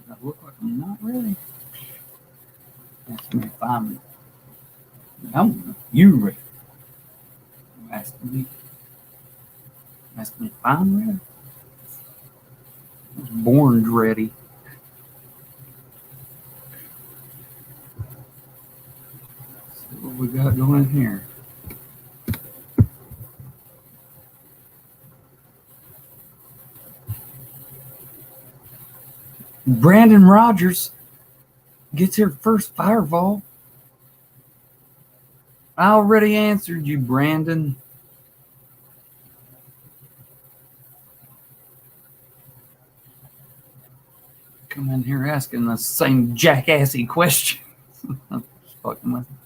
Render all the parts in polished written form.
I look like I'm not ready. Ask me if I'm. No, you ready? Asking me if I'm ready. I was born ready. See what we got going here. Brandon Rogers gets here first fireball. I already answered you, Brandon. Come in here asking the same jackassy question. I'm just fucking with you.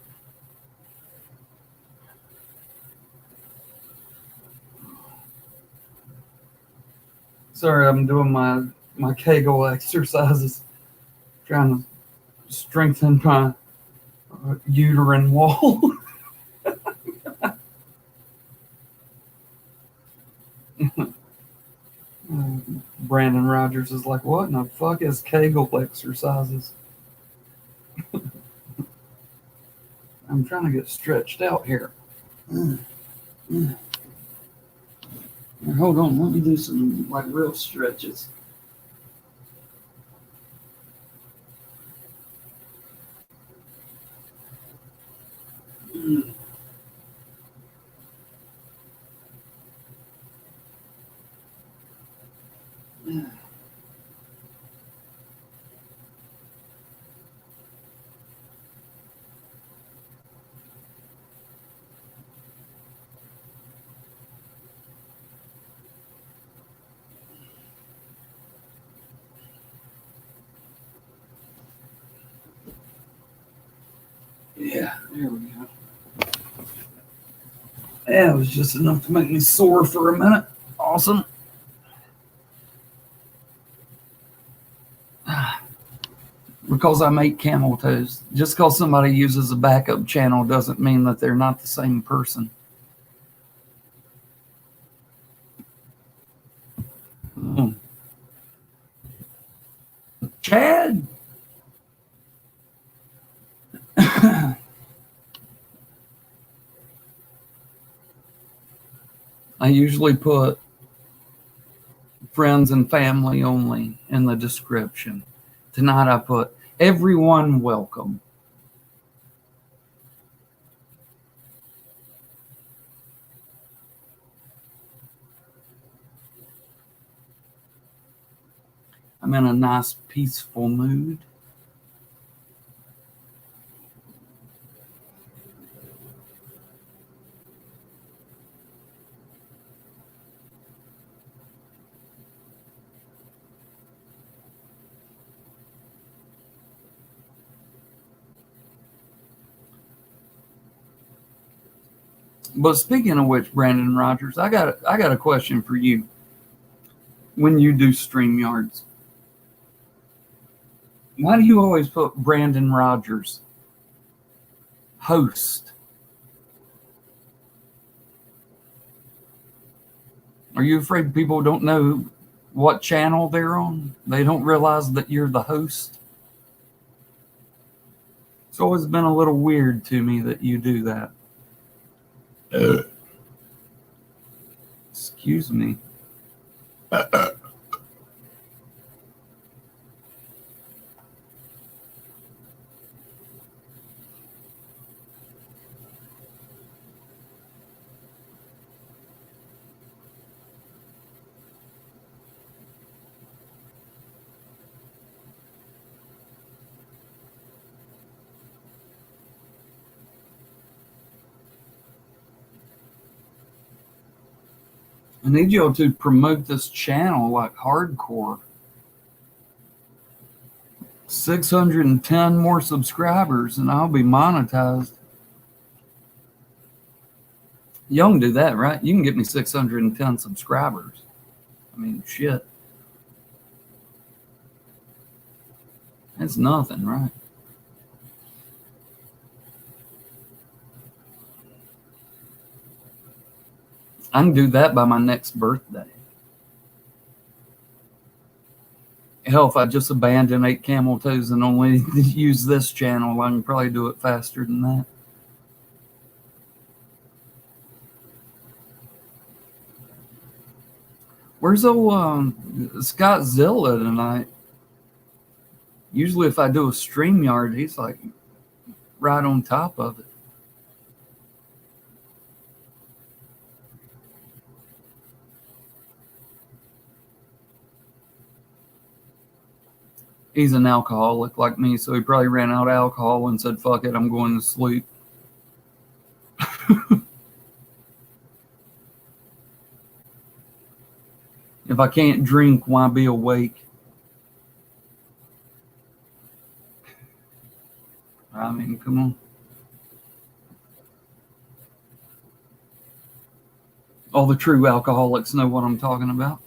Sorry, I'm doing my Kegel exercises, trying to strengthen my uterine wall. Brandon Rogers is like, what in the fuck is Kegel exercises? I'm trying to get stretched out here. Hold on, let me do some like real stretches. Yeah, there we go. Yeah, it was just enough to make me sore for a minute. Awesome. Because I make camel toes. Just because somebody uses a backup channel doesn't mean that they're not the same person. Chad. I usually put friends and family only in the description. Tonight I put everyone welcome. I'm in a nice peaceful mood. But speaking of which, Brandon Rogers, I got a question for you. When you do StreamYards, why do you always put Brandon Rogers, host? Are you afraid people don't know what channel they're on? They don't realize that you're the host? It's always been a little weird to me that you do that. Excuse me. I need y'all to promote this channel like hardcore. 610 more subscribers and I'll be monetized. Y'all can do that, right? You can get me 610 subscribers. I mean, shit. That's nothing, right? I can do that by my next birthday. Hell, if I just abandon 8 camel toes and only use this channel, I can probably do it faster than that. Where's old Scott Zilla tonight? Usually if I do a StreamYard, he's like right on top of it. He's an alcoholic like me, so he probably ran out of alcohol and said, fuck it, I'm going to sleep. If I can't drink, why be awake? I mean, come on. All the true alcoholics know what I'm talking about.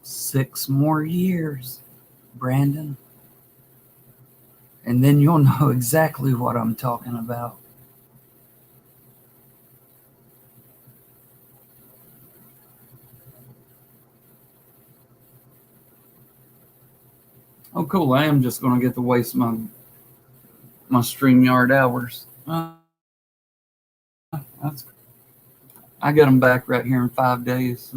Six more years, Brandon. And then you'll know exactly what I'm talking about. Oh, cool. I am just going to get to waste my StreamYard hours. That's, I get them back right here in 5 days.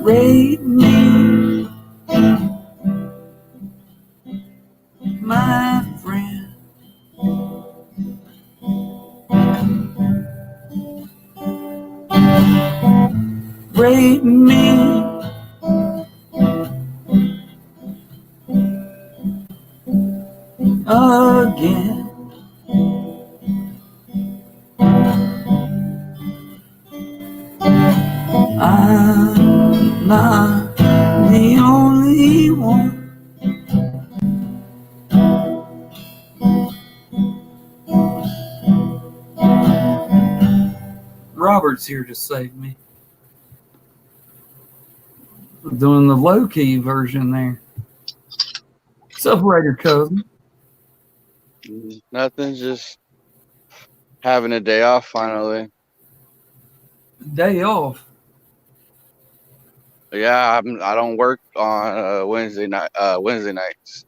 Rate me, my friend. Rate me. Again. I'm not the only one. Robert's here to save me. I'm doing the low-key version there. What's up, Raider cousin? Nothing, just having a day off finally. Day off. Yeah, I don't work on Wednesday nights.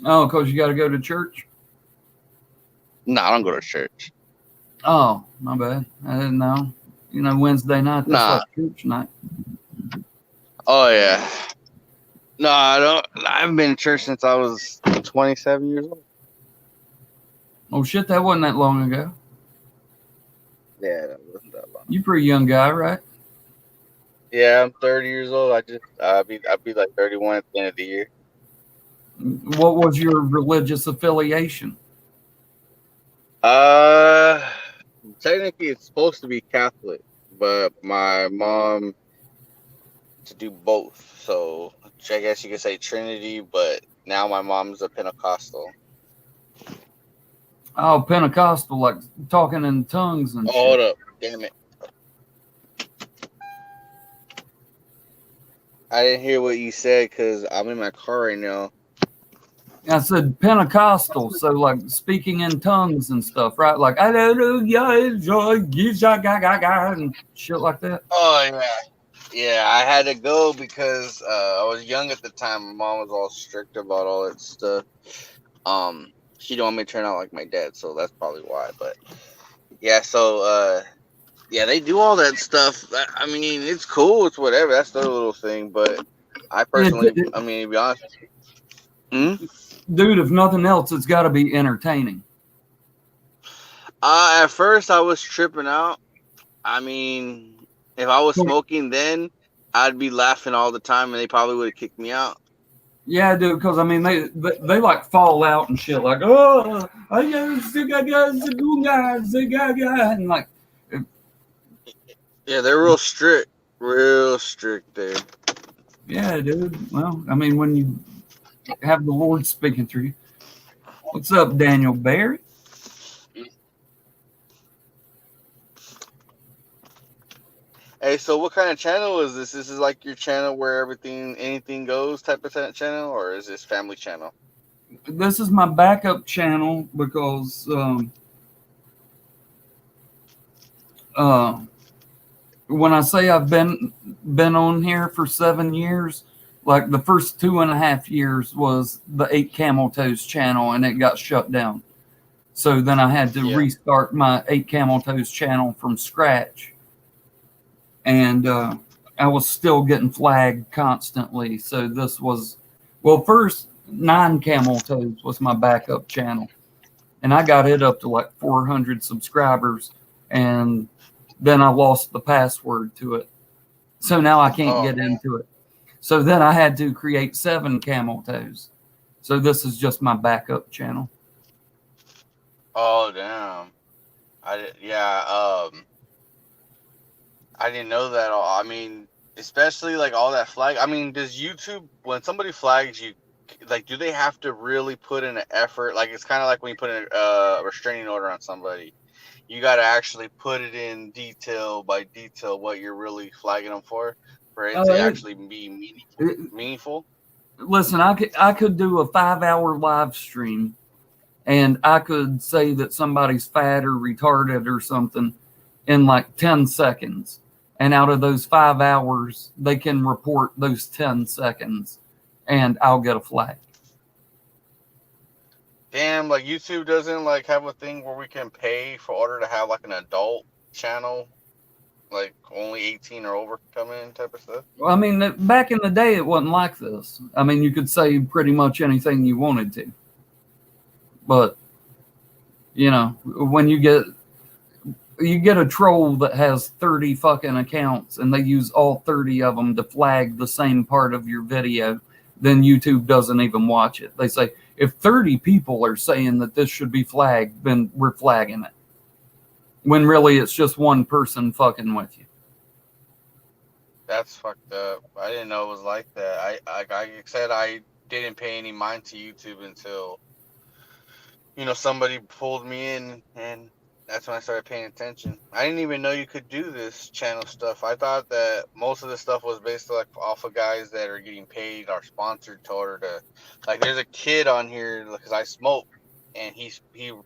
Oh, because you got to go to church? No, I don't go to church. Oh, my bad. I didn't know. You know, Wednesday night, that's like church night. Oh, yeah. No, I haven't been to church since I was 27 years old. Oh, shit, that wasn't that long ago. Yeah, that wasn't that long. You pretty young guy, right? Yeah, I'm 30 years old. I'll be like 31 at the end of the year. What was your religious affiliation? Technically it's supposed to be Catholic, but my mom to do both. So I guess you could say Trinity, but now my mom's a Pentecostal. Oh, Pentecostal, like talking in tongues and shit. Hold up. Damn it. I didn't hear what you said because I'm in my car right now. I said Pentecostal, so like speaking in tongues and stuff, right? Like hallelujah, and shit like that. Oh yeah, yeah. I had to go because I was young at the time. My mom was all strict about all that stuff. She don't want me to turn out like my dad, so that's probably why. But yeah, so yeah, they do all that stuff. I mean, it's cool, it's whatever. That's their little thing. But I Yeah, personally, I mean, to be honest, dude, if nothing else, it's got to be entertaining. At first I was tripping out. I mean, if I was smoking then, I'd be laughing all the time, and they probably would have kicked me out. Yeah, dude, because I mean, they like fall out and shit, like, oh, and like, Yeah, they're real strict there. yeah, dude. Well, I mean, when you have the Lord speaking through you. What's up, Daniel Barry? Hey, so what kind of channel is this? This is like your channel where anything goes type of channel, or is this family channel? This is my backup channel because when I say I've been on here for 7 years, like the first 2.5 years was the 8 Camel Toes channel, and it got shut down. So then I had to restart my 8 Camel Toes channel from scratch. And I was still getting flagged constantly. So this was, well, first 9 Camel Toes was my backup channel. And I got it up to like 400 subscribers. And then I lost the password to it. So now I can't get into it. So then I had to create 7 Camel Toes. So this is just my backup channel. Oh, damn. I didn't know that all. I mean, especially like all that flag. I mean, does YouTube, when somebody flags you, like, do they have to really put in an effort? Like, it's kind of like when you put in a restraining order on somebody. You got to actually put it in detail by detail what you're really flagging them for it to actually be meaningful. Listen, I could do a 5-hour live stream, and I could say that somebody's fat or retarded or something in like 10 seconds. And out of those 5 hours, they can report those 10 seconds, and I'll get a flag. Damn, like YouTube doesn't like have a thing where we can pay for order to have like an adult channel, like only 18 or over come in type of stuff. Well, I mean, back in the day, it wasn't like this. I mean, you could say pretty much anything you wanted to. But, you know, when you get a troll that has 30 fucking accounts and they use all 30 of them to flag the same part of your video, then YouTube doesn't even watch it. They say, if 30 people are saying that this should be flagged, then we're flagging it. When really it's just one person fucking with you. That's fucked up. I didn't know it was like that. I said I didn't pay any mind to YouTube until, you know, somebody pulled me in, and that's when I started paying attention. I didn't even know you could do this channel stuff. I thought that most of the stuff was based like off of guys that are getting paid or sponsored to order to, like, there's a kid on here because I smoke, and he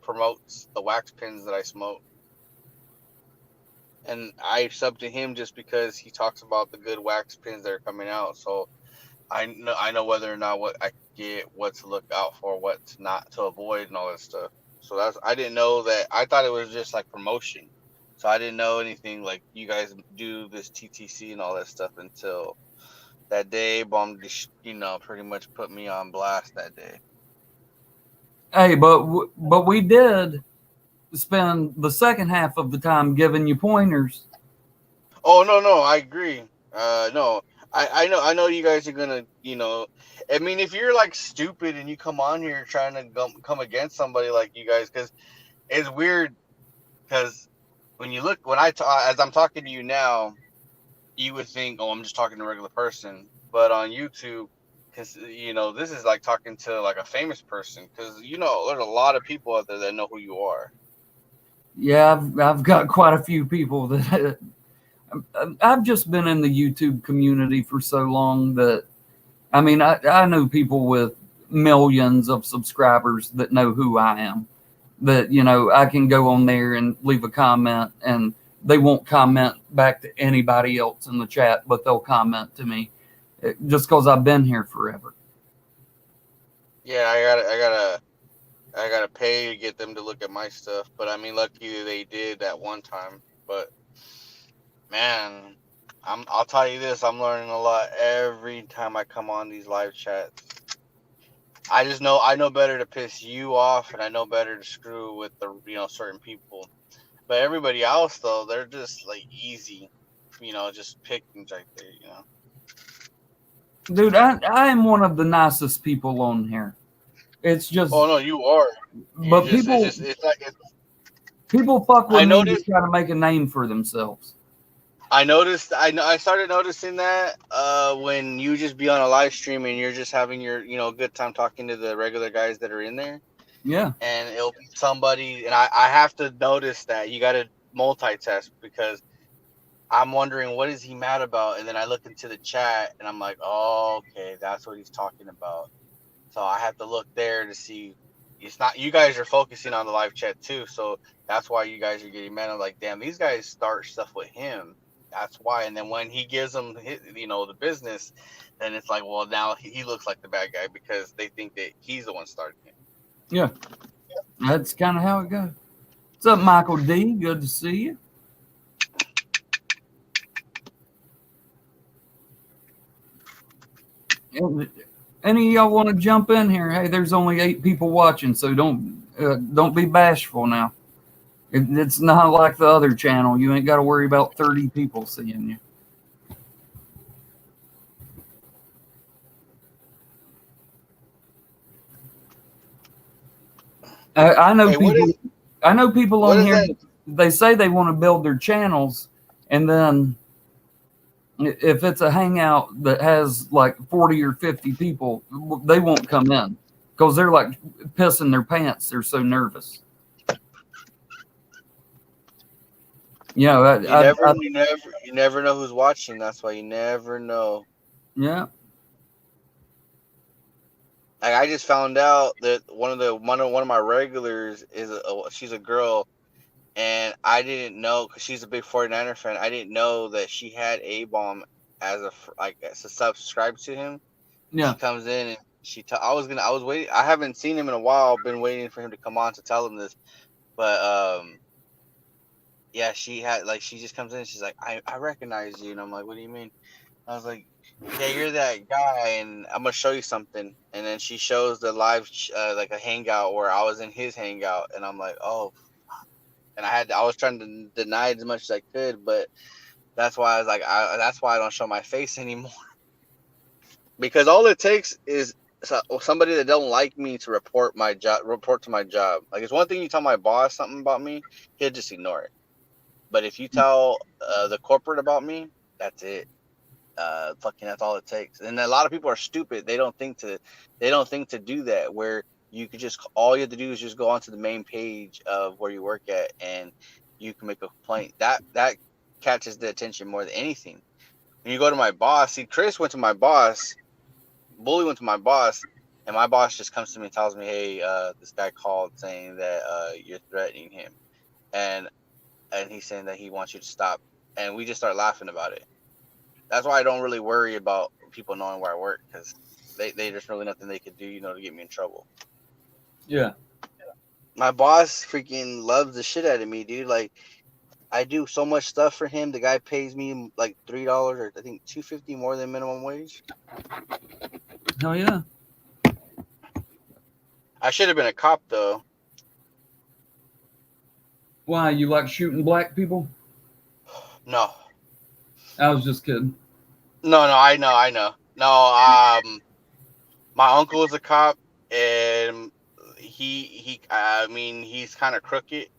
promotes the wax pens that I smoke. And I sub to him just because he talks about the good wax pens that are coming out. So I know whether or not what I get, what to look out for, what not to avoid, and all that stuff. So I didn't know that. I thought it was just like promotion. So I didn't know anything like you guys do this TTC and all that stuff until that day. Bomb, you know, pretty much put me on blast that day. Hey, but we did spend the second half of the time giving you pointers. Oh no, I agree. No, I know you guys are gonna, you know, I mean, if you're like stupid and you come on here trying to come against somebody like you guys, because it's weird. Because when as I'm talking to you now, you would think, oh, I'm just talking to a regular person. But on YouTube, because, you know, this is like talking to like a famous person. Because, you know, there's a lot of people out there that know who you are. Yeah, I've got quite a few people that I've just been in the YouTube community for so long that, I mean, I know people with millions of subscribers that know who I am. That, you know, I can go on there and leave a comment and they won't comment back to anybody else in the chat, but they'll comment to me just because I've been here forever. Yeah, I gotta I gotta pay to get them to look at my stuff. But I mean, lucky they did that one time. But man, I'll tell you this, I'm learning a lot every time I come on these live chats. I know better to piss you off, and I know better to screw with the certain people. But everybody else though, they're just like easy, just pickings right there. Dude, I am one of the nicest people on here. It's just, Oh no, you are. but people fuck with me to try to make a name for themselves. I started noticing that when you just be on a live stream and you're just having your good time talking to the regular guys that are in there. Yeah. And it'll be somebody, and I have to notice that you got to multitask, because I'm wondering what is he mad about, and then I look into the chat and I'm like, oh, okay, that's what he's talking about. So I have to look there to see. It's not, you guys are focusing on the live chat too, so that's why you guys are getting mad. I'm like, damn, these guys start stuff with him. That's why. And then when he gives them, the business, then it's like, well, now he looks like the bad guy because they think that he's the one starting it. Yeah, that's kind of how it goes. What's up, Michael D? Good to see you. Any of y'all want to jump in here? Hey, there's only 8 people watching, so don't be bashful now. It's not like the other channel. You ain't got to worry about 30 people seeing you. I know people. I know people on here. They say they want to build their channels, and then if it's a hangout that has like 40 or 50 people, they won't come in because they're like pissing their pants. They're so nervous. You never know who's watching. That's why you never know. Yeah. Like, I just found out that one of my regulars she's a girl, and I didn't know, because she's a big 49er fan. I didn't know that she had A-Bomb as a subscribe to him. Yeah. She comes in and I was waiting. I haven't seen him in a while. I've been waiting for him to come on to tell him this, but yeah, she just comes in and she's like, I recognize you, and I'm like, what do you mean? I was like, yeah, you're that guy, and I'm gonna show you something. And then she shows the live like a hangout where I was in his hangout, and I'm like, oh. And I was trying to deny it as much as I could, but that's why I was like, that's why I don't show my face anymore. Because all it takes is somebody that don't like me to report to my job. Like, it's one thing you tell my boss something about me, he'll just ignore it. But if you tell the corporate about me, that's it. That's all it takes. And a lot of people are stupid. They don't think to do that, where you could just, all you have to do is just go onto the main page of where you work at, and you can make a complaint. That catches the attention more than anything. When you go to my boss, see, Chris went to my boss, Bully went to my boss, and my boss just comes to me and tells me, hey, this guy called saying that you're threatening him, and he's saying that he wants you to stop, and we just start laughing about it. That's why I don't really worry about people knowing where I work, because they just really nothing they could do, to get me in trouble. Yeah. My boss freaking loves the shit out of me, dude. Like, I do so much stuff for him. The guy pays me like $3 or I think $2.50 more than minimum wage. Hell yeah. I should have been a cop though. Why, you like shooting black people? No. I was just kidding. No, I know. No, my uncle is a cop, and he's kind of crooked,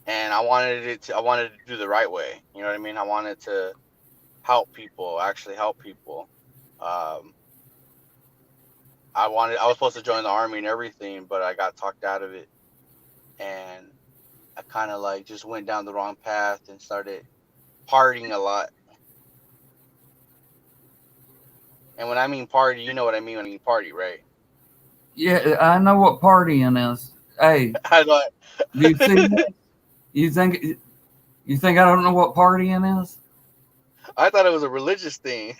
and I wanted to do the right way. You know what I mean? I wanted to actually help people. I was supposed to join the army and everything, but I got talked out of it, and I kind of like just went down the wrong path and started partying a lot. And when I mean party, you know what I mean when I mean party, right? Yeah, I know what partying is. Hey, do you see that? You think I don't know what partying is? I thought it was a religious thing.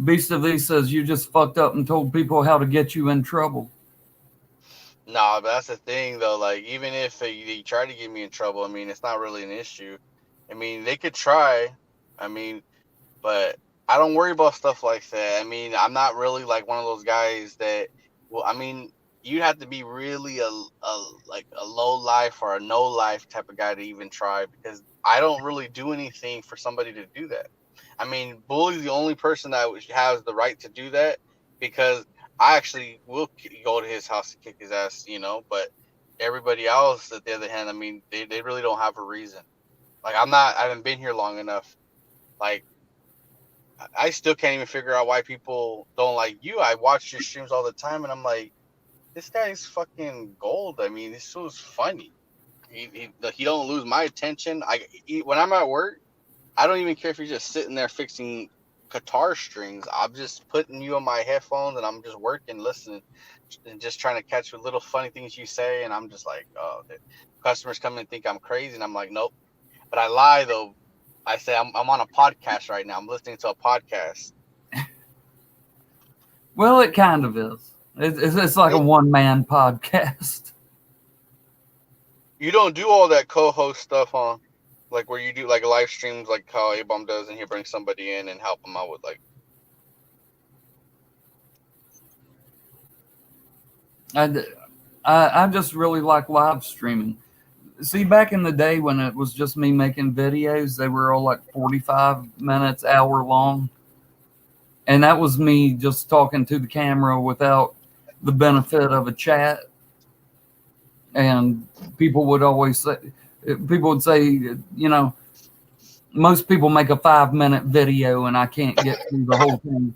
Beast of Thee says you just fucked up and told people how to get you in trouble. No, but that's the thing though. Like, even if they try to get me in trouble, I mean, it's not really an issue. I mean, they could try. I mean, but I don't worry about stuff like that. I mean, I'm not really like one of those guys that. Well, I mean, you have to be really a like a low life or a no life type of guy to even try, because I don't really do anything for somebody to do that. I mean, Bully's the only person that has the right to do that, because I actually will go to his house to kick his ass, you know. But everybody else, at the other hand, I mean, they really don't have a reason. Like, I haven't been here long enough. Like, I still can't even figure out why people don't like you. I watch your streams all the time, and I'm like, this guy's fucking gold. I mean, this show's funny. He don't lose my attention. When I'm at work, I don't even care if you're just sitting there fixing guitar strings. I'm just putting you on my headphones and I'm just working, listening, and just trying to catch the little funny things you say. And I'm just like, oh, the customers come and think I'm crazy, and I'm like, nope. But I lie though. I say I'm on a podcast right now. I'm listening to a podcast. Well, it kind of is. It's like a one-man podcast. You don't do all that co-host stuff, huh? Like where you do like live streams, like how A-Bomb does, and he brings somebody in and help them out with like. I just really like live streaming. See, back in the day when it was just me making videos, they were all like 45 minutes, hour long. And that was me just talking to the camera without the benefit of a chat. And people would say, you know, most people make a 5-minute video and I can't get through the whole thing.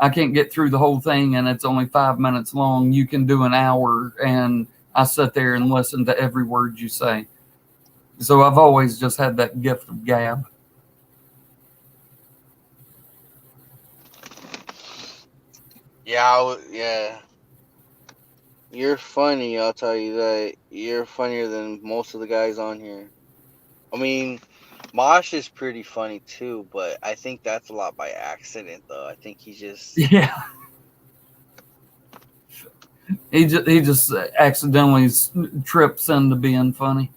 I can't get through the whole thing and it's only 5 minutes long. You can do an hour, and I sit there and listen to every word you say. So I've always just had that gift of gab. Yeah. You're funny, I'll tell you that. You're funnier than most of the guys on here. I mean, Mosh is pretty funny too, but I think that's a lot by accident, though. I think he just... Yeah. He just accidentally trips into being funny.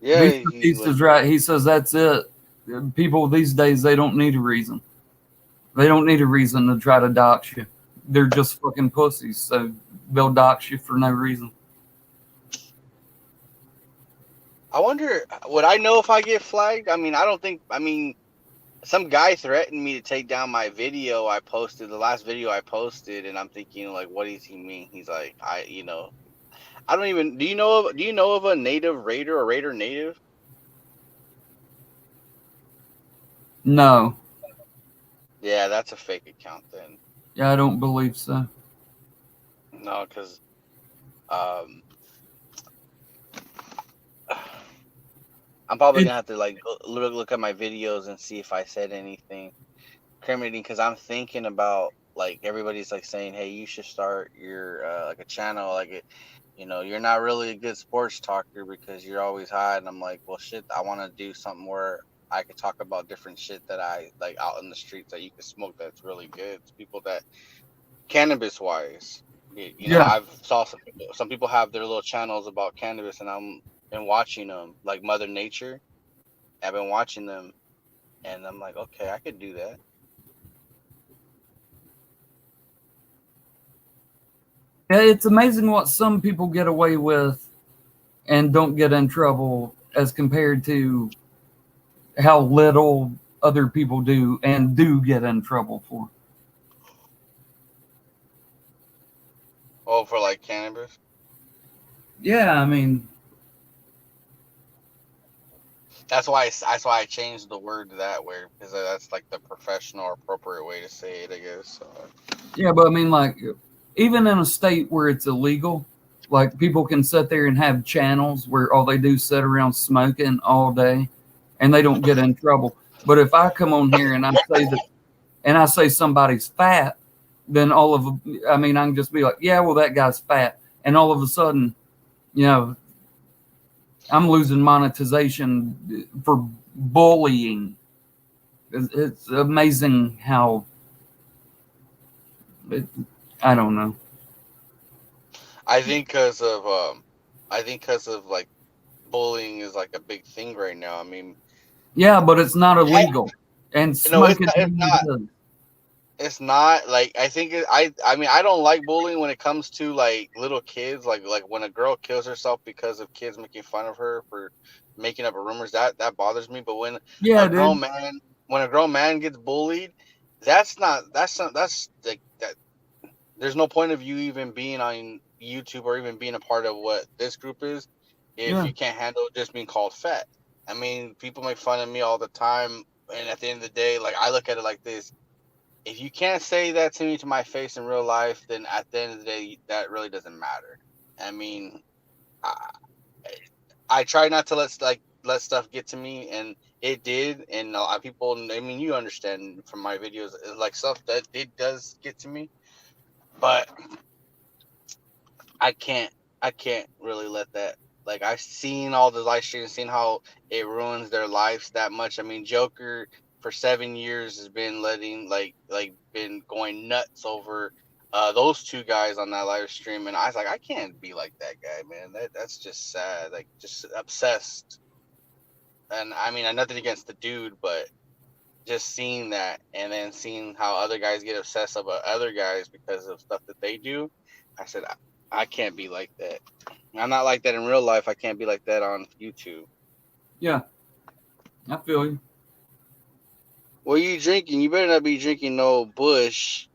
Yeah, Beast is right. He says that's it. People these days, they don't need a reason. They don't need a reason to try to dox you. They're just fucking pussies, so they'll dox you for no reason. I wonder, would I know if I get flagged? I mean, I don't think. I mean, some guy threatened me to take down my video I posted, the last video I posted, and I'm thinking, like, what does he mean? He's like, I don't even. Do you know of a native raider or raider native? No. Yeah, that's a fake account then. Yeah, I don't believe so. No, because I'm probably gonna have to like look at my videos and see if I said anything incriminating, because I'm thinking about, like, everybody's like saying, hey, you should start your like a channel, like it, you know, you're not really a good sports talker because you're always high, and I'm like, well, shit, I want to do something where I could talk about different shit that I like out in the streets that you can smoke that's really good. It's people that cannabis wise, you know, I've saw some people have their little channels about cannabis, and I'm been watching them, like Mother Nature. I've been watching them, and I'm like, okay, I could do that. Yeah, it's amazing what some people get away with and don't get in trouble as compared to how little other people do and do get in trouble for. Oh, for like cannabis? Yeah, I mean, that's why I changed the word to that way, because that's like the professional or appropriate way to say it, I guess. Yeah, but I mean, like, even in a state where it's illegal, like, people can sit there and have channels where all they do is sit around smoking all day, and they don't get in trouble. But if I come on here and I say somebody's fat, then I can just be like, yeah, well, that guy's fat, and all of a sudden, you know, I'm losing monetization for bullying. It's amazing how I don't know. I think because of like bullying is like a big thing right now. I mean, Yeah, but it's not I, illegal. And no, it's smoking not. It's weed not. is. It's not like I think I mean I don't like bullying when it comes to like little kids like when a girl kills herself because of kids making fun of her for making up rumors that bothers me. But when Yeah, a dude. grown man when a grown man gets bullied, that's like that. There's no point of you even being on YouTube or even being a part of what this group is if Yeah. you can't handle just being called fat. I mean, people make fun of me all the time, and at the end of the day, like I look at it like this: if you can't say that to me to my face in real life, then at the end of the day, that really doesn't matter. I mean, I, I try not to let stuff get to me, and it did, and a lot of people. I mean, you understand from my videos, like stuff that it does get to me, but I can't I can't really let that like I've seen all the live streams, seen how it ruins their lives that much. I mean, Joker for 7 years has been letting been going nuts over those two guys on that live stream, and I was like, I can't be like that guy, man. That's just sad, like just obsessed. And I mean, I nothing against the dude, but just seeing that and then seeing how other guys get obsessed about other guys because of stuff that they do, I said I can't be like that. I'm not like that in real life. I can't be like that on YouTube. Yeah. I feel you. What are you drinking? You better not be drinking no Bush.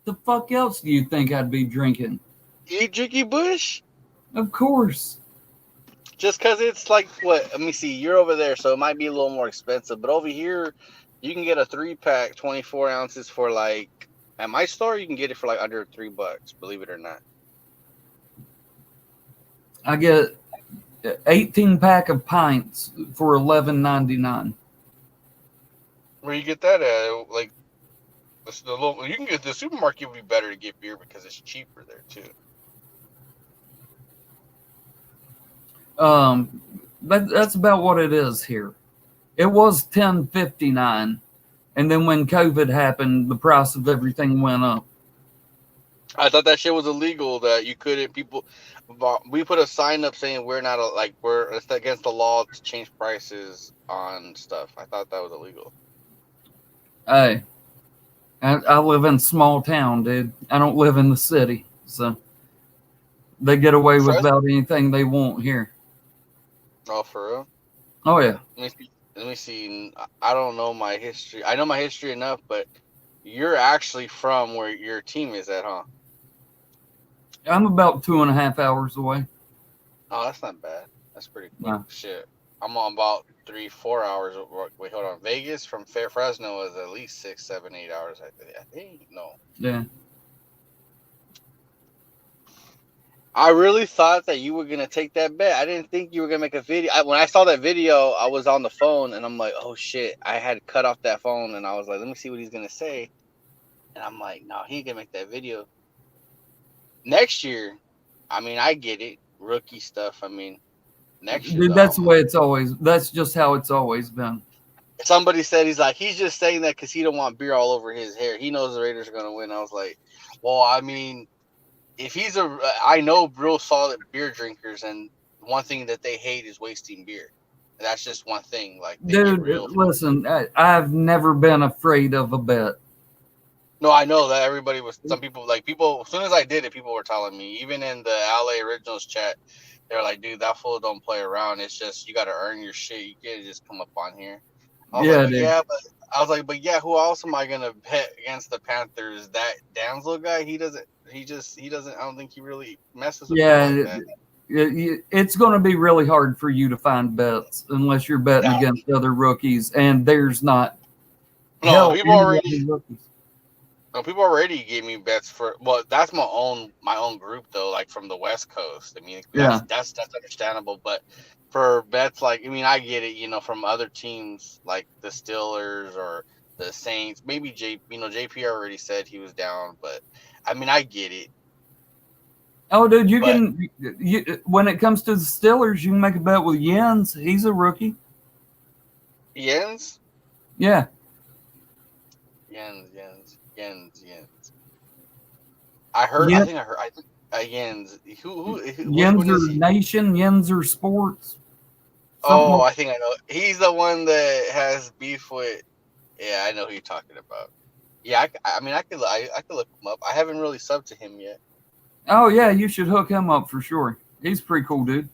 The fuck else do you think I'd be drinking? You drinking Bush? Of course. Just because it's like what? Let me see. You're over there, so it might be a little more expensive. But over here, you can get a 3-pack, 24 ounces for like at my store. You can get it for like under $3. Believe it or not. I get 18 pack of pints for $11.99. Where you get that at? Like the local, you can get the supermarket would be better to get beer because it's cheaper there too. That's about what it is here. It was $10.59, and then when COVID happened, the price of everything went up. I thought that shit was illegal. That you couldn't. People, we put a sign up saying we're not like it's against the law to change prices on stuff. I thought that was illegal. Hey, I live in a small town, dude. I don't live in the city, so they get away with about anything they want here. Oh, for real? Oh yeah. Let me see. I don't know my history. I know my history enough, but you're actually from where your team is at, huh? I'm about 2.5 hours away. Oh, that's not bad. That's pretty cool. No. Shit. I'm on about 3-4 hours. Wait, hold on. Vegas from Fresno is at least 6, 7, 8 hours. I think. No. Yeah. I really thought that you were gonna take that bet. I didn't think you were gonna make a video. When I saw that video, I was on the phone and I'm like, oh shit! I had cut off that phone and I was like, let me see what he's gonna say. And I'm like, no, he ain't gonna make that video. Next year, I mean, I get it, rookie stuff. I mean, next year, Dude, that's the way it's always. That's just how it's always been. Somebody said he's just saying that because he don't want beer all over his hair. He knows the Raiders are gonna win. I was like, well, I mean. If I know real solid beer drinkers, and one thing that they hate is wasting beer. That's just one thing. Like, dude, listen, I've never been afraid of a bet. No, I know that everybody was. Some people as soon as I did it, people were telling me. Even in the LA Originals chat, they were like, "Dude, that fool don't play around. It's just you got to earn your shit. You can't just come up on here." I was like, but who else am I gonna bet against the Panthers? That Danzlo guy, he doesn't. I don't think he really messes with people like that. It's going to be really hard for you to find bets unless you're betting against other rookies, and there's not. No, people already gave me bets for. Well, that's my own group though, like from the West Coast. I mean, that's understandable, but for bets like, I mean, I get it, from other teams like the Steelers or the Saints. Maybe JP already said he was down, but I mean, I get it. Oh, dude, when it comes to the Steelers, you can make a bet with Jens. He's a rookie. Jens? Yeah, Jens. I heard. I Yen, think I heard. I think Jens. Which one is Yenzer he? Nation, Yenzer Sports, something Oh, like. I think I know. He's the one that has beef with. Yeah, I know who you're talking about. Yeah, I mean, I could look him up. I haven't really subbed to him yet. Oh yeah, you should hook him up for sure. He's a pretty cool dude.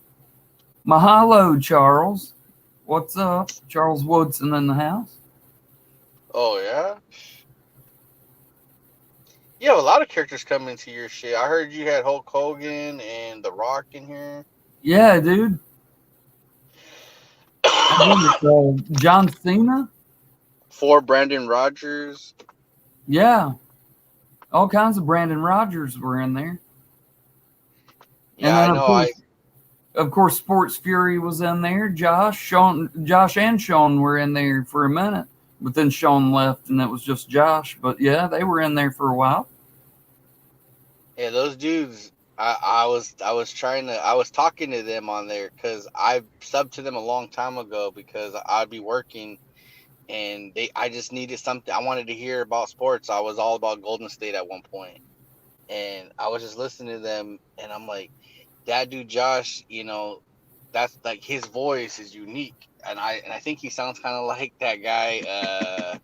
Mahalo, Charles. What's up, Charles Woodson in the house? Oh yeah, you have a lot of characters coming into your shit. I heard you had Hulk Hogan and The Rock in here. Yeah, dude. I think it's John Cena. For Brandon Rogers. Yeah, all kinds of Brandon Rogers were in there, and Yeah, then I know. of course, Sports Fury was in there. Josh, and Sean were in there for a minute, but then Sean left, and it was just Josh. But yeah, they were in there for a while. Yeah, those dudes. I was trying to. I was talking to them on there because I subbed to them a long time ago because I'd be working and I just needed something. I wanted to hear about sports. I was all about Golden State at one point, and I was just listening to them, and I'm like, that dude Josh, that's like his voice is unique, and I think he sounds kind of like that guy,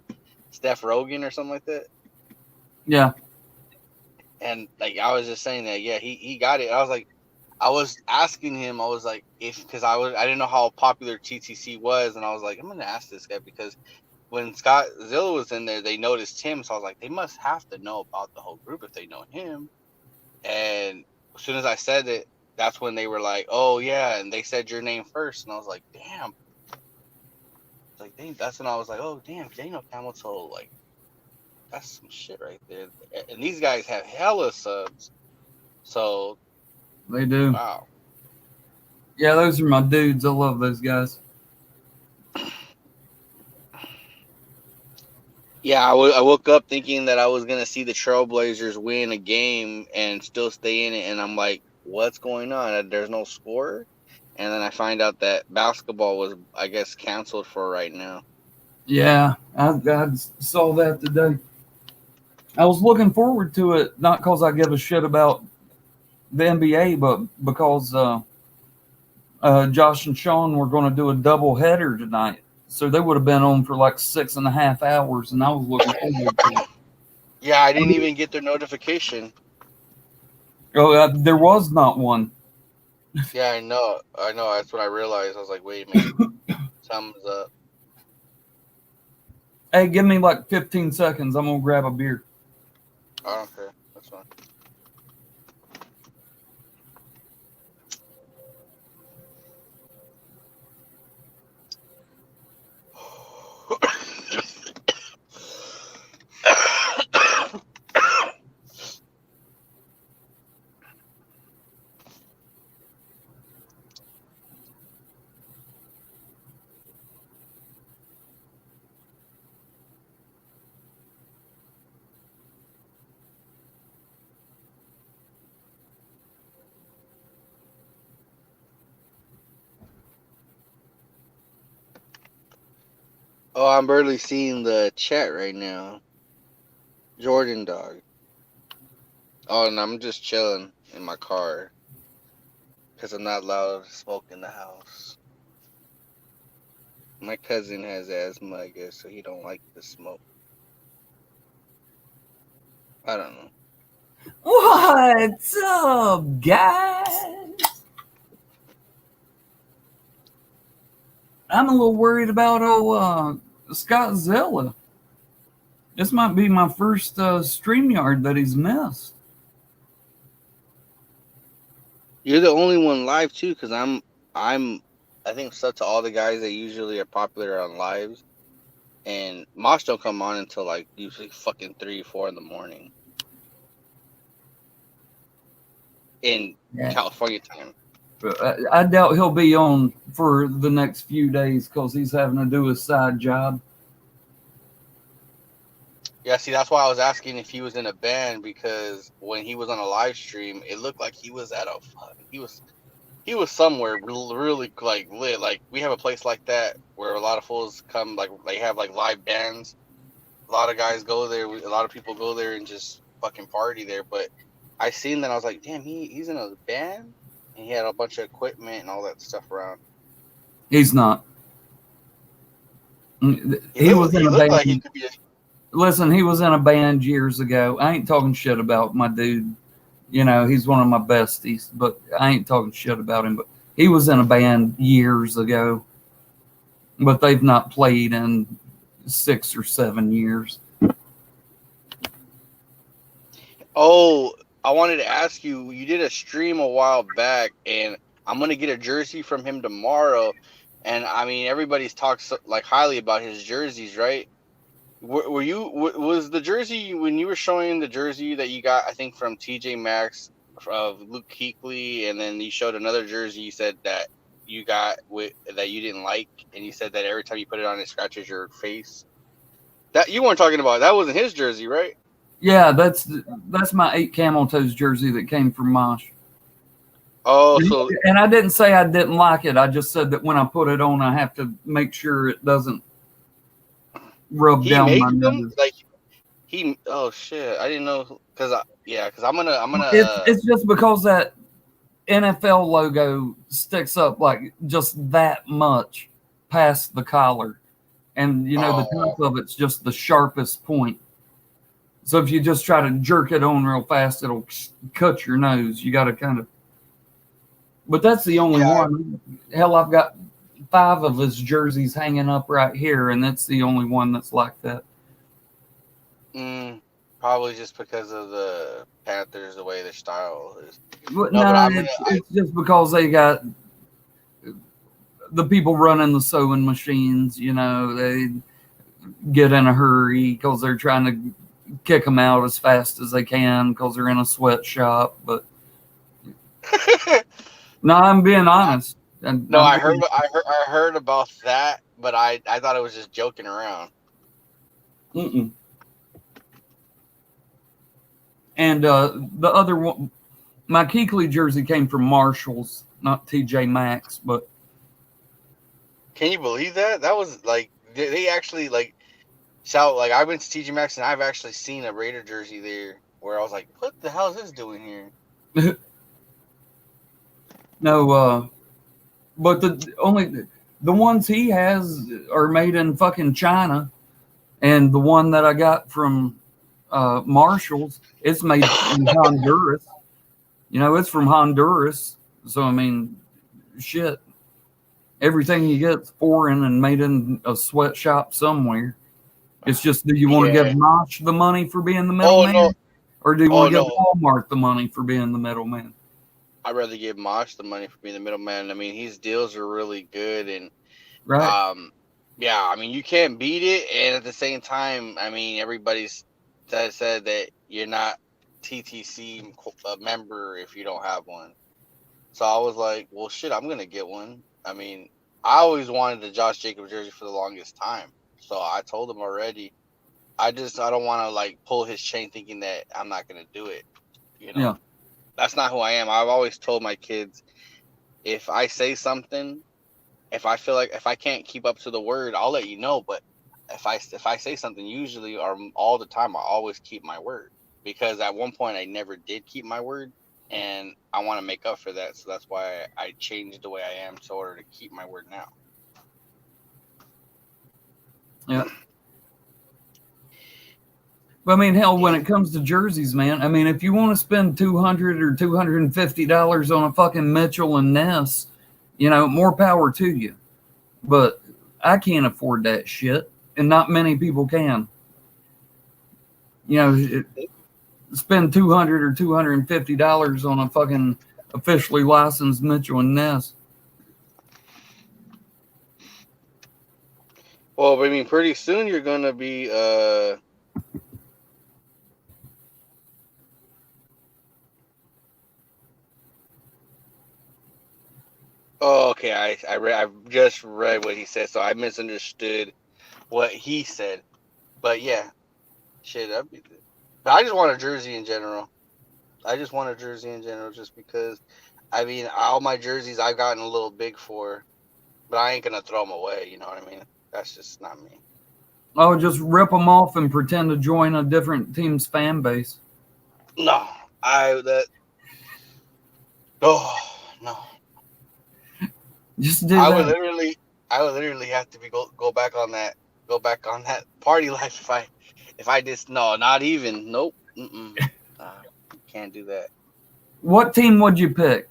Steph Rogan or something like that. Yeah, And like I was just saying that, yeah, he got it. I was asking him, I was like, because I didn't know how popular TTC was, and I was like, I'm gonna ask this guy because when Scott Zilla was in there, they noticed him, so I was like, they must have to know about the whole group if they know him. And as soon as I said it, that's when they were like, oh yeah, and they said your name first, and I was like, damn. It's like, dang, that's when I was like, oh damn, Daniel Camilton, like that's some shit right there. And these guys have hella subs, so they do. wow. Yeah, those are my dudes. I love those guys. Yeah, I woke up thinking that I was gonna see the Trailblazers win a game and still stay in it, and I'm like, what's going on? There's no score, and then I find out that basketball was, I guess, canceled for right now. Yeah, I saw that today. I was looking forward to it, not because I give a shit about the NBA, but because Josh and Sean were going to do a double header tonight. So they would have been on for like 6.5 hours, and I was looking forward to it. Yeah, I didn't even get their notification. Oh, there was not one. Yeah, I know. That's when I realized. I was like, wait a minute, something's up. Hey, give me like 15 seconds. I'm going to grab a beer. I don't care. That's fine. Oh, I'm barely seeing the chat right now. Jordan dog. Oh, and I'm just chilling in my car because I'm not allowed to smoke in the house. My cousin has asthma, I guess, so he don't like to smoke. I don't know. What's up, guys? I'm a little worried about Scott Zella. This might be my first StreamYard that he's missed. You're the only one live too, because I think sub to all the guys that usually are popular on lives, and Mosh don't come on until like usually fucking 3, 4 in the morning in Yeah. California time. I doubt he'll be on for the next few days because he's having to do his side job. Yeah, see, that's why I was asking if he was in a band because when he was on a live stream, it looked like he was he was somewhere really like lit. Like we have a place like that where a lot of fools come. Like they have like live bands. A lot of guys go there. A lot of people go there and just fucking party there. But I seen that I was like, damn, he's in a band. And he had a bunch of equipment and all that stuff around. He's not. He was in He a looked like he band. could be. Listen, he was in a band years ago. I ain't talking shit about my dude. You know, he's one of my besties, but I ain't talking shit about him. But he was in a band years ago, but they've not played in 6 or 7 years. Oh, I wanted to ask you. You did a stream a while back, and I'm gonna get a jersey from him tomorrow. And I mean, everybody's talked like highly about his jerseys, right? Were you was the jersey when you were showing the jersey that you got? I think from TJ Maxx of Luke Kuechly, and then you showed another jersey. You said that you got that you didn't like, and you said that every time you put it on, it scratches your face. That you weren't talking about. That wasn't his jersey, right? Yeah, that's my 8 Camel Toes jersey that came from Mosh. Oh, so And I didn't say I didn't like it. I just said that when I put it on, I have to make sure it doesn't rub he down my makes them nose. like he. Oh shit! I didn't know because I'm gonna. It's just because that NFL logo sticks up like just that much past the collar, and you know the top of it's just the sharpest point. So if you just try to jerk it on real fast, it'll cut your nose. You got to kind of. But that's the only one. Hell, I've got 5 of his jerseys hanging up right here, and that's the only one that's like that. Probably just because of the Panthers, the way their style is. But no, it's just because they got the people running the sewing machines. You know, they get in a hurry because they're trying to kick them out as fast as they can because they're in a sweatshop. But no, I'm being honest. No, I heard about that, but I thought it was just joking around. And the other one, my Kuechly jersey came from Marshalls, not TJ Maxx, but can you believe that? That was like they actually like shout like I've been to TJ Maxx and I've actually seen a Raider jersey there where I was like, what the hell is this doing here? No, but the ones he has are made in fucking China, and the one that I got from Marshalls, it's made in Honduras. You know, it's from Honduras, so I mean, shit. Everything you get's foreign and made in a sweatshop somewhere. It's just, do you want to give Mosh the money for being the middleman, or do you want to give Walmart the money for being the middleman? I'd rather give Mosh the money for being the middleman. I mean, his deals are really good, and yeah, I mean, you can't beat it. And at the same time, I mean, everybody's said that you're not TTC a member if you don't have one. So I was like, well, shit, I'm gonna get one. I mean, I always wanted the Josh Jacobs jersey for the longest time, so I told him already. I don't want to like pull his chain thinking that I'm not gonna do it. You know. Yeah. That's not who I am. I've always told my kids, if I say something, if I feel like if I can't keep up to the word, I'll let you know. But if I say something, usually or all the time, I always keep my word. Because at one point I never did keep my word, and I want to make up for that. So that's why I changed the way I am in order to keep my word now. Yeah. But I mean, hell, when it comes to jerseys, man, I mean, if you want to spend $200 or $250 on a fucking Mitchell and Ness, you know, more power to you. But I can't afford that shit, and not many people can. You know, spend $200 or $250 on a fucking officially licensed Mitchell and Ness. Well, I mean, pretty soon you're gonna be Oh, okay. I've just read what he said, so I misunderstood what he said. But yeah, shit. But I just want a jersey in general. Just because I mean, all my jerseys I've gotten a little big for, but I ain't gonna throw them away. You know what I mean? That's just not me. Oh, just rip them off and pretend to join a different team's fan base. No, oh no. Just do I that. would literally have to go back on that party life if I just no, not even nope. Can't do that. What team would you pick?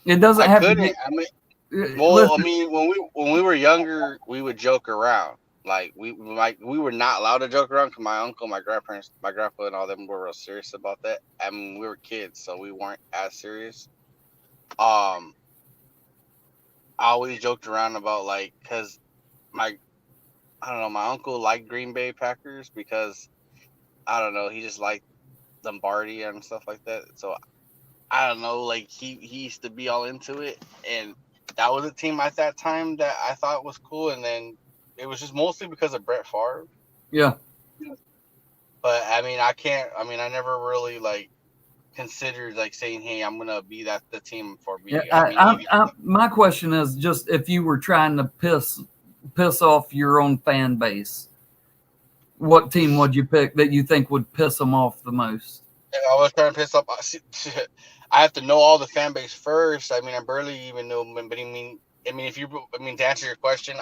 It doesn't I have to couldn't. be. I mean, well, I Listen, mean, when we were younger, we would joke around. Like we were not allowed to joke around because my uncle, my grandparents, my grandpa, and all them were real serious about that. I mean, we were kids, so we weren't as serious. I always joked around about like because my I don't know, my uncle liked Green Bay Packers because I don't know, he just liked Lombardi and stuff like that. So I don't know, like he used to be all into it, and that was a team at that time that I thought was cool. And then it was just mostly because of Brett Favre. yeah. But I mean, I can't. I mean, I never really like considered like saying, "Hey, I'm gonna be the team for Yeah, me." I mean, my question is just if you were trying to piss off your own fan base, what team would you pick that you think would piss them off the most? if I was trying to piss off. I have to know all the fan base first. I mean, I barely even know. But I mean, if you, I mean, to answer your question,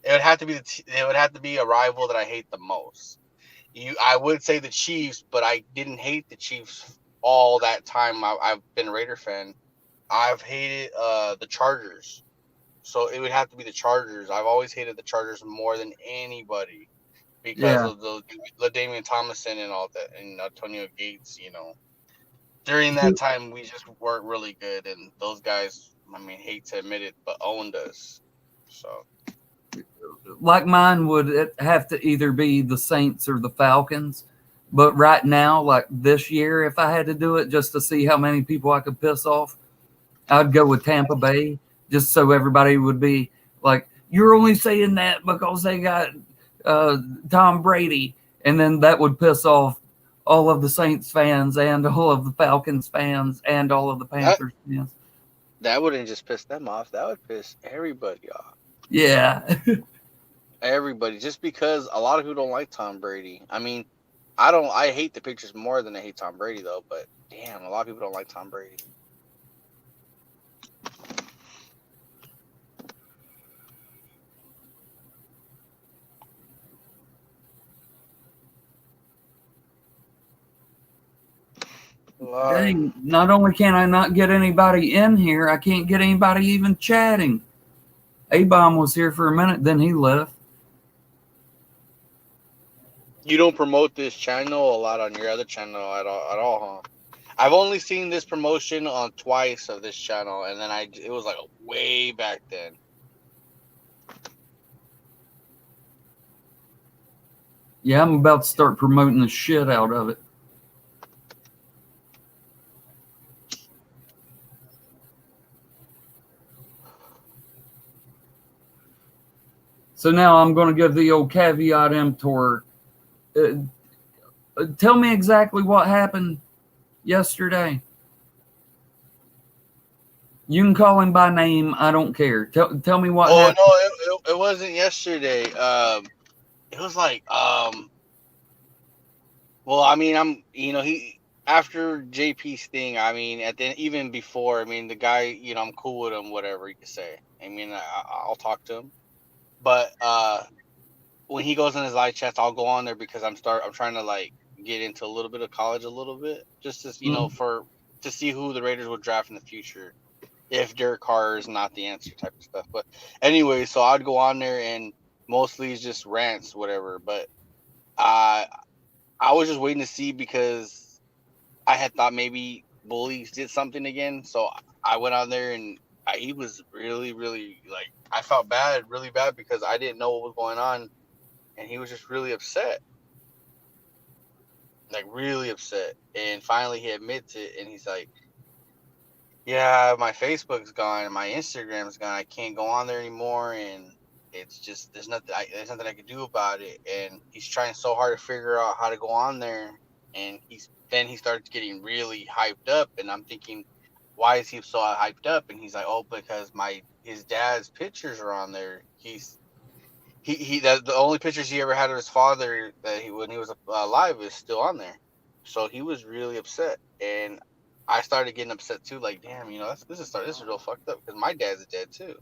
it would have to be it would have to be a rival that I hate the most. I would say the Chiefs, but I didn't hate the Chiefs all that time. I've been a Raider fan. I've hated the Chargers, so it would have to be the Chargers. I've always hated the Chargers more than anybody because Yeah. of the Damian Thomason and all that, and Antonio Gates. You know, during that time we just weren't really good, and those guys, I mean, hate to admit it, but owned us. So Like mine would have to either be the Saints or the Falcons. But right now, like this year, if I had to do it just to see how many people I could piss off, I'd go with Tampa Bay just so everybody would be like, you're only saying that because they got Tom Brady. And then that would piss off all of the Saints fans and all of the Falcons fans and all of the that Panthers fans. that wouldn't just piss them off. That would piss everybody off. Yeah. Everybody, just because a lot of people don't like Tom Brady. I mean, I hate the pictures more than I hate Tom Brady though, but damn, a lot of people don't like Tom Brady. Dang, not only can I not get anybody in here, I can't get anybody even chatting. A-Bomb was here for a minute, then he left. You don't promote this channel a lot on your other channel at all, huh? I've only seen this promotion on twice of this channel, and then it was like way back then. Yeah, I'm about to start promoting the shit out of it. So now I'm going to give the old caveat emptor. Tell me exactly what happened yesterday. You can call him by name. I don't care. Tell me what happened. Oh no, it wasn't yesterday. It was like well, I mean, he after JP's thing. I mean, even before, I mean, the guy, I'm cool with him. Whatever you could say. I mean, I'll talk to him, but when he goes in his live chats, I'll go on there because I'm trying to like get into a little bit of college, a little bit, just to to see who the Raiders will draft in the future, if Derek Carr is not the answer, type of stuff. But anyway, so I'd go on there and mostly it's just rants, whatever. But I was just waiting to see because I had thought maybe Bullies did something again, so I went on there and he was really, really like I felt bad, really bad because I didn't know what was going on. And he was just really upset, like really upset. And finally, he admits it, and he's like, "Yeah, my Facebook's gone, and my Instagram's gone. I can't go on there anymore, and it's just there's nothing I can do about it." And he's trying so hard to figure out how to go on there, and then he started getting really hyped up, and I'm thinking, why is he so hyped up? And he's like, oh, because his dad's pictures are on there. The only pictures he ever had of his father when he was alive is still on there. So he was really upset, and I started getting upset too. Like, damn, this is real fucked up because my dad's dead too.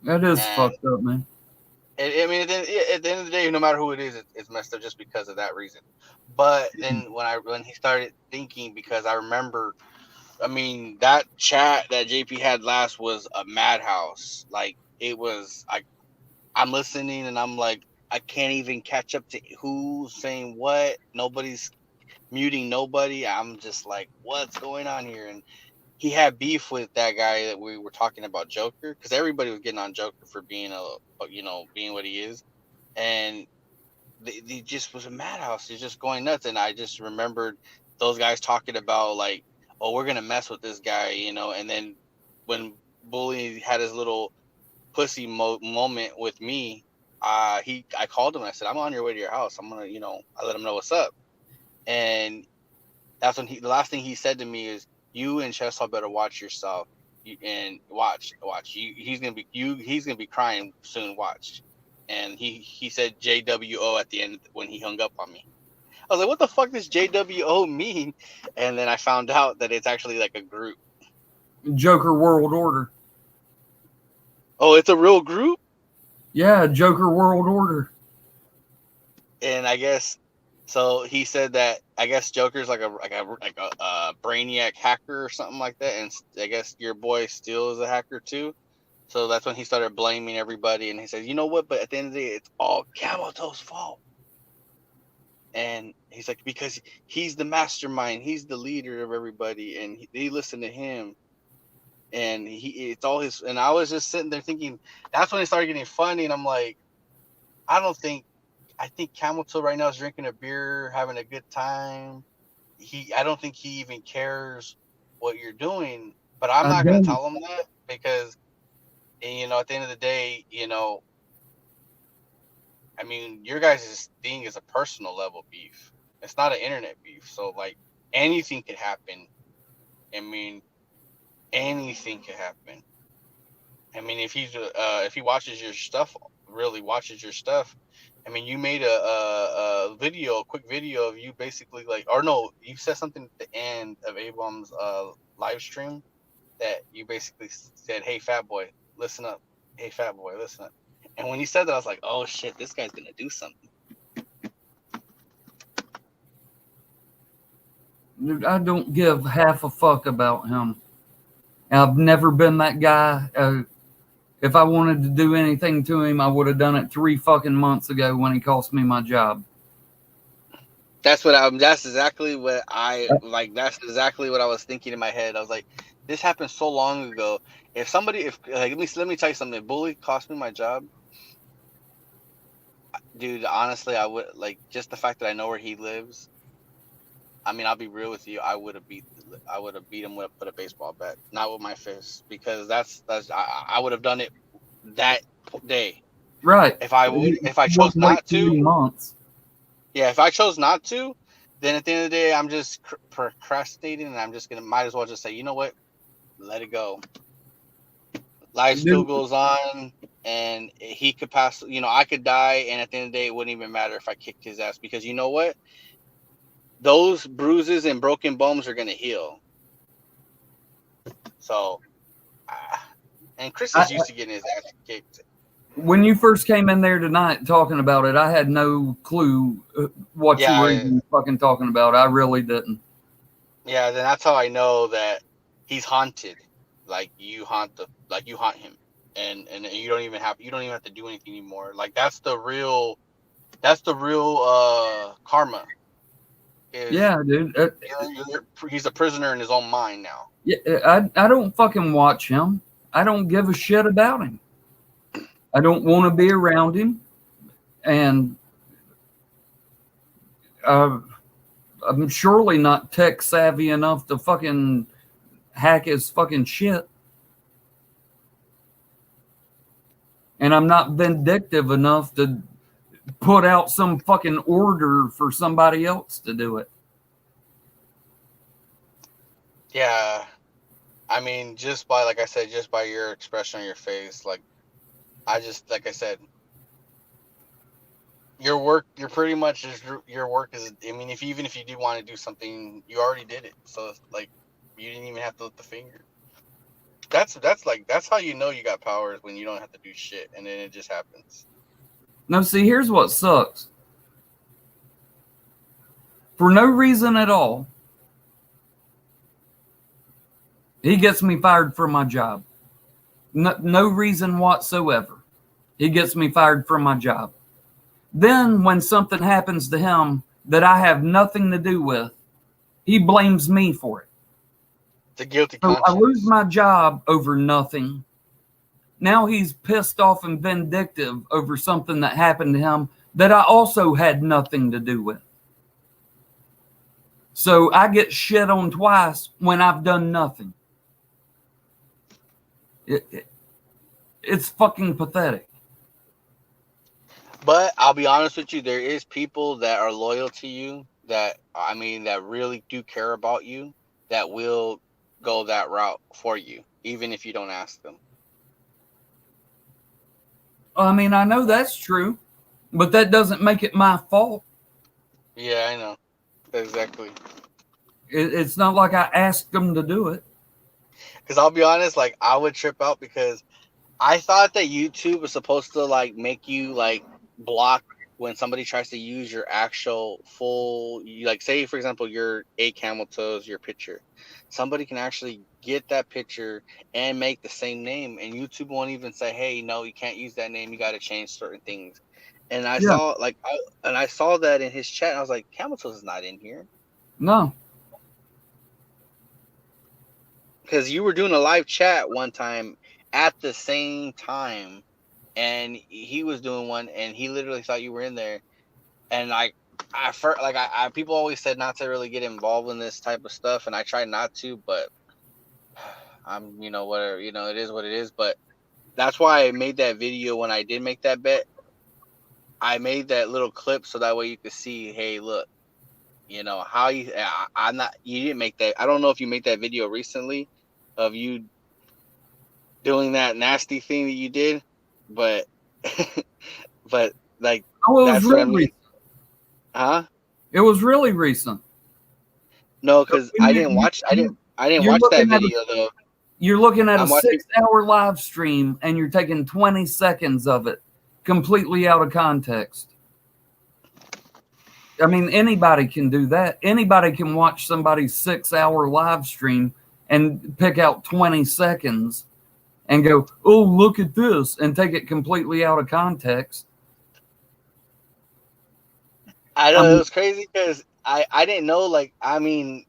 That is And fucked up, man. I mean, at the end of the day, no matter who it is, it's messed up just because of that reason. But then when he started thinking, because I remember, I mean, that chat that JP had last was a madhouse. Like, it was, I'm listening and I'm like, I can't even catch up to who's saying what. Nobody's muting nobody. I'm just like, what's going on here? And he had beef with that guy that we were talking about, Joker, because everybody was getting on Joker for being being what he is, and they just was a madhouse. He's just going nuts, and I just remembered those guys talking about like, oh, we're gonna mess with this guy, and then when Bully had his little pussy moment with me, I called him and I said, I'm on your way to your house. I'm gonna, I let him know what's up, and that's when the last thing he said to me is, you and Chestall better watch yourself and watch. He's gonna be crying soon. Watch. And he said JWO at the end when he hung up on me. I was like, what the fuck does JWO mean? And then I found out that it's actually like a group. Joker World Order. Oh, it's a real group? Yeah, Joker World Order. And I guess so. He said that I guess Joker's like a brainiac hacker or something like that, and I guess your boy Steel is a hacker too. So that's when he started blaming everybody, and he said, "You know what? But at the end of the day, it's all Cameltoe's fault." And he's like, because he's the mastermind, he's the leader of everybody, and they listen to him, and it's all his. And I was just sitting there thinking, that's when it started getting funny, and I'm like, I think Cameltoe right now is drinking a beer, having a good time. I don't think he even cares what you're doing, but I'm not going to tell him that because, at the end of the day, I mean, your guys' thing is a personal level beef. It's not an internet beef. So, like, anything could happen. I mean, anything could happen. I mean, if he watches your stuff, really watches your stuff, I mean, you made a quick video of you basically you said something at the end of Abram's live stream that you basically said, "Hey, fat boy, listen up. Hey, fat boy, listen up." And when you said that, I was like, "Oh shit, this guy's gonna do something." Dude, I don't give half a fuck about him. I've never been that guy. If I wanted to do anything to him, I would have done it 3 fucking months ago when he cost me my job. That's exactly what I like. That's exactly what I was thinking in my head. I was like, this happened so long ago. If let me tell you something. If Bully cost me my job, dude, honestly, I would just the fact that I know where he lives. I mean, I'll be real with you. I would have beat him with a baseball bat, not with my fist, because I would have done it that day. Right. If I chose not to. Months. Yeah, if I chose not to, then at the end of the day, I'm just procrastinating, and I'm just might as well just say, you know what, let it go. Life still goes on, and he could pass. I could die, and at the end of the day, it wouldn't even matter if I kicked his ass, because you know what? Those bruises and broken bones are going to heal. So, and Chris is used to getting his ass kicked. When you first came in there tonight talking about it, I had no clue what you were even fucking talking about. I really didn't. Yeah, then that's how I know that he's haunted. Like you haunt him, and you don't even have to do anything anymore. Like that's the real karma. Yeah, dude. He's a prisoner in his own mind now. Yeah, I don't fucking watch him. I don't give a shit about him. I don't want to be around him, and I'm surely not tech savvy enough to fucking hack his fucking shit. And I'm not vindictive enough to put out some fucking order for somebody else to do it. Yeah. I mean, just by, like I said, just by your expression on your face, like like I said, your work, you're pretty much just, your work is, I mean, even if you do want to do something, you already did it. So it's like, you didn't even have to lift the finger. That's how you know you got powers, when you don't have to do shit, and then it just happens. No, see, here's what sucks. For no reason at all, he gets me fired from my job. No reason whatsoever. He gets me fired from my job. Then, when something happens to him that I have nothing to do with, he blames me for it. It's a guilty So I lose conscience. my job over nothing. Now he's pissed off and vindictive over something that happened to him that I also had nothing to do with. So I get shit on twice when I've done nothing. It's fucking pathetic. But I'll be honest with you, there is people that are loyal to you, that, I mean, that really do care about you, that will go that route for you, even if you don't ask them. I mean, I know that's true, but that doesn't make it my fault. Yeah, I know. Exactly. It's not like I asked them to do it. Because I'll be honest, like, I would trip out because I thought that YouTube was supposed to, like, make you, like, block when somebody tries to use your actual full, like, say, for example, your 8 camel toes, your picture. Somebody can actually get that picture and make the same name, and YouTube won't even say, hey, no, you can't use that name. You got to change certain things. And I Yeah, saw, like, I saw that in his chat. And I was like, camel toes is not in here. no. Because you were doing a live chat one time at the same time, and he was doing one, and he literally thought you were in there. And like, I people always said not to really get involved in this type of stuff, and I try not to, but I'm, whatever, it is what it is. But that's why I made that video. When I did make that bet, I made that little clip so that way you could see, hey, look, how you. I'm not. You didn't make that. I don't know if you made that video recently of you doing that nasty thing that you did, but but like, Oh, it was that's what I real mean. recent. Huh? It was really recent. No, because I You, didn't you, watch. you, I didn't you're watch that looking at a video though. you're looking at a I'm watching. 6-hour live stream and you're taking 20 seconds of it completely out of context. I mean, anybody can do that. Anybody can watch somebody's 6-hour live stream and pick out 20 seconds and go, oh, look at this, and take it completely out of context. I I know it mean, was crazy because I didn't know. Like, I mean,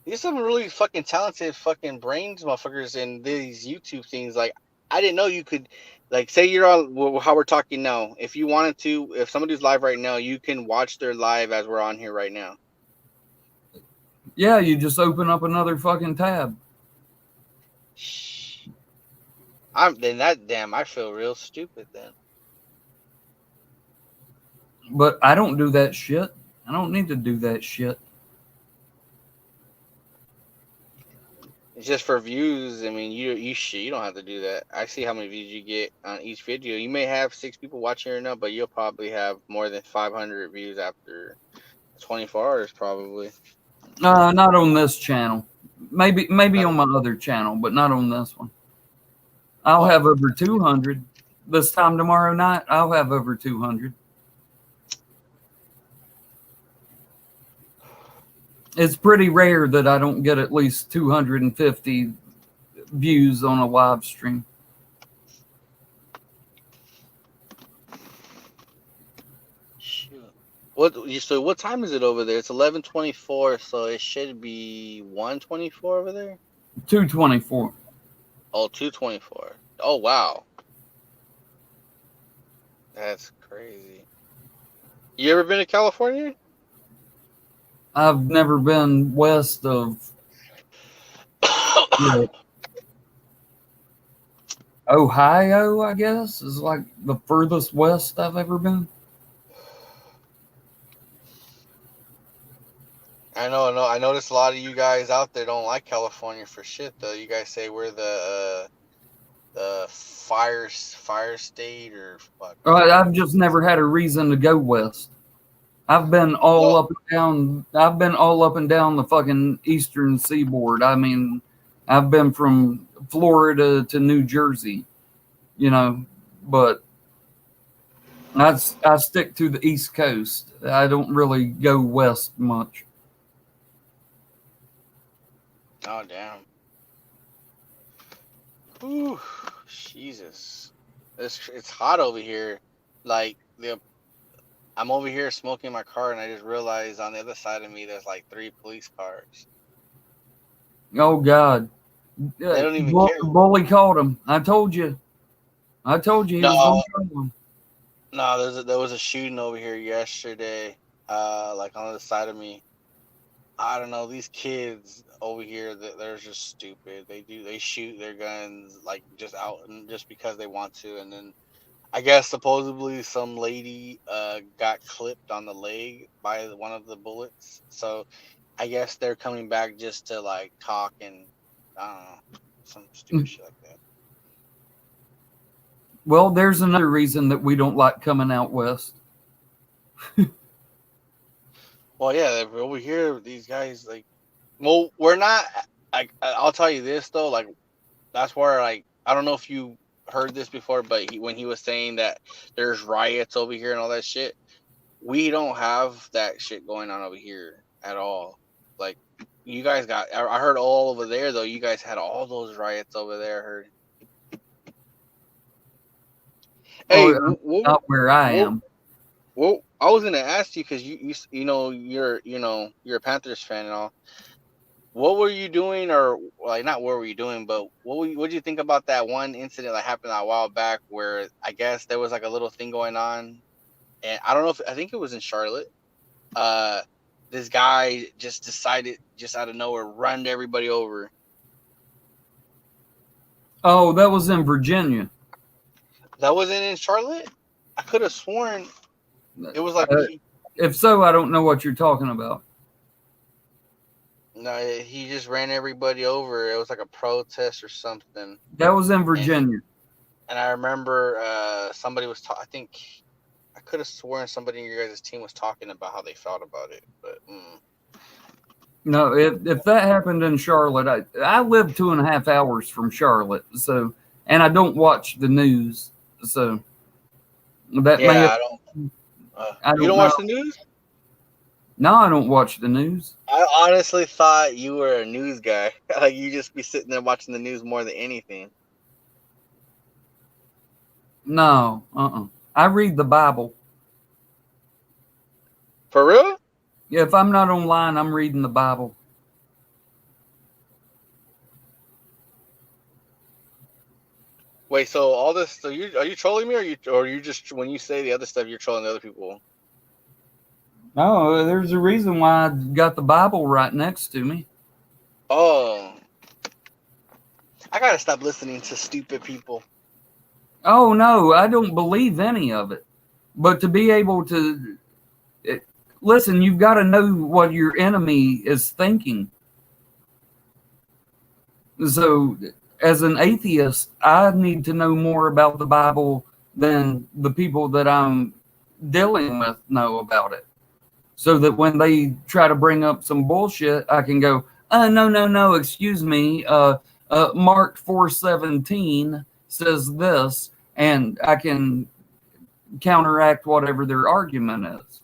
there's some really fucking talented fucking brains, motherfuckers, in these YouTube things. Like, I didn't know you could, like, say you're on how we're talking now. If you wanted to, if somebody's live right now, you can watch their live as we're on here right now. yeah, you just open up another fucking tab. I feel real stupid then. But I don't do that shit. I don't need to do that shit. It's just for views. I mean, you don't have to do that. I see how many views you get on each video. You may have 6 people watching right now, but you'll probably have more than 500 views after 24 hours, probably. Not on this channel. Maybe on my other channel, but not on this one. I'll have over 200. This time tomorrow night, I'll have over 200. It's pretty rare that I don't get at least 250 views on a live stream. So what time is it over there? It's 11:24, so it should be 1:24 over there. 224. Oh, 2:24. Oh wow, that's crazy. You ever been to California? I've never been west of Ohio, I guess, is like the furthest west I've ever been. I know. I noticed a lot of you guys out there don't like California for shit though. You guys say we're the fire state or fuck. I've just never had a reason to go west. I've been all Well, up and down. I've been all up and down the fucking eastern seaboard. I mean, I've been from Florida to New Jersey, you know, but I stick to the East Coast. I don't really go west much. oh damn. Ooh, Jesus. It's hot over here. Like I'm over here smoking in my car, and I just realized on the other side of me there's like 3 police cars. Oh God, They don't even care. Bully caught him. I told you. I told you he was No, going to kill him. no. There was a shooting over here yesterday. Like on the other side of me. I don't know. These kids over here, they're just stupid. They shoot their guns like just out and just because they want to, and then I guess supposedly some lady got clipped on the leg by one of the bullets. So I guess they're coming back just to like talk and I don't know, some stupid shit like that. Well, there's another reason that we don't like coming out west. Well, yeah, over here these guys like, well, we're not. Like I'll tell you this though, like that's where like I don't know if you heard this before, but when he was saying that there's riots over here and all that shit, we don't have that shit going on over here at all. Like you guys got, I heard all over there though. You guys had all those riots over there. I heard. Hey, Not where I am. well, I was gonna ask you because you know you're a Panthers fan and all. What were you doing, or like not what were you doing, but what did you think about that one incident that happened a while back where I guess there was like a little thing going on, and I don't know if I think it was in Charlotte. This guy just decided just out of nowhere run everybody over. Oh, that was in Virginia. That wasn't in Charlotte. I could have sworn it was like if so, I don't know what you're talking about. no, he just ran everybody over. It was like a protest or something. That was in Virginia. And I remember somebody was I think I could have sworn somebody in your guys' team was talking about how they felt about it, but no, if that happened in Charlotte, I live 2.5 hours from Charlotte, so and I don't watch the news, so that yeah, may have, I don't. You don't watch the news? No, I don't watch the news. I honestly thought you were a news guy. Like you just be sitting there watching the news more than anything. No, I read the Bible. For real? Yeah, if I'm not online, I'm reading the Bible. Wait, so all this? So are you trolling me, or you just when you say the other stuff, you're trolling the other people? No, there's a reason why I got the Bible right next to me. Oh, I gotta stop listening to stupid people. Oh no, I don't believe any of it. But to be able to listen, you've got to know what your enemy is thinking. So, as an atheist, I need to know more about the Bible than the people that I'm dealing with know about it. So that when they try to bring up some bullshit, I can go, no, excuse me. Mark 4:17 says this, and I can counteract whatever their argument is.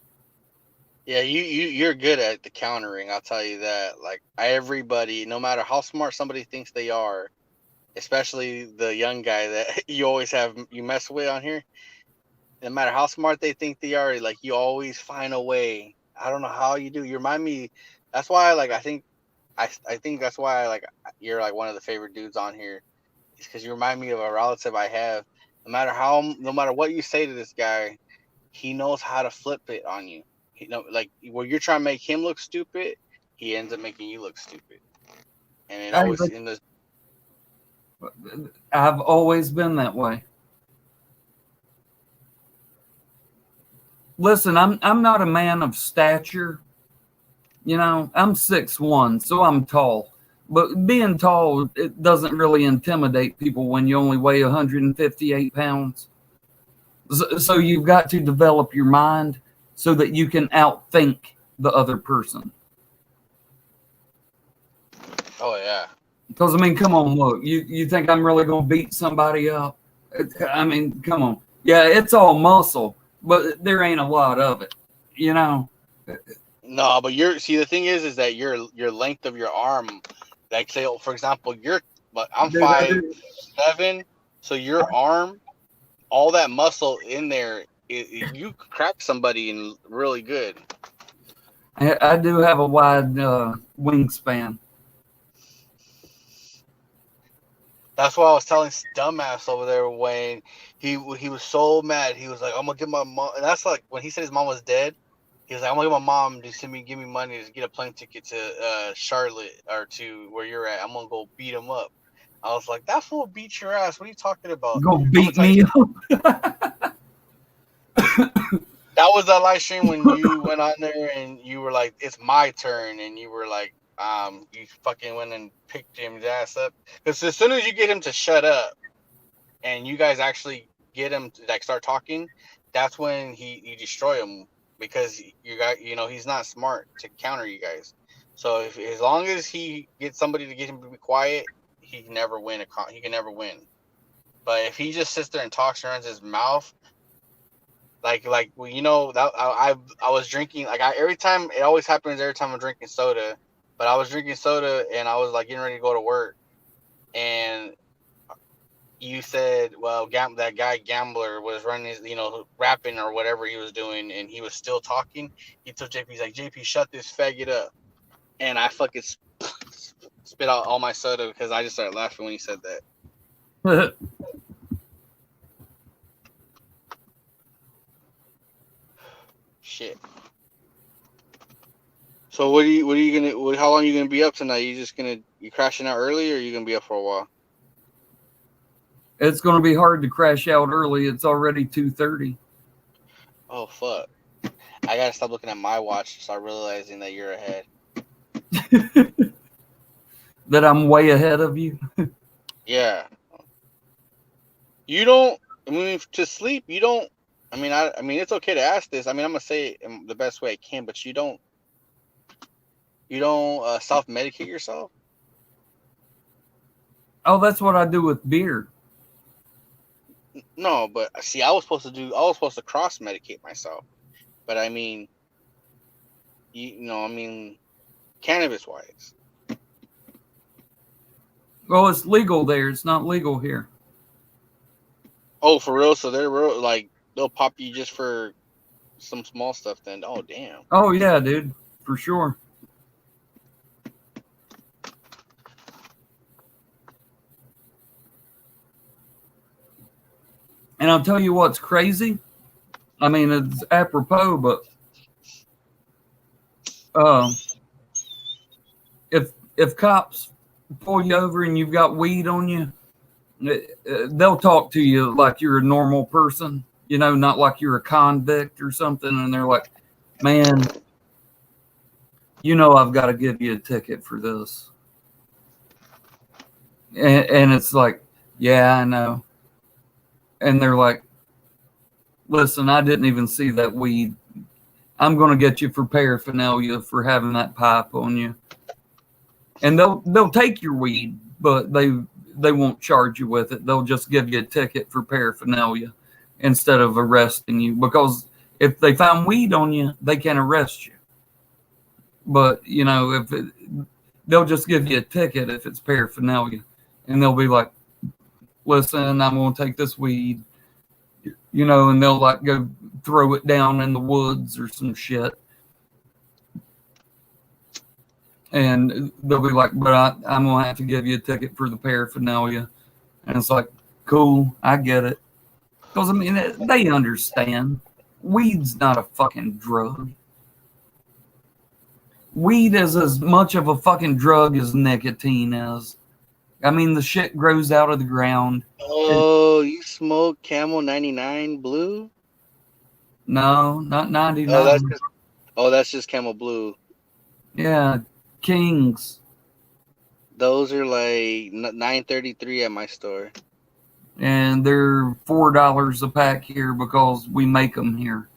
Yeah, you're good at the countering. I'll tell you that. Like everybody, no matter how smart somebody thinks they are, especially the young guy that you mess with on here. No matter how smart they think they are, like you always find a way. I don't know how you do. You remind me. That's why, I think that's why you're like one of the favorite dudes on here. It's because you remind me of a relative I have. No matter what you say to this guy, he knows how to flip it on you. Like where you're trying to make him look stupid, he ends up making you look stupid. And it always in the. I've always been that way. Listen, I'm not a man of stature. You know, I'm 6'1", so I'm tall. But being tall, it doesn't really intimidate people when you only weigh 158 pounds. So you've got to develop your mind so that you can outthink the other person. Oh yeah. Because, I mean, come on, look. You think I'm really going to beat somebody up? I mean, come on. Yeah, it's all muscle, but there ain't a lot of it, you know? No, but the thing is that your length of your arm, like say for example, I'm Dude, 5'7", so your arm, all that muscle in there, you crack somebody in really good. I do have a wide wingspan. That's why I was telling dumbass over there when he was so mad. He was like, "I'm gonna give my mom." And that's like when he said his mom was dead. He was like, "I'm gonna give my mom to give me money to get a plane ticket to Charlotte or to where you're at. I'm gonna go beat him up." I was like, "That fool beat your ass. What are you talking about?" Go beat me up. That was that live stream when you went on there and you were like, "It's my turn," and you were like, you fucking went and picked his ass up. Because as soon as you get him to shut up, and you guys actually get him to like start talking, that's when you destroy him because he's not smart to counter you guys. So as long as he gets somebody to get him to be quiet, he can never win. He can never win. But if he just sits there and talks and runs his mouth. That I was drinking every time. It always happens every time I'm drinking soda, but I was drinking soda and I was like getting ready to go to work, and you said, well, that guy Gambler was running his, rapping or whatever he was doing, and he was still talking. He told JP, he's like, JP, shut this faggot up, and I fucking spit out all my soda because I just started laughing when he said that. Shit. So how long are you gonna be up tonight? You crashing out early, or are you gonna be up for a while? It's going to be hard to crash out early. It's already 2:30. Oh fuck! I gotta stop looking at my watch to start realizing that you're ahead. That I'm way ahead of you. Yeah. You don't. I mean, to sleep, you don't. I mean, it's okay to ask this. I mean, I'm gonna say it in the best way I can, but you don't. You don't self-medicate yourself. Oh, that's what I do with beer. No, but see, I was supposed to cross-medicate myself, but I mean, cannabis-wise. Well, it's legal there. It's not legal here. Oh, for real? So they're real, like they'll pop you just for some small stuff. Then, oh damn. Oh yeah, dude, for sure. And I'll tell you what's crazy. I mean, it's apropos, but if cops pull you over and you've got weed on you, they'll talk to you like you're a normal person, not like you're a convict or something. And they're like, man, I've got to give you a ticket for this. And it's like, yeah, I know. And they're like, listen, I didn't even see that weed. I'm going to get you for paraphernalia for having that pipe on you. And they'll take your weed, but they won't charge you with it. They'll just give you a ticket for paraphernalia instead of arresting you. Because if they found weed on you, they can arrest you. But, they'll just give you a ticket if it's paraphernalia. And they'll be like, listen, I'm going to take this weed, and they'll like go throw it down in the woods or some shit. And they'll be like, but I'm going to have to give you a ticket for the paraphernalia. And it's like, cool, I get it. Because, I mean, they understand. Weed's not a fucking drug. Weed is as much of a fucking drug as nicotine is. I mean, the shit grows out of the ground. Oh, you smoke Camel 99 Blue? No, not 99. Oh, that's just Camel Blue. Yeah, Kings. Those are like $9.33 at my store. And they're $4 a pack here because we make them here.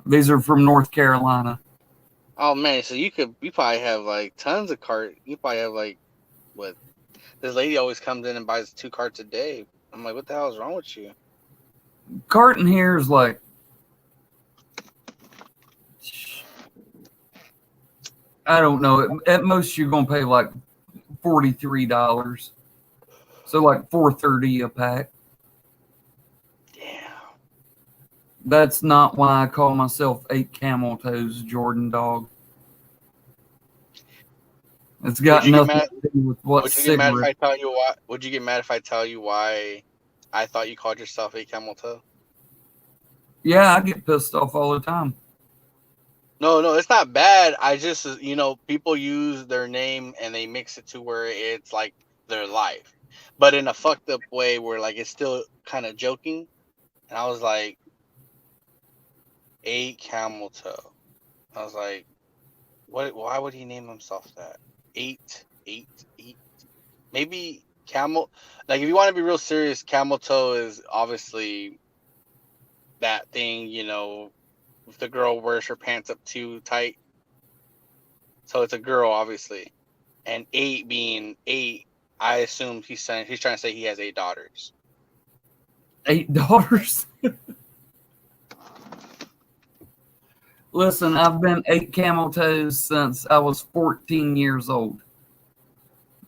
These are from North Carolina. Oh man, so you probably have like tons of cart. You probably have like what? This lady always comes in and buys 2 carts a day. I'm like, what the hell is wrong with you? Carton here is like, I don't know. At most, you're gonna pay like $43. So like $4.30 a pack. Damn. That's not why I call myself 8 Camel Toes Jordan Dog. It's got nothing to do with what Would you get mad if cigarette. I tell you why? Would you get mad if I tell you why I thought you called yourself a camel toe? Yeah, I get pissed off all the time. No, it's not bad. I just, people use their name and they mix it to where it's like their life, but in a fucked up way where like it's still kind of joking. And I was like, 8 camel toe. I was like, what? Why would he name himself that? 8. Maybe camel. Like if you want to be real serious, camel toe is obviously that thing. If the girl wears her pants up too tight. So it's a girl, obviously. And 8 being 8, I assumed he's trying to say he has 8 daughters. 8 daughters? Listen, I've been 8 Camel Toes since I was 14 years old.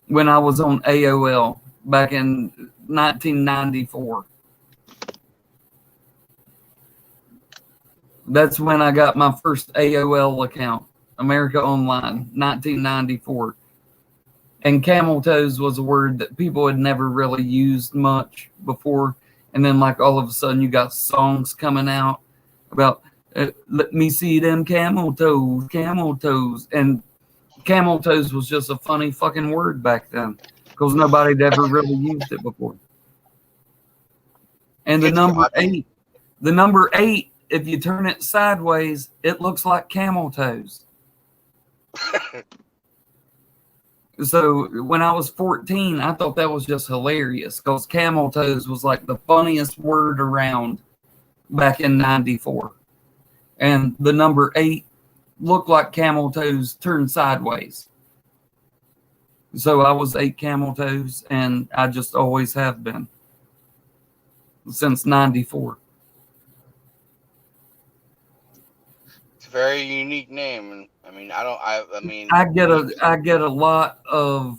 When I was on AOL back in 1994. That's when I got my first AOL account, America Online, 1994. And camel toes was a word that people had never really used much before. And then, like, all of a sudden, you got songs coming out about, let me see them camel toes, camel toes. And camel toes was just a funny fucking word back then because nobody had ever really used it before. And the number eight, if you turn it sideways, it looks like camel toes. So when I was 14, I thought that was just hilarious because camel toes was like the funniest word around back in 94. And the number 8 looked like camel toes turned sideways. So I was 8 camel toes, and I just always have been since 94. It's a very unique name, and I get a lot of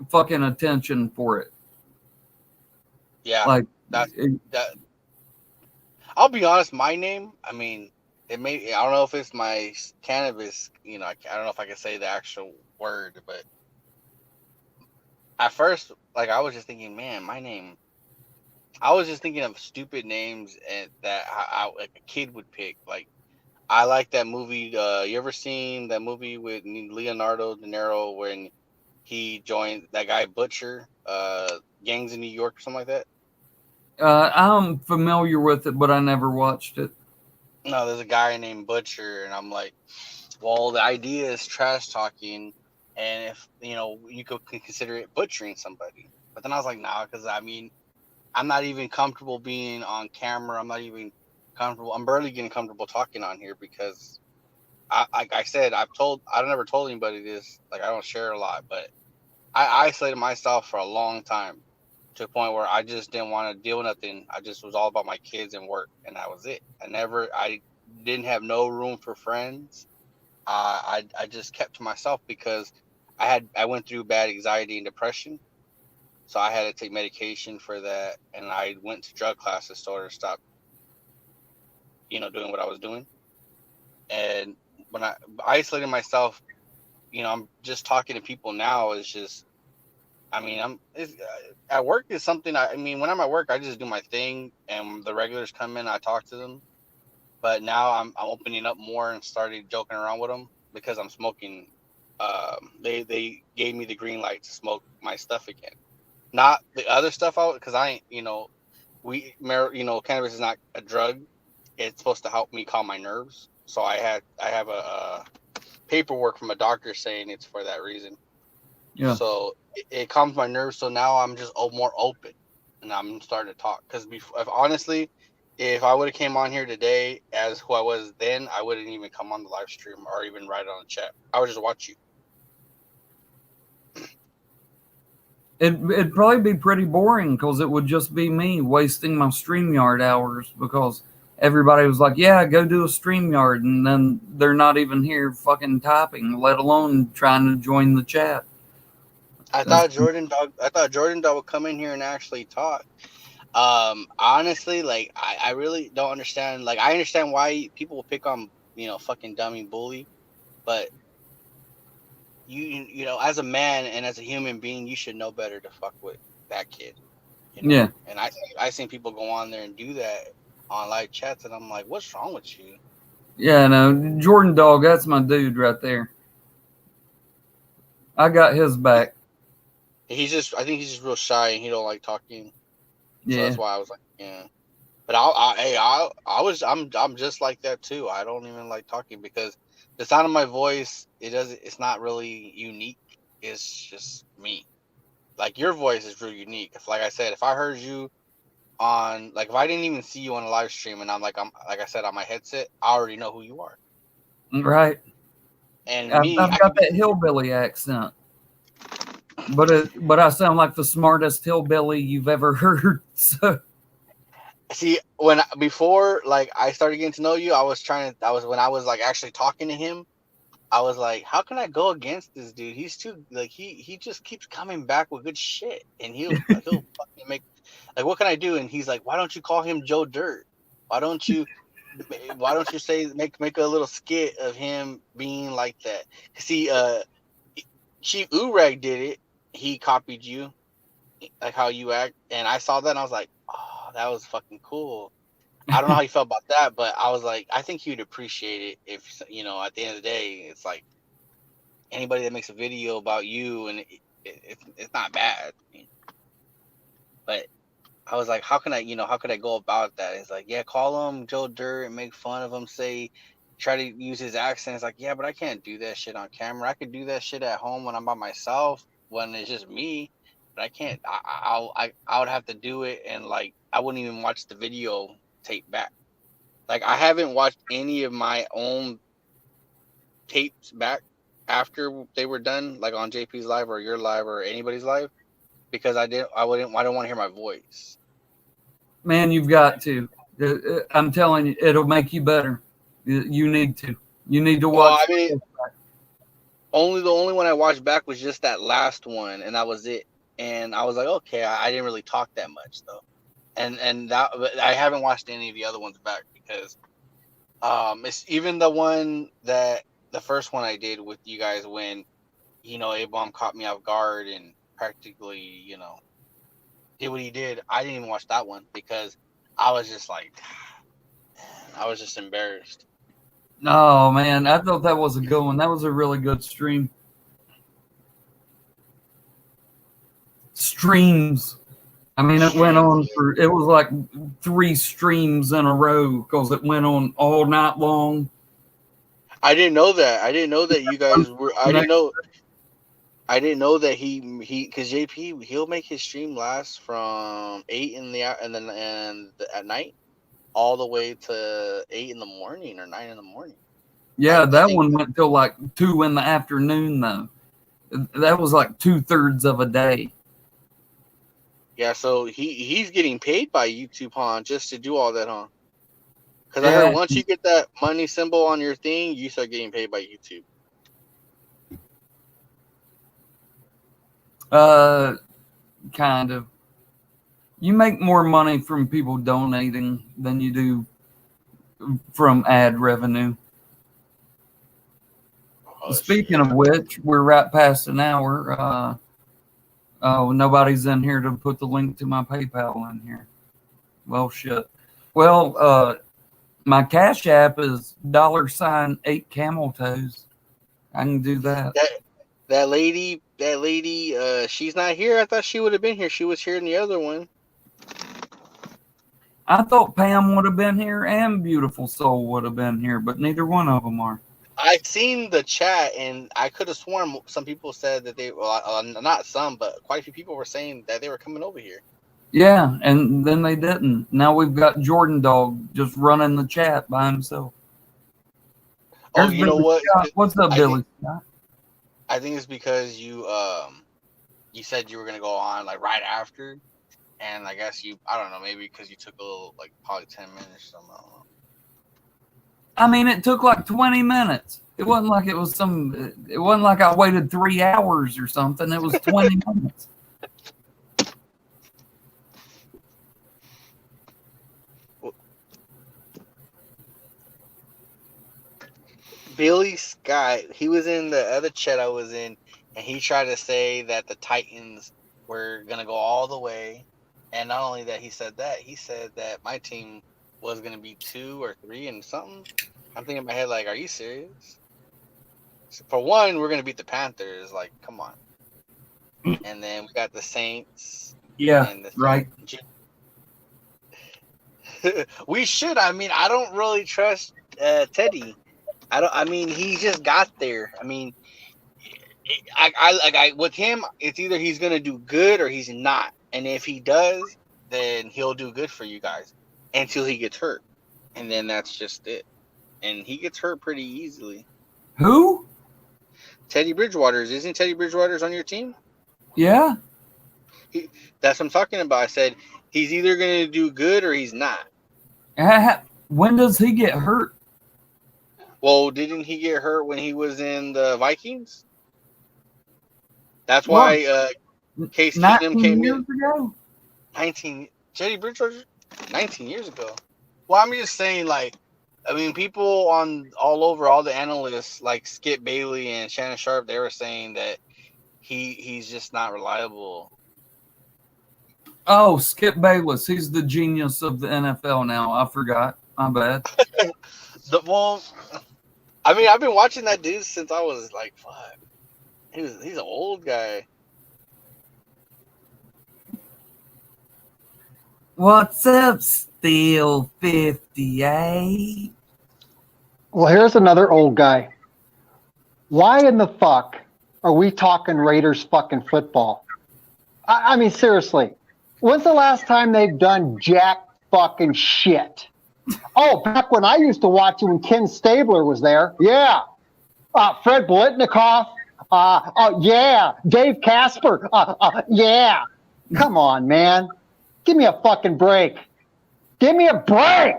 fucking attention for it. Yeah, like that. I'll be honest. My name, I don't know if it's my cannabis. I don't know if I can say the actual word, but at first, like I was just thinking, man, my name. I was just thinking of stupid names and that I like a kid would pick. Like I like that movie. You ever seen that movie with Leonardo DiCaprio when he joined that guy Butcher, Gangs in New York or something like that? I'm familiar with it, but I never watched it. No, there's a guy named Butcher, and I'm like, well, the idea is trash talking, and if you could consider it butchering somebody. But then I was like, nah, because I'm not even comfortable being on camera. I'm not even comfortable. I'm barely getting comfortable talking on here because, like I said, I never told anybody this. Like I don't share a lot, but I isolated myself for a long time to a point where I just didn't want to deal with nothing. I just was all about my kids and work, and that was it. I didn't have no room for friends. I just kept to myself because I went through bad anxiety and depression. So I had to take medication for that, and I went to drug classes to stop, doing what I was doing. And when I isolated myself, I'm just talking to people now. It's just, at work is something. When I'm at work, I just do my thing, and the regulars come in, I talk to them. But now I'm opening up more and started joking around with them because I'm smoking. They gave me the green light to smoke my stuff again. Not the other stuff out because I ain't, cannabis is not a drug. It's supposed to help me calm my nerves. So I have a paperwork from a doctor saying it's for that reason. Yeah. So it calms my nerves. So now I'm just more open, and I'm starting to talk. Because honestly, if I would have came on here today as who I was then, I wouldn't even come on the live stream or even write on the chat. I would just watch you. It'd probably be pretty boring because it would just be me wasting my StreamYard hours because everybody was like, yeah, go do a StreamYard. And then they're not even here fucking typing, let alone trying to join the chat. I thought Jordan Dog would come in here and actually talk. Honestly, like I really don't understand. Like I understand why people will pick on, fucking dummy bully, but you know, as a man and as a human being, you should know better to fuck with that kid. Yeah. And I seen people go on there and do that on live chats, and I'm like, what's wrong with you? Yeah, no, Jordan Dog, that's my dude right there. I got his back. I think he's just real shy and he don't like talking. Yeah. So that's why I was like, yeah. But I'm just like that too. I don't even like talking because the sound of my voice, it's not really unique. It's just me. Like your voice is really unique. Like I said, if I heard you on, like if I didn't even see you on a live stream and I'm like I said on my headset, I already know who you are. Right. And I've got that hillbilly accent. But I sound like the smartest hillbilly you've ever heard. So see, before like I started getting to know you, when I was like actually talking to him, I was like, how can I go against this dude? He's too like he just keeps coming back with good shit, and he'll fucking make like, what can I do? And he's like, why don't you call him Joe Dirt? Why don't you say make a little skit of him being like that? See, Chief Urag did it. He copied you, like how you act, and I saw that and I was like, oh, that was fucking cool. I don't know how you felt about that, but I was like, I think you'd appreciate it if, at the end of the day, it's like anybody that makes a video about you and it's not bad. But I was like, how could I go about that? It's like, yeah, call him Joe Dirt and make fun of him, try to use his accent. It's like, yeah, but I can't do that shit on camera. I could do that shit at home when I'm by myself, when it's just me. But I can't. I would have to do it, and like I wouldn't even watch the video tape back. Like I haven't watched any of my own tapes back after they were done, like on JP's live or your live or anybody's live, because I don't want to hear my voice. Man, you've got to. I'm telling you, it'll make you better. You need to. You need to watch. Well, I mean, the only one I watched back was just that last one, and that was it. And I was like, okay, I didn't really talk that much though, and that I haven't watched any of the other ones back because it's even the first one I did with you guys when A-Bomb caught me off guard and practically did what he did. I didn't even watch that one because I was just like, I was just embarrassed. Oh man, I thought that was a good one. That was a really good stream. Streams. I mean, it went on it was like 3 streams in a row because it went on all night long. I didn't know that. I didn't know that you guys were. I didn't know that he because JP he'll make his stream last from 8 and at night all the way to 8 in the morning or 9 in the morning. Yeah, that one went till like 2 in the afternoon though. That was like 2/3 of a day. Yeah, so he's getting paid by YouTube, huh? Just to do all that, huh? Because I heard once you get that money symbol on your thing, you start getting paid by YouTube. Kind of. You make more money from people donating than you do from ad revenue. Oh, speaking of which, we're right past an hour. Nobody's in here to put the link to my PayPal in here. Well, shit. Well, my Cash App is $8 camel toes. I can do that. That lady, she's not here. I thought she would have been here. She was here in the other one. I thought Pam would have been here and Beautiful Soul would have been here, but neither one of them are. I seen the chat, and I could have sworn some people said that they, well, not some, but quite a few people were saying that they were coming over here. Yeah, and then they didn't. Now we've got Jordan Dog just running the chat by himself. Oh, There's you know Billy what? Scott. What's up, I Billy think, Scott? I think it's because you said you were gonna go on like right after, and I guess I don't know, maybe because you took a little, like, probably 10 minutes or something. I don't know. I mean, it took like 20 minutes. It wasn't like it was some. It wasn't like I waited 3 hours or something. It was 20 minutes. Billy Scott, he was in the other chat I was in, and he tried to say that the Titans were gonna go all the way, and not only that, he said that my team was gonna be 2 or 3 and something. I'm thinking in my head, like, are you serious? So for one, we're gonna beat the Panthers, like, come on. And then we got the Saints. Yeah, and the right. We should. I mean, I don't really trust Teddy. I mean, he just got there. I mean, with him, it's either he's gonna do good or he's not. And if he does, then he'll do good for you guys until he gets hurt, and then that's just it. And he gets hurt pretty easily. Who? Teddy Bridgewater's. Isn't Teddy Bridgewater's on your team? Yeah. That's what I'm talking about. I said he's either gonna do good or he's not. When does he get hurt? Well, didn't he get hurt when he was in the Vikings? That's why Case Keenum came in. Ago? 19 Teddy Bridgewater, 19 years ago. Well, I'm just saying, like, I mean, people on all over, all the analysts like Skip Bailey and Shannon Sharp, they were saying that he's just not reliable. Oh, Skip Bayless. He's the genius of the NFL now. I forgot. My bad. Well, I mean, I've been watching that dude since I was like 5. He's an old guy. What's up, Steel 58? Well, here's another old guy. Why in the fuck are we talking Raiders fucking football? I mean, seriously. When's the last time they've done jack fucking shit? Oh, back when I used to watch it when Ken Stabler was there. Yeah. Fred Blitnikoff. Yeah. Dave Casper. Yeah. Come on, man. Give me a fucking break. Give me a break.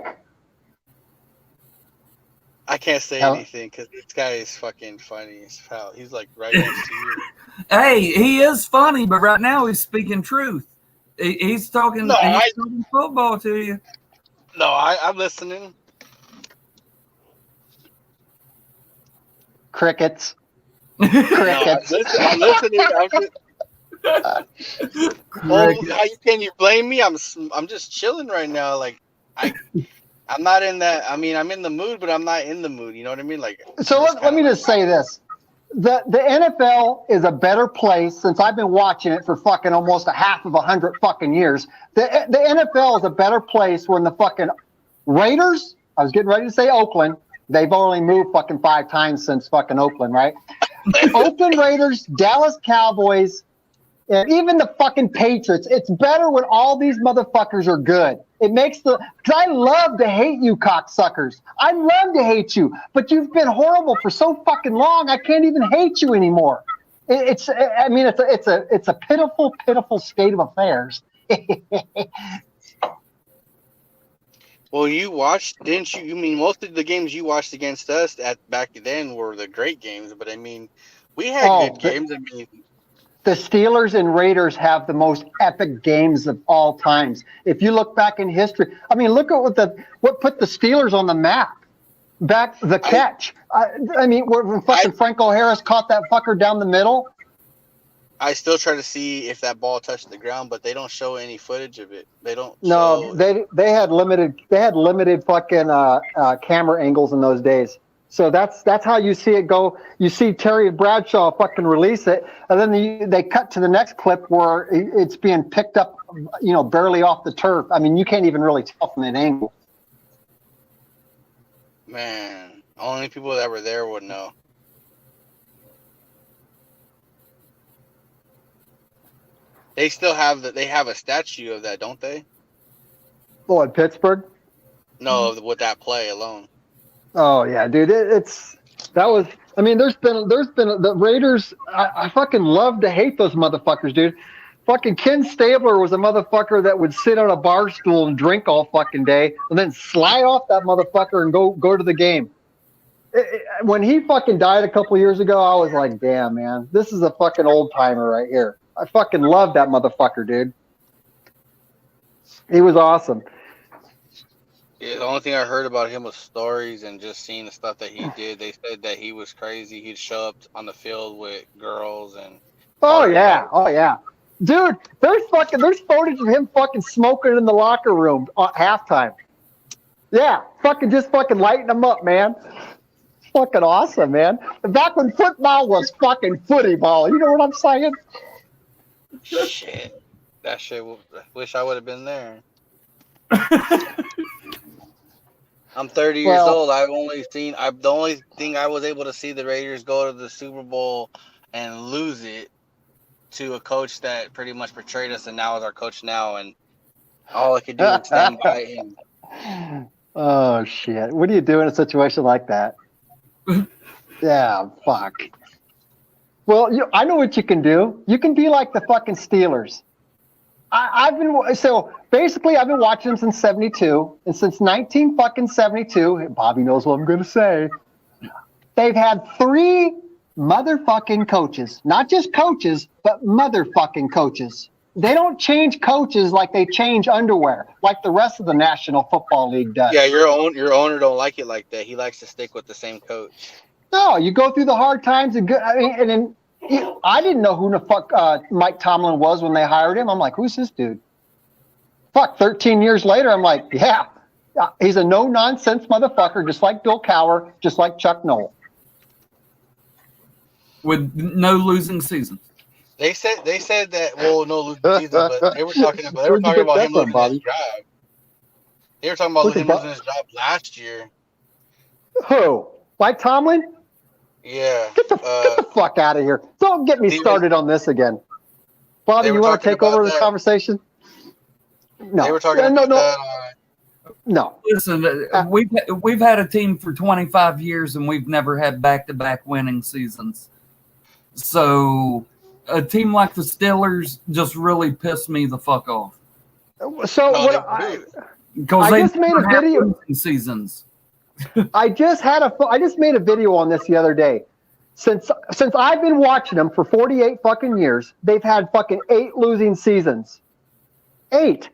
I can't say anything because this guy is fucking funny as hell. He's like right next to you. Hey, he is funny, but right now he's speaking truth. He's talking, talking football to you. No, I'm listening. Crickets. Crickets. No, I'm listening. How can you blame me? I'm just chilling right now. Like I'm not in that. I mean, I'm in the mood, but I'm not in the mood. You know what I mean? Like. So let me just say this: the NFL is a better place since I've been watching it for fucking almost a half of 100 fucking years. The NFL is a better place when the fucking Raiders. I was getting ready to say Oakland. They've only moved fucking 5 times since fucking Oakland, right? Oakland Raiders, Dallas Cowboys, and even the fucking Patriots. It's better when all these motherfuckers are good. It makes because I love to hate you cocksuckers. I love to hate you, but you've been horrible for so fucking long. I can't even hate you anymore. It's a pitiful state of affairs. Well, you watched, didn't you? You mean most of the games you watched against us back then were the great games, but I mean, we had good games. I mean, the Steelers and Raiders have the most epic games of all times. If you look back in history, I mean, look at what put the Steelers on the map. Back the catch. I mean, when fucking Franco Harris caught that fucker down the middle. I still try to see if that ball touched the ground, but they don't show any footage of it. They don't. No, they had limited fucking camera angles in those days. So that's how you see it go. You see Terry Bradshaw fucking release it, and then they cut to the next clip where it's being picked up, barely off the turf. I mean, you can't even really tell from that angle. Man, Only people that were there would know. They still have they have a statue of that, don't they? Oh, in Pittsburgh. No, with that play alone. Oh yeah, dude. That was. I mean, there's been the Raiders. I fucking love to hate those motherfuckers, dude. Fucking Ken Stabler was a motherfucker that would sit on a bar stool and drink all fucking day, and then slide off that motherfucker and go to the game. When he fucking died a couple years ago, I was like, damn, man, this is a fucking old timer right here. I fucking love that motherfucker, dude. He was awesome. Yeah, the only thing I heard about him was stories and just seeing the stuff that he did. They said that he was crazy. He'd show up on the field with girls and. Oh yeah. Dude, there's footage of him fucking smoking in the locker room at halftime. Yeah, just fucking lighting them up, man. Fucking awesome, man. Back when football was fucking footy ball, you know what I'm saying? Shit. That shit, wish I would have been there. I'm 30 years old. I've only seen, the only thing I was able to see the Raiders go to the Super Bowl and lose it to a coach that pretty much portrayed us and now is our coach now. And all I could do was stand by him. Oh, shit. What do you do in a situation like that? Yeah, fuck. Well, I know what you can do. You can be like the fucking Steelers. I've been watching them since '72, and since 1972, Bobby knows what I'm going to say. They've had 3 motherfucking coaches, not just coaches, but motherfucking coaches. They don't change coaches like they change underwear, like the rest of the National Football League does. Yeah, your owner don't like it like that. He likes to stick with the same coach. No, you go through the hard times and good. I mean, and then I didn't know who the fuck Mike Tomlin was when they hired him. I'm like, who's this dude? Fuck, 13 years later, I'm like, yeah, he's a no-nonsense motherfucker, just like Bill Cowher, just like Chuck Noll. With no losing seasons. They said that no losing season, but they were talking about him losing his job. They were talking about him losing his job last year. Who? Mike Tomlin? Yeah. Get the fuck out of here. Don't get me started on this again. Bobby, you want to take over the conversation? No. They were talking about that. No. Listen, we've had a team for 25 years and we've never had back-to-back winning seasons. So a team like the Steelers just really pissed me the fuck off. So because I just made a video. Seasons. I just made a video on this the other day. Since I've been watching them for 48 fucking years, they've had fucking 8 losing seasons. 8.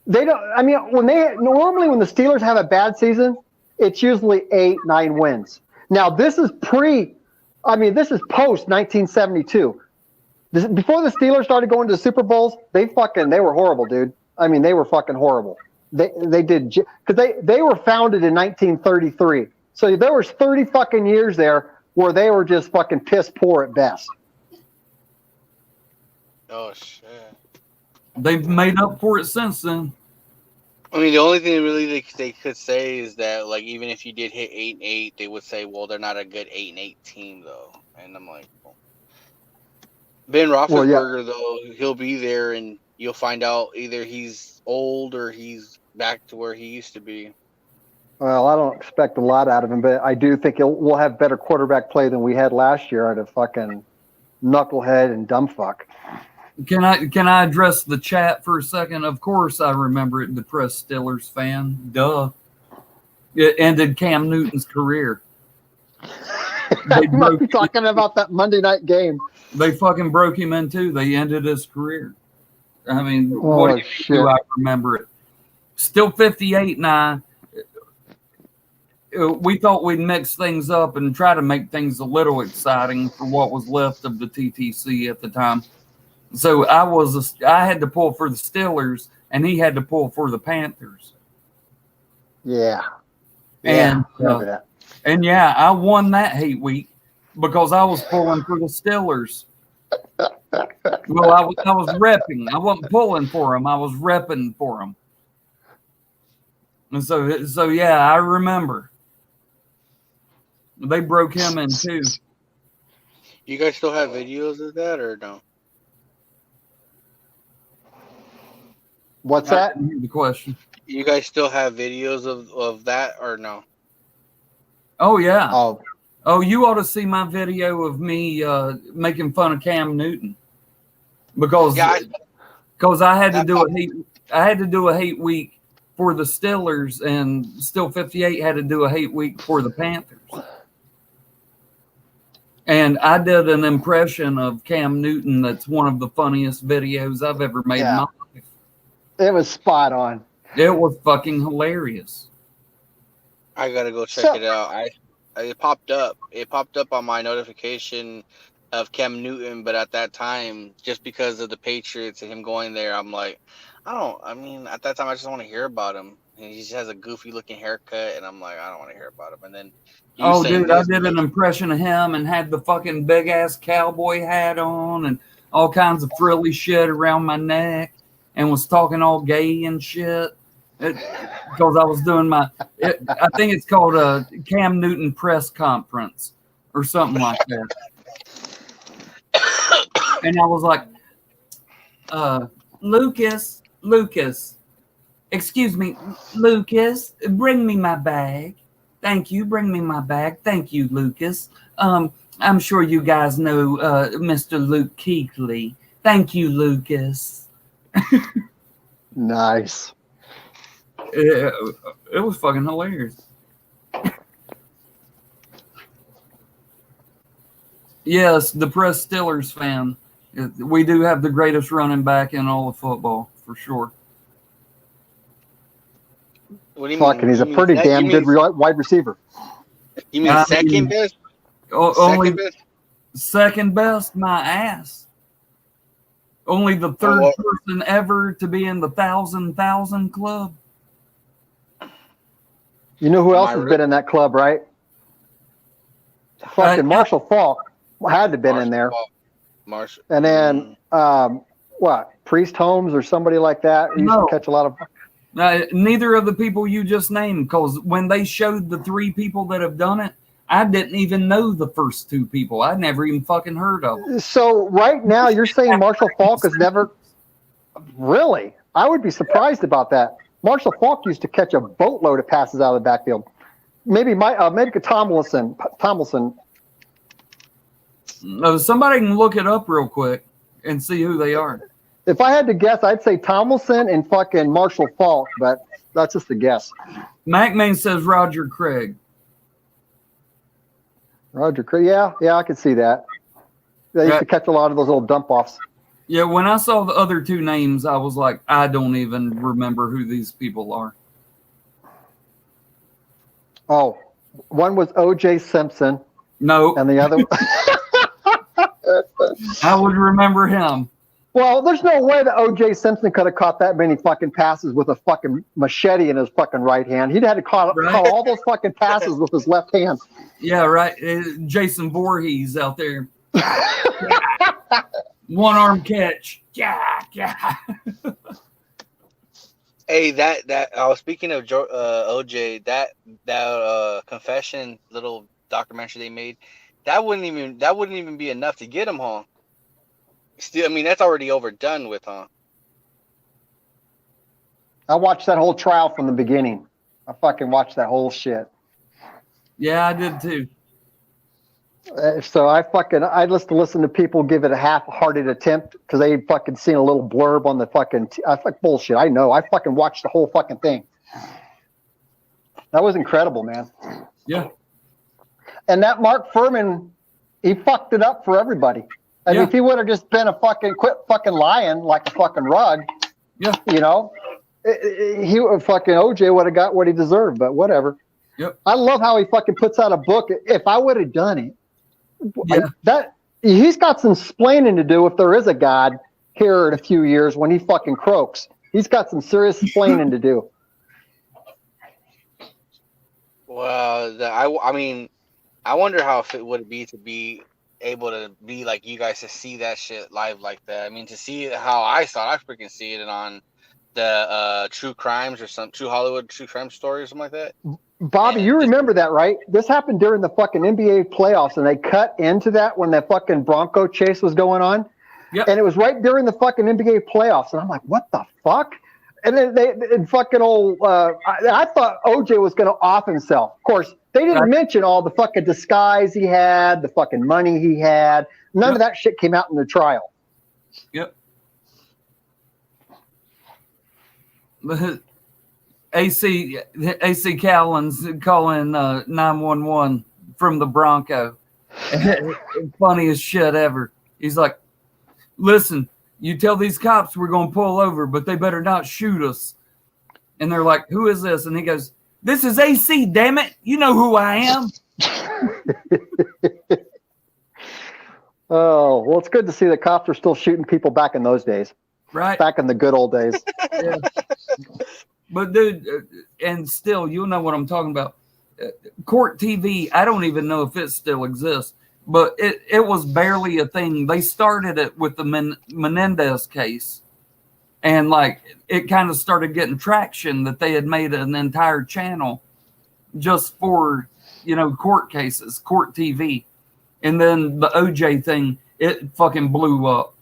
They don't. I mean, when the Steelers have a bad season, it's usually 8, 9 wins. Now this is post 1972. Before the Steelers started going to the Super Bowls, they were horrible, dude. I mean, they were fucking horrible. They did because they were founded in 1933. So there was 30 fucking years there where they were just fucking piss poor at best. Oh shit. They've made up for it since then. I mean, the only thing really they could say is that, like, even if you did hit 8-8, they would say, well, they're not a good 8-8 team, though. And I'm like, well. Ben Roethlisberger, though, he'll be there, and you'll find out either he's old or he's back to where he used to be. Well, I don't expect a lot out of him, but I do think we'll have better quarterback play than we had last year out of fucking knucklehead and dumb fuck. Can I address the chat for a second? Of course, I remember it. Depressed Steelers fan. Duh. It ended Cam Newton's career. You might be talking about that Monday night game. They fucking broke him in two. They ended his career. I mean, what do I remember it? Still 58 now. We thought we'd mix things up and try to make things a little exciting for what was left of the TTC at the time. So I had to pull for the Steelers, and he had to pull for the Panthers. Yeah. And I won that hate week because I was pulling for the Steelers. Well, I was repping. I wasn't pulling for them. I was repping for them. And so yeah, I remember. They broke him in two. You guys still have videos of that or no? What's I that? didn't hear the question. You guys still have videos of that or no? Oh yeah. Oh, Oh, you ought to see my video of me making fun of Cam Newton because Yeah, I had to do a hate week for the Steelers, and Still 58 had to do a hate week for the Panthers. And I did an impression of Cam Newton that's one of the funniest videos I've ever made in my life. it was spot on. It was fucking hilarious. I gotta go check So- it out. It popped up. It popped up on my notification of Cam Newton, but at that time, just because of the Patriots and him going there, I'm like, I mean, at that time, I just want to hear about him. And he just has a goofy looking haircut, and I'm like, I don't want to hear about him. And then, you Oh, saying dude, I this, did an impression of him and had the fucking big ass cowboy hat on and all kinds of frilly shit around my neck and was talking all gay and shit. Because I was doing I think it's called a Cam Newton press conference or something like that. And I was like, Lucas, excuse me, Lucas, bring me my bag. Thank you. Bring me my bag. Thank you, Lucas. I'm sure you guys know Mr. Luke Kuechly. Thank you, Lucas. Nice. It was fucking hilarious. Yes, the press Steelers fan. We do have the greatest running back in all of football, for sure. what do you Fucking, mean? he's a pretty damn good wide receiver. You mean I second mean, best? Only Second best? second best, my ass. Only the third well- person ever to be in the 1,000 club. You know who else Am I has been in that club, right? Fucking Marshall Falk had to have been in there. Marshall. And then, Priest Holmes or somebody like that who used No. to catch a lot of. Neither of the people you just named, because when they showed the three people that have done it, I didn't even know the first two people. I'd never even fucking heard of them. So right now you're saying Marshall Falk has never. Really? I would be surprised about that. Marshall Falk used to catch a boatload of passes out of the backfield. Maybe Tomlinson. Somebody can look it up real quick and see who they are. If I had to guess, I'd say Tomlinson and fucking Marshall Falk, but that's just a guess. McMahon says Roger Craig. Roger Craig, yeah, I could see that. They used to catch a lot of those little dump offs. Yeah, when I saw the other two names, I was like, I don't even remember who these people are. Oh, one was O.J. Simpson, No, and the other. I would remember him. Well, there's no way that O.J. Simpson could have caught that many fucking passes with a fucking machete in his fucking right hand. He'd had to call all those fucking passes with his left hand. Yeah, right. Jason Voorhees out there. One arm catch. Yeah. Hey, that I was speaking of OJ. That confession little documentary they made, that wouldn't even be enough to get him home. Still, I mean, that's already overdone with, huh? I watched that whole trial from the beginning. I fucking watched that whole shit. Yeah, I did too. So I listen to people give it a half-hearted attempt because they fucking seen a little blurb on the fucking. I fuck bullshit. I know. I fucking watched the whole fucking thing. That was incredible, man. Yeah. And that Mark Furman, he fucked it up for everybody. I mean, if he would have just been quit fucking lying like a fucking rug, Yeah. he fucking OJ would have got what he deserved. But whatever. Yep. I love how he fucking puts out a book. If I would have done it, Yeah. He's got some splaining to do if there is a God here in a few years when he fucking croaks. He's got some serious splaining to do. Well, I mean, I wonder how it would be to be able to be like you guys to see that shit live like that. I mean, to see how I freaking see it on the true crimes or some true Hollywood true crime story or something like that. Bobby, And you remember that, right? This happened during the fucking NBA playoffs, and they cut into that when that fucking Bronco chase was going on. Yep. And it was right during the fucking NBA playoffs, and I'm like, what the fuck? And then and fucking old, I thought OJ was going to off himself. Of course, they didn't mention all the fucking disguise he had, the fucking money he had. None of that shit came out in the trial. Yep. AC Cowlins calling 911 from the Bronco. Funniest shit ever. He's like, listen, you tell these cops we're going to pull over, but they better not shoot us. And they're like, who is this? And he goes, this is AC, damn it. You know who I am. Oh, well, it's good to see that cops are still shooting people back in those days. Right. Back in the good old days. Yeah. But dude, and still, you'll know what I'm talking about. Court TV, I don't even know if it still exists, but it was barely a thing. They started it with the Menendez case, and like it kind of started getting traction that they had made an entire channel just for, you know, court cases, court TV. And then the OJ thing, it fucking blew up.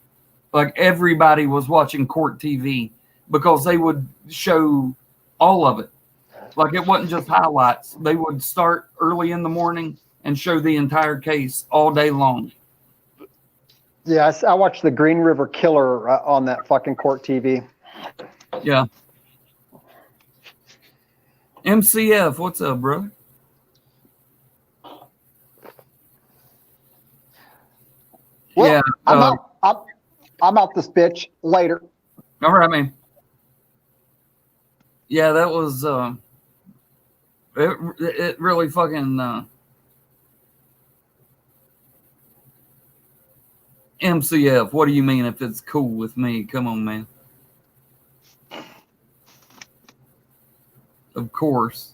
Like everybody was watching court TV because they would show all of it. Like it wasn't just highlights. They would start early in the morning and show the entire case all day long. Yeah, I watched the Green River Killer on that fucking court TV. Yeah. MCF, what's up, brother? Well, yeah. I'm out this bitch later. All right, man. Yeah, that was it really fucking MCF. What do you mean if it's cool with me? Come on, man. Of course.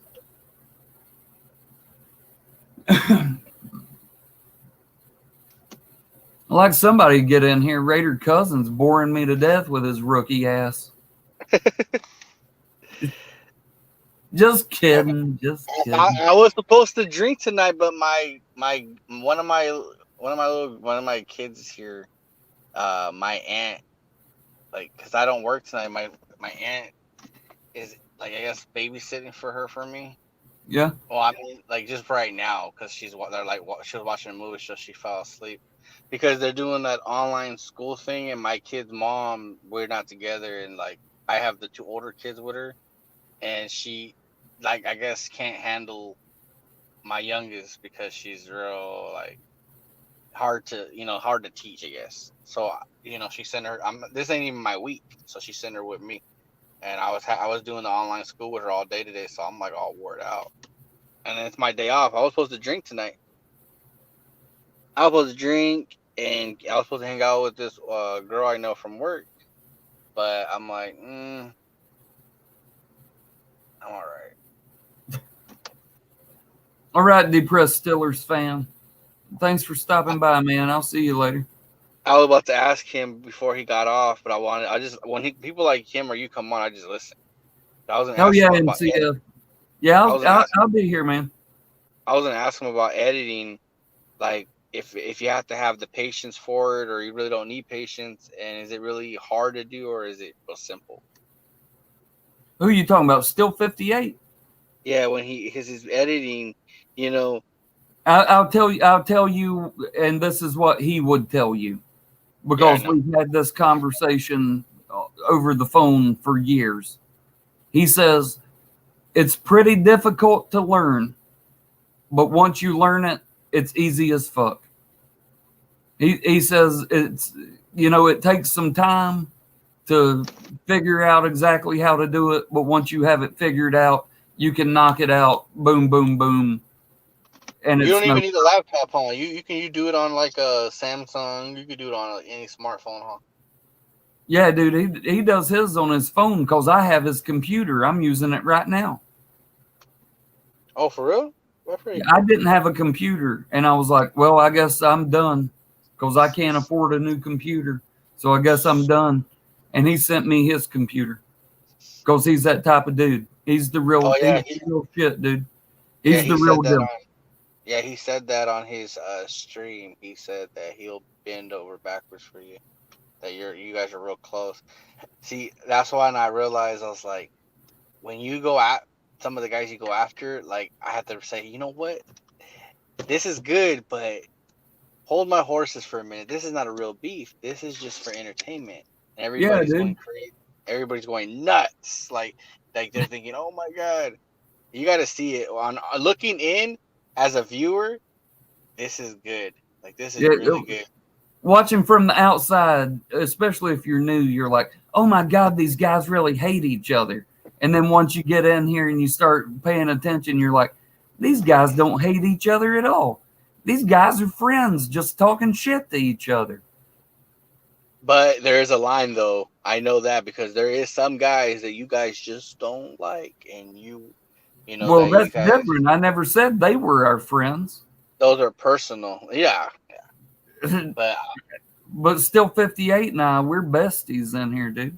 Like somebody get in here. Raider Cousins boring me to death with his rookie ass. Just kidding. Just kidding. I was supposed to drink tonight, but one of my kids here, my aunt, like, cause I don't work tonight. My aunt is like, I guess, babysitting for me. Yeah. Well, I mean, like just right now, cause she was watching a movie, so she fell asleep. Because they're doing that online school thing, and my kid's mom, we're not together, and like I have the two older kids with her, and she, like, I guess can't handle my youngest because she's real like hard to teach, I guess. So she sent her. This ain't even my week, so she sent her with me, and I was doing the online school with her all day today, so I'm like all wore out, and then it's my day off. I was supposed to drink tonight. I was supposed to drink, and I was supposed to hang out with this girl I know from work, but I'm like, I'm all right. All right, depressed Steelers fan. Thanks for stopping by, man. I'll see you later. I was about to ask him before he got off, but when people like him or you come on, I just listen. I was Oh yeah, MCF. Yeah, I'll be here, man. I was gonna ask him about editing, like. If you have to have the patience for it, or you really don't need patience, and is it really hard to do, or is it real simple? Who are you talking about? Still 58? Yeah, when his editing, I'll tell you, and this is what he would tell you, because we've had this conversation over the phone for years. He says it's pretty difficult to learn, but once you learn it, it's easy as fuck. He says it's, it takes some time to figure out exactly how to do it, but once you have it figured out, you can knock it out. Boom, boom, boom. And you don't even need a laptop, huh? You can do it on like a Samsung. You can do it on any smartphone, huh? Yeah, dude. He does his on his phone because I have his computer. I'm using it right now. Oh, for real? I didn't have a computer, and I was like, well, I guess I'm done because I can't afford a new computer. So I guess I'm done. And he sent me his computer. because he's that type of dude. He's the real, Oh, yeah, he's the real shit, dude. Yeah, He's he the said real that deal. on. Yeah, he said that on his stream. He said that he'll bend over backwards for you. That you guys are real close. See, that's why I realized I was like, when you go at some of the guys you go after, like I have to say, you know what, this is good, but hold my horses for a minute. This is not a real beef. This is just for entertainment. And Yeah, everybody's dude. going crazy. Everybody's going nuts. Like they're thinking, oh my god, you got to see it on looking in as a viewer. This is good. Like this is Yeah, really good. watching from the outside, especially if you're new, you're like, oh my God, these guys really hate each other. And then once you get in here and you start paying attention, you're like, these guys don't hate each other at all. These guys are friends just talking shit to each other. But there is a line though. I know that because there is some guys that you guys just don't like, and you know Well, that you that's guys. different. I never said they were our friends. Those are personal. Yeah. But But still 58 now, we're besties in here, dude.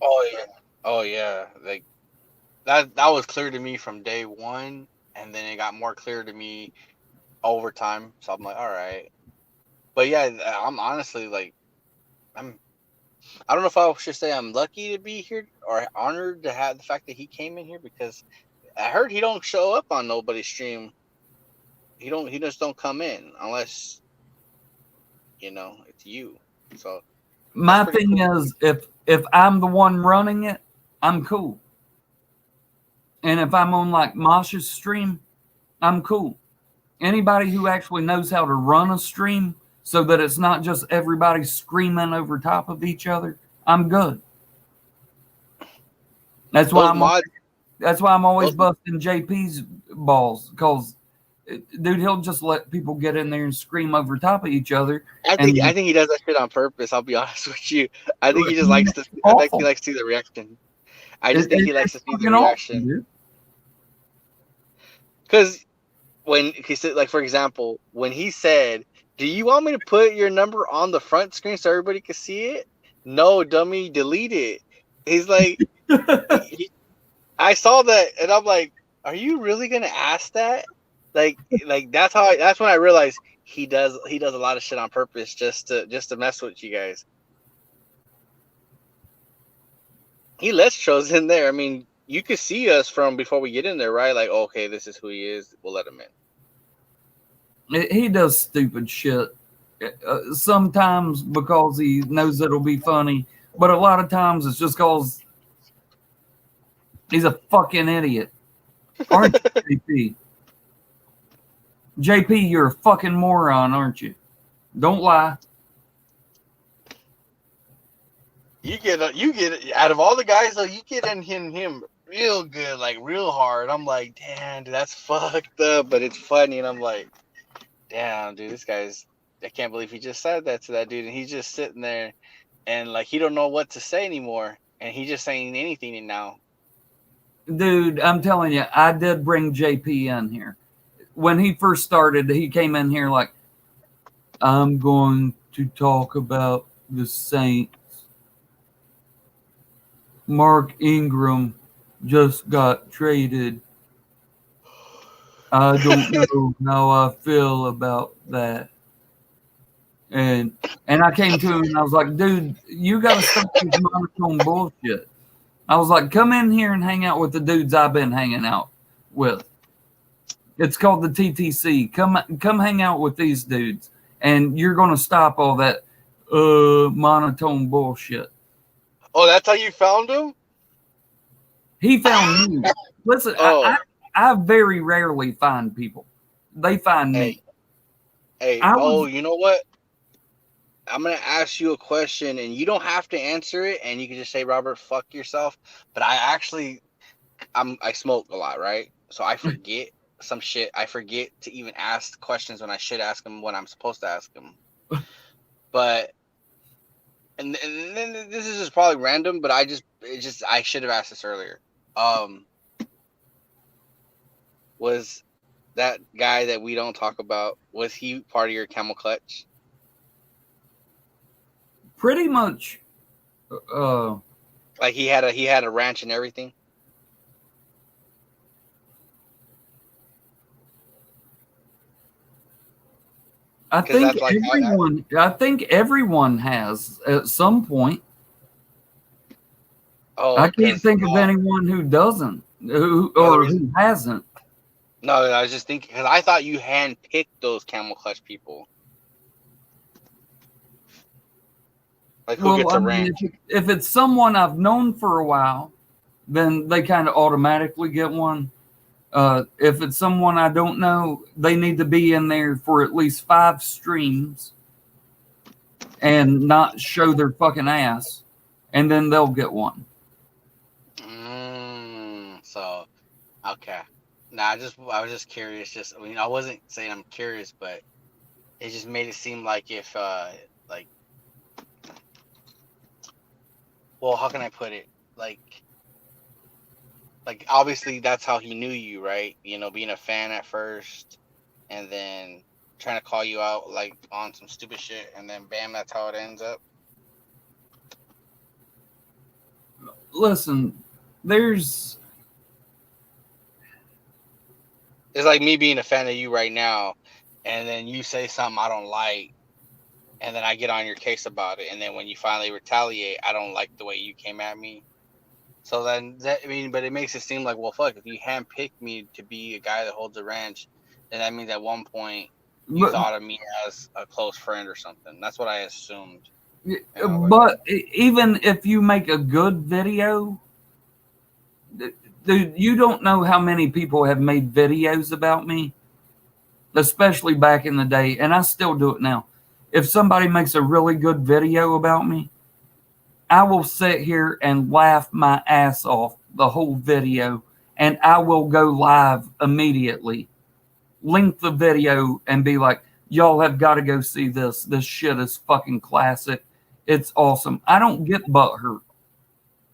oh yeah, like that was clear to me from day one, and then it got more clear to me over time. So I'm like, all right. But yeah, I'm honestly like, I don't know if I should say I'm lucky to be here or honored to have the fact that he came in here, because I heard he don't show up on nobody's stream. He just don't come in unless it's you. So My pretty thing cool. is, if I'm the one running it, I'm cool. And if I'm on like Mosh's stream, I'm cool. Anybody who actually knows how to run a stream so that it's not just everybody screaming over top of each other, I'm good. That's why I'm always busting JP's balls, because dude, he'll just let people get in there and scream over top of each other. I think he does that shit on purpose. I'll be honest with you. I think he just likes to. I think he likes to see the reaction. I just think he likes to see the reaction. Because when he said, like, for example, when he said, "Do you want me to put your number on the front screen so everybody can see it?" No, dummy, delete it. He's like, I saw that, and I'm like, "Are you really gonna ask that?" Like that's when I realized he does a lot of shit on purpose just to mess with you guys. He lets shows in there. I mean, you could see us from before we get in there, right? Like, okay, this is who he is. We'll let him in. He does stupid shit. Sometimes because he knows it'll be funny, but a lot of times it's just because he's a fucking idiot. Aren't you, JP? JP, you're a fucking moron, aren't you? Don't lie. You get out of all the guys though, you get in him real good, like real hard. I'm like, damn, dude, that's fucked up, but it's funny, and I'm like, damn, dude, this guy's. I can't believe he just said that to that dude, and he's just sitting there, and like he don't know what to say anymore, and he's just saying anything now. Dude, I'm telling you, I did bring JP in here. When he first started, he came in here like, I'm going to talk about the Saints. Mark Ingram just got traded. I don't know how I feel about that. And I came to him and I was like, dude, you got to stop this monotone bullshit. I was like, come in here and hang out with the dudes I've been hanging out with. It's called the TTC. Come hang out with these dudes, and you're going to stop all that monotone bullshit. Oh, that's how you found him? He found me. Listen, I very rarely find people. They find me. Hey, you know what? I'm going to ask you a question, and you don't have to answer it, and you can just say, Robert, fuck yourself. But I smoke a lot, right? So I forget some shit. I forget to even ask questions when I should ask them when I'm supposed to ask them. But, and then this is just probably random, but I should have asked this earlier. Was that guy that we don't talk about, was he part of your Camel Clutch? Pretty much. Like he had a ranch and everything? I 'Cause think that's like I think everyone has at some point. I can't think of anyone who doesn't, who hasn't. No, I was just thinking because I thought you handpicked those camel clutch people. Like who gets a ranch? If it's someone I've known for a while, then they kind of automatically get one. If it's someone I don't know, they need to be in there for at least 5 streams and not show their fucking ass, and then they'll get one. So, okay. Nah, I was just curious. I mean, I wasn't saying I'm curious, but it just made it seem like if, well, how can I put it? Like obviously that's how he knew you, right? You know, being a fan at first, and then trying to call you out like on some stupid shit, and then bam, that's how it ends up. Listen, it's like me being a fan of you right now, and then you say something I don't like, and then I get on your case about it, and then when you finally retaliate, I don't like the way you came at me. So then, but it makes it seem like, well, fuck, if you handpicked me to be a guy that holds a ranch, then that means at one point you thought of me as a close friend or something. That's what I assumed. But even if you make a good video, dude, you don't know how many people have made videos about me, especially back in the day, and I still do it now. If somebody makes a really good video about me, I will sit here and laugh my ass off the whole video, and I will go live immediately, link the video, and be like, y'all have got to go see this. This shit is fucking classic. It's awesome. I don't get butthurt.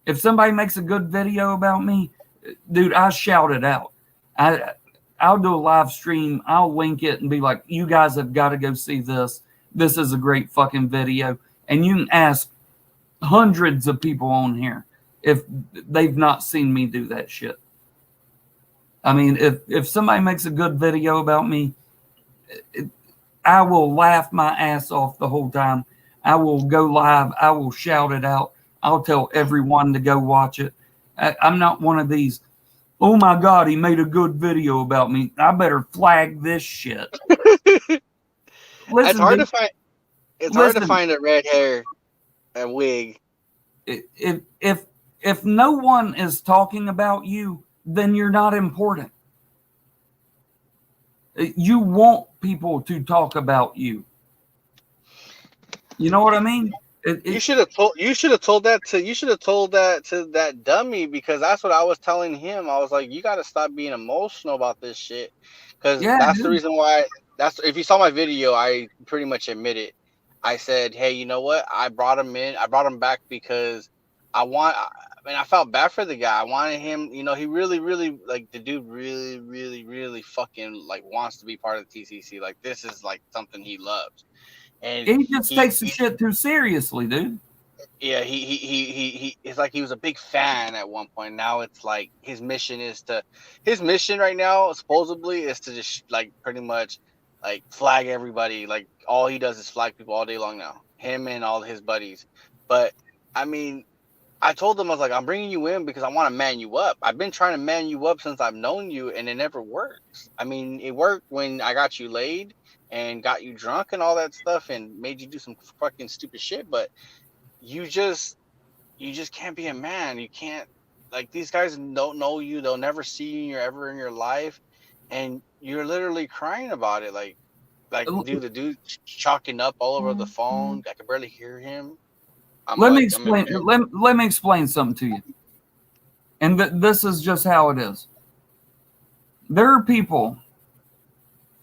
If somebody makes a good video about me, dude, I shout it out. I'll do a live stream. I'll link it and be like, you guys have got to go see this. This is a great fucking video. And you can ask hundreds of people on here if they've not seen me do that shit. I mean, if somebody makes a good video about me, I will laugh my ass off the whole time. I will go live. I will shout it out. I'll tell everyone to go watch it. I'm not one of these, oh my God, he made a good video about me. I better flag this shit. Listen, it's hard to find. It's hard to find a red hair, a wig. If no one is talking about you, then you're not important. You want people to talk about you. You know what I mean? You should have told that to that dummy, because that's what I was telling him. I was like, you got to stop being emotional about this shit, because that's the reason why. If you saw my video, I pretty much admitted. I said, hey, you know what? I brought him in. I brought him back because I felt bad for the guy. I wanted him, you know, he really, really, like, the dude really, really, really fucking, like, wants to be part of the TCC. Like, this is, like, something he loves. And he just takes the shit too seriously, dude. Yeah, it's like he was a big fan at one point. Now it's like his mission right now, supposedly, is to just, like, pretty much, like, flag everybody. Like, all he does is flag people all day long now. Him and all his buddies. But, I mean, I told him, I was like, I'm bringing you in because I want to man you up. I've been trying to man you up since I've known you, and it never works. I mean, it worked when I got you laid and got you drunk and all that stuff and made you do some fucking stupid shit, but you just can't be a man. You can't, like, these guys don't know you. They'll never see you ever in your life, and you're literally crying about it. Like the dude chalking up all over the phone. I can barely hear him. Let me explain something to you. And this is just how it is. There are people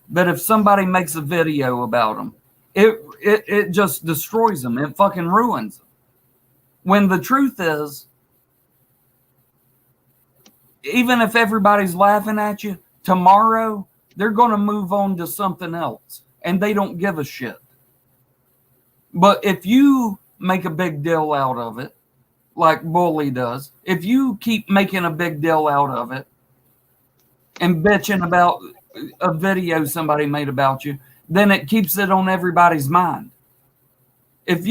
that if somebody makes a video about them, it just destroys them. It fucking ruins them. When the truth is, even if everybody's laughing at you, tomorrow they're going to move on to something else, and they don't give a shit. But if you make a big deal out of it, like Bully does, if you keep making a big deal out of it and bitching about a video somebody made about you, then it keeps it on everybody's mind. If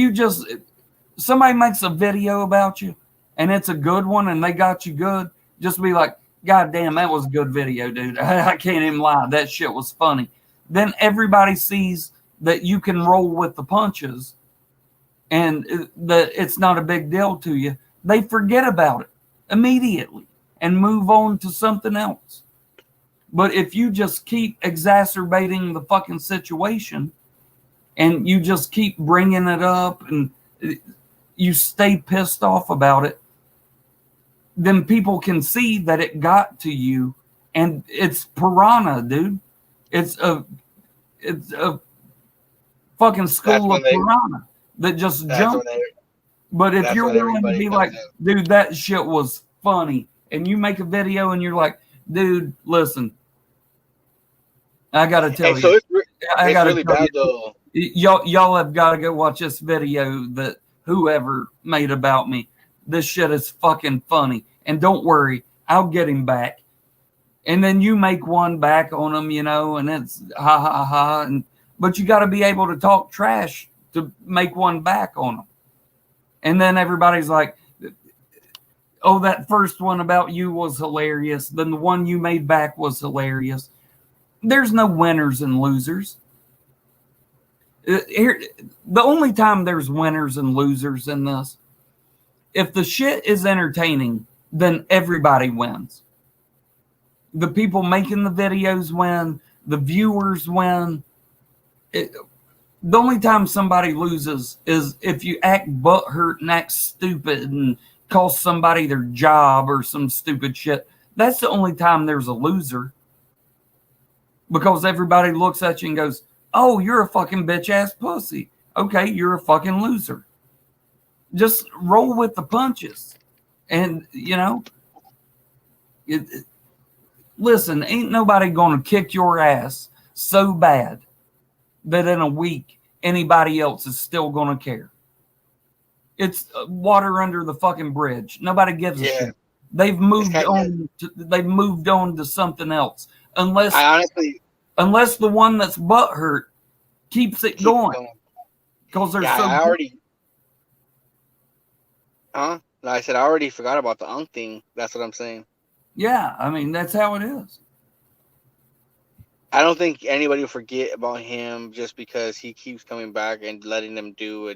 somebody makes a video about you and it's a good one and they got you good, just be like, God damn, that was a good video, dude. I can't even lie. That shit was funny. Then everybody sees that you can roll with the punches and that it's not a big deal to you. They forget about it immediately and move on to something else. But if you just keep exacerbating the fucking situation and you just keep bringing it up and you stay pissed off about it, then people can see that it got to you, and it's piranha, dude. It's a fucking school of piranha that just jump. But if you're willing to be like, dude, that shit was funny, and you make a video and you're like, dude, listen, I gotta tell you, So it's gotta really bad though. Y'all have got to go watch this video that whoever made about me. This shit is fucking funny. And don't worry, I'll get him back. And then you make one back on him, you know, and it's ha ha ha. But you got to be able to talk trash to make one back on them. And then everybody's like, oh, that first one about you was hilarious. Then the one you made back was hilarious. There's no winners and losers. Here, the only time there's winners and losers in this, if the shit is entertaining, then everybody wins. The people making the videos win. The viewers win. The only time somebody loses is if you act butthurt and act stupid and cost somebody their job or some stupid shit. That's the only time there's a loser. Because everybody looks at you and goes, oh, you're a fucking bitch-ass pussy. Okay, you're a fucking loser. Just roll with the punches. And, you know, listen, ain't nobody going to kick your ass so bad that in a week anybody else is still going to care. It's water under the fucking bridge. Nobody gives a shit. They've moved on. They've moved on to something else. Unless the one that's butthurt keeps it going. Because they're so. No, I said I already forgot about the Unk thing. That's what I'm saying. Yeah, I mean, that's how it is. I don't think anybody will forget about him just because he keeps coming back and letting them do.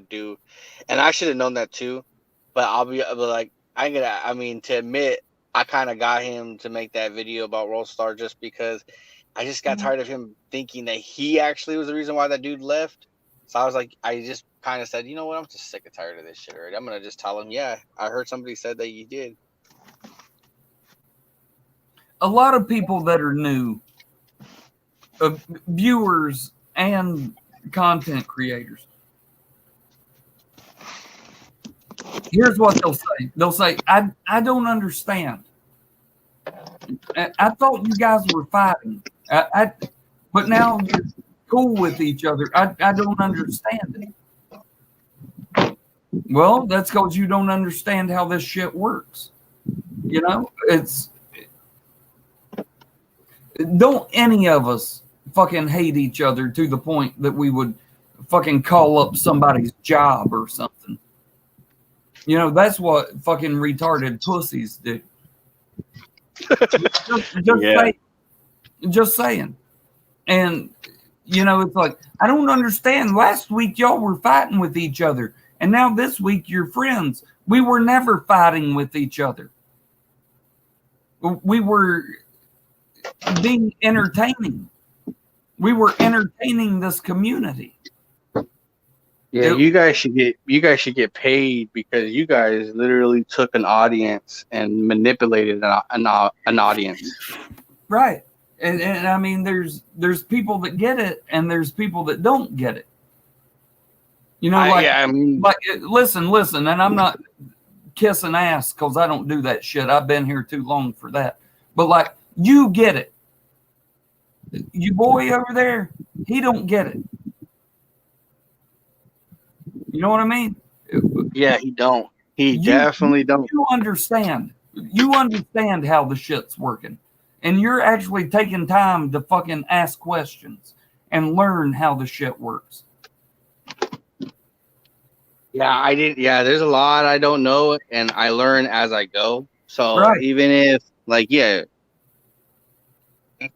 And I should have known that too. But to admit, I kind of got him to make that video about Rollstar just because I just got tired of him thinking that he actually was the reason why that dude left. So I was like, I just kind of said, you know what? I'm just sick and tired of this shit already. I'm going to just tell him, yeah, I heard somebody said that you did. A lot of people that are new, viewers and content creators, here's what they'll say. They'll say, I don't understand. I thought you guys were fighting. But now you're cool with each other. I don't understand it. Well, that's because you don't understand how this shit works. You know, don't any of us fucking hate each other to the point that we would fucking call up somebody's job or something. You know, that's what fucking retarded pussies do. Just saying. And, you know, it's like, I don't understand. Last week, y'all were fighting with each other. And now this week, you're friends. We were never fighting with each other. We were being entertaining. We were entertaining this community. Yeah, you guys should get paid because you guys literally took an audience and manipulated an audience. Right. And I mean, there's people that get it and there's people that don't get it. You know, listen, and I'm not kissing ass because I don't do that shit. I've been here too long for that. But like, you get it. You boy over there, he don't get it. You know what I mean? Yeah, he don't. He definitely don't. You understand. You understand how the shit's working. And you're actually taking time to fucking ask questions. and learn how the shit works. Yeah, I didn't. Yeah, there's a lot I don't know, and I learn as I go. So Right. even if, like, yeah,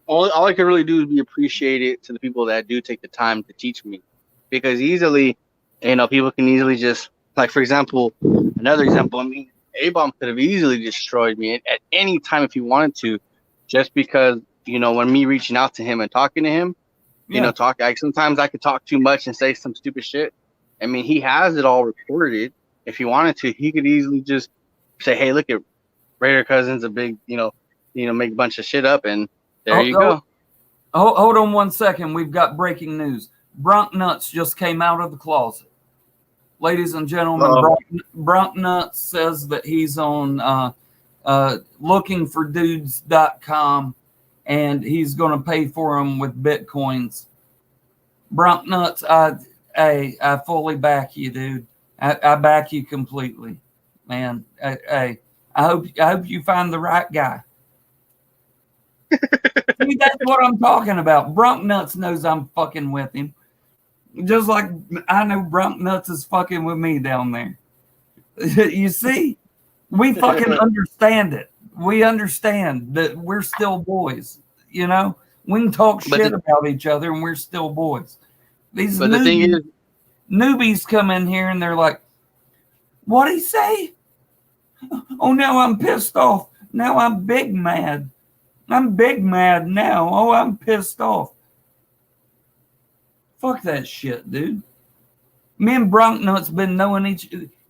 all I can really do is be appreciated to the people that do take the time to teach me, because easily, people can easily just, like, for example, another example. I mean, A-Bomb could have easily destroyed me at any time if he wanted to, just because when me reaching out to him and talking to him, Yeah. sometimes I could talk too much and say some stupid shit. I mean, he has it all recorded. If he wanted to, he could easily just say, "Hey, look at Raider Cousins, a big, make a bunch of shit up," and there you go. Hold on 1 second. We've got breaking news. Bronc Nuts just came out of the closet. Ladies and gentlemen, Bronc Nuts says that he's on lookingfordudes.com, and he's going to pay for them with Bitcoins. Bronc Nuts, I fully back you, dude. I back you completely, man. I hope you find the right guy. See, that's what I'm talking about. Bronc Nuts knows I'm fucking with him, just like I know Bronc Nuts is fucking with me down there. You see, we fucking understand it. We understand that we're still boys. We can talk shit about each other, and we're still boys. These the thing is, newbies come in here and they're like, "What'd he say? Oh, now I'm pissed off. Now I'm big mad. I'm big mad now. Oh, I'm pissed off." Fuck that shit, dude. Me and Bronc Nuts been knowing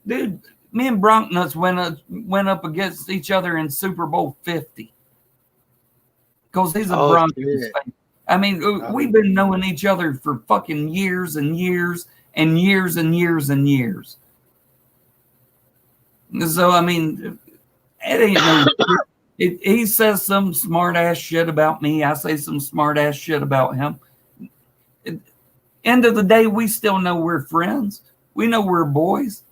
dude. Me and Bronc Nuts went up against each other in Super Bowl 50 because he's a Broncos fan. I mean, we've been knowing each other for fucking years and years and years and years and years. So, I mean, it ain't no he says some smart ass shit about me. I say some smart ass shit about him. End of the day, we still know we're friends. We know we're boys.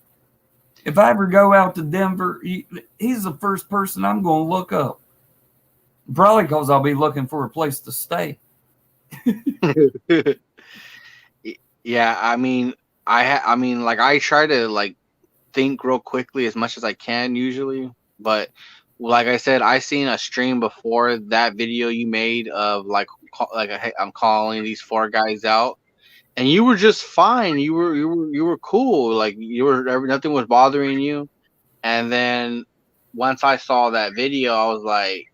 If I ever go out to Denver, he's the first person I'm going to look up. Probably because I'll be looking for a place to stay. Yeah, I mean, I try to think real quickly as much as I can usually, but like I said, I seen a stream before that video you made of hey, I'm calling these 4 guys out, and you were just fine. You were cool. Like nothing was bothering you. And then once I saw that video, I was like,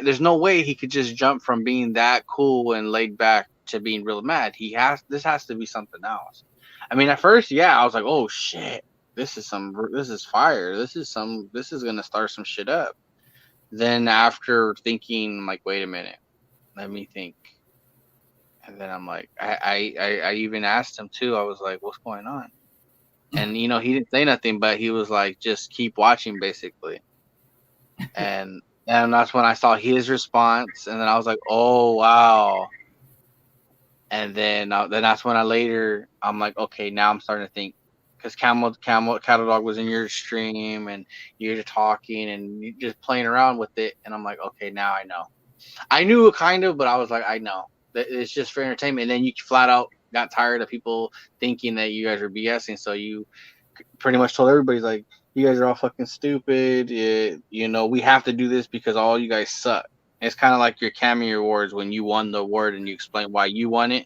there's no way he could just jump from being that cool and laid back to being real mad. This has to be something else. I mean, at first, yeah, I was like, oh shit, this is fire. This is gonna start some shit up. Then after thinking, I'm like, wait a minute, let me think. And then I'm like, I even asked him too. I was like, what's going on? And he didn't say nothing, but he was like, just keep watching, basically. And that's when I saw his response, and then I was like, oh wow. And then that's when I'm like, okay, now I'm starting to think, because Cattle Dog was in your stream, and you're just talking and you're just playing around with it, and I'm like, okay, now I know. I knew it kind of, but I was like, I know that it's just for entertainment. And then you flat out got tired of people thinking that you guys were BSing, so you pretty much told everybody, like, you guys are all fucking stupid. We have to do this because all you guys suck. It's kind of like your Cameo Awards when you won the award and you explain why you won it.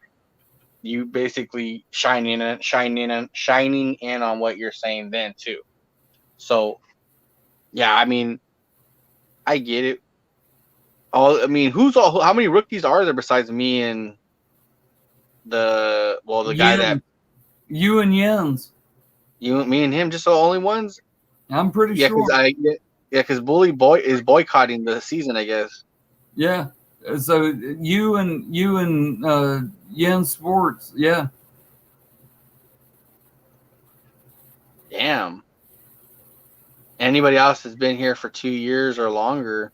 You basically shining in on what you're saying then too. So, yeah, I mean, I get it. How many rookies are there besides me and the guy that you and Jens? Me and him, just the only ones? I'm pretty sure. Because Bully Boy is boycotting the season, I guess. Yeah. So you and Jens Sports, yeah. Damn. Anybody else that's been here for 2 years or longer?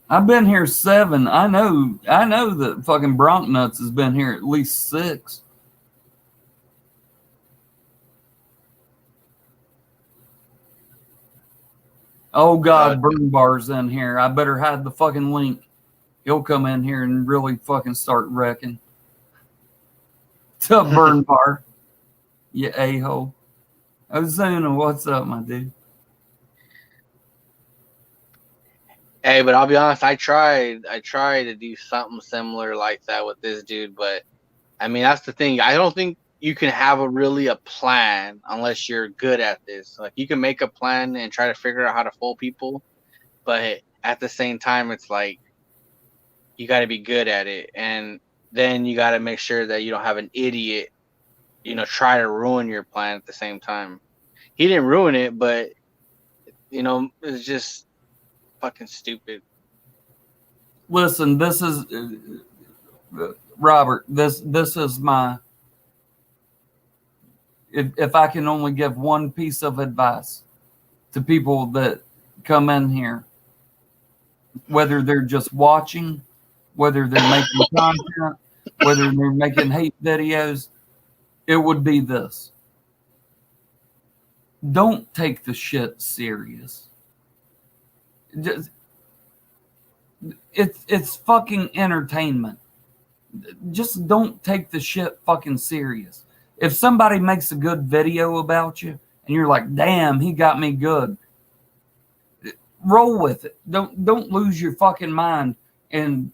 I've been here 7. I know that fucking Bronc Nuts has been here at least 6. Oh God, Burn Bar's in here. I better hide the fucking link. He'll come in here and really fucking start wrecking. What's up, Burn Bar? You a-hole. Ozuna, what's up, my dude? Hey, but I'll be honest, I tried to do something similar like that with this dude, but I mean that's the thing. I don't think you can have a plan unless you're good at this. Like you can make a plan and try to figure out how to fool people, but at the same time it's like you got to be good at it, and then you got to make sure that you don't have an idiot, try to ruin your plan at the same time. He didn't ruin it, but it's just fucking stupid. Listen, this is Robert. This is my. If I can only give one piece of advice to people that come in here, whether they're just watching, whether they're making content, whether they're making hate videos, it would be this. Don't take the shit serious. It's fucking entertainment. Just don't take the shit fucking serious. If somebody makes a good video about you and you're like, damn, he got me good, roll with it. Don't lose your fucking mind. And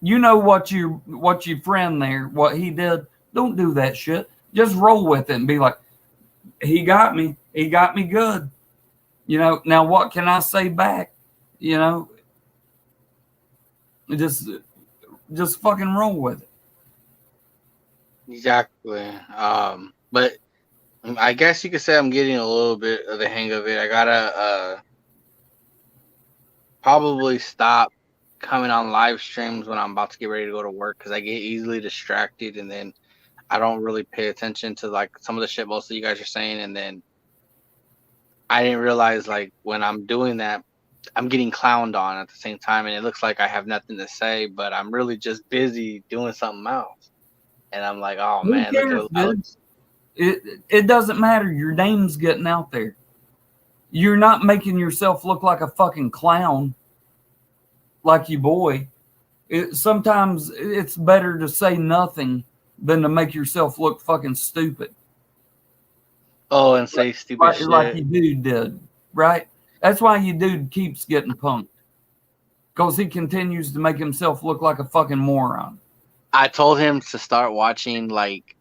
you know what your friend there, what he did, don't do that shit. Just roll with it and be like, he got me good. Now what can I say back? Just fucking roll with it. Exactly. But I guess you could say I'm getting a little bit of the hang of it. I gotta probably stop coming on live streams when I'm about to get ready to go to work because I get easily distracted and then I don't really pay attention to like some of the shit most of you guys are saying, and then I didn't realize like when I'm doing that I'm getting clowned on at the same time, and it looks like I have nothing to say, but I'm really just busy doing something else. And I'm like, oh Who man, cares, look at dude? It doesn't matter. Your name's getting out there. You're not making yourself look like a fucking clown, like you boy. Sometimes it's better to say nothing than to make yourself look fucking stupid. Oh, and say stupid shit. Like you dude did, right? That's why you dude keeps getting punked. Because he continues to make himself look like a fucking moron. I told him to start watching like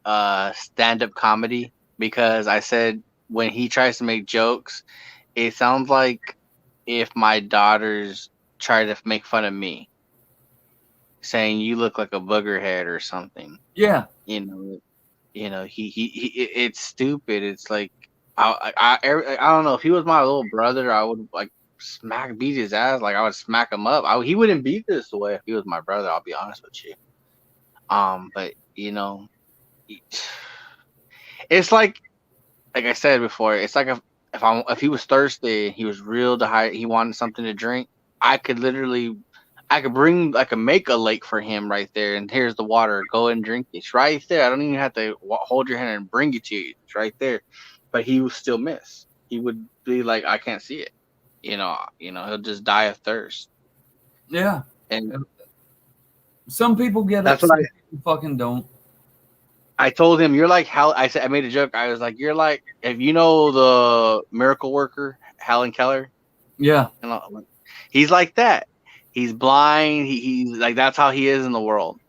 stand-up comedy because I said when he tries to make jokes, it sounds like if my daughters try to make fun of me, saying you look like a booger head or something. Yeah. He it's stupid. It's like I don't know, if he was my little brother, I would like beat his ass. Like I would smack him up. He wouldn't beat this way if he was my brother. I'll be honest with you. But it's like I said before, it's like if he was thirsty, he was real dehydrated, he wanted something to drink, I could make a lake for him right there, and here's the water, go and drink it. It's right there. I don't even have to hold your hand and bring it to you. It's right there. But he would still miss. He would be like, I can't see it. He'll just die of thirst. Yeah. And some people get that's it, what some people fucking don't. I told him, you're like Hal. I made a joke. I was like, you're like, if you know the miracle worker, Helen Keller. Yeah. He's like that. He's blind. He's like, that's how he is in the world.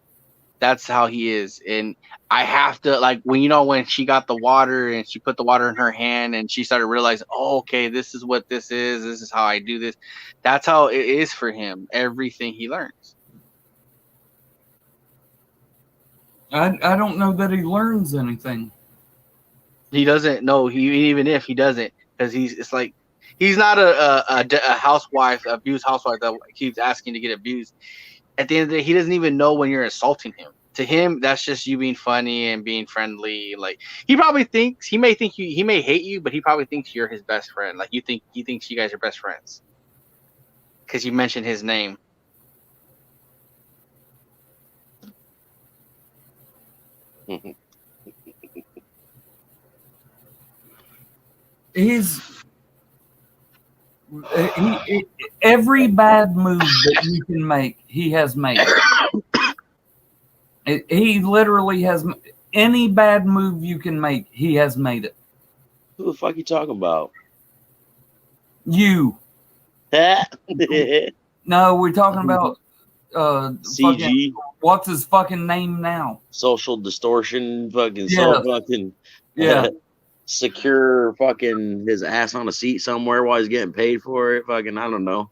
That's how he is. And I have to, like, when she got the water and she put the water in her hand and she started realizing, oh, okay, this is what this is. This is how I do this. That's how it is for him. Everything he learns. I don't know that he learns anything. He doesn't know. Even if he doesn't, because it's like he's not a housewife, abused housewife that keeps asking to get abused. At the end of the day, he doesn't even know when you're insulting him. To him, that's just you being funny and being friendly. Like he may hate you, but he probably thinks you're his best friend. Like he thinks you guys are best friends because you mentioned his name. Every bad move that you can make, he has made. He literally has any bad move you can make, he has made it. Who the fuck you talking about? You. No, we're talking about CG, what's his fucking name now? social distortion, fucking Yeah. so fucking Yeah. secure fucking his ass on a seat somewhere while he's getting paid for it. Fucking, I don't know.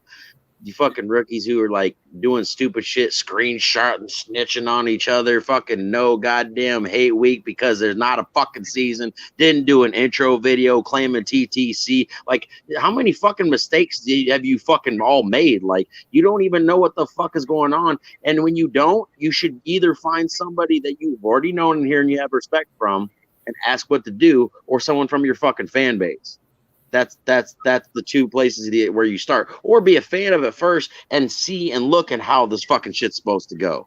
You fucking rookies who are like doing stupid shit, screenshot and snitching on each other. Fucking no goddamn hate week because there's not a fucking season. Didn't do an intro video claiming TTC. Like, how many fucking mistakes have you fucking all made? Like, you don't even know what the fuck is going on. And when you don't, you should either find somebody that you've already known in here and you have respect from and ask what to do, or someone from your fucking fan base. That's the two places where you start, or be a fan of it first and see and look at how this fucking shit's supposed to go.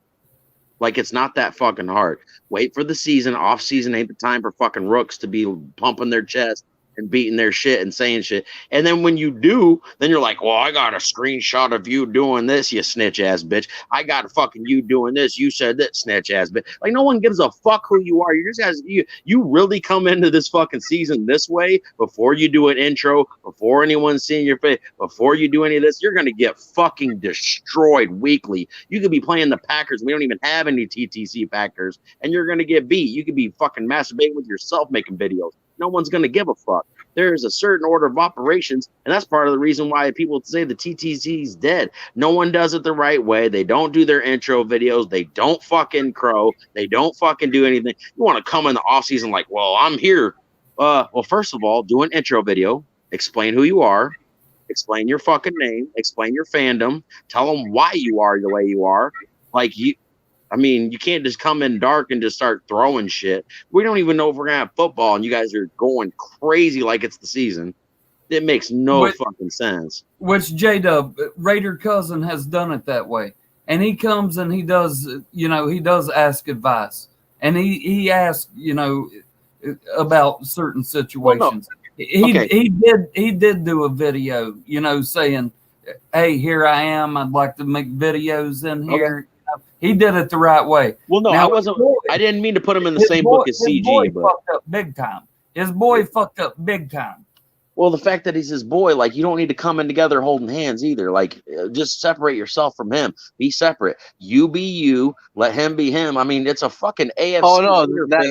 Like, it's not that fucking hard. Wait for the season. Off season ain't the time for fucking rooks to be pumping their chest and beating their shit and saying shit. And then when you do, then you're like, well, I got a screenshot of you doing this, you snitch ass bitch. I got a fucking you doing this. You said that, snitch ass bitch. Like, no one gives a fuck who you are. You just guys, you really come into this fucking season this way before you do an intro, before anyone's seeing your face, before you do any of this, you're gonna get fucking destroyed weekly. You could be playing the Packers. We don't even have any TTC Packers, and you're gonna get beat. You could be fucking masturbating with yourself making videos. No one's going to give a fuck. There's a certain order of operations, and that's part of the reason why people say the TTC is dead. No one does it the right way. They don't do their intro videos. They don't fucking crow. They don't fucking do anything. You want to come in the offseason like, well, I'm here. Well, first of all, do an intro video. Explain who you are. Explain your fucking name. Explain your fandom. Tell them why you are the way you are. Like, you can't just come in dark and just start throwing shit. We don't even know if we're going to have football, and you guys are going crazy like it's the season. It makes no fucking sense. Which J-Dub, Raider Cousin, has done it that way. And he comes and he does ask advice. And he asks, about certain situations. Well, no. He did do a video, saying, hey, here I am. I'd like to make videos in here. Okay. He did it the right way. Well, no, now, I didn't mean to put him in the same book as CG. His boy but fucked up big time. His boy fucked up big time. Well, the fact that he's his boy, like, you don't need to come in together holding hands either. Like, just separate yourself from him. Be separate. You be you. Let him be him. I mean, it's a fucking AFC. Oh no, that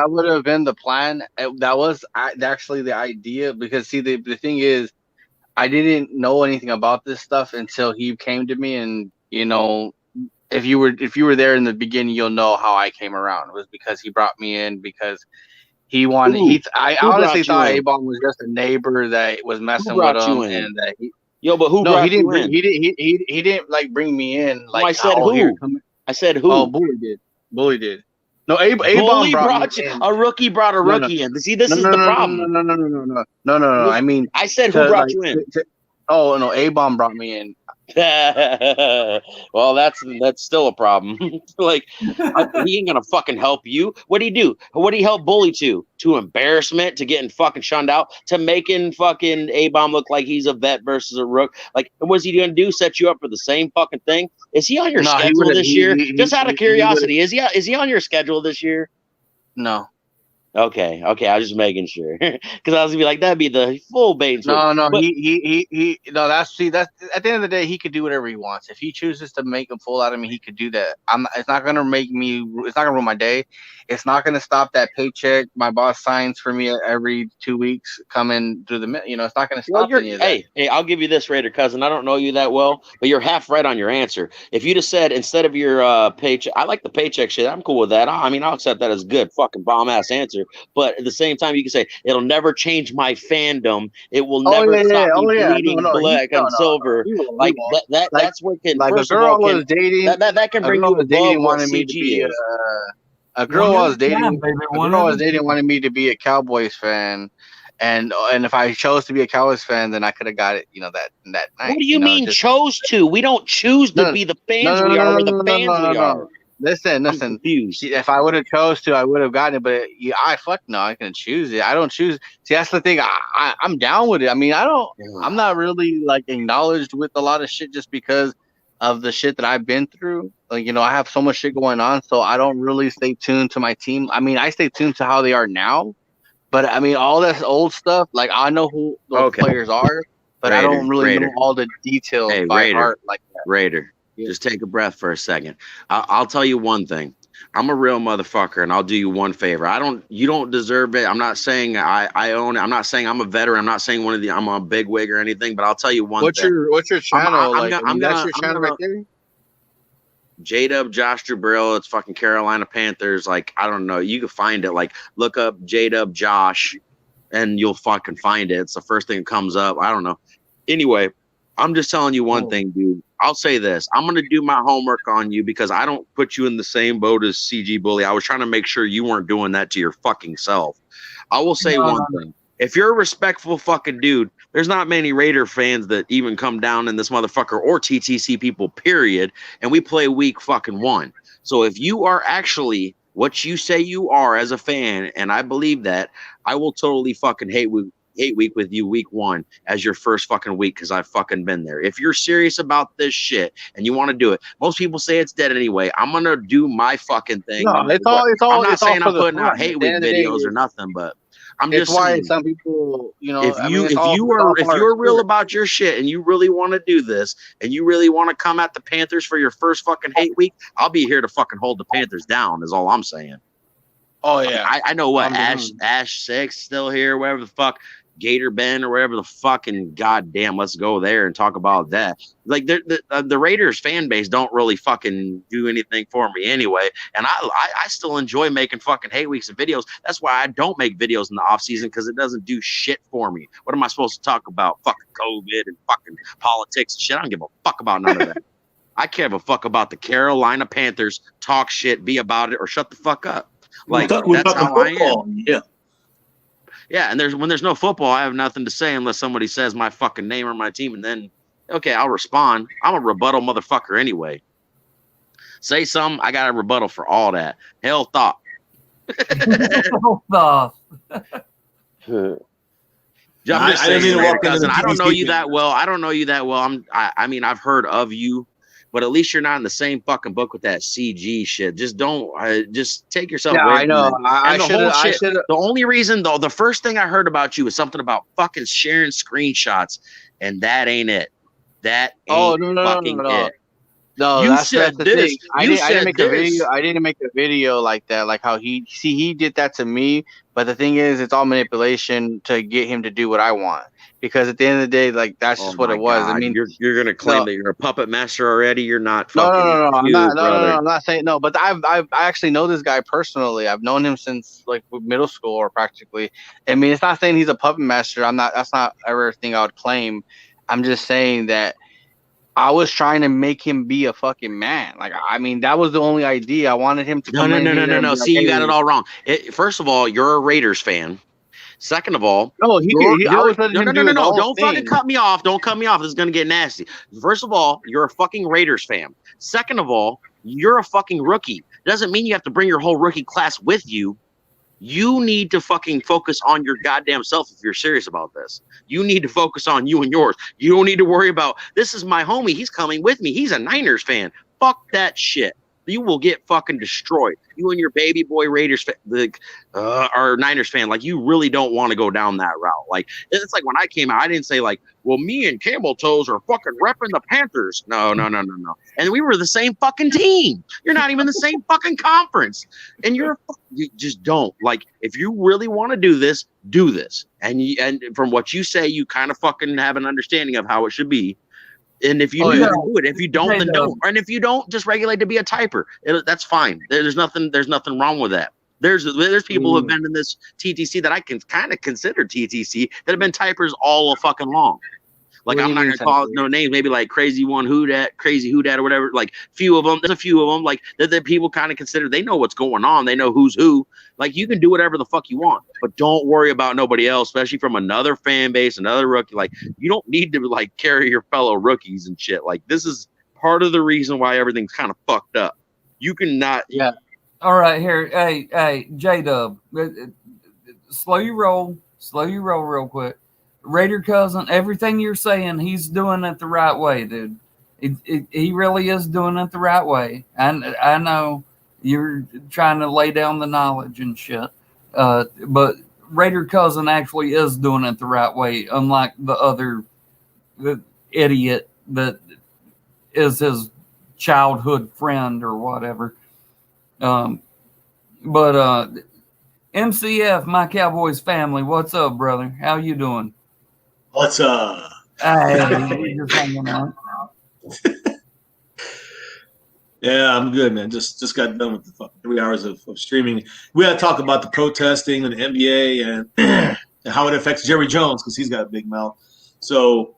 would have been the plan. That was actually the idea, because see, the thing is, I didn't know anything about this stuff until he came to me, and if you were there in the beginning, you'll know how I came around. It was because he brought me in because he wanted. I honestly thought A-Bomb was just a neighbor that was messing with him, and that he. Yo, but who? No, he didn't. He didn't like bring me in. Like, I said who? I said who? Oh, Bully did. No, A-Bomb brought you. A rookie brought a rookie in. See, this is the problem. No. I mean, I said who brought you in? Oh no, A-Bomb brought me in. Well, that's still a problem. Like, he ain't gonna fucking help you. What'd he do? What'd he help Bully to? To embarrassment, to getting fucking shunned out, to making fucking A-Bomb look like he's a vet versus a rook. Like, what's he gonna do? Set you up for the same fucking thing? Is he on your schedule this year? Just out of curiosity, is he on your schedule this year? No. Okay. I was just making sure, because I was gonna be like, that'd be the full bait. No. He that's at the end of the day, he could do whatever he wants. If he chooses to make a fool out of me, he could do that. It's not gonna ruin my day. It's not gonna stop that paycheck my boss signs for me every 2 weeks coming through the. It's not gonna stop any of that. Hey, I'll give you this, Raider Cousin. I don't know you that well, but you're half right on your answer. If you just said, instead of your paycheck, I like the paycheck shit. I'm cool with that. I'll accept that as a good fucking bomb ass answer. But at the same time, you can say it'll never change my fandom. It will never stop me bleeding black and silver. Like that. That's what can. Like, a girl was dating. That can bring you above what CG is. A girl I was dating. Wanted me to be a Cowboys fan. And if I chose to be a Cowboys fan, then I could have got it, that night. What do you mean chose to? We don't choose to be the fans we are. We're the fans we are. listen. I'm confused. If I would have chose to, I would have gotten it. But I fuck no, I can choose it. I don't choose. See, that's the thing. I'm down with it. I mean, I'm not really like acknowledged with a lot of shit just because of the shit that I've been through. Like, you know, I have so much shit going on, so I don't really stay tuned to my team. I mean, I stay tuned to how they are now, but I mean, all that old stuff, like I know who those players are, but I don't really know all the details by heart like that. Raider, just take a breath for a second. I'll tell you one thing. I'm a real motherfucker, and I'll do you one favor. You don't deserve it. I'm not saying I own it. I'm not saying I'm a veteran. I'm not saying I'm a big wig or anything. But I'll tell you one thing. What's your channel? That's your channel right there. J-Dub, Josh Dubrill. It's fucking Carolina Panthers. Like, I don't know. You can find it. Like, look up J-Dub Josh, and you'll fucking find it. It's the first thing that comes up. I don't know. Anyway, I'm just telling you one thing, dude. I'll say this. I'm going to do my homework on you because I don't put you in the same boat as CG Bully. I was trying to make sure you weren't doing that to your fucking self. I will say one thing. If you're a respectful fucking dude, there's not many Raider fans that even come down in this motherfucker or TTC people, period. And we play week fucking 1. So if you are actually what you say you are as a fan, and I believe that, I will totally fucking hate week with you week 1 as your first fucking week because I've fucking been there. If you're serious about this shit and you want to do it, most people say it's dead anyway. I'm gonna do my fucking thing. No, it's all. I'm not saying I'm all putting out hate week videos or nothing, but I'm just saying. Some people, you know, if you're real about your shit and you really want to do this and you really want to come at the Panthers for your first fucking hate week, I'll be here to fucking hold the Panthers down. Is all I'm saying. Oh yeah, I know what Ash 6 still here, whatever the fuck. Gator Ben or whatever the fucking goddamn, let's go there and talk about that. Like the Raiders fan base don't really fucking do anything for me anyway, and I still enjoy making fucking hate weeks and videos. That's why I don't make videos in the off season because it doesn't do shit for me. What am I supposed to talk about? Fucking COVID and fucking politics and shit. I don't give a fuck about none of that. I care a fuck about the Carolina Panthers. Talk shit, be about it, or shut the fuck up. Like that's how I am. Yeah. Yeah, and when there's no football, I have nothing to say unless somebody says my fucking name or my team, and then, okay, I'll respond. I'm a rebuttal motherfucker anyway. Say something, I got a rebuttal for all that. Hell thought. Thought. I don't know you that well. I mean, I've heard of you, but at least you're not in the same fucking book with that CG shit. Just just take yourself away. I know. I should. The only reason, though, the first thing I heard about you was something about fucking sharing screenshots, and that ain't it. That ain't it. No, you that's said the this. thing. I didn't make a video. I didn't make a video like that. Like how he did that to me. But the thing is, it's all manipulation to get him to do what I want. Because at the end of the day, like that's just what it was. God. I mean, you're gonna claim that you're a puppet master already. You're not. No, I'm not saying no. But I actually know this guy personally. I've known him since like middle school or practically. I mean, it's not saying he's a puppet master. I'm not. That's not everything I would claim. I'm just saying that I was trying to make him be a fucking man. Like, I mean, that was the only idea. I wanted him to. No. See, you got it all wrong. First of all, you're a Raiders fan. Second of all, no. Don't fucking cut me off. Don't cut me off. This is gonna get nasty. First of all, you're a fucking Raiders fan. Second of all, you're a fucking rookie. Doesn't mean you have to bring your whole rookie class with you. You need to fucking focus on your goddamn self if you're serious about this. You need to focus on you and yours. You don't need to worry about, this is my homie. He's coming with me. He's a Niners fan. Fuck that shit. You will get fucking destroyed. You and your baby boy Raiders or Niners fan, like you really don't want to go down that route. Like it's like when I came out, I didn't say like, well, me and Camel Toes are fucking repping the Panthers. No. And we were the same fucking team. You're not even the same fucking conference. And you just don't. Like if you really want to do this, do this. And from what you say, you kind of fucking have an understanding of how it should be. And if you do it. If you don't, then don't. And if you don't, just regulate to be a typer. That's fine. There's nothing wrong with that. There's people who have been in this TTC that I can kind of consider TTC that have been typers all fucking long. Like I'm not gonna call no names, maybe like Crazy Who Dat or whatever. Like few of them, there's a few of them like that people kind of consider they know what's going on, they know who's who. Like you can do whatever the fuck you want, but don't worry about nobody else, especially from another fan base, another rookie. Like you don't need to like carry your fellow rookies and shit. Like this is part of the reason why everything's kind of fucked up. You cannot. Yeah. All right, here, hey, J Dub, slow your roll real quick. Raider cousin, everything you're saying, he's doing it the right way, dude. He really is doing it the right way. I know you're trying to lay down the knowledge and shit, but Raider cousin actually is doing it the right way, unlike the idiot that is his childhood friend or whatever. But MCF, my Cowboys family, what's up, brother? How you doing? What's up? Hey, we're just hanging out. Yeah, I'm good, man. Just got done with the fucking 3 hours of streaming. We had to talk about the protesting and the NBA and, and how it affects Jerry Jones because he's got a big mouth. So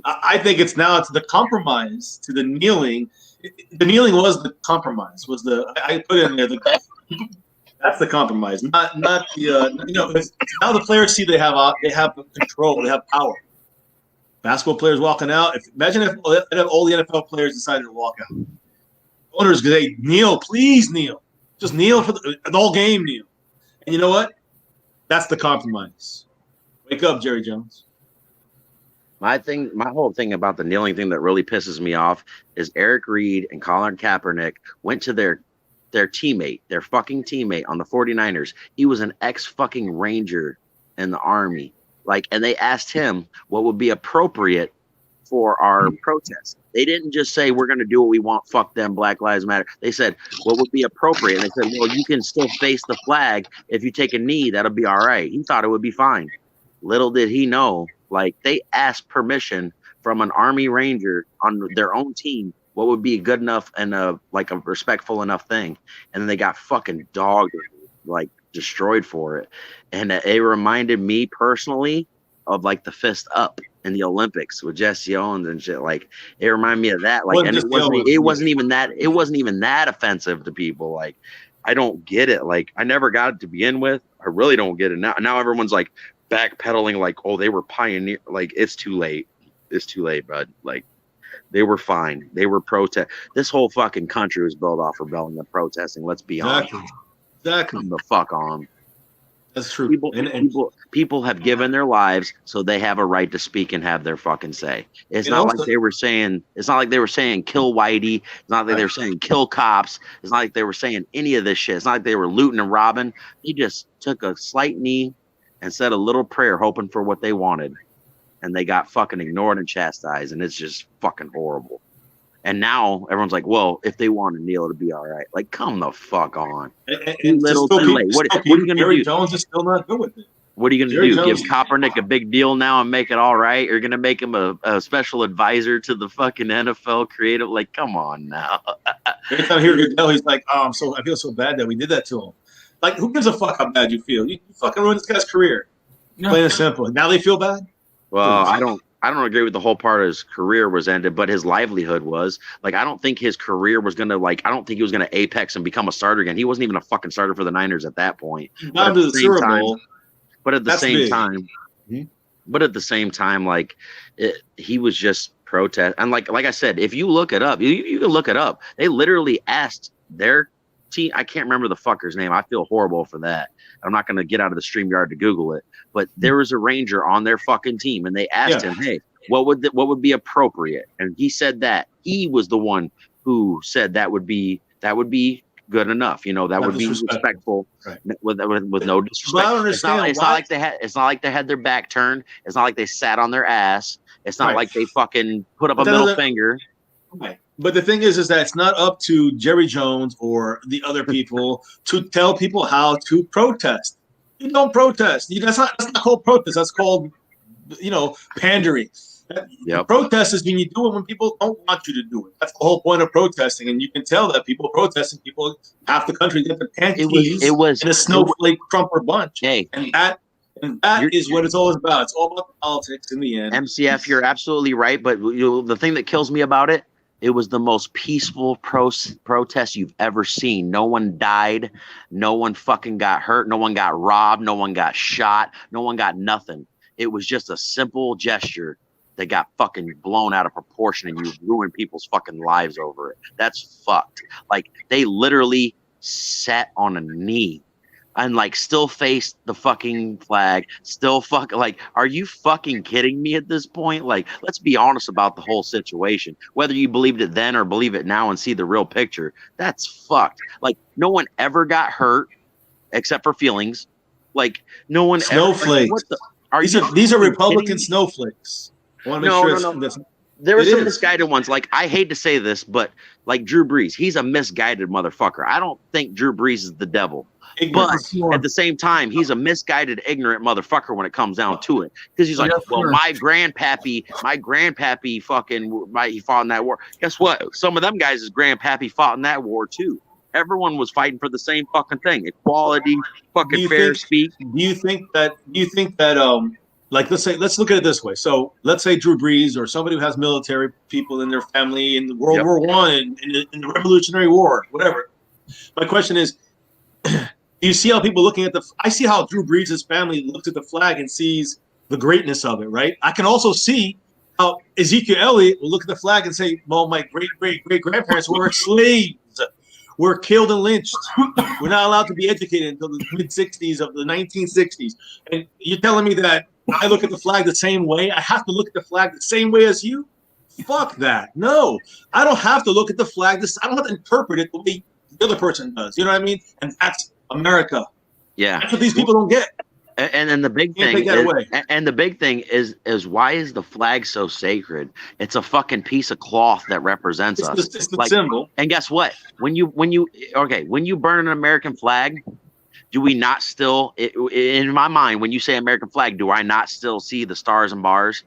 I think it's the compromise to the kneeling. The kneeling was the compromise. I put in there that's the compromise, not the now the players see they have control, they have power. Basketball players walking out. Imagine if all the NFL players decided to walk out. Owners say, kneel, please kneel. Just kneel for the whole game, kneel. And you know what? That's the compromise. Wake up, Jerry Jones. My whole thing about the kneeling thing that really pisses me off is Eric Reed and Colin Kaepernick went to their teammate, their fucking teammate on the 49ers. He was an ex-fucking Ranger in the Army. And they asked him what would be appropriate for our protest. They didn't just say, we're going to do what we want, fuck them, Black Lives Matter. They said, what would be appropriate? And they said, well, you can still face the flag. If you take a knee, that'll be all right. He thought it would be fine. Little did he know, they asked permission from an Army Ranger on their own team what would be good enough and a respectful enough thing. And then they got fucking dogged, destroyed for it. And it reminded me personally of the fist up in the Olympics with Jesse Owens and shit. It reminded me of that. And it wasn't even that offensive to people. I don't get it. I never got it to begin with. I really don't get it now. Now everyone's backpedaling oh, they were pioneer. It's too late. It's too late, bud. They were fine. They were protest. This whole fucking country was built off rebelling and protesting. Let's be honest. Exactly. Come the fuck on. That's true. People have given their lives, so they have a right to speak and have their fucking say. It's not like they were saying kill Whitey. It's not like they were saying kill cops. It's not like they were saying any of this shit. It's not like they were looting and robbing. They just took a slight knee and said a little prayer, hoping for what they wanted, and they got fucking ignored and chastised, and it's just fucking horrible. And now everyone's well, if they want to kneel, it'll be all right. Come the fuck on. And What are you going to Jerry do? Jones is still not good with it. What are you going to do? Give Kaepernick a big deal now and make it all right? You're going to make him a special advisor to the fucking NFL creative? Come on now. Every time I hear Goodell, he's I feel so bad that we did that to him. Who gives a fuck how bad you feel? You fucking ruined this guy's career. Plain and simple. Now they feel bad? Well, I don't agree with the whole part of his career was ended, but his livelihood was. I don't think his career was going to, I don't think he was going to apex and become a starter again. He wasn't even a fucking starter for the Niners at that point. Not to the Super Bowl. But at the same time, he was just protest. And like I said, if you look it up, you can look it up. They literally asked their team. I can't remember the fucker's name. I feel horrible for that. I'm not going to get out of the StreamYard to Google it. But there was a Ranger on their fucking team, and they asked him, "Hey, what would be appropriate?" And he said that he was the one who said that would be good enough. That would be respectful, right, with no disrespect. But I don't understand. It's not like they had their back turned. It's not like they sat on their ass. It's not like they fucking put up a middle finger. Right. But the thing is that it's not up to Jerry Jones or the other people to tell people how to protest. You don't protest. That's not called protest. That's called, pandering. Yep. Protest is when you do it when people don't want you to do it. That's the whole point of protesting. And you can tell that people protesting, half the country get their panties in a snowflake crumper bunch. Hey. And that is what it's all about. It's all about politics in the end. MCF, you're absolutely right. But the thing that kills me about it, it was the most peaceful protest you've ever seen. No one died. No one fucking got hurt. No one got robbed. No one got shot. No one got nothing. It was just a simple gesture that got fucking blown out of proportion and you ruined people's fucking lives over it. That's fucked. Like, they literally sat on a knee and like still faced the fucking flag, still like, are you fucking kidding me at this point? Like, let's be honest about the whole situation. Whether you believed it then or believe it now and see the real picture, that's fucked. Like, no one ever got hurt except for feelings. Like, no one snowflakes. What the, these are Republican snowflakes. I want to make sure no. There were some misguided ones. Like, I hate to say this, but like Drew Brees, he's a misguided motherfucker. I don't think Drew Brees is the devil. But at the same time, he's a misguided, ignorant motherfucker when it comes down to it. Because he's like, well, my grandpappy fucking, he fought in that war. Guess what? Some of them guys' grandpappy fought in that war too. Everyone was fighting for the same fucking thing: equality, fucking fair speech. Do you think that? Like, let's look at it this way. So let's say Drew Brees or somebody who has military people in their family in World War I, in the Revolutionary War, whatever. My question is, do you see how people looking at I see how Drew Brees' family looks at the flag and sees the greatness of it, right? I can also see how Ezekiel Elliott will look at the flag and say, well, my great-great-great-grandparents were slaves, were killed and lynched. We're not allowed to be educated until the mid-60s of the 1960s. And you're telling me that I look at the flag the same way? I have to look at the flag the same way as you? Fuck that. No, I don't have to look at the flag. I don't have to interpret it the way the other person does. You know what I mean? And that's America. Yeah. That's what these people don't get. And then the big thing is why is the flag so sacred? It's a fucking piece of cloth that represents us. It's the symbol. And guess what? When you burn an American flag, do we not still, in my mind, when you say American flag, do I not still see the stars and bars?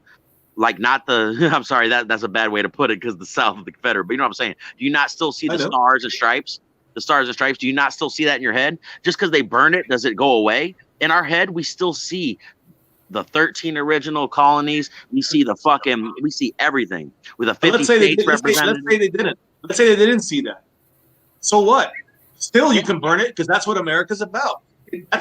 Like, not the, I'm sorry, that's a bad way to put it because the South of the Confederate, but you know what I'm saying? Do you not still see the stars and stripes? The stars and stripes, do you not still see that in your head? Just because they burn it, does it go away? In our head, we still see the 13 original colonies. We see we see everything with a 50 states represented. Let's say they didn't see that. So what? Still, you can burn it because that's what America's about.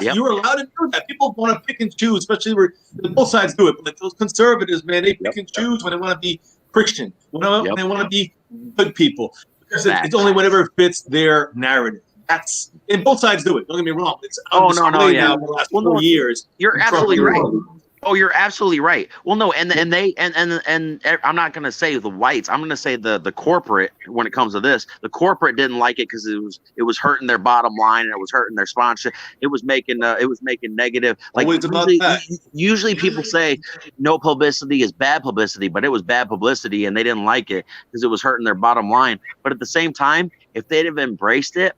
You were allowed to do that. People want to pick and choose, especially where both sides do it. But those conservatives, man, they pick and choose when they want to be Christian, when they want to be good people. Because it's only whatever fits their narrative. That's, and both sides do it. Don't get me wrong. It's now for the last 4 years. You're absolutely right. Oh, you're absolutely right. Well, no, and I'm not going to say the whites. I'm going to say the corporate. When it comes to this, the corporate didn't like it because it was hurting their bottom line and it was hurting their sponsorship. It was making negative. Like, usually people say no publicity is bad publicity, but it was bad publicity and they didn't like it because it was hurting their bottom line. But at the same time, if they'd have embraced it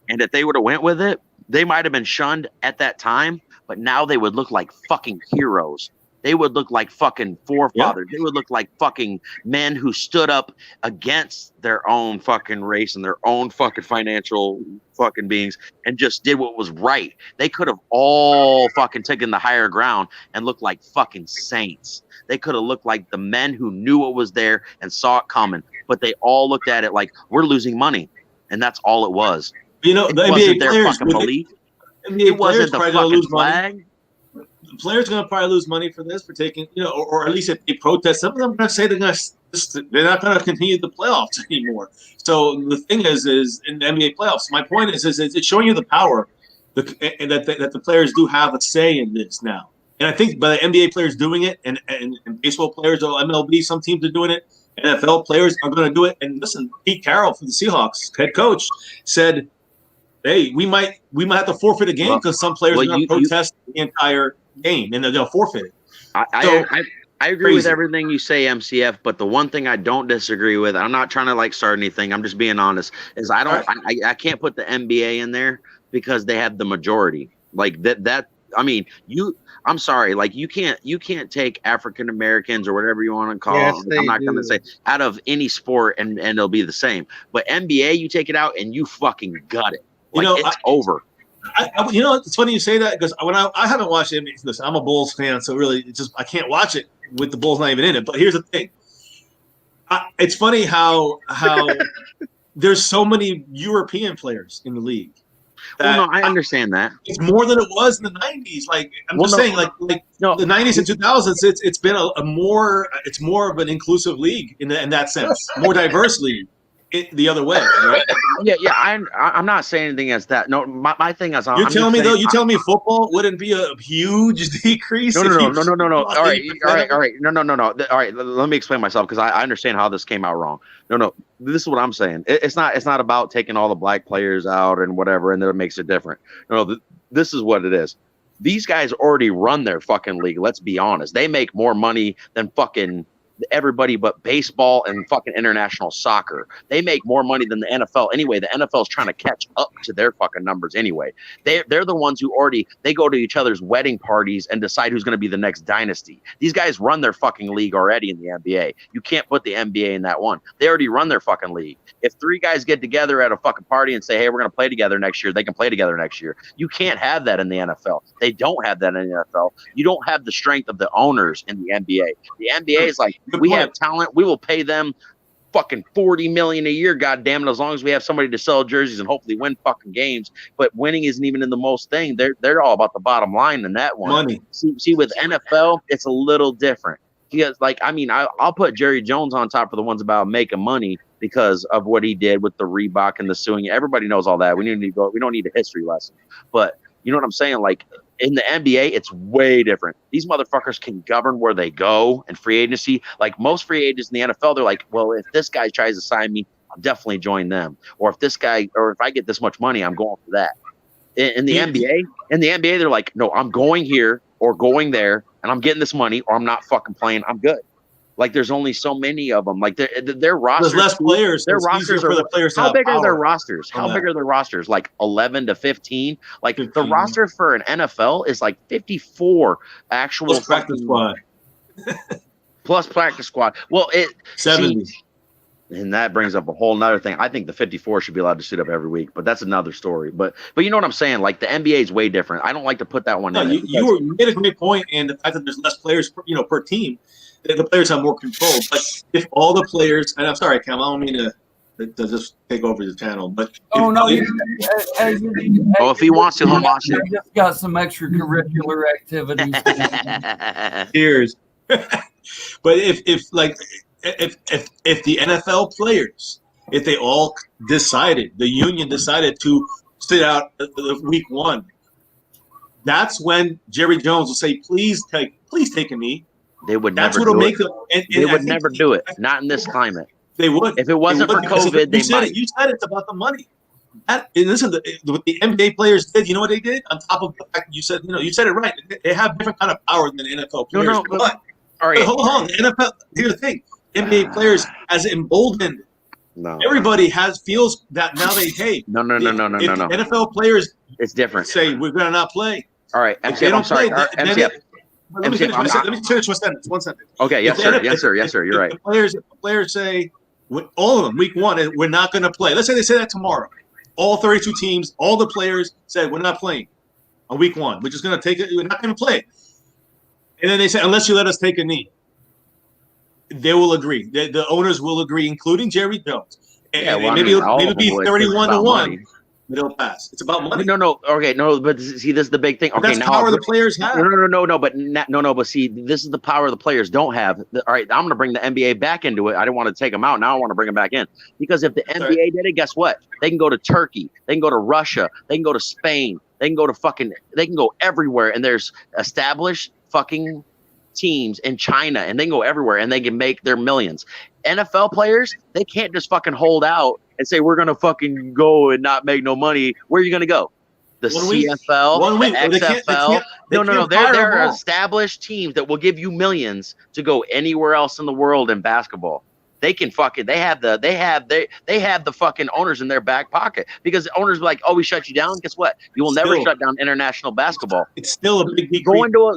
and if they would have went with it, they might have been shunned at that time. But now they would look like fucking heroes. They would look like fucking forefathers. They would look like fucking men who stood up against their own fucking race and their own fucking financial fucking beings and just did what was right. They could have all fucking taken the higher ground and looked like fucking saints. They could have looked like the men who knew what was there and saw it coming. But they all looked at it like, we're losing money. And that's all it was. You know, the NBA players fucking belief. It wasn't the fucking flag. The players are going to probably lose money for this, for taking, or at least if they protest. Some of them are going to say they're not going to continue the playoffs anymore. So the thing is in the NBA playoffs, my point is it's showing you the power that the players do have a say in this now. And I think by the NBA players doing it, and baseball players or MLB, some teams are doing it. NFL players are going to do it. And listen, Pete Carroll from the Seahawks, head coach, said, hey, we might have to forfeit a game because some players are going to protest the entire game and they'll forfeit it. I agree with everything you say, MCF, but the one thing I don't disagree with, I'm not trying to start anything, I'm just being honest, is I can't put the NBA in there because they have the majority. Like that I mean, I'm sorry, like you can't take African Americans or whatever you want to call them. I'm not going to say out of any sport and it'll be the same. But NBA, you take it out and you fucking gut it. It's over. It's funny you say that because when I haven't watched it. Listen, I'm a Bulls fan, so really, I can't watch it with the Bulls not even in it. But here's the thing: it's funny how there's so many European players in the league. Well, no, I understand that. It's more than it was in the 90s. Like I'm Well, just no. saying, like No, the 90s and 2000s, it's been it's more of an inclusive league in that sense, more diverse league. The other way, right? yeah. I'm not saying anything against that. No, my thing is, You're telling me though. You telling me football wouldn't be a huge decrease? No. if you All lost right, 80% all of right, it? all right. No. All right, let me explain myself because I understand how this came out wrong. No. This is what I'm saying. It's not about taking all the black players out and whatever, and then it makes it different. No, this is what it is. These guys already run their fucking league. Let's be honest. They make more money than fucking everybody but baseball and fucking international soccer. They make more money than the NFL anyway. The NFL is trying to catch up to their fucking numbers anyway. They're the ones who already they go to each other's wedding parties and decide who's going to be the next dynasty. These guys run their fucking league already in the NBA. You can't put the NBA in that one. They already run their fucking league. If three guys get together at a fucking party and say, "Hey, we're going to play together next year," they can play together next year. You can't have that in the NFL. They don't have that in the NFL. You don't have the strength of the owners in the NBA. The NBA is like, Good we point. have talent. We will pay them fucking $40 million a year. God damn it. As long as we have somebody to sell jerseys and hopefully win fucking games. But winning isn't even in the most thing. They're all about the bottom line in that one. Money. See, with NFL, it's a little different. Because, like, I mean, I'll put Jerry Jones on top for the ones about making money because of what he did with the Reebok and the suing. Everybody knows all that. We don't need a history lesson. But you know what I'm saying? Like, in the NBA, it's way different. These motherfuckers can govern where they go and free agency. Like most free agents in the NFL, they're like, well, if this guy tries to sign me, I'll definitely join them. Or if I get this much money, I'm going for that. In the NBA, they're like, no, I'm going here or going there, and I'm getting this money, or I'm not fucking playing. I'm good. Like there's only so many of them. Like their rosters. There's less players. Their So it's rosters easier for the players to how have big are their power rosters? on How that. big are their rosters? Like 11 to 15. Like the 15. roster for an NFL is like 54 actual Plus practice fucking- squad. plus practice squad. Well, 70. and that brings up a whole nother thing. I think the 54 should be allowed to suit up every week, but that's another story. But you know what I'm saying? Like the NBA is way different. I don't like to put that one No, in. it you made a great point, and the fact that there's less players, per team, the players have more control. But if all the players, and I'm sorry, Cam, I don't mean to just take over the channel, but Oh no! if he wants to, he'll watch it. I just got some extracurricular activities. Cheers. But if the NFL players, if they all decided, the union decided to sit out week one, that's when Jerry Jones will say, please take a knee. They would That's never what'll do make it. them. And They I would think never do it. Not in this climate. They would. If it wasn't They for would, because COVID, they you said might. it. You said it's about the money. And listen, what the NBA players did, you know what they did? On top of the fact that you said it right. They have different kind of power than the NFL players. No, but All right. hold on, the NFL. Here's the thing: NBA players has emboldened. No. Everybody feels that now they hey. No. If the NFL players It's different. say we're gonna not play. All right, If they MCF, I'm don't sorry. play, All right, then MCF. Let me finish one sentence. One sentence. Okay, yes, If sir. the Yes, sir. Yes, sir. You're if right. The players say, all of them, week one, we're not going to play. Let's say they say that tomorrow. All 32 teams, all the players said, we're not playing on week one. We're just going to take it. We're not going to play. And then they say, unless you let us take a knee, they will agree. The owners will agree, including Jerry Jones. And Yeah, well, I maybe mean, all it'll of them be would, 31 to about 1. money. It'll pass. It's about money. No. Okay, no. But see, this is the big thing. But Okay, that's now power the players have. No. But see, this is the power the players don't have. All right, I'm going to bring the NBA back into it. I didn't want to take them out. Now I want to bring them back in because if the NBA did it, guess what? They can go to Turkey. They can go to Russia. They can go to Spain. They can go to They can go everywhere. And there's established fucking teams in China, and they can go everywhere, and they can make their millions. NFL players, they can't just fucking hold out and say we're gonna fucking go and not make no money. Where are you gonna go? The 1 week. CFL, 1 week. the They can't- XFL. they No. can't fire There them are all. established teams that will give you millions to go anywhere else in the world in basketball. They can fucking they have the fucking owners in their back pocket because the owners are like, oh, we shut you down. Guess what? You will never Still. shut down international basketball. It's still a big decrease.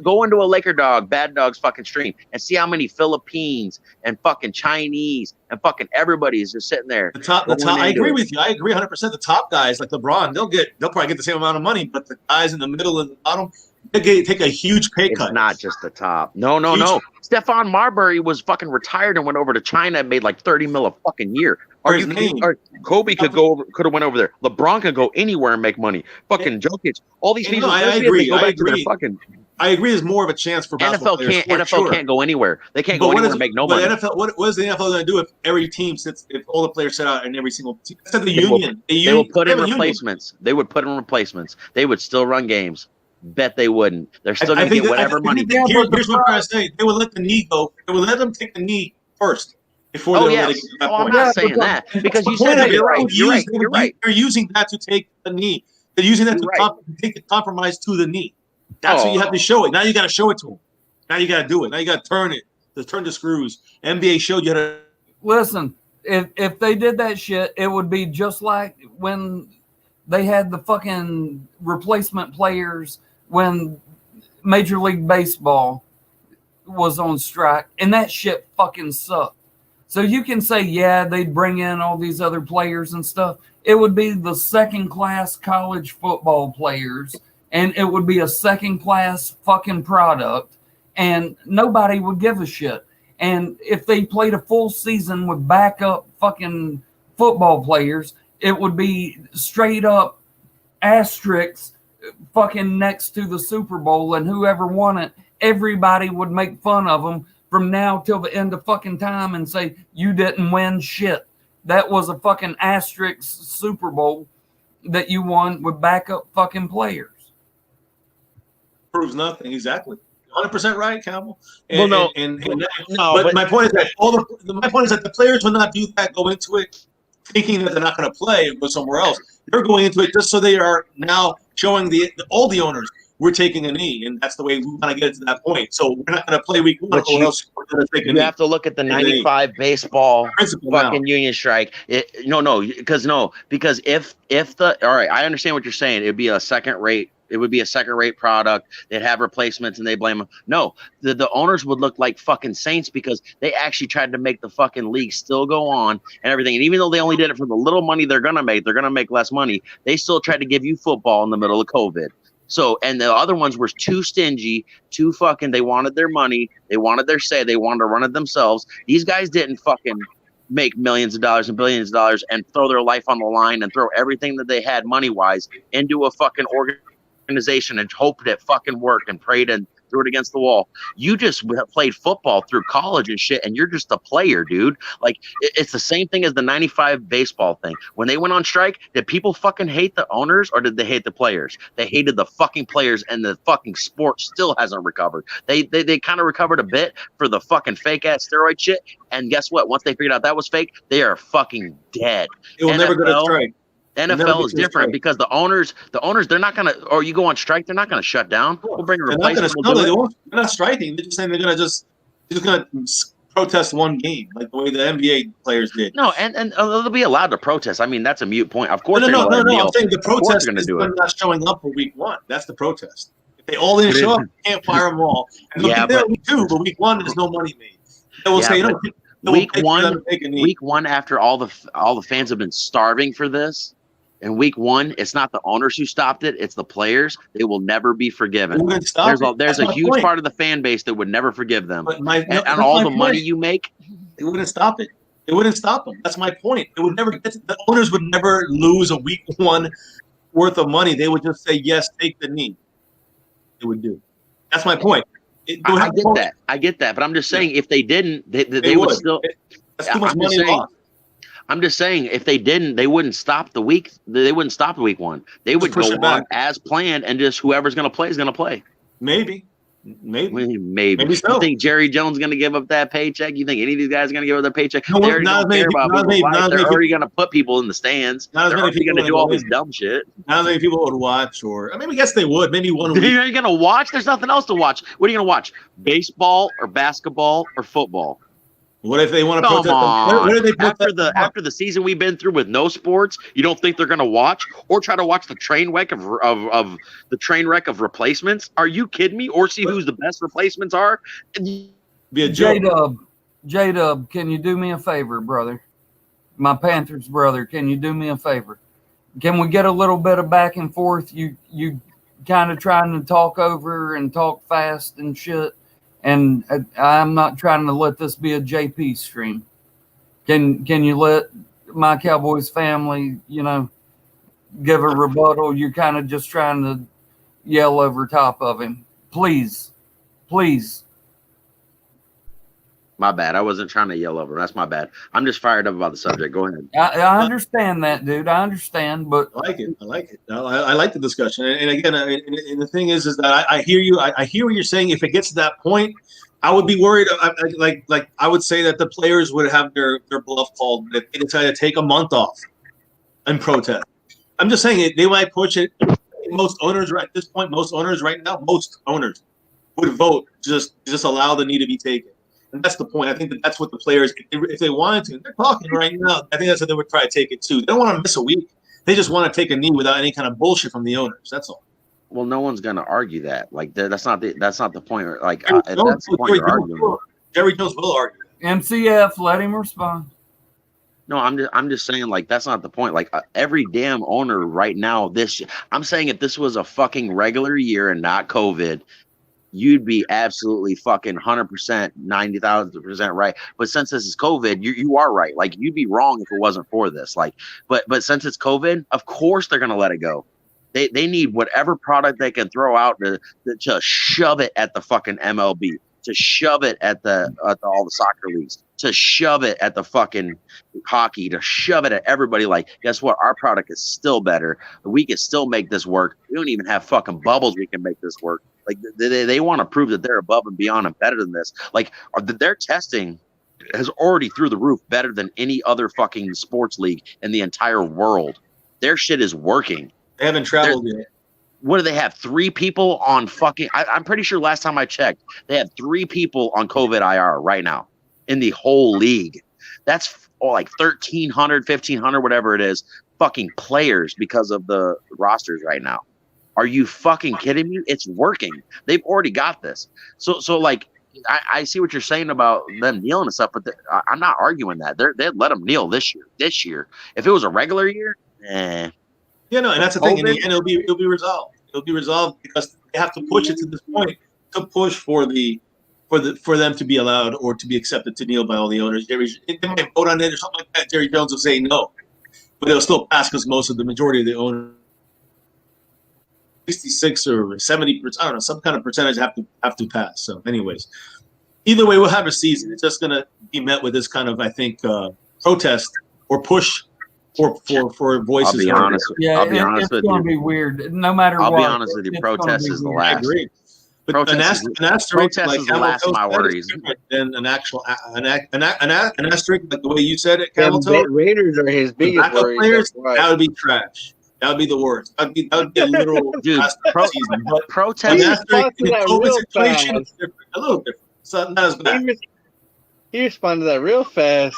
Go into a Laker Bad Dogs fucking stream and see how many Philippines and fucking Chinese and fucking everybody is just sitting there. The top. going I into agree it. with you. I agree 100%. The top guys like LeBron, they'll probably get the same amount of money, but the guys in the middle and the bottom, take a huge pay It's cut. not just the top. No. Huge- Stephon Marbury was fucking retired and went over to China and made like 30 mil a fucking year. For Are his you kidding? name. Or Kobe could have went over there. LeBron could go anywhere and make money. Fucking Jokic. All these And people. no, I let's see if they agree. go I back to their agree. fucking I agree. There's more of a chance for basketball players. NFL can't go anywhere. They can't But go what anywhere is- and make no but money. NFL, what is the NFL going to do if every team sits? If all the players sit out in every single team? That's the They will- union. They will put they in have a union. replacements. They would put in replacements. They would still run games. Bet they wouldn't. They're still going to get whatever money. Here's what I'm trying to say. They would let the knee go. They would let them take the knee first before Oh they yes. let it get to that Oh, I'm point. not saying that because you The said point that of it, you're right. they would You're use- right. they would You're right. They're using that to take the knee. They're using that You're to take the compromise to the knee. That's what you have to show it. Now you got to show it to them. Now you got to do it. Now you got to turn it. Turn the screws. NBA showed you how to. Listen, if they did that shit, it would be just like when they had the fucking replacement players when Major League Baseball was on strike, and that shit fucking sucked. So you can say, yeah, they'd bring in all these other players and stuff. It would be the second-class college football players, and it would be a second-class fucking product, and nobody would give a shit. And if they played a full season with backup fucking football players, it would be straight up asterisks fucking next to the Super Bowl, and whoever won it, everybody would make fun of them from now till the end of fucking time and say, you didn't win shit. That was a fucking asterisk Super Bowl that you won with backup fucking players. Proves nothing. Exactly. 100% right, Campbell. Well, no. But my point is that the players will not do that. Go into it thinking that they're not going to play and go somewhere else. They're going into it just so they are now showing all the owners we're taking a knee, and that's the way we want to get it to that point. So we're not going to play week one, But or else we're going to take a You knee. have to look at the 95 baseball Principle now. fucking union strike. Because if the all right, I understand what you're saying. It would be a second rate product. They'd have replacements and they blame them. No, the owners would look like fucking saints because they actually tried to make the fucking league still go on and everything. And even though they only did it for the little money they're gonna make less money. They still tried to give you football in the middle of COVID. So, and the other ones were too stingy, too fucking, they wanted their money, they wanted their say, they wanted to run it themselves. These guys didn't fucking make millions of dollars and billions of dollars and throw their life on the line and throw everything that they had money-wise into a fucking organization and hoped it fucking worked and prayed and threw it against the wall. You just played football through college and shit, and you're just a player, dude. Like, it's the same thing as the 95 baseball thing. When they went on strike, did people fucking hate the owners or did they hate the players? They hated the fucking players, and the fucking sport still hasn't recovered. They kind of recovered a bit for the fucking fake-ass steroid shit, and guess what? Once they figured out that was fake, they are fucking dead. It will never go to strike. NFL is different because the owners, they're not gonna. Or you go on strike, they're not gonna shut down. We'll bring a replacement. They're not striking. They're just saying they're gonna protest one game like the way the NBA players did. No, and they'll be allowed to protest. I mean, that's a mute point. Of course, No. I'm saying the Of course protest they're gonna is do them it. not showing up for week one. That's the protest. If they all didn't show up, you can't fire them all. And they'll Yeah, be there but- week two, but week one there's no money made. They will Yeah, say but no. week one, after all the fans have been starving for this. In week one, it's not the owners who stopped it; it's the players. They will never be forgiven. There's a huge part of the fan base that would never forgive them. And all the money you make, they wouldn't stop it. They wouldn't stop them. That's my point. It would never. The owners would never lose a week one worth of money. They would just say yes, take the knee. They would do. That's my point. I get that, but I'm just saying if they didn't, they would still. That's too much money lost. I'm just saying, if they didn't, they wouldn't stop the week. They wouldn't stop the week one. They would go on as planned, and just whoever's going to play is going to play. Maybe. Maybe so. You think Jerry Jones is going to give up that paycheck? You think any of these guys are going to give up their paycheck? No, they already don't care about people. They're already going to put people in the stands. They're already going to do all this dumb shit. Not as many people would watch, or I mean, I guess they would. Maybe one week. Are you going to watch? There's nothing else to watch. What are you going to watch? Baseball or basketball or football? What if they want to protest? What do they after the season we've been through with no sports? You don't think they're going to watch or try to watch the train wreck of the train wreck of replacements? Are you kidding me? Or see who's the best replacements are? Be a joke. J-Dub, can you do me a favor, brother? My Panthers brother, can you do me a favor? Can we get a little bit of back and forth? You kind of trying to talk over and talk fast and shit. And I'm not trying to let this be a JP stream. Can you let my Cowboys family, give a rebuttal? You're kind of just trying to yell over top of him. Please. My bad. I wasn't trying to yell over him. That's my bad. I'm just fired up about the subject. Go ahead. I understand that, dude. I understand, but I like it. I like the discussion. And again, and the thing is that I hear you. I hear what you're saying. If it gets to that point, I would be worried. Like I would say that the players would have their bluff called if they decide to take a month off and protest. I'm just saying they might push it. Most owners at this point, most owners would vote just allow the knee to be taken. And that's the point. I think that's what the players, if they wanted to, they're talking right now. I think that's what they would try to take it too. They don't want to miss a week. They just want to take a knee without any kind of bullshit from the owners. That's all. Well, no one's going to argue that. Like that's not the point. Like that's the point you're arguing. Jerry Jones will argue. MCF, let him respond. No, I'm just saying, like, that's not the point. Like, every damn owner right now, I'm saying if this was a fucking regular year and not COVID, you'd be absolutely fucking 100%, 90,000% right. But since this is COVID, you are right. Like, you'd be wrong if it wasn't for this. Like, but since it's COVID, of course they're gonna let it go. They need whatever product they can throw out to shove it at the fucking MLB, to shove it at all the soccer leagues, to shove it at the fucking hockey, to shove it at everybody. Like, guess what? Our product is still better. We can still make this work. We don't even have fucking bubbles. We can make this work. Like, they want to prove that they're above and beyond and better than this. Like, their testing has already through the roof, better than any other fucking sports league in the entire world. Their shit is working. They haven't traveled yet. What do they have? 3 people on fucking? I'm pretty sure last time I checked, they had 3 people on COVID IR right now in the whole league. That's like 1,300, 1,500, whatever it is, fucking players because of the rosters right now. Are you fucking kidding me? It's working. They've already got this. So like, I see what you're saying about them kneeling and stuff, but I'm not arguing that. They'd let them kneel this year. If it was a regular year, Yeah, no, and that's the thing. And it'll be resolved. It'll be resolved because they have to push it to this point to push for them to be allowed or to be accepted to kneel by all the owners. They might vote on it or something like that. Jerry Jones will say no, but it'll still pass because the majority of the owners, 66 or 70%, I don't know, some kind of percentage have to pass. So, anyways, either way, we'll have a season. It's just gonna be met with this kind of, I think, protest or push. For voices. I'll be honest. Yeah, I'll be honest it's with going you. to be weird. No matter what. I'll be honest with you. Protest is the I last. agree. But Protest an asterisk, is the last of my worries. Than an actual an asterisk, like the way you said it, Yeah, Cameltoe. Raiders are his biggest Backup worries. players, Right. that would be trash. That would be the worst. That would be a literal Dude, season. But an protest. asterisk in a that COVID real situation fast. is different, a little different. So not as bad. He responded to that real fast.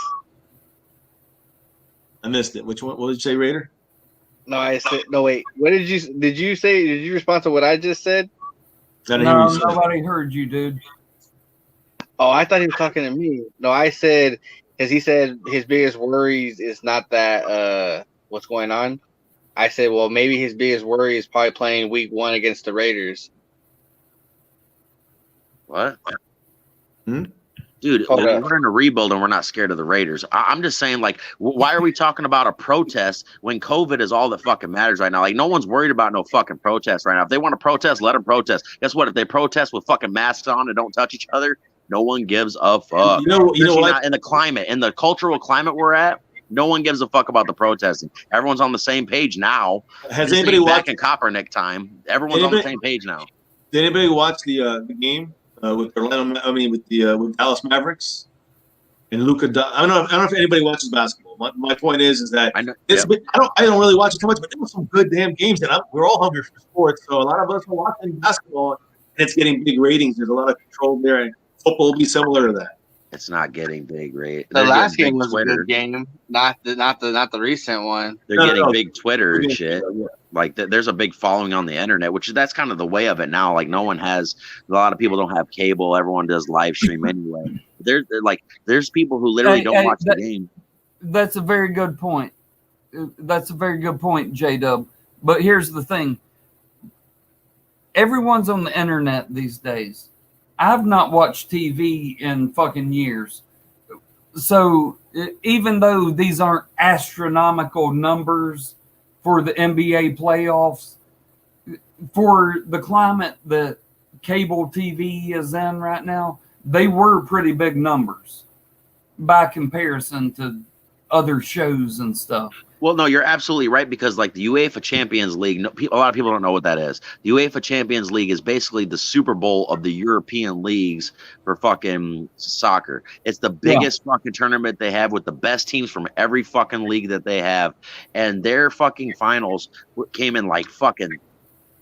I missed it. Which one? What did you say, Raider? No, I said no. Wait, what did you say? Did you respond to what I just said? I didn't hear No, you say that. nobody heard you, dude. Oh, I thought he was talking to me. No, I said because he said his biggest worries is not that what's going on. I said, well, maybe his biggest worry is probably playing week 1 against the Raiders. What? Hmm? Dude, Hold up. we're in a rebuild and we're not scared of the Raiders. I'm just saying, like, why are we talking about a protest when COVID is all that fucking matters right now? Like, no one's worried about no fucking protest right now. If they want to protest, let them protest. Guess what? If they protest with fucking masks on and don't touch each other, no one gives a fuck. You know Especially what? not in the climate, in the cultural climate we're at, no one gives a fuck about the protesting. Everyone's on the same page now. Has This anybody ain't back watched? in Kaepernick time? Everyone's on the same page now. Did anybody watch the game with Orlando? I mean, with Dallas Mavericks and Luka. I don't know if anybody watches basketball. My point is that I know. it's. I don't really watch it too much, but there were some good damn games, and we're all hungry for sports. So a lot of us are watching basketball, and it's getting big ratings. There's a lot of control there, and football will be similar to that. It's not getting big, right? The last game was Twitter. a good game, not the recent one. They're No, getting no. big Twitter and shit. Yeah. Like there's a big following on the internet, which that's kind of the way of it now. Like no one has, a lot of people don't have cable. Everyone does live stream anyway. There's people who literally don't watch the game. That's a very good point. That's a very good point, J-Dub. But here's the thing. everyone's on the internet these days. I've not watched TV in fucking years. So even though these aren't astronomical numbers for the NBA playoffs, for the climate that cable TV is in right now, they were pretty big numbers by comparison to other shows and stuff. Well, no, you're absolutely right, because like the UEFA Champions League, a lot of people don't know what that is. The UEFA Champions League is basically the Super Bowl of the European leagues for fucking soccer. It's the biggest fucking tournament they have with the best teams from every fucking league that they have. And their fucking finals came in like fucking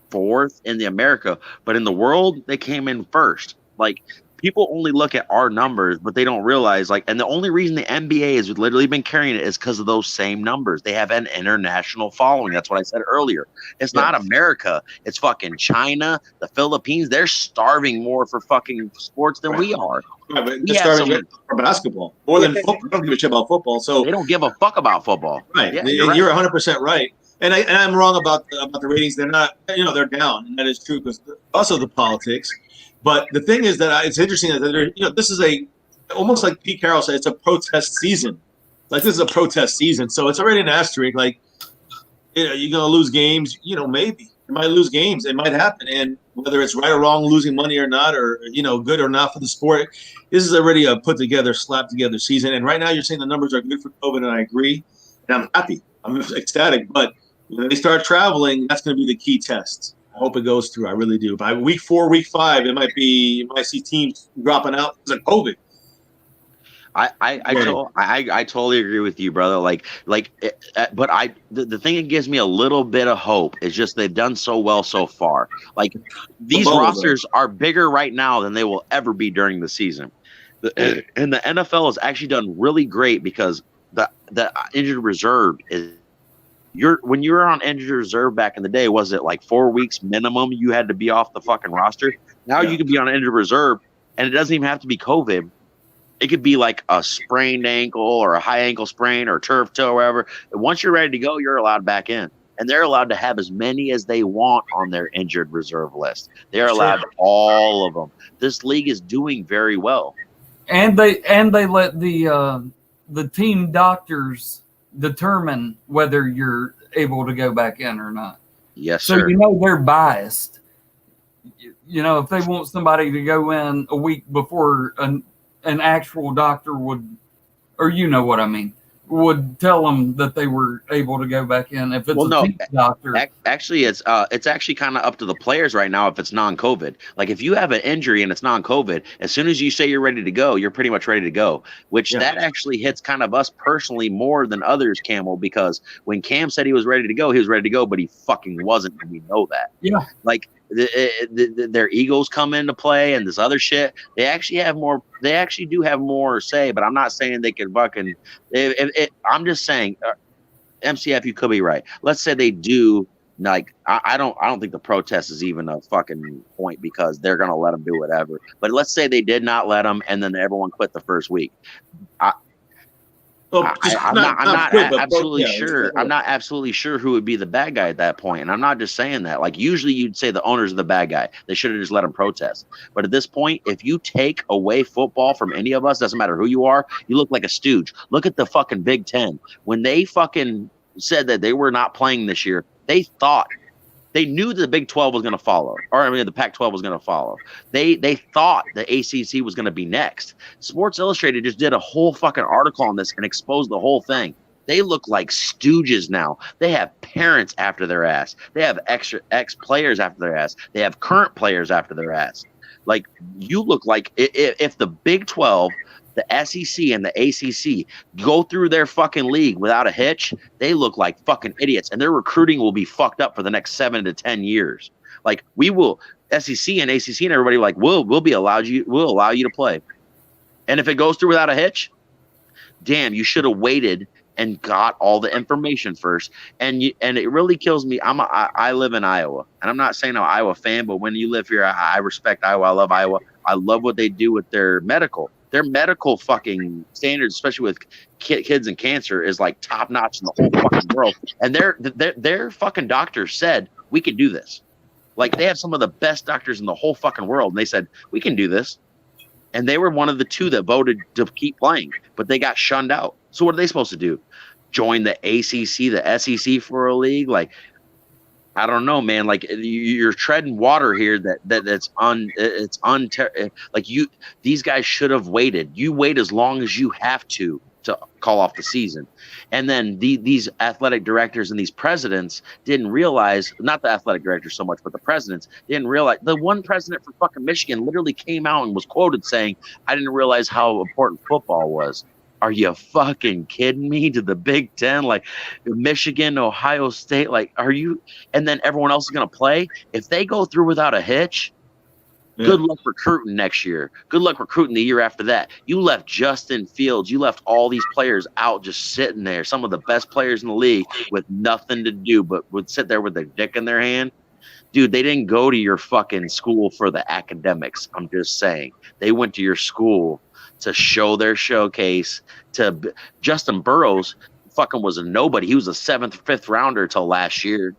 fourth in the America, but in the world, they came in first. Like, people only look at our numbers, but they don't realize, like, and the only reason the NBA has literally been carrying it is because of those same numbers. They have an international following. That's what I said earlier. It's not America. It's fucking China, the Philippines. They're starving more for fucking sports than we are. Right, but they're starving for basketball more than football. They don't give a shit about football. So they don't give a fuck about football. Right. Yeah, you're 100% right. And I'm wrong about the ratings. They're not, they're down. And that is true because also the politics. But the thing is that it's interesting that this is almost like Pete Carroll said, it's a protest season. Like, this is a protest season, so it's already an asterisk. Like, you're gonna lose games. Maybe you might lose games. It might happen, and whether it's right or wrong, losing money or not, or good or not for the sport, this is already a put together, slapped together season. And right now, you're saying the numbers are good for COVID, and I agree, and I'm happy. I'm ecstatic. But when they start traveling, that's going to be the key test. I hope it goes through. I really do. By week 4, week 5, you might see teams dropping out because of COVID. I totally agree with you, brother. But the thing that gives me a little bit of hope is just they've done so well so far. Like, these rosters are bigger right now than they will ever be during the season. And the NFL has actually done really great because the injured reserve is. When you were on injured reserve back in the day, was it like 4 weeks minimum you had to be off the fucking roster? Now you can be on injured reserve, and it doesn't even have to be COVID. It could be like a sprained ankle or a high ankle sprain or turf toe or whatever. And once you're ready to go, you're allowed back in. And they're allowed to have as many as they want on their injured reserve list. They're allowed all of them. This league is doing very well. And they let the team doctors determine whether you're able to go back in or not. Yes, so sir. They're biased. If they want somebody to go in a week before an actual doctor would, or what I mean, would tell them that they were able to go back in. If it's team doctor, actually, it's actually kind of up to the players right now. If it's non-COVID, like if you have an injury and it's non-COVID, as soon as you say you're ready to go, you're pretty much ready to go. Which that actually hits kind of us personally more than others, Camel, because when Cam said he was ready to go, but he fucking wasn't, and we know that. Yeah, like. Their egos come into play and this other shit. They actually do have more say, but I'm not saying they can fucking. I'm just saying, MCF, you could be right. Let's say they do. Like, I don't think the protest is even a fucking point because they're gonna let them do whatever. But let's say they did not let them, and then everyone quit the first week. I'm not absolutely sure who would be the bad guy at that point. And I'm not just saying that. Like, usually you'd say the owners are the bad guy. They should have just let them protest. But at this point, if you take away football from any of us, doesn't matter who you are, you look like a stooge. Look at the fucking Big Ten. When they fucking said that they were not playing this year, they knew the Big 12 was going to follow, the Pac-12 was going to follow. They thought the ACC was going to be next. Sports Illustrated just did a whole fucking article on this and exposed the whole thing. They look like stooges now. They have parents after their ass. They have ex-players after their ass. They have current players after their ass. Like, you look like if the Big 12, the SEC and the ACC go through their fucking league without a hitch, they look like fucking idiots, and their recruiting will be fucked up for the next 7 to 10 years. Like, we will, SEC and ACC and everybody, like, we'll allow you to play. And if it goes through without a hitch, damn, you should have waited and got all the information first. And it really kills me. I live in Iowa, and I'm not saying I'm an Iowa fan, but when you live here, I respect Iowa. I love Iowa. I love what they do with their medical. Their medical fucking standards, especially with kids and cancer, is like top notch in the whole fucking world. And their fucking doctors said we could do this. Like, they have some of the best doctors in the whole fucking world, and they said, we can do this. And they were one of the 2 that voted to keep playing, but they got shunned out. So what are they supposed to do? Join the ACC, the SEC for a league? Like, I don't know, man. Like, you're treading water here these guys should have waited. You wait as long as you have to call off the season. And then these athletic directors and these presidents didn't realize, not the athletic directors so much, but the presidents didn't realize. The one president for fucking Michigan literally came out and was quoted saying, I didn't realize how important football was. Are you fucking kidding me? To the Big Ten, like Michigan, Ohio State, like, are you? And then everyone else is going to play. If they go through without a hitch, good luck recruiting next year. Good luck recruiting the year after that. You left Justin Fields. You left all these players out just sitting there. Some of the best players in the league with nothing to do but would sit there with their dick in their hand. Dude, they didn't go to your fucking school for the academics. I'm just saying. They went to your school to show their showcase. Justin Burrows fucking was a nobody. He was a 7th, 5th rounder till last year.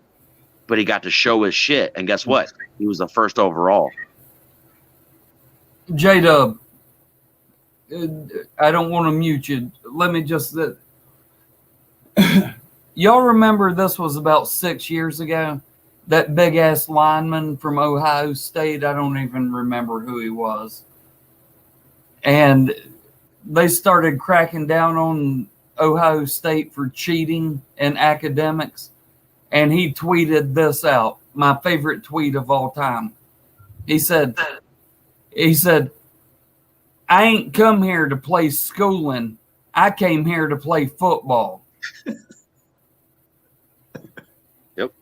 But he got to show his shit. And guess what? He was the 1st overall. J-Dub, I don't want to mute you. Let me just... y'all remember this was about 6 years ago? That big-ass lineman from Ohio State, I don't even remember who he was. And they started cracking down on Ohio State for cheating in academics. And he tweeted this out, my favorite tweet of all time. He said, I ain't come here to play schooling. I came here to play football. Yep.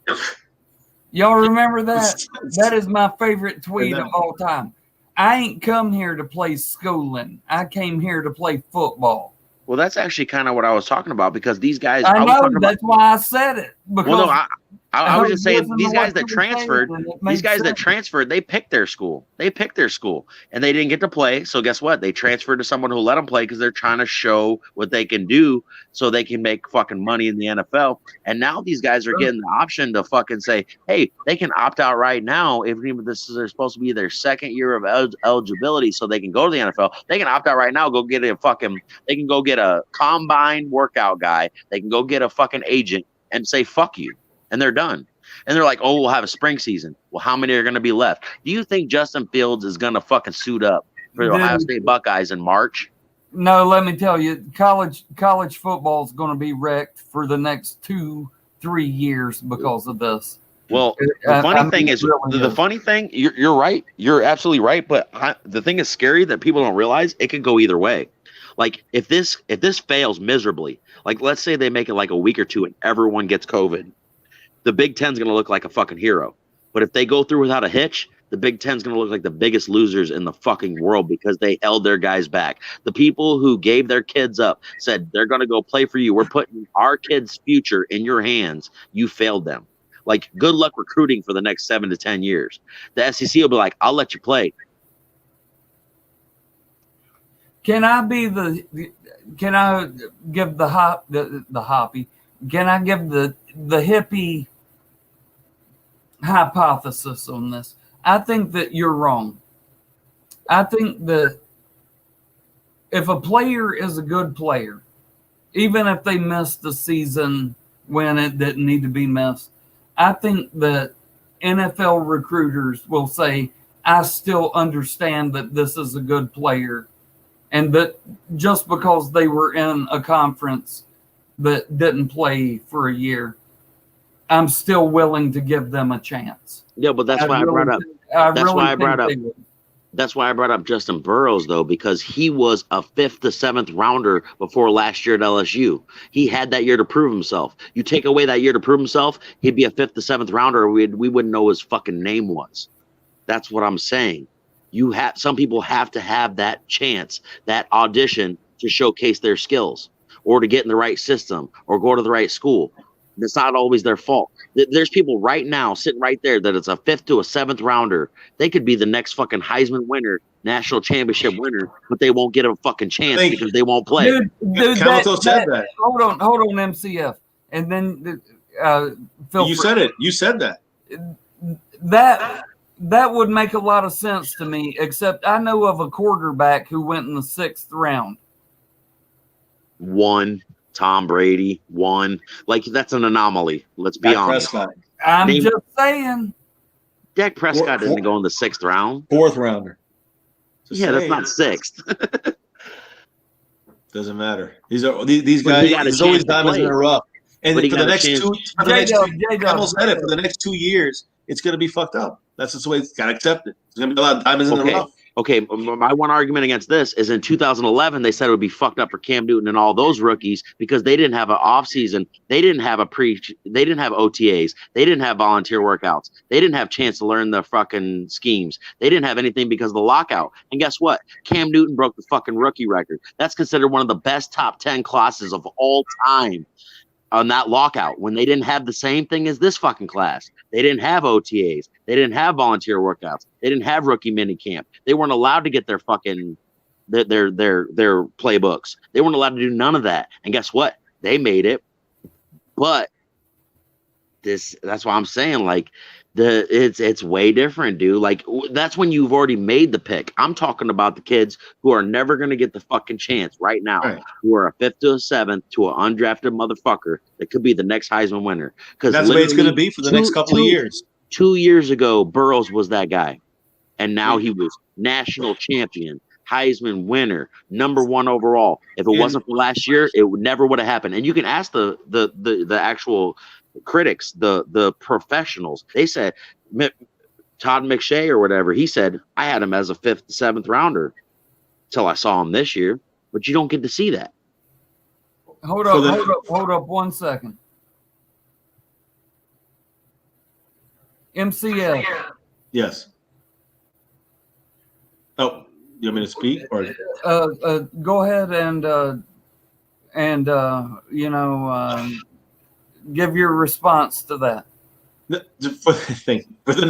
Y'all remember that? That is my favorite tweet of all time. I ain't come here to play schooling. I came here to play football. Well, that's actually kind of what I was talking about, because these guys. I know, that's why I said it. Because well, no, I was just saying these guys that transferred, they picked their school. They picked their school, and they didn't get to play. So guess what? They transferred to someone who let them play because they're trying to show what they can do so they can make fucking money in the NFL. And now these guys are getting the option to fucking say, hey, they can opt out right now if even this is supposed to be their 2nd year of eligibility so they can go to the NFL. They can opt out right now, they can go get a combine workout guy. They can go get a fucking agent and say, fuck you. And they're done. And they're like, oh, we'll have a spring season. Well, how many are going to be left? Do you think Justin Fields is going to fucking suit up for the Ohio State Buckeyes in March? No, let me tell you, college football is going to be wrecked for the next 2-3 years because of this. Well, the funny thing, you're right. You're absolutely right. But the thing is scary that people don't realize, it could go either way. Like, if this fails miserably, like let's say they make it like a week or 2 and everyone gets COVID, the Big Ten's going to look like a fucking hero. But if they go through without a hitch, the Big Ten's going to look like the biggest losers in the fucking world because they held their guys back. The people who gave their kids up said, they're going to go play for you. We're putting our kids' future in your hands. You failed them. Like, good luck recruiting for the next 7 to 10 years. The SEC will be like, I'll let you play. Can I give the hippie hypothesis on this? I think that you're wrong. I think that if a player is a good player, even if they missed the season when it didn't need to be missed, I think that NFL recruiters will say, I still understand that this is a good player. And that just because they were in a conference that didn't play for a year, I'm still willing to give them a chance. Yeah, but that's why I brought up Justin Burrows, though, because he was a 5th to 7th rounder before last year at LSU. He had that year to prove himself. You take away that year to prove himself, he'd be a 5th to 7th rounder. We wouldn't know his fucking name was. That's what I'm saying. Some people have to have that chance, that audition to showcase their skills or to get in the right system or go to the right school. It's not always their fault. There's people right now sitting right there that it's a 5th to a 7th rounder. They could be the next fucking Heisman winner, national championship winner, but they won't get a fucking chance because they won't play. Dude, said that. Hold on, MCF. And then Phil. You said it. You said that. that would make a lot of sense to me, except I know of a quarterback who went in the 6th round. One, Tom Brady, one. Like, that's an anomaly. Let's be Dak honest. Prescott, I'm Name- just saying. Dak Prescott didn't go in the 6th round. 4th rounder. Just Yeah, that's saying. not 6th. Doesn't matter. These But guys. he got a There's always chance to diamonds in play. the rough. And But he for the got a next chance. two, for the next two, J-Dub, Campbell said it, for the next 2 years, it's going to be fucked up. That's just the way it's got to accept it. There's going to be a lot of diamonds in the rough. Okay, my one argument against this is in 2011, they said it would be fucked up for Cam Newton and all those rookies because they didn't have an offseason. They didn't have they didn't have OTAs. They didn't have volunteer workouts. They didn't have chance to learn the fucking schemes. They didn't have anything because of the lockout. And guess what? Cam Newton broke the fucking rookie record. That's considered one of the best top 10 classes of all time on that lockout when they didn't have the same thing as this fucking class. They didn't have OTAs. They didn't have volunteer workouts. They didn't have rookie mini camp. They weren't allowed to get their fucking their playbooks. They weren't allowed to do none of that. And guess what? They made it. But that's why I'm saying, like, it's way different, dude. Like, that's when you've already made the pick. I'm talking about the kids who are never going to get the fucking chance right now, Right. who are a 5th to a 7th to an undrafted motherfucker that could be the next Heisman winner. Because That's the way it's going to be for the next couple of years. 2 years ago, Burroughs was that guy, and now he was national champion, Heisman winner, #1 overall. If it wasn't for last year, it never would have happened. And you can ask the actual critics, the professionals. They said Todd McShay or whatever. He said I had him as a 5th, 7th rounder till I saw him this year. But you don't get to see that. Hold up 1 second. MCF. Yes. Oh, you want me to speak or? Go ahead and give your response to that. For the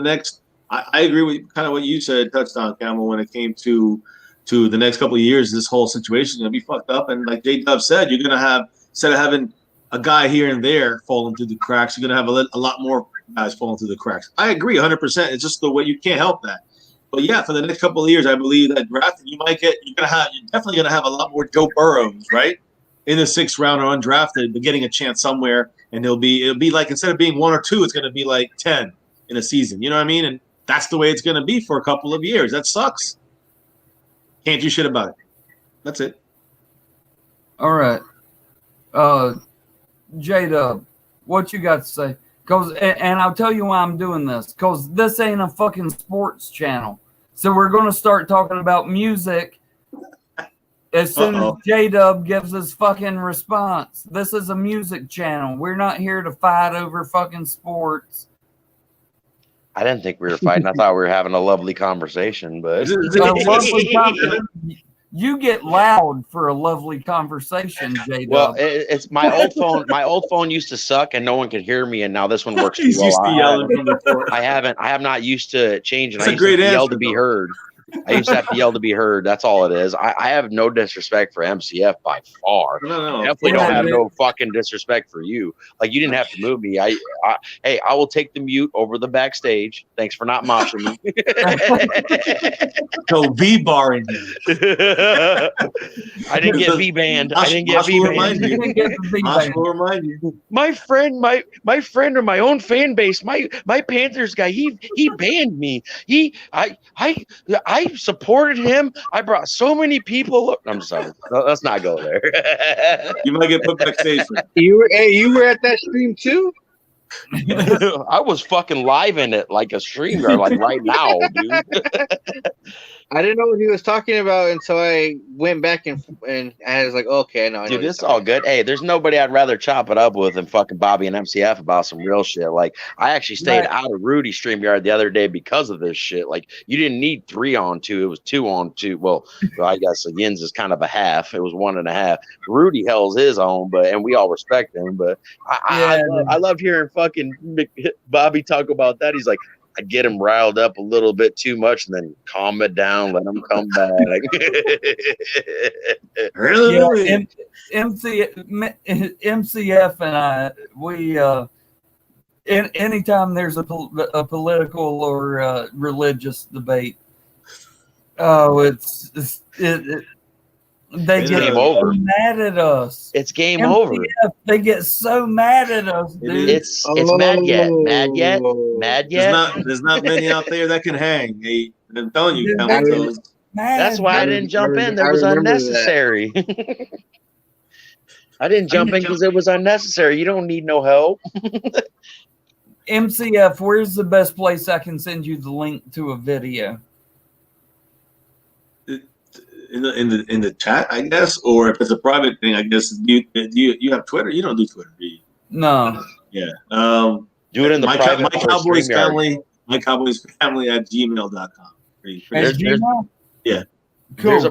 next, I agree with kind of what you said, touched on, Campbell, when it came to the next couple of years. This whole situation is gonna be fucked up, and like J-Dub said, you're gonna have, instead of having a guy here and there falling through the cracks, you're gonna have a lot more guys falling through the cracks. I agree 100%. It's just the way, you can't help that. But yeah, for the next couple of years, I believe that drafting, you're definitely gonna have a lot more Joe Burrows, right? In the 6th round or undrafted, but getting a chance somewhere, and it'll be like, instead of being 1 or 2, it's gonna be like 10 in a season. You know what I mean? And that's the way it's gonna be for a couple of years. That sucks. Can't do shit about it. That's it. All right. J-Dub, what you got to say? And I'll tell you why I'm doing this. Because this ain't a fucking sports channel. So we're going to start talking about music as soon as J-Dub gives his fucking response. This is a music channel. We're not here to fight over fucking sports. I didn't think we were fighting. I thought we were having a lovely conversation, but You get loud for a lovely conversation, J-Dub. well, it's my old phone. My old phone used to suck, and no one could hear me. And now this one works too He's well. used to yelling from the court. I have not used to changing. That's I a used to great yell answer, to be though. heard. I used to have to yell to be heard. That's all it is. I have no disrespect for MCF by far. No. Definitely don't Yeah, have dude. no fucking disrespect for you. Like, you didn't have to move me. Hey, I will take the mute over the backstage. Thanks for not moshing me. So V-barring him. I didn't get V banned. I didn't get Mosh V will remind banned. you. You didn't get the big Mosh bang. will remind you. My friend or my own fan base, my Panthers guy, he banned me. I supported him. I brought so many people. I'm sorry. Let's not go there. You might get put backstage. You were at that stream too? I was fucking live in it like a streamer, like right now, dude. I didn't know what he was talking about until I went back and I was like, okay, I know. Dude, it's all good. Hey, there's nobody I'd rather chop it up with than fucking Bobby and MCF about some real shit. Like, I actually stayed out of Rudy's StreamYard the other day because of this shit. Like, you didn't need 3 on 2. It was 2 on 2. Well, I guess Yin's is kind of a half. It was 1.5. Rudy held his own, and we all respect him. But I love hearing fucking Bobby talk about that. He's like, I get him riled up a little bit too much and then calm it down, let him come back. Really? MCF and I, anytime there's a political or religious debate, oh, they It's get game so over. mad at us. It's game MCF, over. They get so mad at us, It dude. is. It's mad yet. Mad yet. Mad yet. There's not many out there that can hang. Hey, I'm telling you, Dude, camel they- toes. Mad, That's why I dude. didn't jump in. I That was remember that. unnecessary. I didn't jump in because it was unnecessary. You don't need no help. MCF, where's the best place I can send you the link to a video? In the chat, I guess, or if it's a private thing, I guess. Do you have Twitter? You don't do Twitter, do you? No. Yeah. Do it in the my private for Cowboys StreamYard. family. My Cowboys family at gmail.com. As Gmail? Yeah. Cool. There's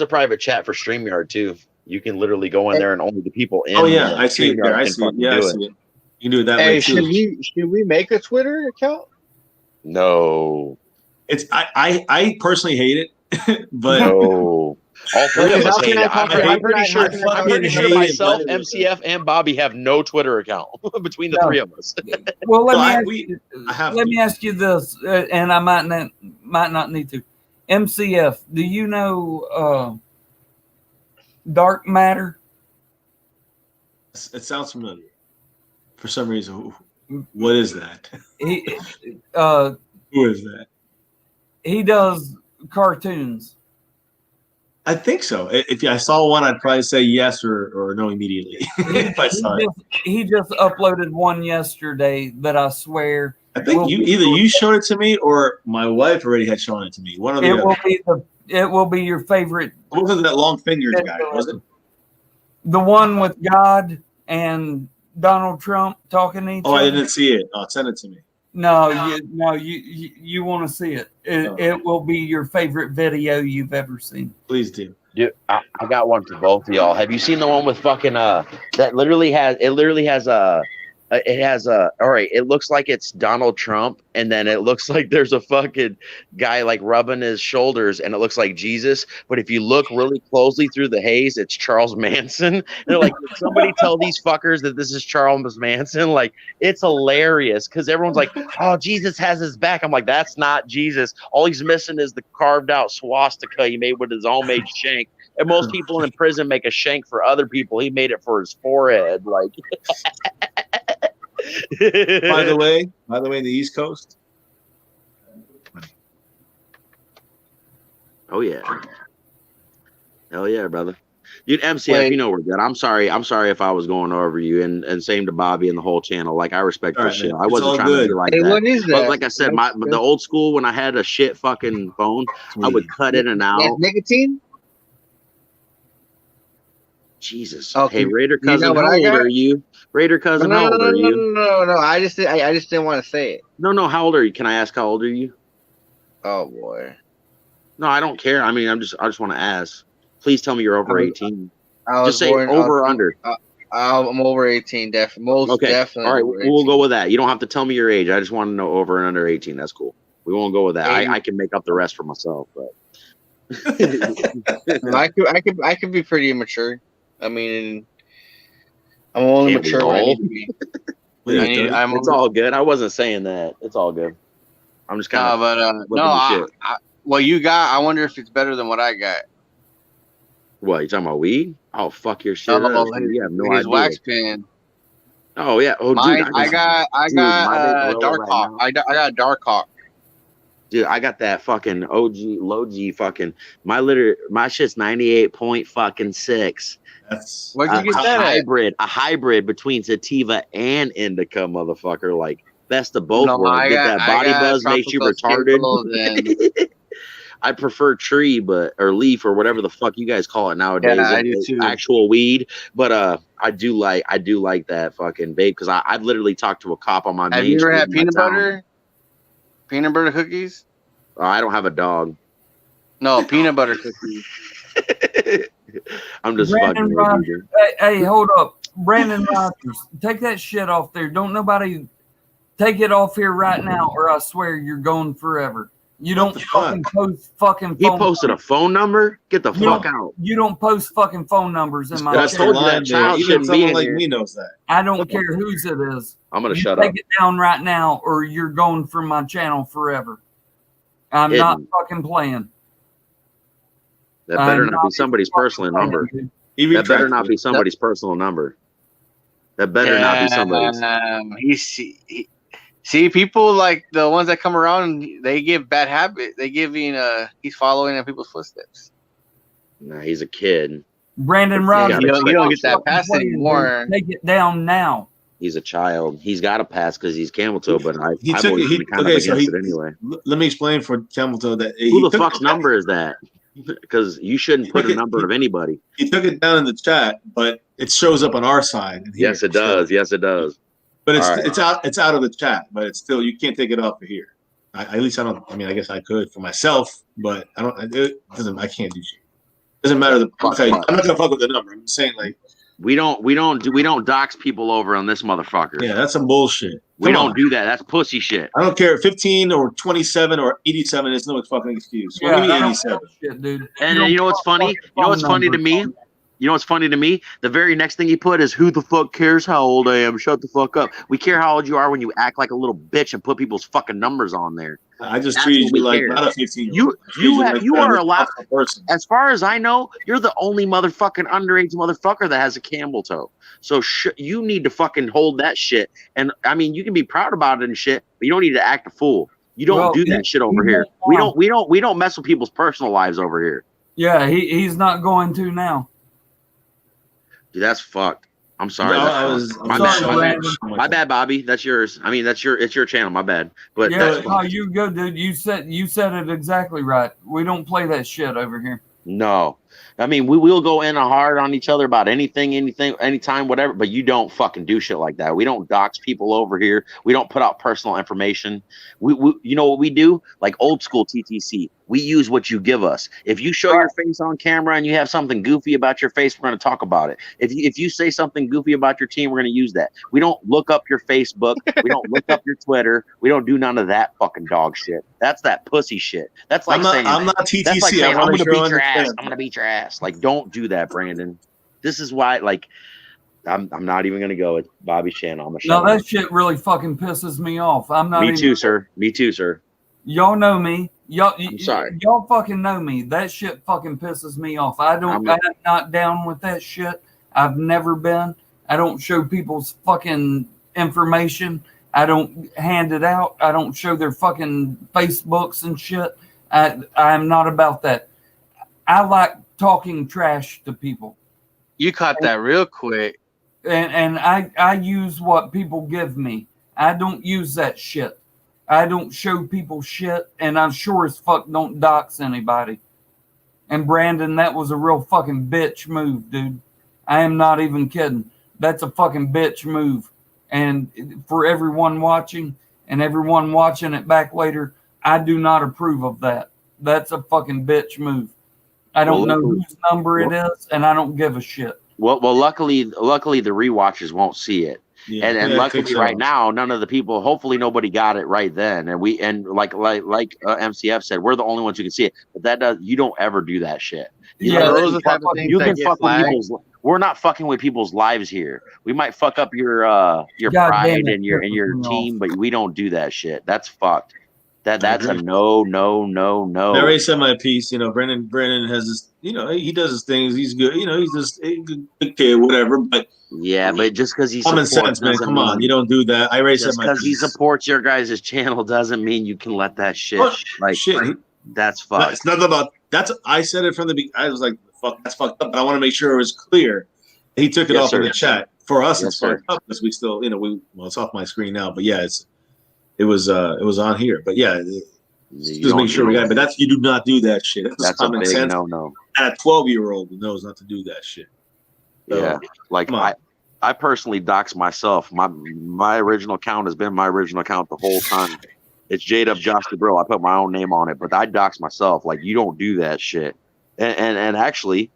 a private chat for StreamYard too. You can literally go in there and only the people in. Oh yeah, I see it StreamYard there. I can see it. fucking Yeah, I do see it. You can do it that Hey, way too. should we make a Twitter account? No. It's I personally hate it, but No. All three of How us can hate I it. talk to- I'm pretty sure. I I'm pretty sure hate it, myself, but- MCF, and Bobby have no Twitter account between the No. three of us. Well, let No, I me ask you this, and I might not need to. MCF, do you know Dark Matter? it sounds familiar. For some reason, what is that? He Who is that? he does cartoons. I think so. If I saw one, I'd probably say yes or no immediately. If I saw it, He just uploaded one yesterday that I swear I think you showed it to me or my wife already had shown it to me. One of the other. it will be your favorite. It wasn't that long fingers guy, was it? The one with God and Donald Trump talking to each Oh, other. I didn't see it. Oh, send it to me. No, you want to see it. It will be your favorite video you've ever seen. Please do. Dude, I got one for both of y'all. Have you seen the one with fucking that literally has all right, it looks like it's Donald Trump, and then it looks like there's a fucking guy like rubbing his shoulders, and it looks like Jesus. But if you look really closely through the haze, it's Charles Manson. And they're like, did somebody tell these fuckers that this is Charles Manson? Like, it's hilarious because everyone's like, oh, Jesus has his back. I'm like, that's not Jesus. All he's missing is the carved out swastika he made with his homemade shank. And most people in prison make a shank for other people. He made it for his forehead. Like, By the way, in the East Coast. oh yeah, hell yeah, brother. Dude, MCF, Wait. you know we're good. I'm sorry if I was going over you, and same to Bobby and the whole channel. Like, I respect All your right, shit. man. I It's wasn't all trying good. to be like Hey, that. what is that? But like I said, the old school when I had a shit fucking phone, I would cut in and That's out. nicotine? Jesus. Okay. Hey, Raider You know cousin, what how I old got? are you? Raider cousin, No, how no, old no, are no, you? no. I just didn't want to say it. No, how old are you? Can I ask how old are you? Oh boy. No, I don't care. I mean, I just want to ask. Please tell me you're over 18. I was Just say born, over or under. I'm over 18, most Okay. definitely. All right, over we'll 18. go with that. You don't have to tell me your age. I just want to know over and under 18. That's cool. We won't go with that. I can make up the rest for myself, but I could be pretty immature. I mean, I'm only Can't we mature when I all? need to be. I'm it's all good. I wasn't saying that. It's all good. I'm just kind No, of but flipping the shit. what you got, I wonder if it's better than what I got. What, you talking about weed? Oh, fuck your shit up. Dude. You have no his idea. wax pen. Oh yeah. Oh, Mine, dude, I got dude, my big Dark right Hawk. now. I got Dark Hawk. Dude, I got that fucking OG, low G fucking. My shit's 98.6. That's Where'd you get that at? A hybrid between sativa and indica, motherfucker. Like, best of both No, worlds. I Get got- that I body got buzz, makes you tropical retarded. skittles I prefer tree, or leaf, or whatever the fuck you guys call it nowadays. Yeah, I do too. Actual weed, but I do like that fucking vape because I've literally talked to a cop on my Have main you ever street had in my peanut town. butter? Peanut butter cookies? I don't have a dog. No, peanut butter cookies. I'm just Brandon fucking Rogers. with you, dude. Hey, hold up. Brandon Rogers, take that shit off there. Don't nobody take it off here right now, or I swear you're going forever. You don't the fucking post fucking. He phone posted a numbers. phone number. Get the You fuck don't- out. You don't post fucking phone numbers in my That's channel. told you that line, child Even shouldn't be someone in like here. me knows that. I don't care whose it is. I'm gonna You shut take up. it down right now, or you're going from my channel forever. I'm not Hidden. fucking playing. That better I'm not be somebody's fucking personal playing, number. dude. He That better retracted not it. be somebody's personal number. That better not be somebody's. See, people like the ones that come around, they give bad habit. They give he's following in people's footsteps. Nah, he's a kid. Brandon You Rodgers. don't get that pass fucking playing, anymore. dude. Take it down now. He's a child. He's got to pass because he's camel toe, but I've He always took it. been kind of against it anyway. Let me explain for Campbell that Who the fuck's number is that? Because you shouldn't He put took a it- number of anybody. He took it down in the chat, but it shows up on our side. And here. Yes, it does. Yes, it does. But it's All right. it's out of the chat, but it's still you can't take it off of here. At least I don't. I mean, I guess I could for myself, but I don't. It doesn't. I can't do shit. Doesn't matter. I'm not gonna fuck with the number. I'm saying like We don't dox people over on this motherfucker. yeah, that's some bullshit. We Come don't on. do that. That's pussy shit. I don't care. 15 or 27 or 87 is no fucking excuse. Well, give me I don't 87. give a shit, dude. And don't you know what's put funny? fucking You know what's phone funny to numbers me? on. You know what's funny to me? The very next thing he put is, who the fuck cares how old I am? Shut the fuck up. We care how old you are when you act like a little bitch and put people's fucking numbers on there. I just That's treated what we you like care. not a 15. You are allowed. person. As far as I know, you're the only motherfucking underage motherfucker that has a camel toe. So you need to fucking hold that shit. And I mean, you can be proud about it and shit, but you don't need to act a fool. You don't Well, do that shit over he here. won't. We don't mess with people's personal lives over here. Yeah, he's not going to now. Dude, that's fucked. I'm sorry. No, That's I fucked. was- my I'm bad. sorry, My bad. Brandon. My bad, Bobby. That's yours. I mean, it's your channel. My bad. But Yeah, that's no, you go, dude. You said it exactly right. We don't play that shit over here. no. I mean, we will go in hard on each other about anything, anytime, whatever. But you don't fucking do shit like that. We don't dox people over here. We don't put out personal information. We you know what we do? Like old school TTC. We use what you give us. If you show your face on camera and you have something goofy about your face, we're going to talk about it. If you say something goofy about your team, we're going to use that. We don't look up your Facebook. We don't look up your Twitter. We don't do none of that fucking dog shit. That's that pussy shit. That's like I'm not TTC. that's like saying, I I'm wanna going to make sure beat your I ass. understand. I'm going to beat your ass. Like, don't do that, Brandon. This is why, like, I'm not even going to go with Bobby's channel. I'm going to No, shut up. that shit really fucking pisses me off. I'm not Me even, too, sir. Me too, sir. Y'all know me. I'm sorry. Y'all fucking know me. That shit fucking pisses me off. I'm not down with that shit. I've never been. I don't show people's fucking information. I don't hand it out. I don't show their fucking Facebooks and shit. I'm not about that. I like talking trash to people. You caught that real quick. And I use what people give me. I don't use that shit. I don't show people shit, and I'm sure as fuck don't dox anybody. And Brandon, that was a real fucking bitch move, dude. I am not even kidding. That's a fucking bitch move. And for everyone watching and everyone watching it back later, I do not approve of that. That's a fucking bitch move. I don't know whose number it is, and I don't give a shit. Well, luckily the rewatchers won't see it. Yeah, And yeah, I luckily think so. right now, none of the people, hopefully nobody got it right then. And like MCF said, we're the only ones who can see it. But you don't ever do that shit. You Yeah, know, those are the type of things you that can get fuck with flagged. people's. We're not fucking with people's lives here. We might fuck up your God pride damn it, and your pisses me team, off. but we don't do that shit. That's fucked. That's a agree. no. I already said my piece. You know, Brandon has this. You know, he does his things. He's good. You know, he's just a good kid, whatever. But Yeah, but just because he common supports sense, man. doesn't Come on, mean- you don't do that. I already said just my because he piece. supports your guys' channel doesn't mean you can let that shit. Oh, Like shit. that's No, fucked. it's not about that's. I said it from the beginning. I was like, "Fuck, that's fucked up." But I want to make sure it was clear. He took it Yes, off in sir. the chat. For us, Yes, it's sir. fucked up because we still, you know, well, it's off my screen now. But yeah, it was on here. But yeah, You just don't- make sure we got it. But you do not do that shit. That's, That's a common big sense. no. And a 12-year-old who knows not to do that shit. So, Yeah, like come on. I personally dox myself. My original account has been my original account the whole time. It's J-Dub Josh the Bro. I put my own name on it, but I dox myself. Like, you don't do that shit. And actually,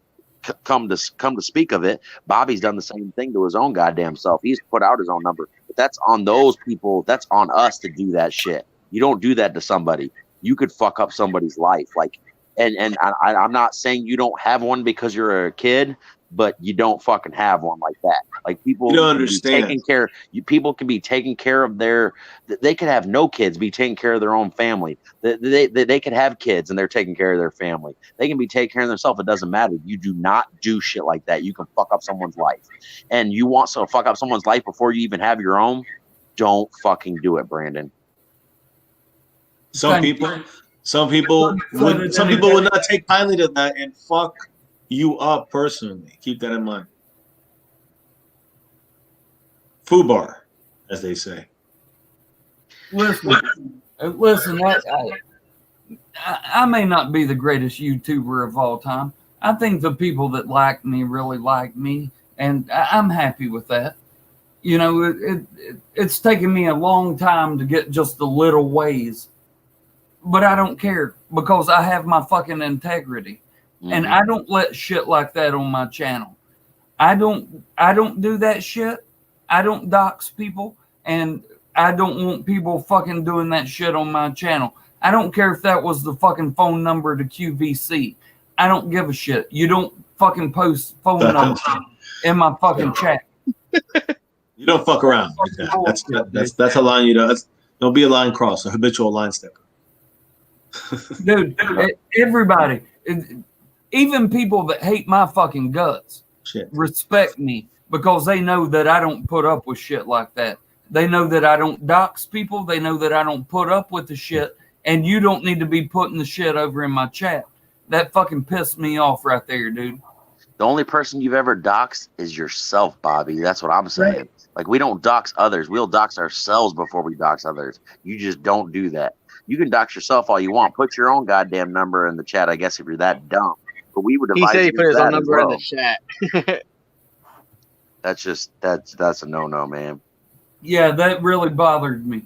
come to speak of it, Bobby's done the same thing to his own goddamn self. He's put out his own number, but that's on those people. That's on us to do that shit. You don't do that to somebody. you could fuck up somebody's life. Like, and I'm not saying you don't have one because you're a kid, but you don't fucking have one like that. Like people You don't can be understand. taking care. People can be taking care of their. They could have no kids, be taking care of their own family. They could have kids and they're taking care of their family. They can be taking care of themselves. It doesn't matter. You do not do shit like that. You can fuck up someone's life, and you want to fuck up someone's life before you even have your own. Don't fucking do it, Brandon. Some people would not take kindly to that and fuck you up personally. Keep that in mind. Fubar, as they say. Listen, I may not be the greatest YouTuber of all time. I think the people that like me really like me, and I'm happy with that. You know, it's taken me a long time to get just the little ways, but I don't care because I have my fucking integrity, and I don't let shit like that on my channel. I don't do that shit. I don't dox people, and I don't want people fucking doing that shit on my channel. I don't care if that was the fucking phone number to QVC. I don't give a shit. You don't fucking post phone numbers in my fucking chat. You don't fuck around like that. That's a line you don't. Don't be a line cross, a habitual line stepper. Dude, everybody, even people that hate my fucking guts, respect me because they know that I don't put up with shit like that. They know that I don't dox people. They know that I don't put up with the shit, and you don't need to be putting the shit over in my chat. That fucking pissed me off right there, dude. The only person you've ever doxed is yourself, Bobby. That's what I'm saying. Right. Like, we don't dox others. We'll dox ourselves before we dox others. You just don't do that. You can dox yourself all you want. Put your own goddamn number in the chat, I guess, if you're that dumb. But we would advise he said he put his own number in the chat. That's a no-no, man. Yeah, that really bothered me.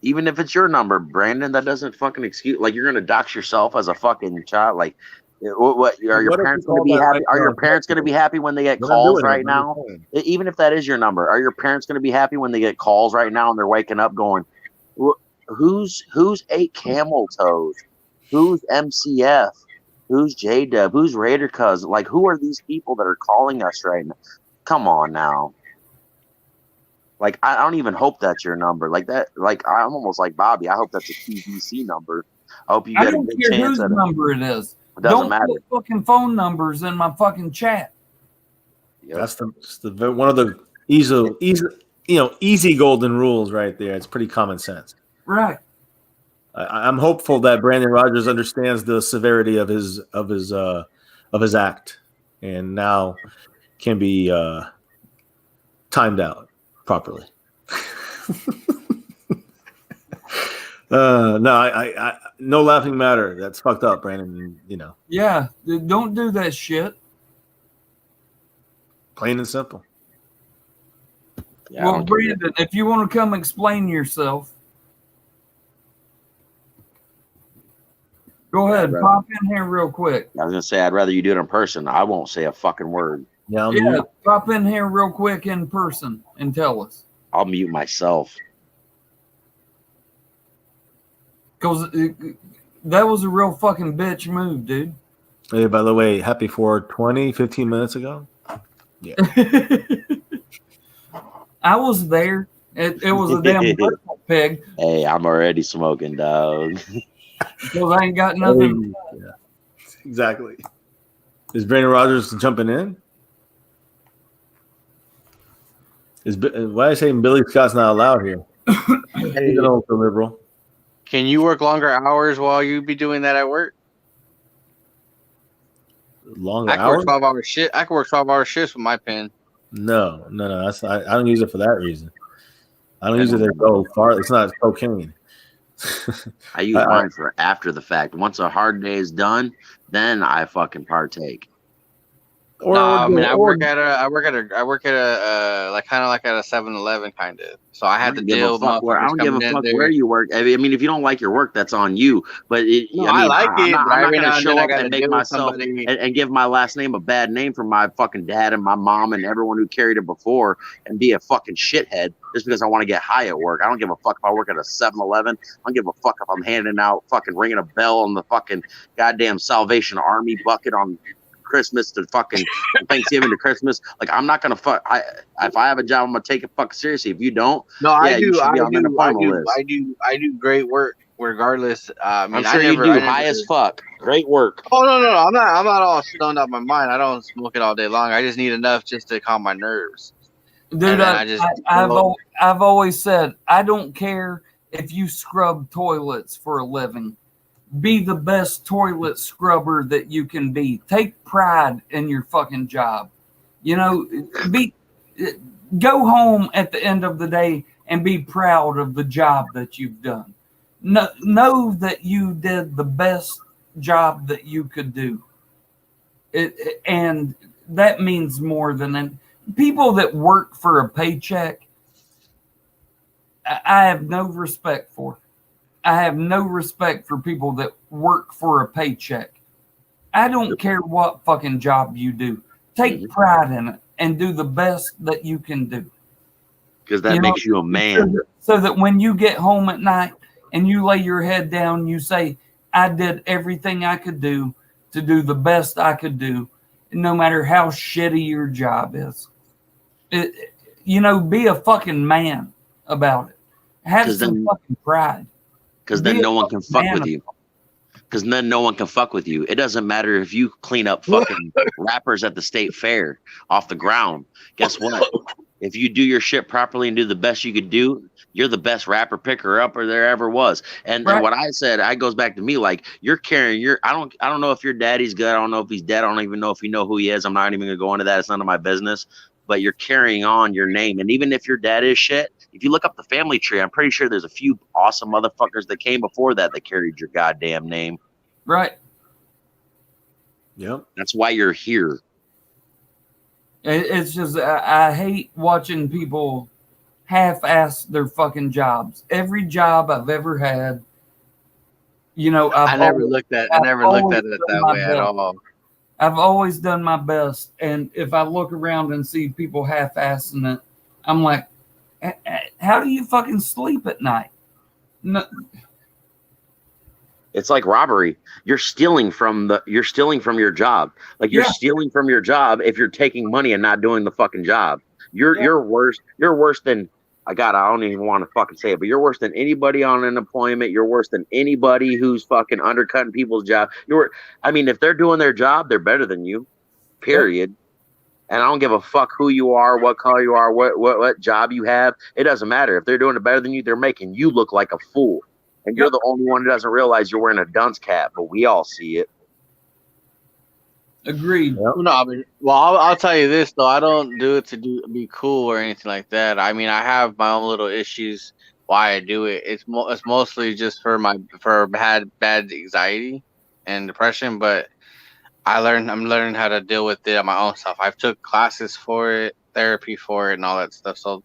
Even if it's your number, Brandon, that doesn't fucking excuse. Like, you're gonna dox yourself as a fucking child. Like, what are your parents going to be happy? Are your parents going to be happy when they get calls right now? Even if that is your number, are your parents going to be happy when they get calls right now and they're waking up going, "Who's 8 Camel Toes? Who's MCF? Who's J-Dub? Who's Raider Cuz? Like, who are these people that are calling us right now? Come on now." Like, I don't even hope that's your number. Like that. Like, I'm almost like Bobby. I hope that's a QVC number. I hope you get a good chance at it. Whose number it is. It doesn't matter. Put fucking phone numbers in my fucking chat. Yep. That's the one of the easy golden rules right there. It's pretty common sense. Right. I'm hopeful that Brandon Rogers understands the severity of his act, and now can be timed out properly. I no laughing matter. That's fucked up, Brandon. You know. Yeah, don't do that shit. Plain and simple. Yeah, well, Brandon, if you want to come explain yourself, go ahead. Pop in here real quick. I was gonna say I'd rather you do it in person. I won't say a fucking word. Yeah, pop in here real quick in person and tell us. I'll mute myself. Because that was a real fucking bitch move, dude. Hey, by the way, happy 420, 15 minutes ago. Yeah. I was there. It was a damn pig. Hey, I'm already smoking, dog. Because I ain't got nothing. Yeah. Exactly. Is Brandon Rogers jumping in? Why are you saying Billy Scott's not allowed here? He's an ultra liberal. Can you work longer hours while you be doing that at work? Longer I can hours? work 12-hour shit. I can work 12-hour shifts with my pen. No. That's I don't use it for that reason. I don't use it to go far. It's not cocaine. I use mine for after the fact. Once a hard day is done, then I fucking partake. Or, No, I mean, or I work at a like kind of like at a 7-Eleven kind of. So I I had to don't give a deal with fuck where I motherfuckers don't give a coming in fuck there. where you work. I mean, if you don't like your work, that's on you. But No, I I mean, like it, but I'm not every gonna now and then show I up gotta and make deal with myself somebody. and give my last name a bad name for my fucking dad and my mom and everyone who carried it before and be a fucking shithead just because I want to get high at work. I don't give a fuck if I work at a 7-Eleven. I don't give a fuck if I'm handing out fucking ringing a bell on the fucking goddamn Salvation Army bucket on Christmas to fucking Thanksgiving to Christmas. Like, I'm not gonna fuck. If I have a job, I'm gonna take it fucking seriously. If you don't, No, yeah, I you do, should I be on the do, I unemployment do, list. I do great work regardless. I mean, I'm sure you do. High as fuck. Great work. Oh no, I'm not all stoned out my mind. I don't smoke it all day long. I just need enough just to calm my nerves. Dude, And then I just I've always said I don't care if you scrub toilets for a living. Be the best toilet scrubber that you can be. Take pride in your fucking job. You know, go home at the end of the day and be proud of the job that you've done. Know that you did the best job that you could do. And that means more than people that work for a paycheck. I have no respect for. I have no respect for people that work for a paycheck. I don't care what fucking job you do. Take pride in it and do the best that you can do. Because that makes you a man. So that when you get home at night and you lay your head down, you say, I did everything I could do to do the best I could do, no matter how shitty your job is. Be a fucking man about it. Have some fucking pride. Because then no one can fuck with you. Because then no one can fuck with you. It doesn't matter if you clean up fucking rappers at the state fair off the ground. Guess what? If you do your shit properly and do the best you could do, you're the best rapper picker upper there ever was. And what I said, it goes back to me, like you're carrying your. I don't know if your daddy's good. I don't know if he's dead. I don't even know if you know who he is. I'm not even gonna go into that. It's none of my business. But you're carrying on your name. And even if your dad is shit, if you look up the family tree, I'm pretty sure there's a few awesome motherfuckers that came before that carried your goddamn name. Right. Yep. That's why you're here. It's just, I hate watching people half-ass their fucking jobs. Every job I've ever had, I never looked at it that way at all. I've always done my best, and if I look around and see people half-assing it, I'm like, how do you fucking sleep at night? No. It's like robbery. You're stealing from your job. Like you're stealing from your job if you're taking money and not doing the fucking job. You're worse. You're worse than I don't even want to fucking say it, but you're worse than anybody on unemployment. You're worse than anybody who's fucking undercutting people's job. If they're doing their job, they're better than you. Period. And I don't give a fuck who you are, what color you are, what job you have. It doesn't matter. If they're doing it better than you, they're making you look like a fool. And you're the only one who doesn't realize you're wearing a dunce cap, but we all see it. Agreed. Yep. No, I'll tell you this though. I don't do it to be cool or anything like that. I mean, I have my own little issues why I do it. It's mostly just for bad anxiety and depression. But I'm learning how to deal with it on my own self. I've took classes for it, therapy for it, and all that stuff. So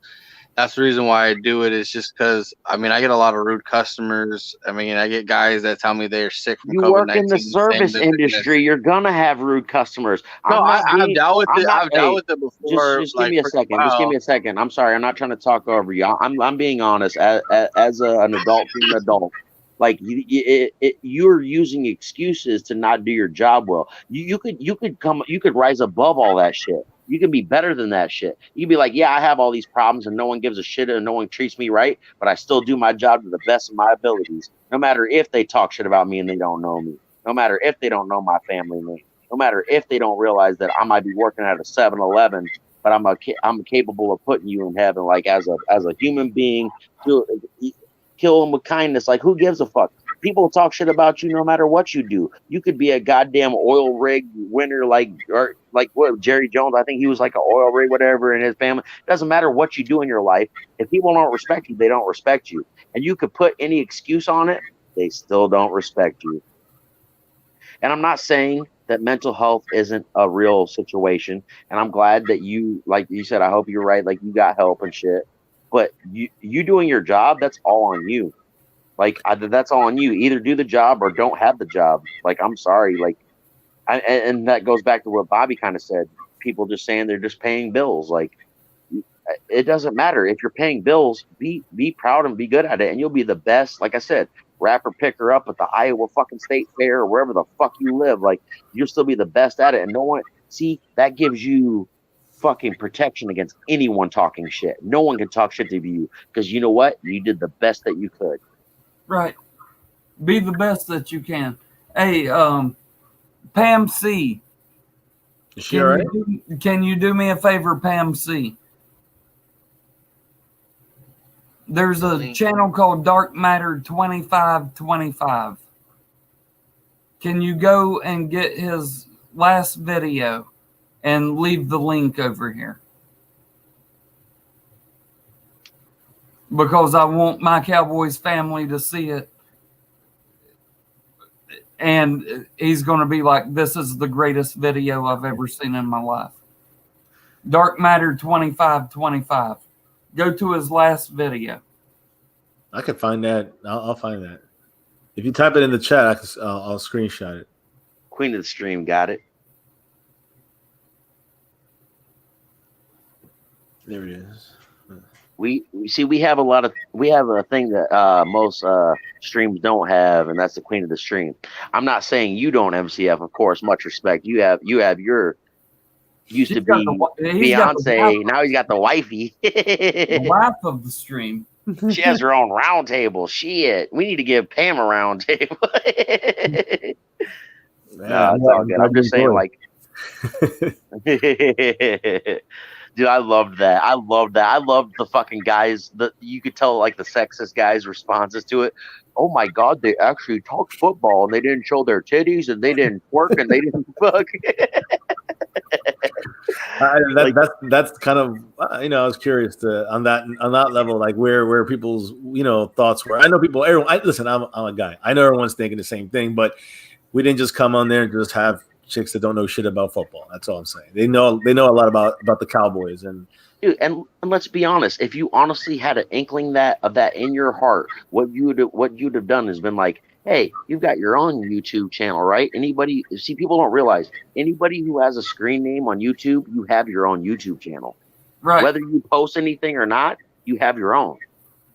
that's the reason why I do it. Is just because I get a lot of rude customers. I get guys that tell me they're sick from COVID-19. You work in the service industry. You're gonna have rude customers. No, I've dealt with it. I've dealt with it before. Just give me a second. Just give me a second. I'm sorry. I'm not trying to talk over you. I'm being honest. As an adult, being an adult. Like you're using excuses to not do your job well. You could rise above all that shit. You can be better than that shit. You'd be like, yeah, I have all these problems and no one gives a shit and no one treats me right, but I still do my job to the best of my abilities. No matter if they talk shit about me and they don't know me. No matter if they don't know my family name. No matter if they don't realize that I might be working at a 7-Eleven, but I'm capable of putting you in heaven. Like as a human being, kill them with kindness. Like who gives a fuck? People talk shit about you no matter what you do. You could be a goddamn oil rig winner like what Jerry Jones. I think he was like an oil rig, whatever, in his family. It doesn't matter what you do in your life. If people don't respect you, they don't respect you. And you could put any excuse on it, they still don't respect you. And I'm not saying that mental health isn't a real situation. And I'm glad that you, like you said, I hope you're right. Like you got help and shit. But you doing your job, that's all on you. Like that's all on you. Either do the job or don't have the job. Like I'm sorry. Like, and that goes back to what Bobby kind of said. People just saying they're just paying bills. Like it doesn't matter if you're paying bills. Be proud and be good at it, and you'll be the best. Like I said, rapper picker up at the Iowa fucking State Fair or wherever the fuck you live. Like you'll still be the best at it, and no one that gives you fucking protection against anyone talking shit. No one can talk shit to you because you know what? You did the best that you could. Right. Be the best that you can. Hey, Pam C. Is she all right? Can you do me a favor, Pam C? There's a channel called Dark Matter 2525. Can you go and get his last video and leave the link over here? Because I want my Cowboys family to see it. And he's going to be like, this is the greatest video I've ever seen in my life. Dark Matter 2525. Go to his last video. I can find that. I'll find that. If you type it in the chat, I'll screenshot it. Queen of the stream got it. There it is. We have a thing that most streams don't have, and that's the queen of the stream. I'm not saying you don't, MCF, of course, much respect. You have your used to be Beyonce, now he's got the wifey. The wife of the stream. She has her own round table. Shit. We need to give Pam a round table. No, it's all good. I'm just saying, like dude, I loved that. I loved the fucking guys that you could tell, like the sexist guys' responses to it. Oh my God, they actually talked football and they didn't show their titties and they didn't twerk and they didn't fuck. That's kind of I was curious on that level, like where people's thoughts were. I know people. Listen, I'm a guy. I know everyone's thinking the same thing, but we didn't just come on there and just have chicks that don't know shit about football. That's all I'm saying. They know a lot about the Cowboys. And dude, and let's be honest, if you honestly had an inkling of that in your heart, what you'd have done is been like, hey, you've got your own YouTube channel, right? People don't realize anybody who has a screen name on YouTube, you have your own YouTube channel. Right. Whether you post anything or not, you have your own.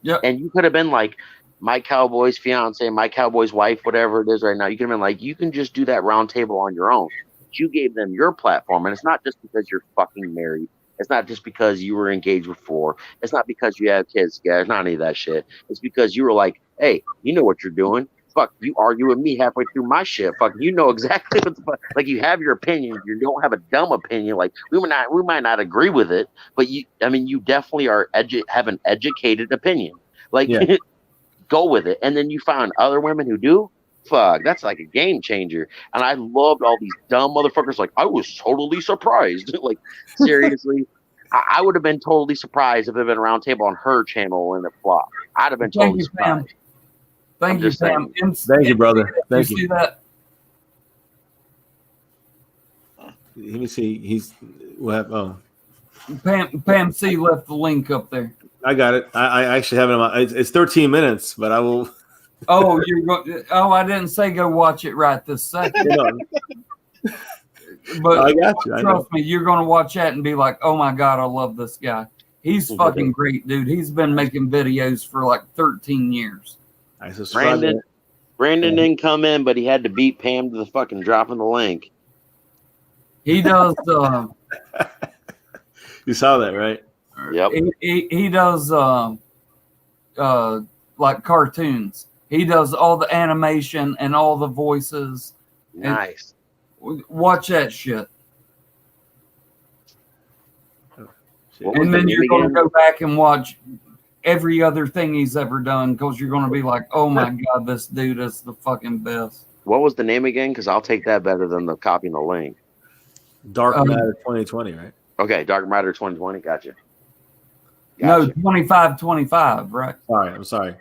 Yeah. And you could have been like, my Cowboys fiance, my Cowboys wife, whatever it is right now, you could have been like, you can just do that round table on your own. But you gave them your platform, and it's not just because you're fucking married. It's not just because you were engaged before. It's not because you have kids, guys. Not any of that shit. It's because you were like, hey, you know what you're doing. Fuck, you argue with me halfway through my shit. Fuck, you know exactly what the fuck. Like, you have your opinion. You don't have a dumb opinion. Like, we might not agree with it, but you definitely have an educated opinion. Like, yeah. Go with it. And then you find other women who do. Fuck, that's like a game changer. And I loved all these dumb motherfuckers. Like, I was totally surprised. Like, seriously, I would have been totally surprised if it had been a round table on her channel and it flopped. I'd have been totally surprised. Thank you, Pam. Thank you, brother. Thank you. See that? Let me see. Pam C left the link up there. I got it. I actually have it. It's 13 minutes, but I will. Oh, I didn't say go watch it right this second. But I got you. Trust me, you're going to watch that and be like, oh my God, I love this guy. He's fucking great, dude. He's been making videos for like 13 years. Brandon didn't come in, but he had to beat Pam to the fucking dropping the link. He does. You saw that, right? Yep. He does like cartoons. He does all the animation and all the voices. Nice. Watch that shit. And then you're going to go back and watch every other thing he's ever done because you're going to be like, oh my God, this dude is the fucking best. What was the name again? Because I'll take that better than the copying the link. Dark Matter 2020, right? Okay, Dark Matter 2020. Gotcha. No, 2525, right? I'm sorry.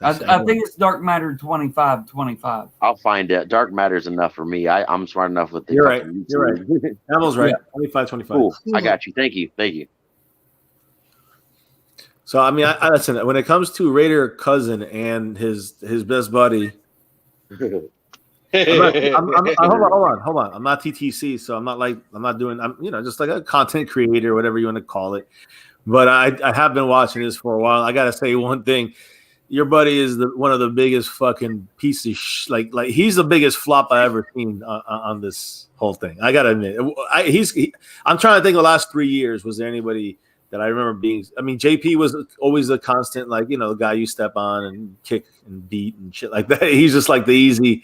I think it's Dark Matter 2525. I'll find it. Dark Matter's enough for me. I'm smart enough with the. You're right. fucking You're YouTube. right. Camel's right. 25. Cool. I got you. Thank you. Thank you. So I mean, I listen. When it comes to Raider cousin and his best buddy, hold on. I'm not TTC, so I'm not doing. I'm just like a content creator, whatever you want to call it. But I have been watching this for a while. I gotta say one thing. Your buddy is one of the biggest fucking pieces. Like he's the biggest flop I ever seen on this whole thing. I gotta admit, I'm trying to think. The last 3 years, was there anybody that I remember being? I mean, JP was always a constant, the guy you step on and kick and beat and shit like that. He's just like the easy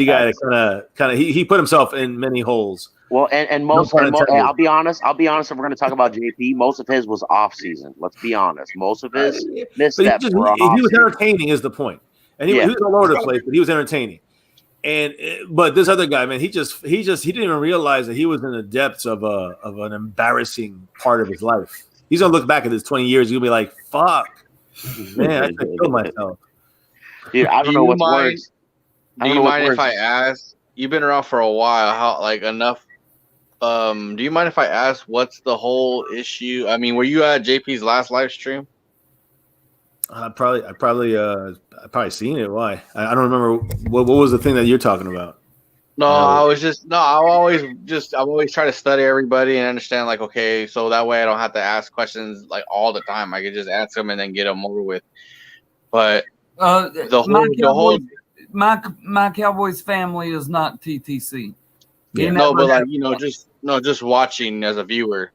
guy that kind of he put himself in many holes. Well, and I'll be honest. If we're going to talk about JP, most of his was off season. Let's be honest. Most of his missteps were on off he was season. entertaining, is the point. And he was all over the place, but he was entertaining. But this other guy, man, he didn't even realize that he was in the depths of an embarrassing part of his life. He's gonna look back at this 20 years. He'll be like, "Fuck, man, I should kill myself." Dude, I don't know what's worse. Do you mind if I ask? You've been around for a while. How enough? Do you mind if I ask what's the whole issue? I mean, were you at JP's last live stream? I probably seen it. Why? I don't remember. What was the thing that you're talking about? No, I always try to study everybody and understand, like, okay, so that way I don't have to ask questions like all the time. I could just ask them and then get them over with. But my Cowboys family is not TTC. Yeah. No, but like just watching as a viewer,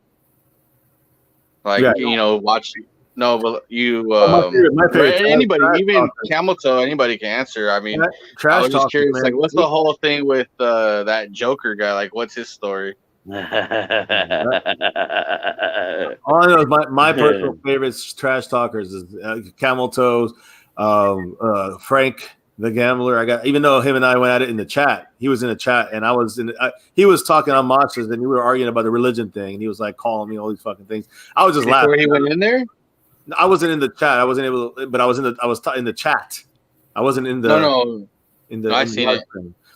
like watching. No, but you, my favorite anybody, even talker. Camel Toe, anybody can answer. I mean, Trash I was just talker, curious, man. like, what's the whole thing with that Joker guy? Like, what's his story? All I know is my personal favorites trash talkers is Camel Toes, Frank the Gambler. Even though him and I went at it in the chat, he was in the chat and I was he was talking on Monsters and we were arguing about the religion thing and he was like calling me all these fucking things. I was just laughing. Where he went in there? I wasn't in the chat. I wasn't able to, but I was in the chat. I wasn't in the I seen it.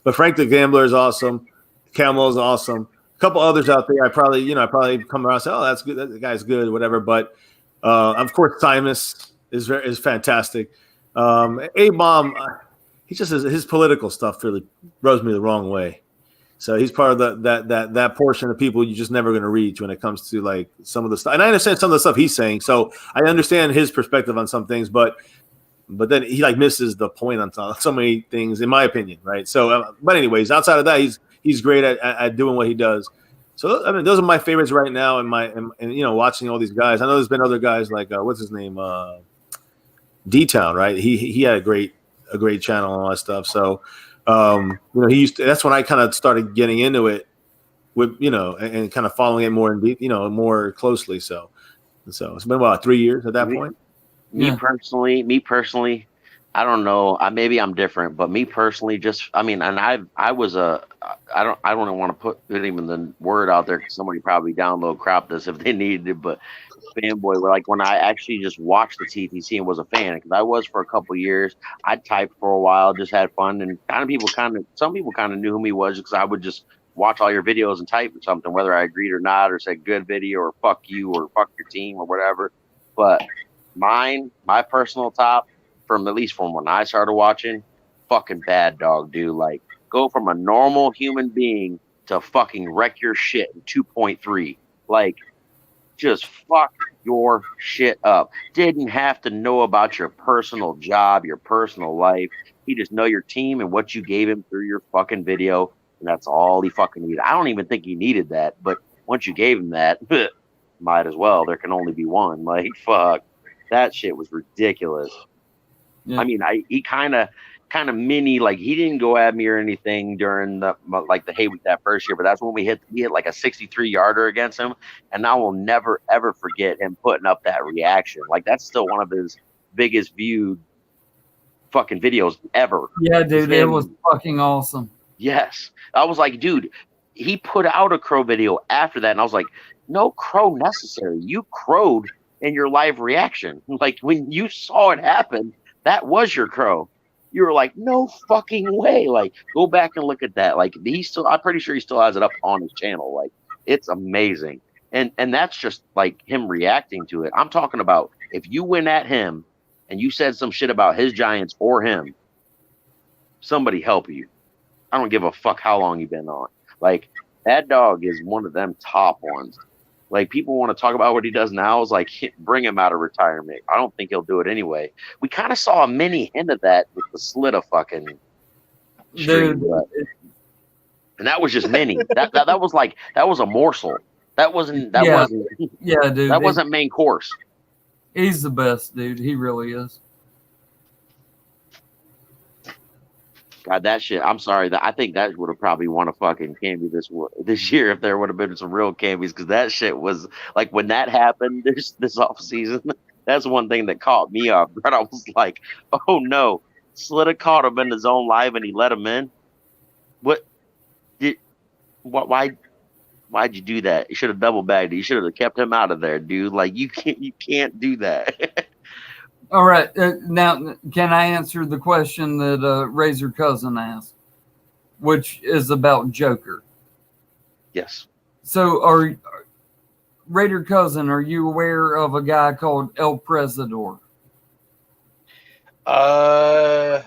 But Frank the Gambler is awesome. Camel is awesome. A couple others out there. I probably come around and say, "Oh, that's good. That guy's good, whatever." But of course, Simus is fantastic. A-Bomb, he just his political stuff really rubs me the wrong way. So he's part of that portion of people you're just never going to reach when it comes to like some of the stuff. And I understand some of the stuff he's saying, so I understand his perspective on some things, but then he like misses the point on so many things, in my opinion, right? So, but anyways, outside of that, he's great at doing what he does. So I mean, those are my favorites right now. And watching all these guys. I know there's been other guys like what's his name, D-Town, right? He had a great channel and all that stuff. So. He used to, that's when I kind of started getting into it with, and kind of following it more more closely. So it's been about 3 years at that point. Me personally, I don't know. Maybe I'm different, but me personally, I don't even want to put even the word out there because somebody probably crop this if they needed it, but fanboy, like when I actually just watched the TTC and was a fan, because I was for a couple of years. I typed for a while, just had fun, and some people kind of knew who he was because I would just watch all your videos and type something, whether I agreed or not, or said good video or fuck you or fuck your team or whatever. But my personal top, at least from when I started watching, fucking Bad Dog, dude. Like, go from a normal human being to fucking wreck your shit in 2.3. Like, just fuck your shit up. Didn't have to know about your personal job, your personal life. He just know your team and what you gave him through your fucking video, and that's all he fucking needed. I don't even think he needed that, but once you gave him that, might as well. There can only be one. Like, fuck. That shit was ridiculous. Yeah. I mean, he kind of mini, like, he didn't go at me or anything during the hay week that first year, but that's when we hit like a 63-yarder against him, and I will never ever forget him putting up that reaction. Like, that's still one of his biggest viewed fucking videos ever. Yeah, dude, it was fucking awesome. Yes, I was like, dude, he put out a crow video after that, and I was like, no crow necessary. You crowed in your live reaction. Like, when you saw it happen, that was your crow. You were like, no fucking way. Like, go back and look at that. Like, I'm pretty sure he still has it up on his channel. Like, it's amazing. And that's just like him reacting to it. I'm talking about if you went at him and you said some shit about his Giants or him, somebody help you. I don't give a fuck how long you've been on. Like, that dog is one of them top ones. Like, people want to talk about what he does now. Is like, bring him out of retirement. I don't think he'll do it anyway. We kind of saw a mini hint of that with the Slitta fucking stream, and that was just mini. that was like, that was a morsel. That wasn't Yeah, dude. that wasn't main course. He's the best, dude. He really is. God, that shit. I'm sorry. I think that would have probably won a fucking Camby this year if there would have been some real Cambys, because that shit was like, when that happened this off season. That's one thing that caught me off guard. I was like, oh no, Slitta caught him in his own live and he let him in. Why'd you do that? You should have double bagged it. You should have kept him out of there, dude. Like, you can't do that. All right. Now, can I answer the question that Razor Cousin asked, which is about Joker? Yes. So, Raider Cousin, are you aware of a guy called El Presidor? I'm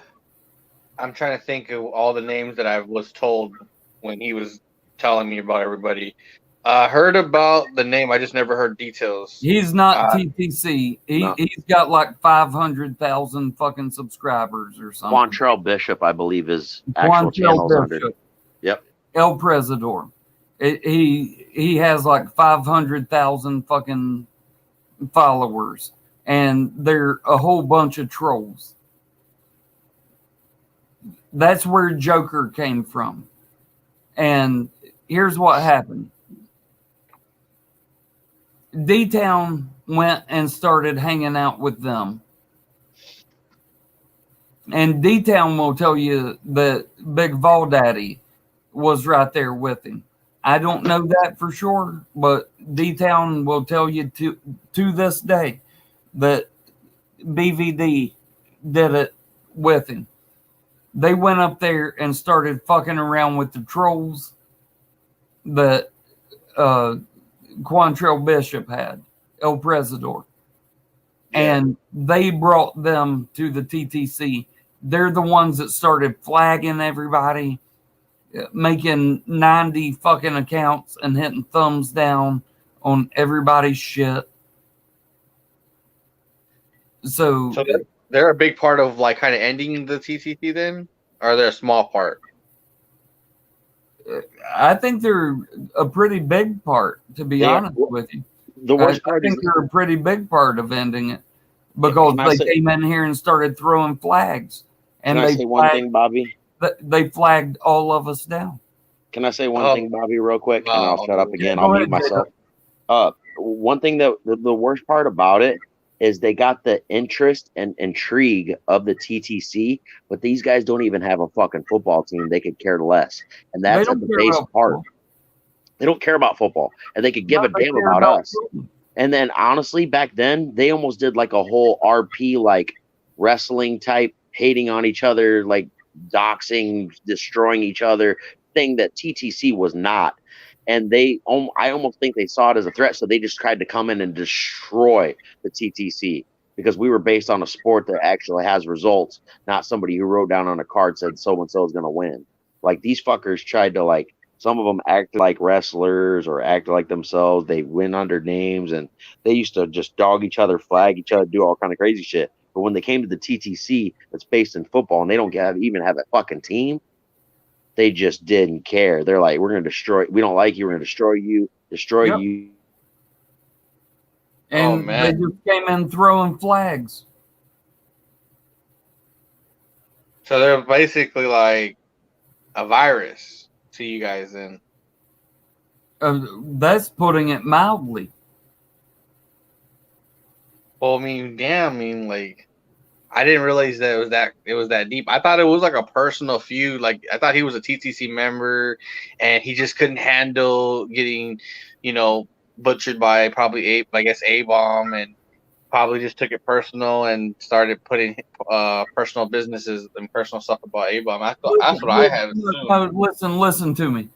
trying to think of all the names that I was told when he was telling me about everybody. Heard about the name, I just never heard details. He's not TTC. No. He's got like 500,000 fucking subscribers or something. Quantrell Bishop, I believe, is actual channels under. Yep. El Presidor. He has like 500,000 fucking followers, and they're a whole bunch of trolls. That's where Joker came from. And here's what happened. D-Town went and started hanging out with them. And D-Town will tell you that Big Vol Daddy was right there with him. I don't know that for sure, but D-Town will tell you to this day that BVD did it with him. They went up there and started fucking around with the trolls that Quantrell Bishop had, El Presidor. Yeah. And they brought them to the TTC. They're the ones that started flagging everybody, making 90 fucking accounts and hitting thumbs down on everybody's shit. So they're a big part of like kind of ending the TTC then? Or they're a small part? I think they're a pretty big part, to be honest with you. The worst part I think is they're a pretty big part of ending it, because they came in here and started throwing flags. And Can I say one thing, Bobby? They flagged all of us down. Can I say one thing, Bobby, real quick? And I'll shut up again. Go I'll ahead, mute myself. One thing that the worst part about it is they got the interest and intrigue of the TTC, but these guys don't even have a fucking football team. They could care less. And that's at the base part. They don't care about football, and they could give a damn about us. And then, honestly, back then, they almost did like a whole RP, like wrestling type, hating on each other, like doxing, destroying each other thing that TTC was not. And I almost think they saw it as a threat, so they just tried to come in and destroy the TTC, because we were based on a sport that actually has results, not somebody who wrote down on a card said so-and-so is going to win. Like, these fuckers tried to, like, some of them act like wrestlers or act like themselves. They win under names, and they used to just dog each other, flag each other, do all kind of crazy shit. But when they came to the TTC that's based in football and they don't even have a fucking team, they just didn't care. They're like, we're going to destroy. We don't like you. We're going to destroy you. You. And they just came in throwing flags. So they're basically like a virus to you guys then. That's putting it mildly. Well, I mean, damn, I mean, like, I didn't realize that it was that deep. I thought it was like a personal feud. Like, I thought he was a TTC member, and he just couldn't handle getting, butchered by probably A-Bomb, and probably just took it personal and started putting personal businesses and personal stuff about A-Bomb. That's what I have assumed. Listen to me.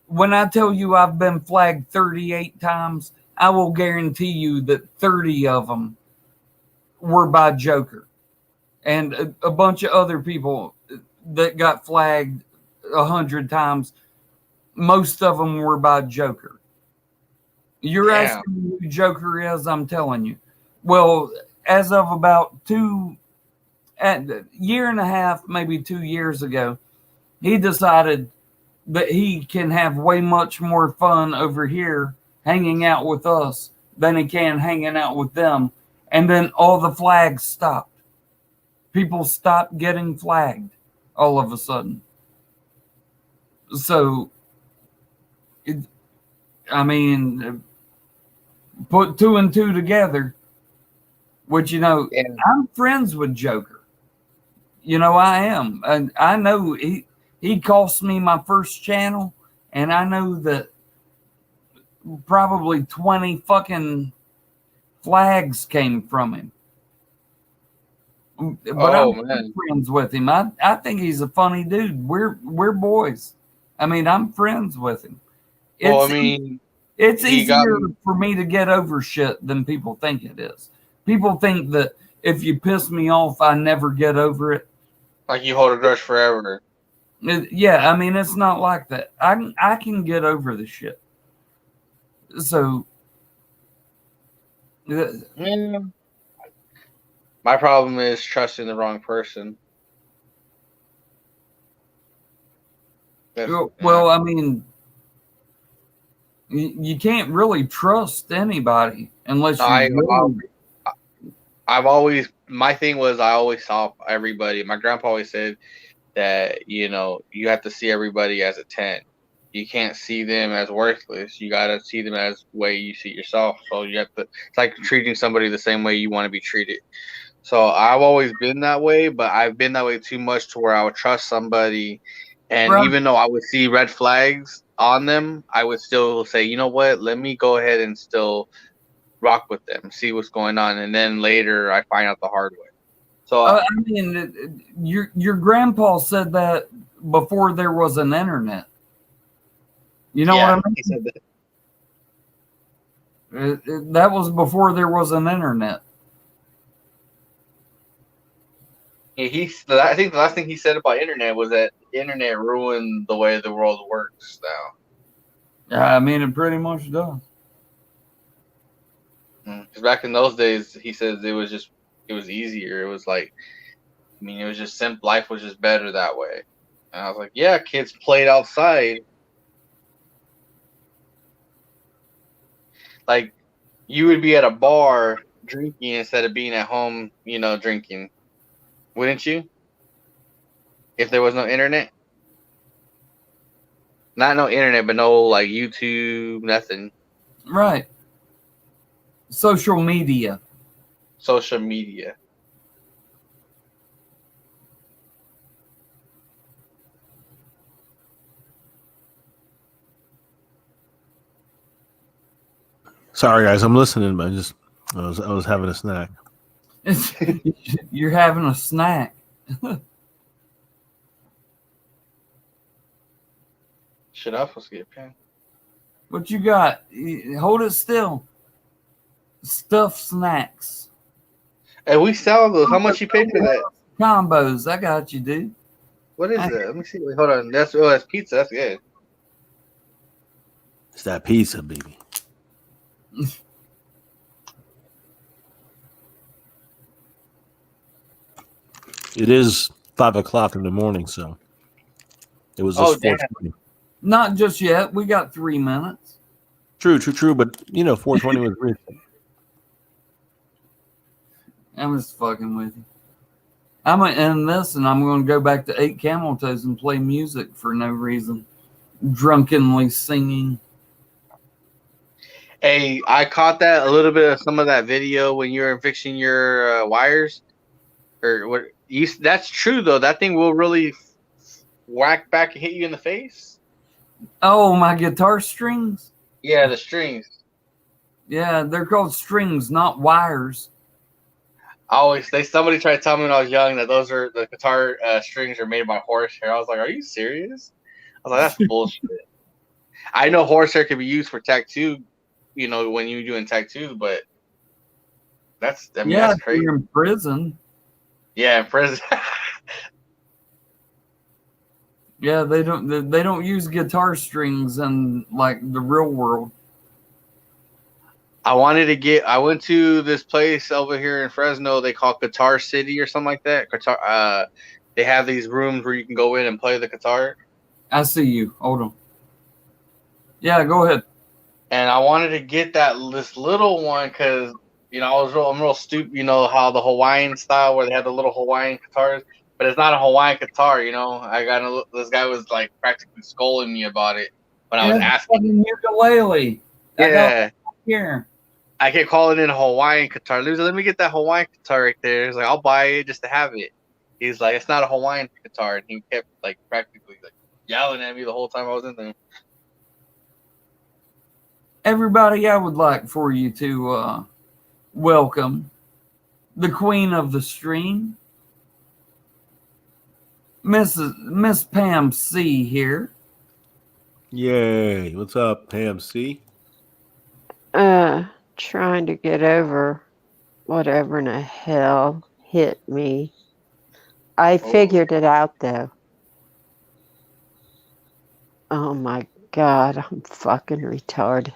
When I tell you I've been flagged 38 times, I will guarantee you that 30 of them were by Joker. And a bunch of other people that got flagged 100 times, most of them were by Joker. You're Damn. asking me who Joker is, I'm telling you. Well, as of about a year and a half, maybe 2 years ago, he decided that he can have way much more fun over here hanging out with us than he can hanging out with them. And then all the flags stopped. People stopped getting flagged all of a sudden. So, put 2 and 2 together, which, I'm friends with Joker. I am. And I know he cost me my first channel, and I know that probably 20 fucking flags came from him. But I'm friends with him. I think he's a funny dude. We're boys. I'm friends with him. It's easier for me to get over shit than people think it is. People think that if you piss me off, I never get over it. Like you hold a grudge forever. Yeah, it's not like that. I can get over the shit. So, my problem is trusting the wrong person. Well, you can't really trust anybody unless you. My thing was I always saw everybody. My grandpa always said that you have to see everybody as a 10. You can't see them as worthless. You gotta see them as the way you see yourself. So you have to. It's like treating somebody the same way you want to be treated. So I've always been that way, but I've been that way too much to where I would trust somebody, and even though I would see red flags on them, I would still say, you know what? Let me go ahead and still rock with them, see what's going on, and then later I find out the hard way. So your grandpa said that before there was an internet. You know what I mean? He said that. That was before there was an internet. I think the last thing he said about internet was that the internet ruined the way the world works now. It pretty much does. Because back in those days, he says it was easier. It was like, it was just simple. Life was just better that way. And I was like, yeah, kids played outside. Like, you would be at a bar drinking instead of being at home, drinking. Wouldn't you? If there was no internet? Not no internet, but no, like, YouTube, nothing. Right. Social media. Social media. Sorry, guys, I'm listening, but I was having a snack. You're having a snack. Shit, I was supposed to get a pen. What you got? Hold it still. Stuffed snacks. Hey, we sell those. How much you paid for that? Combos. I got you, dude. What is that? Let me see. Wait, hold on. That's pizza. That's good. It's that pizza, baby. It is 5 o'clock in the morning, so it was just 4:20. Not just yet. We got 3 minutes. True. But 4:20 was recent. I'm just fucking with you. I'm gonna end this, and I'm gonna go back to 8 Camel Toes and play music for no reason, drunkenly singing. Hey, I caught that a little bit of some of that video when you were fixing your wires, or what? That's true though. That thing will really whack back and hit you in the face. Oh, my guitar strings. Yeah, the strings. Yeah, they're called strings, not wires. Somebody tried to tell me when I was young that those are the guitar strings are made by horsehair. I was like, are you serious? I was like, that's bullshit. I know horsehair can be used for tattoo, when you're doing tattoos, but that's Yeah, that's if crazy. you're in prison. Yeah, in prison. Yeah, they don't use guitar strings in like the real world. I went to this place over here in Fresno. They call Guitar City or something like that. They have these rooms where you can go in and play the guitar. I see you. Hold on. Yeah, go ahead. And I wanted to get this little one because I'm real stupid. You know how the Hawaiian style where they have the little Hawaiian guitars, but it's not a Hawaiian guitar. This guy was like practically scolding me about it when I was asking. Fucking ukulele. I got Yeah, it here. I kept calling it a Hawaiian guitar. Loser, let me get that Hawaiian guitar right there. He's like, I'll buy it just to have it. He's like, it's not a Hawaiian guitar, and he kept like practically like yelling at me the whole time I was in there. Everybody, I would like for you to welcome the queen of the stream, Miss Pam C here. Yay. What's up, Pam C? Trying to get over whatever in the hell hit me. I figured it out though. Oh my God, I'm fucking retarded.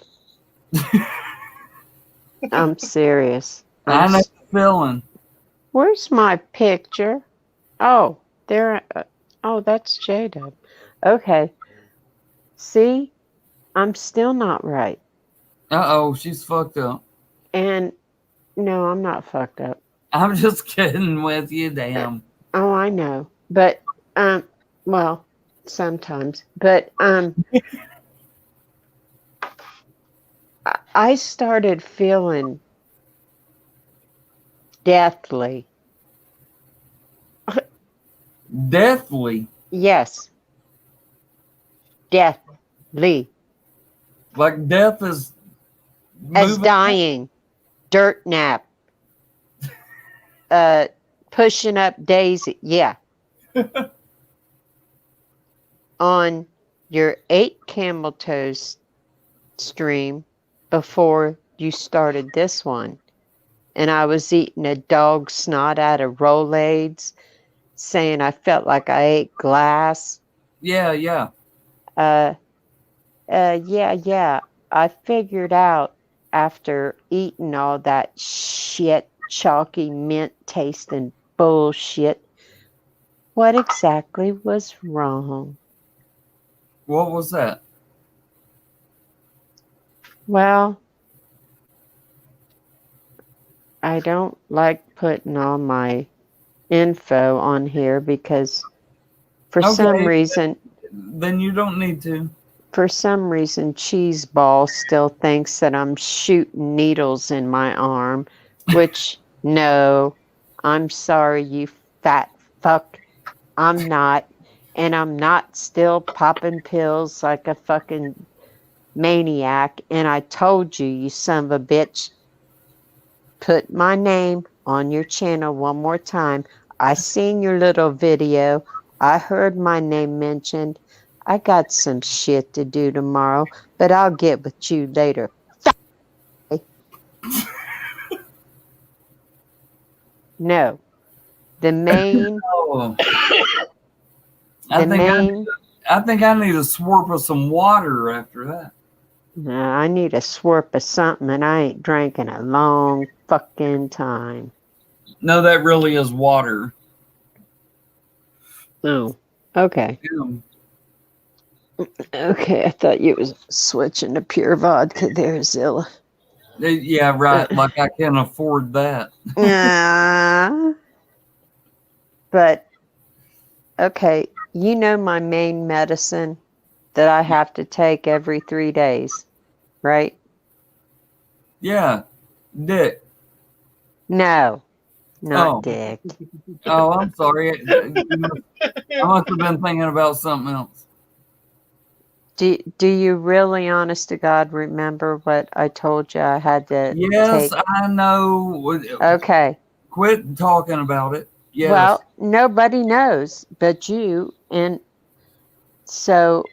I'm serious. I know the feeling. Where's my picture? Oh, there. Oh, that's J-Dub. Okay. See, I'm still not right. Uh-oh, she's fucked up. And no, I'm not fucked up. I'm just kidding with you, damn. Oh, I know. But, well, sometimes. But, I started feeling deathly. Deathly. Yes. Deathly. Like death is As moving. dying. Dirt nap. Pushing up Daisy. Yeah. On your 8 camel toes stream before you started this one. And I was eating a dog snot out of Rolaids, saying I felt like I ate glass. Yeah. Yeah. I figured out after eating all that shit, chalky mint tasting bullshit, what exactly was wrong. What was that? Well, I don't like putting all my info on here because for some reason, Then you don't need to. Cheeseball still thinks that I'm shooting needles in my arm, which, no, I'm sorry, you fat fuck. I'm not. And I'm not still popping pills like a fucking maniac. And I told you, you son of a bitch, put my name on your channel one more time. I seen your little video. I heard my name mentioned. I got some shit to do tomorrow, but I'll get with you later. No. The main... Oh. I think I need a swirp of some water after that. I need a swirp of something, and I ain't drank in a long fucking time. No, that really is water. Oh, okay. Yeah. Okay, I thought you was switching to pure vodka there, Zilla. Yeah, right. Like I can afford that. But, okay, you know my main medicine that I have to take every 3 days, right? Yeah, Dick. No, not Oh. Dick. Oh, I'm sorry. I must have been thinking about something else. Do you really, honest to God, remember what I told you I had to Yes, take? I know. Okay. Quit talking about it. Yes. Well, nobody knows but you. And so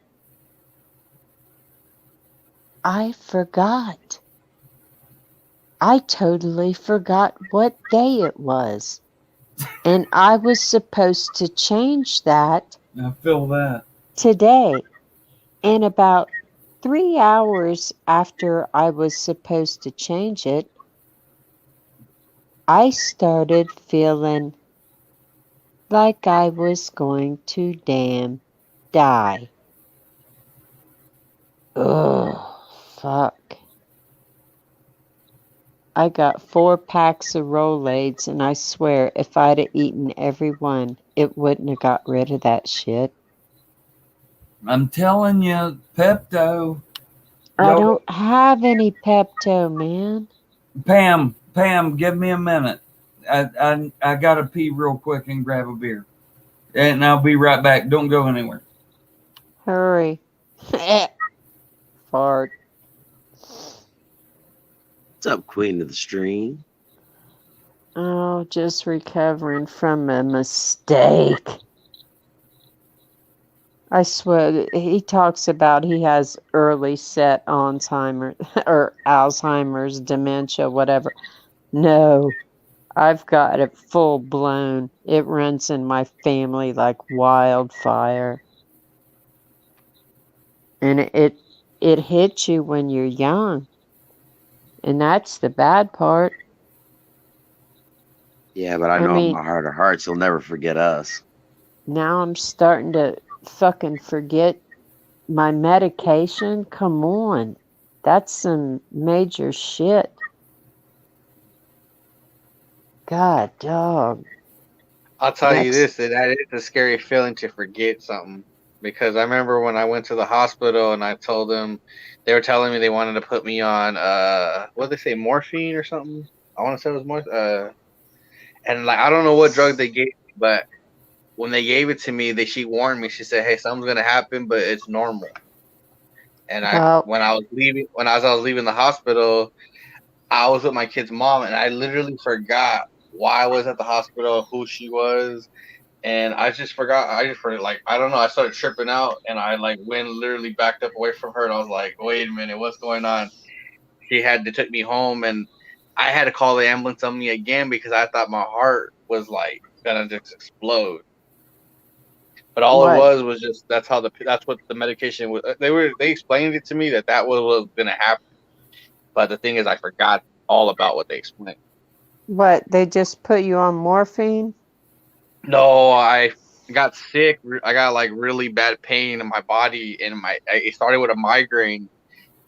I forgot. I totally forgot what day it was. And I was supposed to change that I feel that. today. And about 3 hours after I was supposed to change it, I started feeling like I was going to damn die. Ugh, fuck. I got 4 packs of Rolaids, and I swear if I'd have eaten every one, it wouldn't have got rid of that shit. I'm telling you, Pepto. I Y'all- don't have any Pepto, man. Pam, give me a minute. I gotta pee real quick and grab a beer, and I'll be right back. Don't go anywhere. Hurry. Fart. What's up, Queen of the Stream? Oh, just recovering from a mistake. I swear, he talks about he has early set Alzheimer's or Alzheimer's, dementia, whatever. No, I've got it full blown. It runs in my family like wildfire. And it hits you when you're young. And that's the bad part. Yeah, but I I know in mean- my heart of hearts he'll never forget us. Now I'm starting to fucking forget my medication. Come on. That's some major shit. God, dog. I'll tell you That's- this, that is a scary feeling to forget something. Because I remember when I went to the hospital and I told them, they were telling me they wanted to put me on, what did they say, morphine or something? I want to say it was morphine. And like, I don't know what drug they gave me, but when they gave it to me, she warned me. She said, "Hey, something's gonna happen, but it's normal." And Well- when I was leaving the hospital, I was with my kid's mom, and I literally forgot why I was at the hospital, who she was, and I just forgot. Like, I don't know. I started tripping out, and I like went literally backed up away from her, and I was like, "Wait a minute, what's going on?" She had to take me home, and I had to call the ambulance on me again because I thought my heart was like gonna just explode. But all What? it was just that's what the medication was. They explained it to me that was what was gonna happen. But the thing is, I forgot all about what they explained. What? They just put you on morphine? No, I got sick. I got like really bad pain in my body, and it started with a migraine.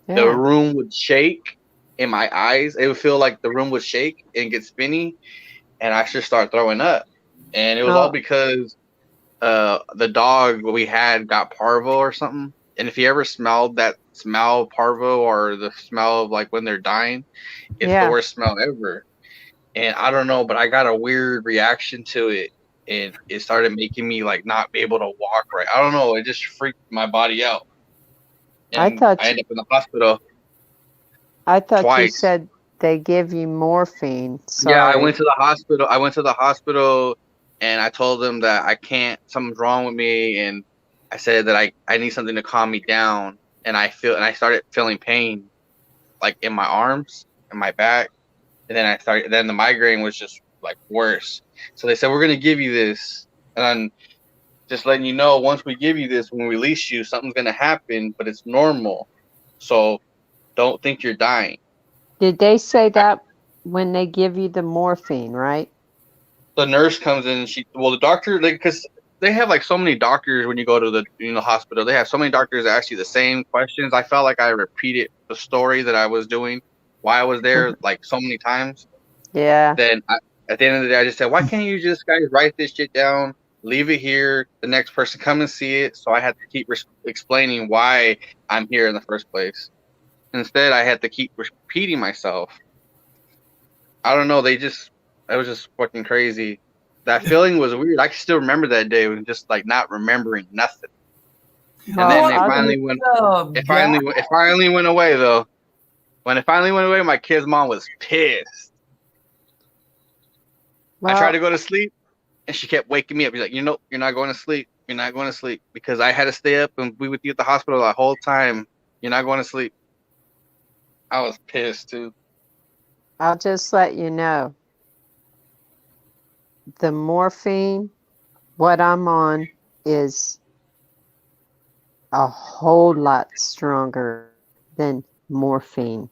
The Yeah. room would shake in my eyes. It would feel like the room would shake and get spinny, and I should start throwing up. And it was all Oh. because the dog we had got parvo or something. And if you ever smelled that smell parvo or the smell of like when they're dying, it's Yeah. the worst smell ever. And I don't know, but I got a weird reaction to it, and it started making me like not be able to walk right. I don't know. It just freaked my body out. I And thought I ended up in the hospital. I thought you twice. said they give you morphine. Sorry. Yeah, I went to the hospital, and I told them that I can't. Something's wrong with me, and I said that I need something to calm me down. And I started feeling pain, like in my arms and my back, and then the migraine was just like worse. So they said, we're gonna give you this, and I'm just letting you know, once we give you this, when we release you, something's gonna happen, but it's normal. So don't think you're dying. Did they say that when they give you the morphine, right? The nurse comes in and the doctor, like, because they have like so many doctors when you go to the hospital. They have so many doctors that ask you the same questions. I felt like I repeated the story that I was doing, why I was there, like so many times. Yeah. Then at the end of the day, I just said, why can't you just guys write this shit down, leave it here, the next person come and see it. So I had to keep explaining why I'm here in the first place. Instead, I had to keep repeating myself. I don't know. It was just fucking crazy. That feeling was weird. I can still remember that day, with just like not remembering nothing. And then Well, it I finally went. It finally went away though. When it finally went away, my kid's mom was pissed. I tried to go to sleep, and she kept waking me up. She's like, "You know, you're not going to sleep. You're not going to sleep because I had to stay up and be with you at the hospital the whole time. You're not going to sleep." I was pissed too. I'll just let you know. The morphine, what I'm on, is a whole lot stronger than morphine.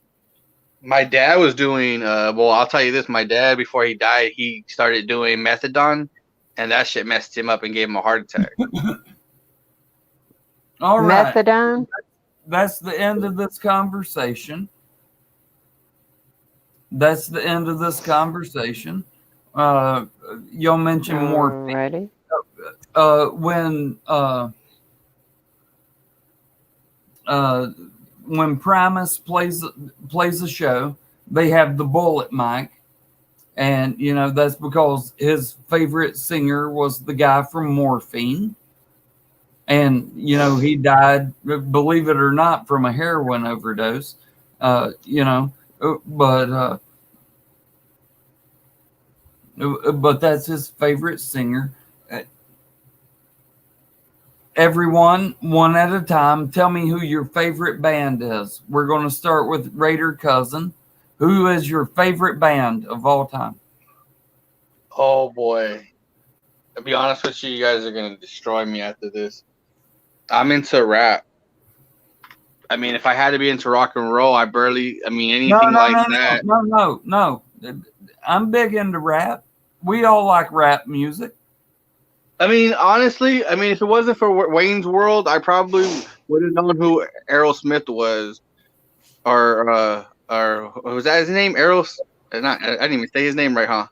My dad was doing. Well, I'll tell you this. My dad, before he died, he started doing methadone, and that shit messed him up and gave him a heart attack. All right. Methadone? That's the end of this conversation. That's the end of this conversation. You'll mention morphine. Alrighty. When Primus plays a show, they have the bullet mic, and you know that's because his favorite singer was the guy from Morphine, and you know he died, believe it or not, from a heroin overdose. But that's his favorite singer. Everyone, one at a time, tell me who your favorite band is. We're going to start with Raider Cousin. Who is your favorite band of all time? Oh boy. To be honest with you, you guys are gonna destroy me after this. I'm into rap. I mean, if I had to be into rock and roll, anything that. No. I'm big into rap. We all like rap music. I mean, honestly, if it wasn't for Wayne's World, I probably would have known who Aerosmith was, or was that his name? I didn't even say his name right, huh?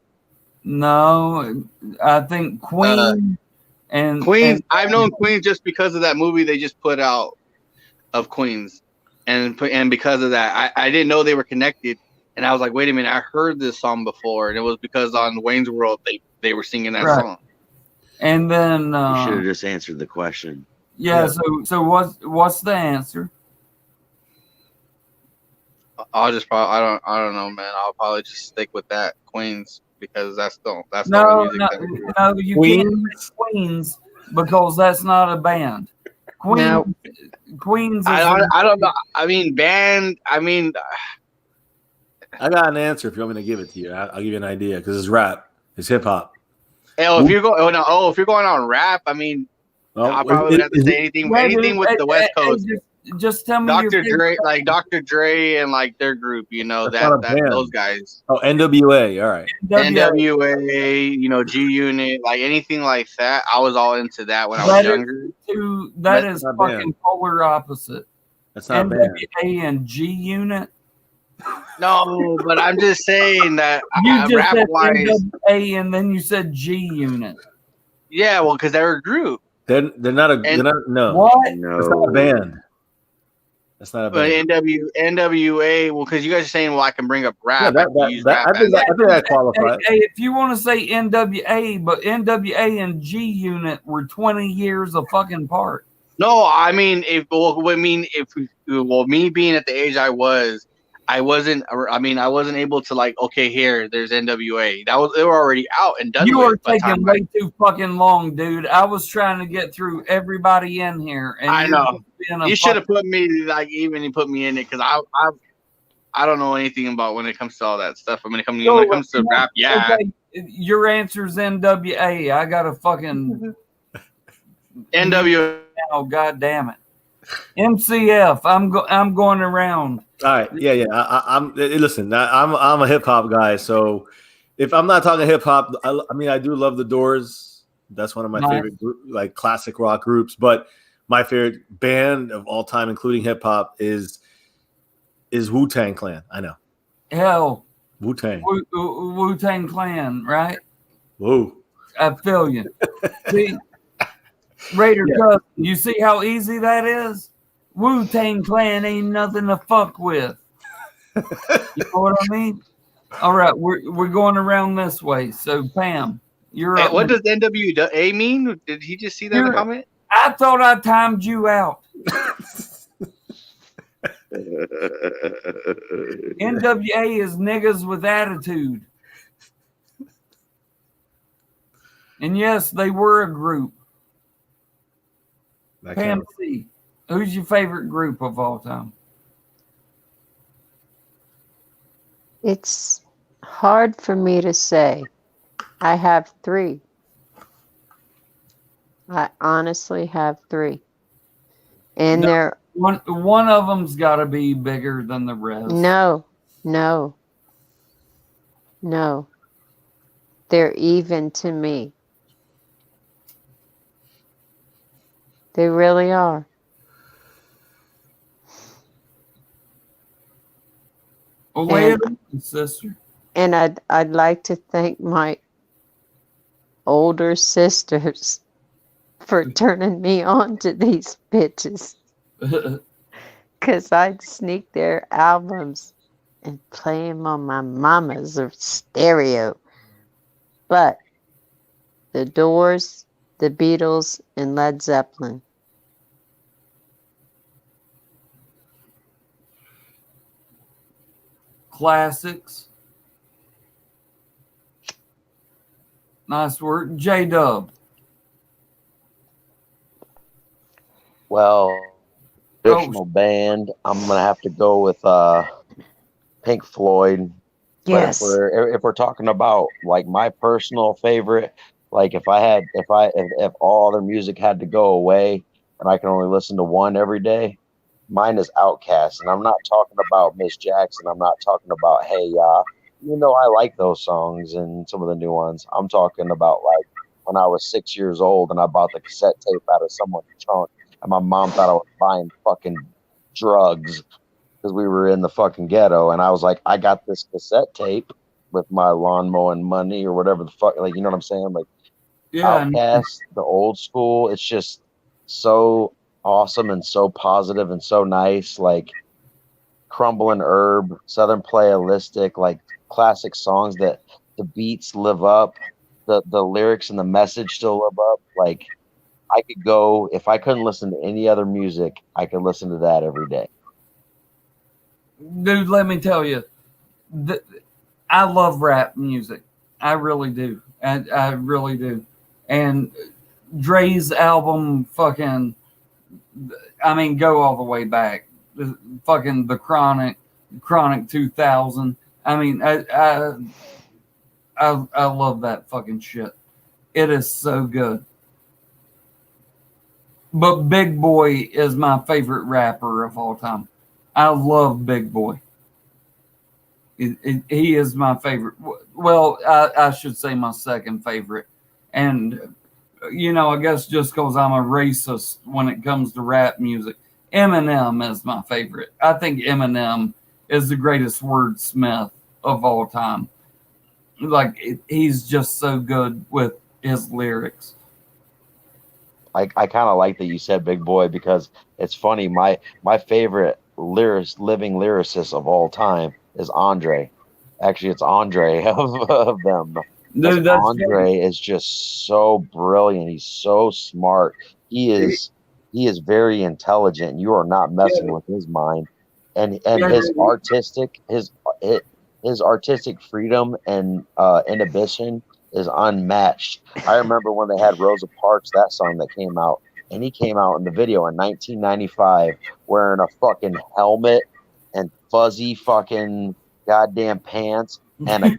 No, I think Queen and Queens. I've known Queens just because of that movie they just put out of Queens, and because of that, I didn't know they were connected, and I was like, wait a minute, I heard this song before, and it was because on Wayne's World they were singing that song. And then you should have just answered the question. Yeah. So what's the answer? I don't know, man. I'll probably just stick with that Queens because that's the you can't say Queens because that's not a band. Queens. I don't know. Band. I got an answer if you want me to give it to you. I'll give you an idea because it's rap. It's hip hop. If you're going on rap, I probably would have to say anything with the West Coast. Just tell me Dr. Dre, Dr. Dre and their group, those guys. Oh, NWA, all right. NWA, G Unit, anything like that. I was all into that when I was younger. That is fucking polar opposite. That's not NWA and G Unit. No, but I'm just saying that you just rap said wise, NWA and then you said G Unit. Yeah, well, because they're a group. They're not a. They're not. No. What? No. It's not a band. That's not a band. But NWA. Well, because you guys are saying, I can bring up rap. I think that qualifies. Hey, if you want to say NWA, but NWA and G Unit were 20 years of fucking apart. No, me being at the age I wasn't able to okay, here, there's NWA. They were already out and done. You were taking way too fucking long, dude. I was trying to get through everybody in here, and I know you should have put me even put me in it because I don't know anything about when it comes to all that stuff. When it comes to rap, yeah. Okay. Your answer's NWA. I got a fucking NWA. Oh, God damn it. MCF. I'm going around. All right, yeah. Listen. I'm a hip hop guy, so if I'm not talking hip hop, I do love the Doors. That's one of my favorite classic rock groups. But my favorite band of all time, including hip hop, is Wu-Tang Clan. I know. Hell, Wu-Tang. Wu-Tang Clan, right? Whoa. I feel you. See, Raider Cousin, you see how easy that is? Wu-Tang Clan ain't nothing to fuck with. You know what I mean? All right, we're going around this way. So, Pam, you're up. What does NWA mean? Did he just see that in the comment? I thought I timed you out. NWA is niggas with attitude. And yes, they were a group. That Pam counts. C, who's your favorite group of all time? It's hard for me to say. I have 3. I honestly have 3. And No. they're One of them's got to be bigger than the rest. no. They're even to me. They really are. Well, wait a And- minute, sister. And I'd like to thank my older sisters for turning me on to these bitches. Because I'd sneak their albums and play them on my mama's or stereo. But the Doors, the Beatles, and Led Zeppelin. Classics. Nice work. J-Dub. Well, traditional band, I'm gonna have to go with Pink Floyd. But Yes. if we're talking about like my personal favorite, like if all other music had to go away and I can only listen to one every day, mine is Outkast. And I'm not talking about Miss Jackson. I'm not talking about Hey Ya. I like those songs and some of the new ones. I'm talking about like when I was 6 years old and I bought the cassette tape out of someone's trunk and my mom thought I was buying fucking drugs because we were in the fucking ghetto, and I was like, I got this cassette tape with my lawn mowing money or whatever the fuck, like, you know what I'm saying? Like, Yeah. Outkast, the old school, it's just so awesome and so positive and so nice. Like Crumbling Herb, Southern Playalistic, like classic songs that the beats live up, the lyrics and the message still live up. Like I could go, if I couldn't listen to any other music, I could listen to that every day. Dude, let me tell you, I love rap music. I really do. I really do. And Dre's album, fucking, I mean, go all the way back. Fucking the Chronic 2000. I mean, I love that fucking shit. It is so good. But Big Boy is my favorite rapper of all time. I love Big Boy. He is my favorite. Well, I should say my second favorite. And, I guess just because I'm a racist when it comes to rap music, Eminem is my favorite. I think Eminem is the greatest wordsmith of all time. Like, he's just so good with his lyrics. I kind of like that you said Big Boy because it's funny. My favorite living lyricist of all time is Andre. Actually, it's Andre of them. Dude, that's Andre is just so brilliant. He's so smart. He is very intelligent. You are not messing with his mind, and his artistic freedom and inhibition is unmatched. I remember when they had Rosa Parks, that song that came out, and he came out in the video in 1995 wearing a fucking helmet and fuzzy fucking goddamn pants and a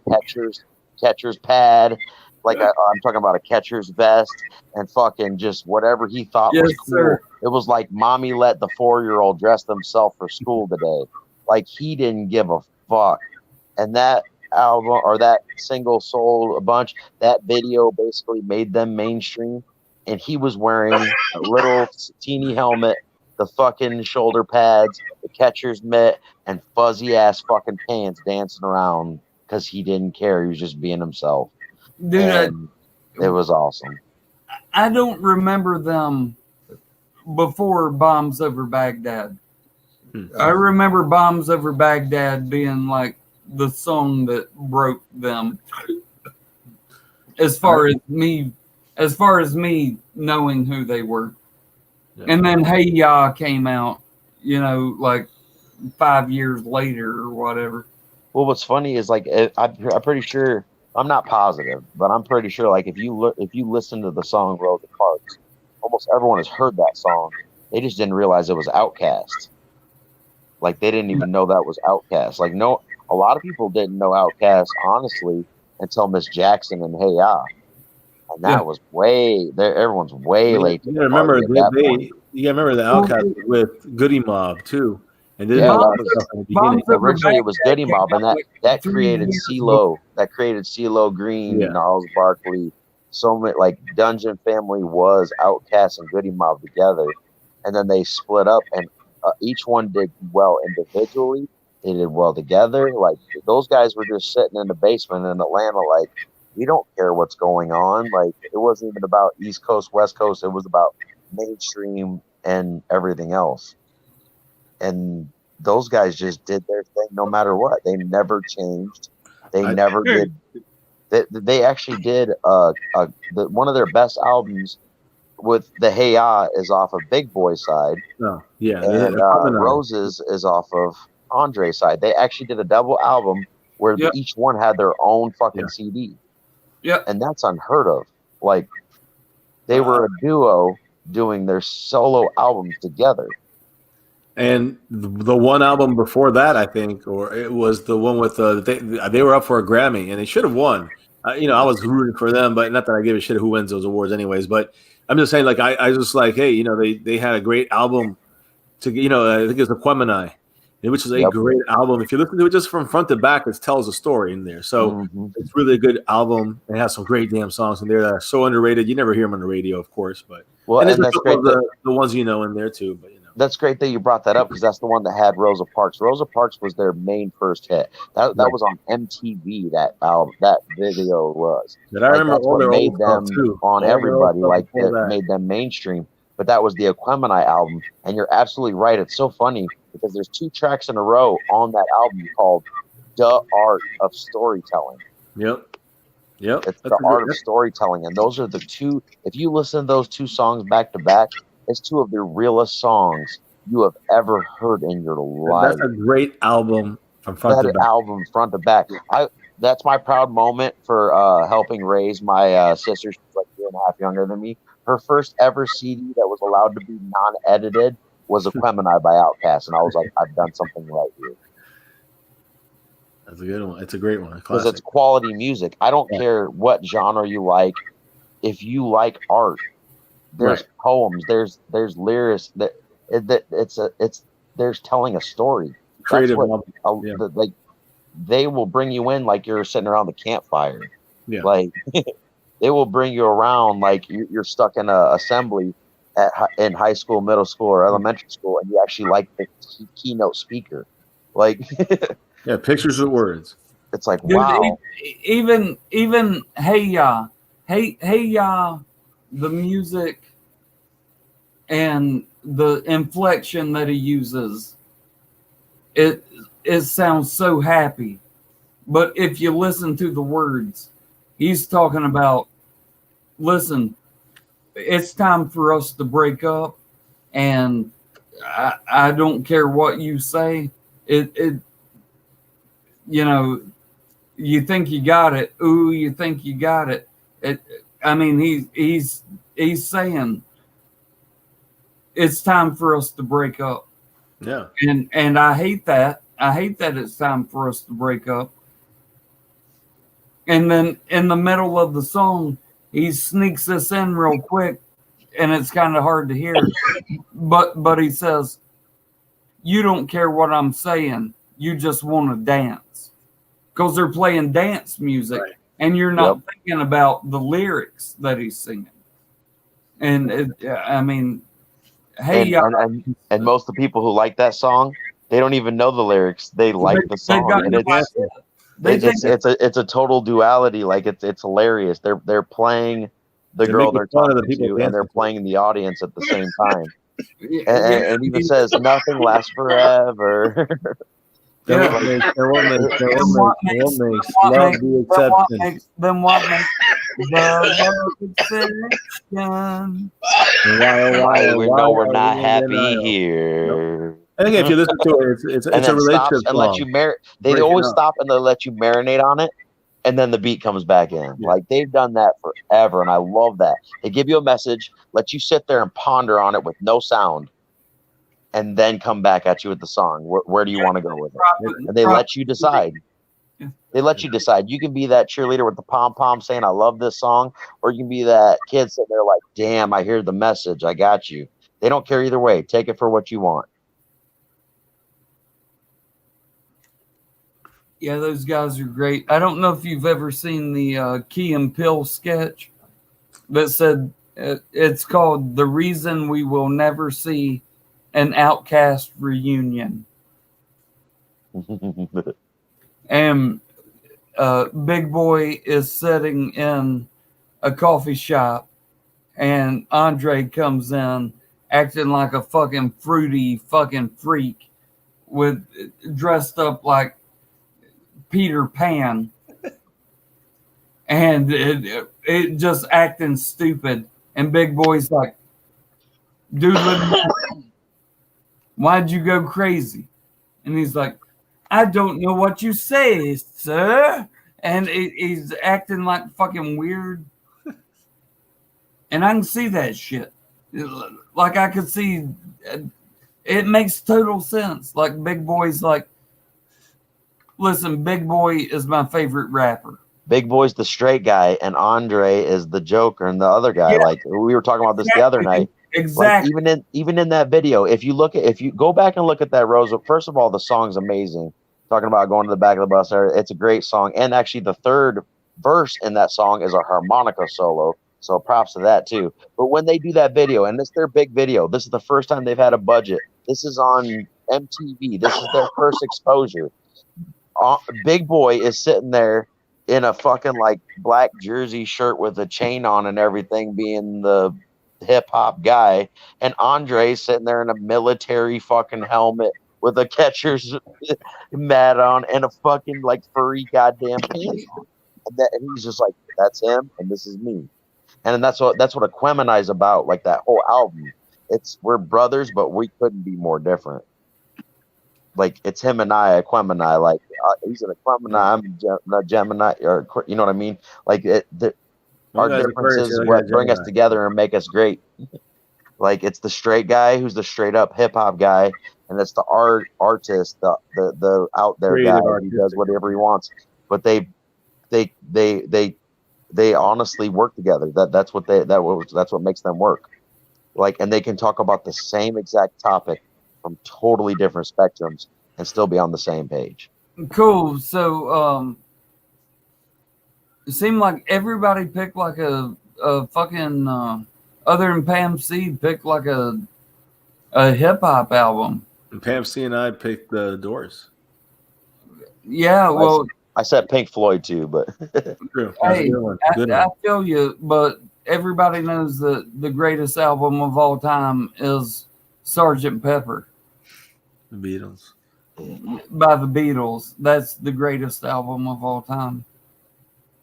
catcher's pad. Like I'm talking about a catcher's vest and fucking just whatever he thought was cool. Sir. It was like mommy let the 4-year-old dress themselves for school today. Like he didn't give a fuck. And that album or that single sold a bunch. That video basically made them mainstream. And he was wearing a little teeny helmet, the fucking shoulder pads, the catcher's mitt, and fuzzy ass fucking pants dancing around because he didn't care. He was just being himself. Dude, And it was awesome. I don't remember them before Bombs Over Baghdad. I remember Bombs Over Baghdad being like the song that broke them. As far as me knowing who they were. And then Hey Ya came out, you know, like 5 years later or whatever. Well, what's funny is like I'm pretty sure, I'm not positive, but I'm pretty sure like if you listen to the song Rosa Parks, almost everyone has heard that song. They just didn't realize it was Outkast. Like they didn't even know that was Outkast. Like no, a lot of people didn't know Outkast honestly until Miss Jackson and Hey Ya, and that was way there. Everyone's way late. You remember you remember the Outkast with Goody Mob too. And then a lot of stuff in the beginning. Originally, it was Goody Mob, and that created CeeLo. That created CeeLo Green, Gnarls Barkley. So many, like Dungeon Family was Outkast and Goody Mob together, and then they split up, and each one did well individually. They did well together. Like those guys were just sitting in the basement in Atlanta, like we don't care what's going on. Like it wasn't even about East Coast, West Coast. It was about mainstream and everything else. And those guys just did their thing no matter what. They never changed. They never did. They actually did one of their best albums with the Hey Ya is off of Big Boy's side. Oh, yeah. And Roses is off of Andre's side. They actually did a double album where each one had their own fucking CD. Yeah. And that's unheard of. Like they were a duo doing their solo albums together. And the one album before that, I think, or it was the one with they were up for a Grammy and they should have won. You know, I was rooting for them, but not that I give a shit who wins those awards, anyways. But I'm just saying, like, I was just like, hey, you know, they had a great album to, you know, I think it's Aquemini, which is a great album. If you listen to it just from front to back, it tells a story in there. So it's really a good album. It has some great damn songs in there that are so underrated. You never hear them on the radio, of course, but and there's that's great. The ones you know in there too, but. That's great that you brought that up because that's the one that had Rosa Parks. Rosa Parks was their main first hit. That was on MTV. That album, that video was. But I remember all their made old them too. On everybody, like it made them mainstream. But that was the Aquemini album, and you're absolutely right. It's so funny because there's 2 tracks in a row on that album called "The Art of Storytelling." Yep. It's the art of storytelling, and those are the 2. If you listen to those 2 songs back to back. It's 2 of the realest songs you have ever heard in your life. That's a great album from front to back. Album front to back. That's my proud moment for helping raise my sister. She's like 2.5 younger than me. Her first ever CD that was allowed to be non-edited was Aquemini by Outkast, and I was like, I've done something right here. That's a good one. It's a great one. Because it's quality music. I don't care what genre you like. If you like art, there's poems, there's lyrics there's telling a story. Creative, like they will bring you in like you're sitting around the campfire. Yeah, like they will bring you around like you're stuck in a assembly in high school, middle school, or elementary school, and you actually like the keynote speaker. Like pictures of words. It's like, dude, wow. Even Hey Ya, Hey Ya, the music and the inflection that he uses, it sounds so happy. But if you listen to the words, he's talking about, listen, it's time for us to break up, and I don't care what you say. It you know, you think you got it. Ooh, you think you got it. I mean, he's saying it's time for us to break up. Yeah. And I hate that. I hate that it's time for us to break up. And then in the middle of the song, he sneaks this in real quick, and it's kind of hard to hear. But he says, you don't care what I'm saying. You just want to dance. Because they're playing dance music. Right. And you're not thinking about the lyrics that he's singing. And I mean, hey, and most of the people who like that song, they don't even know the lyrics. They like the song. It's a total duality. Like it's hilarious. They're playing the girl they're talking to, and they're playing the audience at the same time. And even says nothing lasts forever. Then Section. Why do we know we're are not we in happy denial? here? I think if you listen to it, it's And a then stops relationship and let song. you They Breaking always up. stop and they let you marinate on it, and then the beat comes back in. Yeah. Like they've done that forever, and I love that. They give you a message, let you sit there and ponder on it with no sound, and then come back at you with the song. Where do you want to go with it? And they let you decide. They let you decide. You can be that cheerleader with the pom-pom saying, I love this song, or you can be that kid sitting there like, damn, I hear the message. I got you. They don't care either way. Take it for what you want. Yeah, those guys are great. I don't know if you've ever seen the Key and Peele sketch that said it's called "The Reason We Will Never See an Outcast Reunion," and Big Boy is sitting in a coffee shop, and Andre comes in acting like a fucking fruity fucking freak, with dressed up like Peter Pan, and it just acting stupid. And Big Boy's like, dude, why'd you go crazy? And he's like, I don't know what you say, sir. And he's acting like fucking weird. And I can see that shit. Like I could see, it makes total sense. Like Big Boy's like, listen, Big Boy is my favorite rapper. Big Boy's the straight guy, and Andre is the joker and the other guy. Yeah. Like we were talking about this the other night. Exactly. Like even in that video, if you go back and look at that Rose, first of all, the song's amazing. Talking about going to the back of the bus there, it's a great song. And actually the third verse in that song is a harmonica solo. So props to that too. But when they do that video, and it's their big video, this is the first time they've had a budget. This is on MTV. This is their first exposure. Big Boy is sitting there in a fucking like black jersey shirt with a chain on and everything, being the hip hop guy, and Andre's sitting there in a military fucking helmet with a catcher's mat on and a fucking like furry goddamn pants on. And he's just like, that's him and this is me. And that's what Aquemini is about. Like that whole album, we're brothers, but we couldn't be more different. Like it's him and I, Aquemini. Like he's an Aquemini, I'm a Gemini, or you know what I mean? Like our differences what bring us together and make us great. Like it's the straight guy who's the straight up hip hop guy, and it's the artist, the out there guy who does whatever he wants. But they honestly work together. That's what makes them work. Like, and they can talk about the same exact topic from totally different spectrums and still be on the same page. Cool. So it seemed like everybody picked like a fucking other than Pam C picked like a hip hop album. And Pam C and I picked the Doors. Yeah, well, I said Pink Floyd too, but true. Hey, I feel you, but everybody knows that the greatest album of all time is Sgt. Pepper. The Beatles. By the Beatles. That's the greatest album of all time.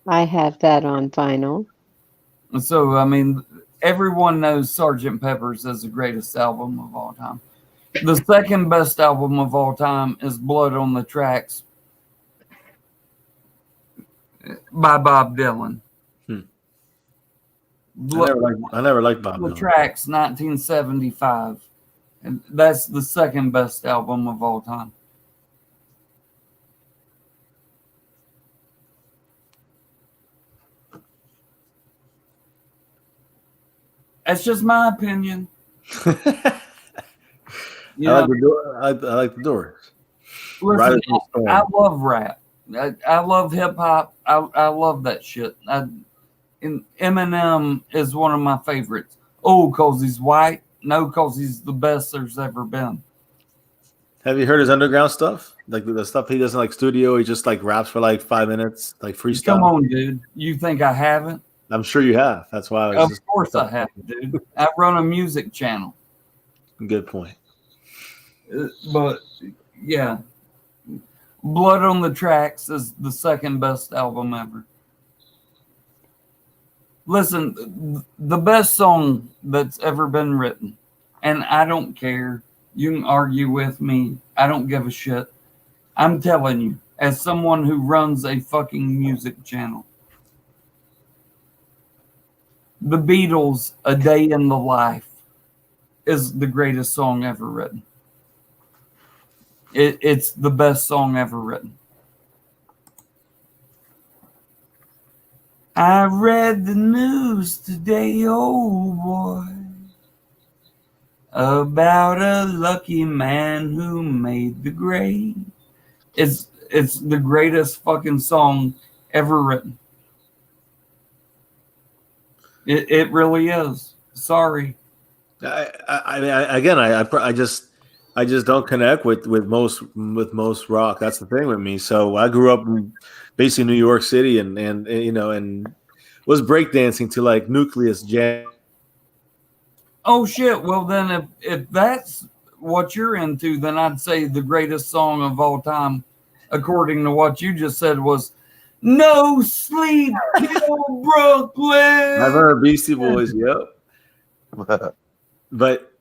I have that on vinyl. And so, I mean, everyone knows Sgt. Pepper's as the greatest album of all time. The second best album of all time is Blood on the Tracks by Bob Dylan. I never liked Bob The Dylan. Tracks, 1975. And that's the second best album of all time. That's just my opinion. I like the Doors. Listen, I love rap. I love hip hop. I love that shit. And Eminem is one of my favorites. Oh, because he's white? No, because he's the best there's ever been. Have you heard his underground stuff? Like the stuff he does in like studio, he just like raps for like 5 minutes, like freestyle. Come on, dude. You think I haven't? I'm sure you have. That's why I was Of course I have, dude. I run a music channel. Good point. But yeah, Blood on the Tracks is the second best album ever. Listen, the best song that's ever been written, and I don't care. You can argue with me. I don't give a shit. I'm telling you, as someone who runs a fucking music channel, The Beatles' A Day in the Life is the greatest song ever written. It's the best song ever written. I read the news today, oh boy, about a lucky man who made the grade. It's the greatest fucking song ever written. It really is. Sorry. I just don't connect with most rock. That's the thing with me. So I grew up in basically New York City and was breakdancing to like Nucleus jazz. Oh shit. Well then if that's what you're into, then I'd say the greatest song of all time, according to what you just said, was No Sleep Till Brooklyn. I've heard Beastie Boys, yep. But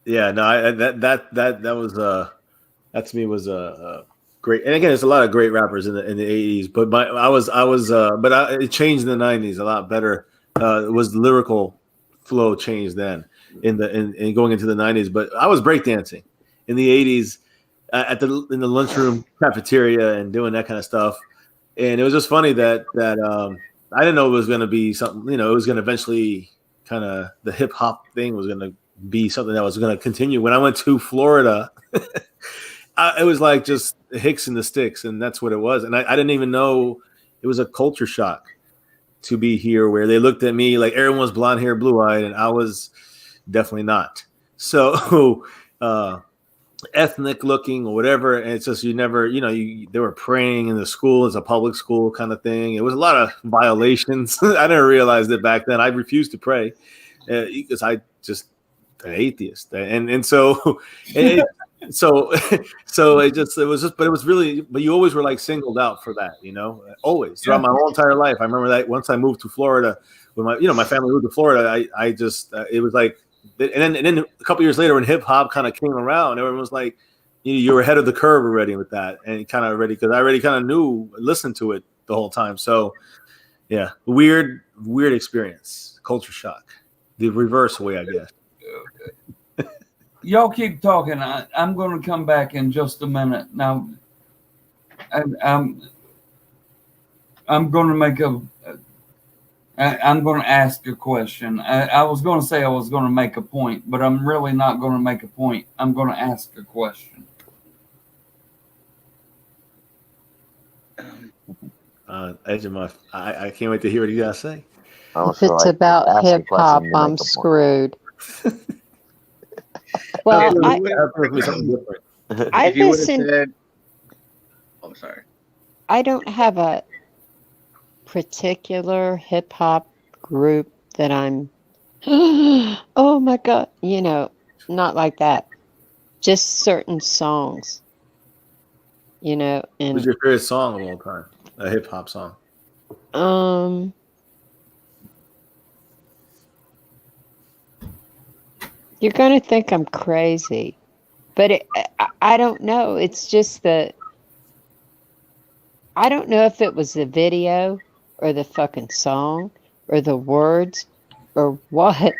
yeah, no, that was that to me was a great. And again, there's a lot of great rappers in the 80s, but it changed in the 90s a lot better. It was lyrical flow changed then in going into the 90s. But I was breakdancing in the 80s in the lunchroom cafeteria and doing that kind of stuff. And it was just funny that I didn't know it was going to be something. It was going to eventually kind of the hip hop thing was going to be something that was going to continue. When I went to Florida, it was like just Hicks and the Sticks, and that's what it was. And I didn't even know it was a culture shock to be here, where they looked at me like everyone was blonde hair, blue eyed, and I was definitely not. So ethnic looking or whatever. And it's just, you never, they were praying in the school. It's a public school kind of thing. It was a lot of violations. I didn't realize it back then. I refused to pray because I just an atheist. And so, but you always were like singled out for that, always throughout my whole entire life. I remember that once I moved to Florida with my family moved to Florida, I just, it was like, and then a couple years later when hip hop kind of came around, everyone was like, you were ahead of the curve already with that, and kind of already, because I already kind of listened to it the whole time. So yeah, weird experience, culture shock, the reverse way, I guess. Y'all keep talking. I'm going to come back in just a minute. Now, I'm going to I'm going to ask a question. I was going to say I was going to make a point, but I'm really not going to make a point. I'm going to ask a question. Edge of my, I can't wait to hear what you guys say. If it's about hip hop, I'm screwed. Well, I listen. I'm sorry. I don't have a particular hip hop group that I'm. Oh my god! Not like that. Just certain songs. And what's your favorite song of all time? A hip hop song. You're going to think I'm crazy, but I don't know. It's just that I don't know if it was the video or the fucking song or the words or what.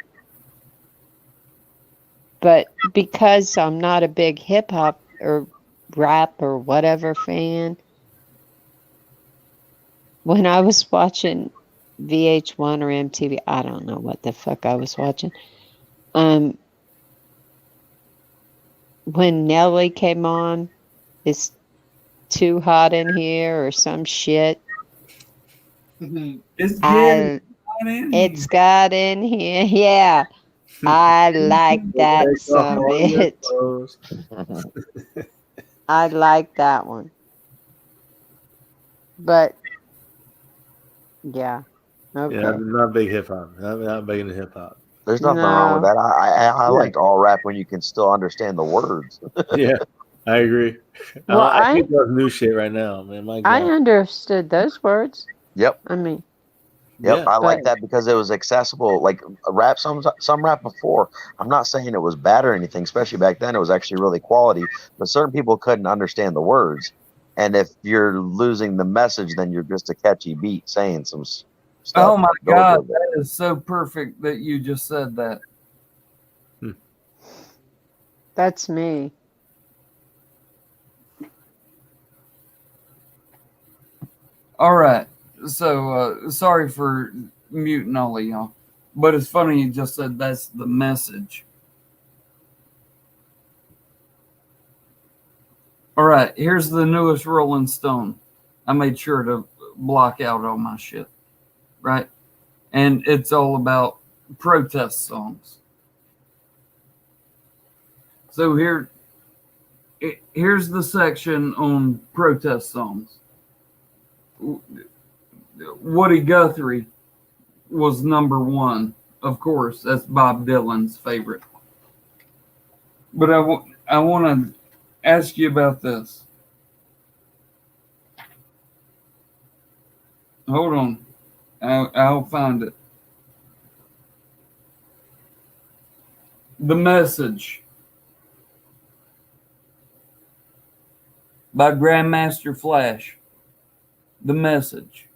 But because I'm not a big hip hop or rap or whatever fan, when I was watching VH1 or MTV, I don't know what the fuck I was watching. When Nelly came on, it's too hot in here or some shit. It's got in here. Yeah. I like that some bit. I like that one. But yeah. Okay. Yeah, I'm not big hip hop. Not big into hip hop. There's nothing wrong with that. I like all rap when you can still understand the words. Yeah, I agree. Well, I think that's new shit right now, man. My God. I understood those words. Yep. I mean, Yep, Yeah. I like But that because it was accessible. Like rap, some rap before. I'm not saying it was bad or anything, especially back then. It was actually really quality, but certain people couldn't understand the words. And if you're losing the message, then you're just a catchy beat saying some stuff. Oh my that goes God, with it. that is so perfect that you just said that. that's me. All right. So sorry for muting all of y'all, but it's funny you just said that's the message. All right, here's the newest Rolling Stone. I made sure to block out all my shit, right? And it's all about protest songs. So here's the section on protest songs. Woody Guthrie was number one. Of course, that's Bob Dylan's favorite. But I want to ask you about this. Hold on. I'll find it. The Message by Grandmaster Flash. The Message.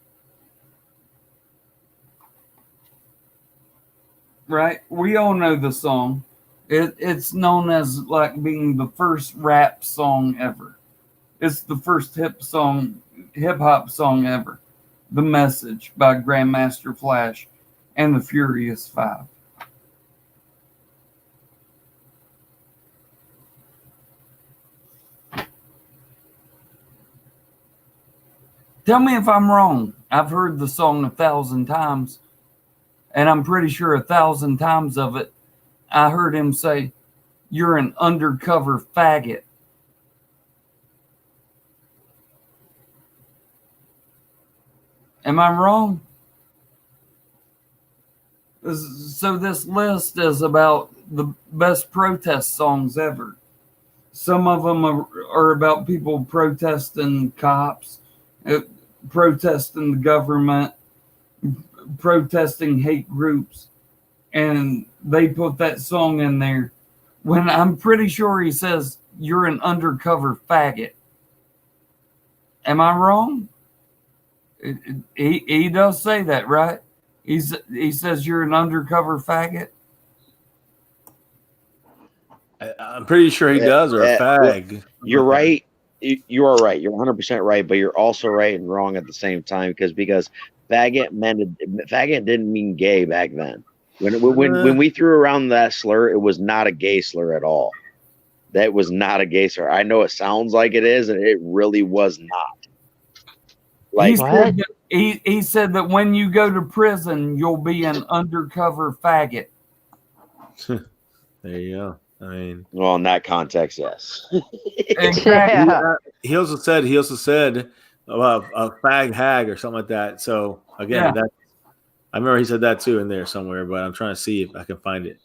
Right? We all know the song. It's known as like being the first rap song ever. It's the first hip hop song ever. The Message by Grandmaster Flash and the Furious Five. Tell me if I'm wrong. I've heard the song 1,000 times, and I'm pretty sure 1,000 times of it, I heard him say, "You're an undercover faggot." Am I wrong? So this list is about the best protest songs ever. Some of them are about people protesting cops, protesting the government, protesting hate groups, and they put that song in there when I'm pretty sure he says, "You're an undercover faggot." Am I wrong? He does say that, right? He says you're an undercover faggot. I'm pretty sure he does, or a fag. You're right. You are right. You're 100% right, but you're also right and wrong at the same time because faggot didn't mean gay back then. When we threw around that slur, it was not a gay slur at all. That was not a gay slur. I know it sounds like it is, and it really was not. Like he said that when you go to prison, you'll be an undercover faggot. There you go. I mean, well, in that context, yes. Yeah. He also said about a fag hag or something like that. So again, Yeah. I remember he said that too in there somewhere, but I'm trying to see if I can find it.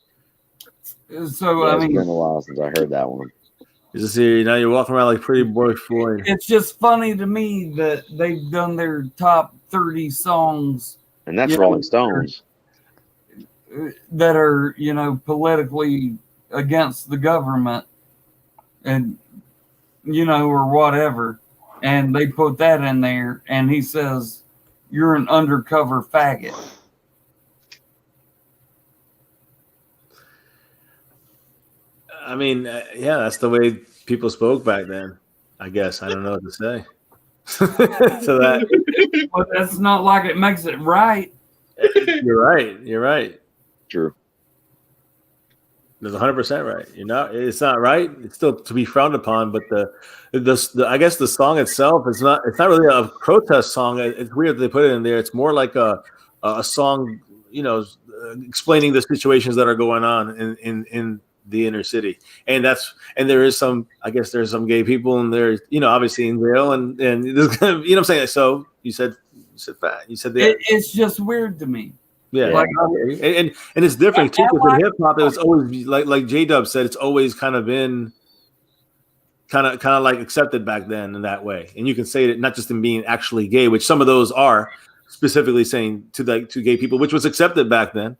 So Yeah, I it's mean, been a while since I heard that one. Is this here? Now you're walking around like Pretty Boy Floyd. it's just funny to me that they've done their top 30 songs And that's Yeah. Rolling Stones. that are, politically against the government and, or whatever. And they put that in there and he says, "You're an undercover faggot." I mean, yeah, that's the way people spoke back then. I guess I don't know what to say. So that But that's not like it makes it right. you're right. You're right. True. That's 100% right. It's not right. It's still to be frowned upon. But the I guess the song itself is not. It's not really a protest song. It's weird that they put it in there. It's more like a song, explaining the situations that are going on in the inner city. And there is some. I guess there's some gay people, and there's obviously in jail, and there's kind of, what I'm saying. So you said fat. You said that. It's just weird to me. Yeah, Like, and it's different too, because in hip hop it was always like J-Dub said, it's always kind of been kind of like accepted back then in that way. And you can say it not just in being actually gay, which some of those are. specifically saying to gay people, which was accepted back then.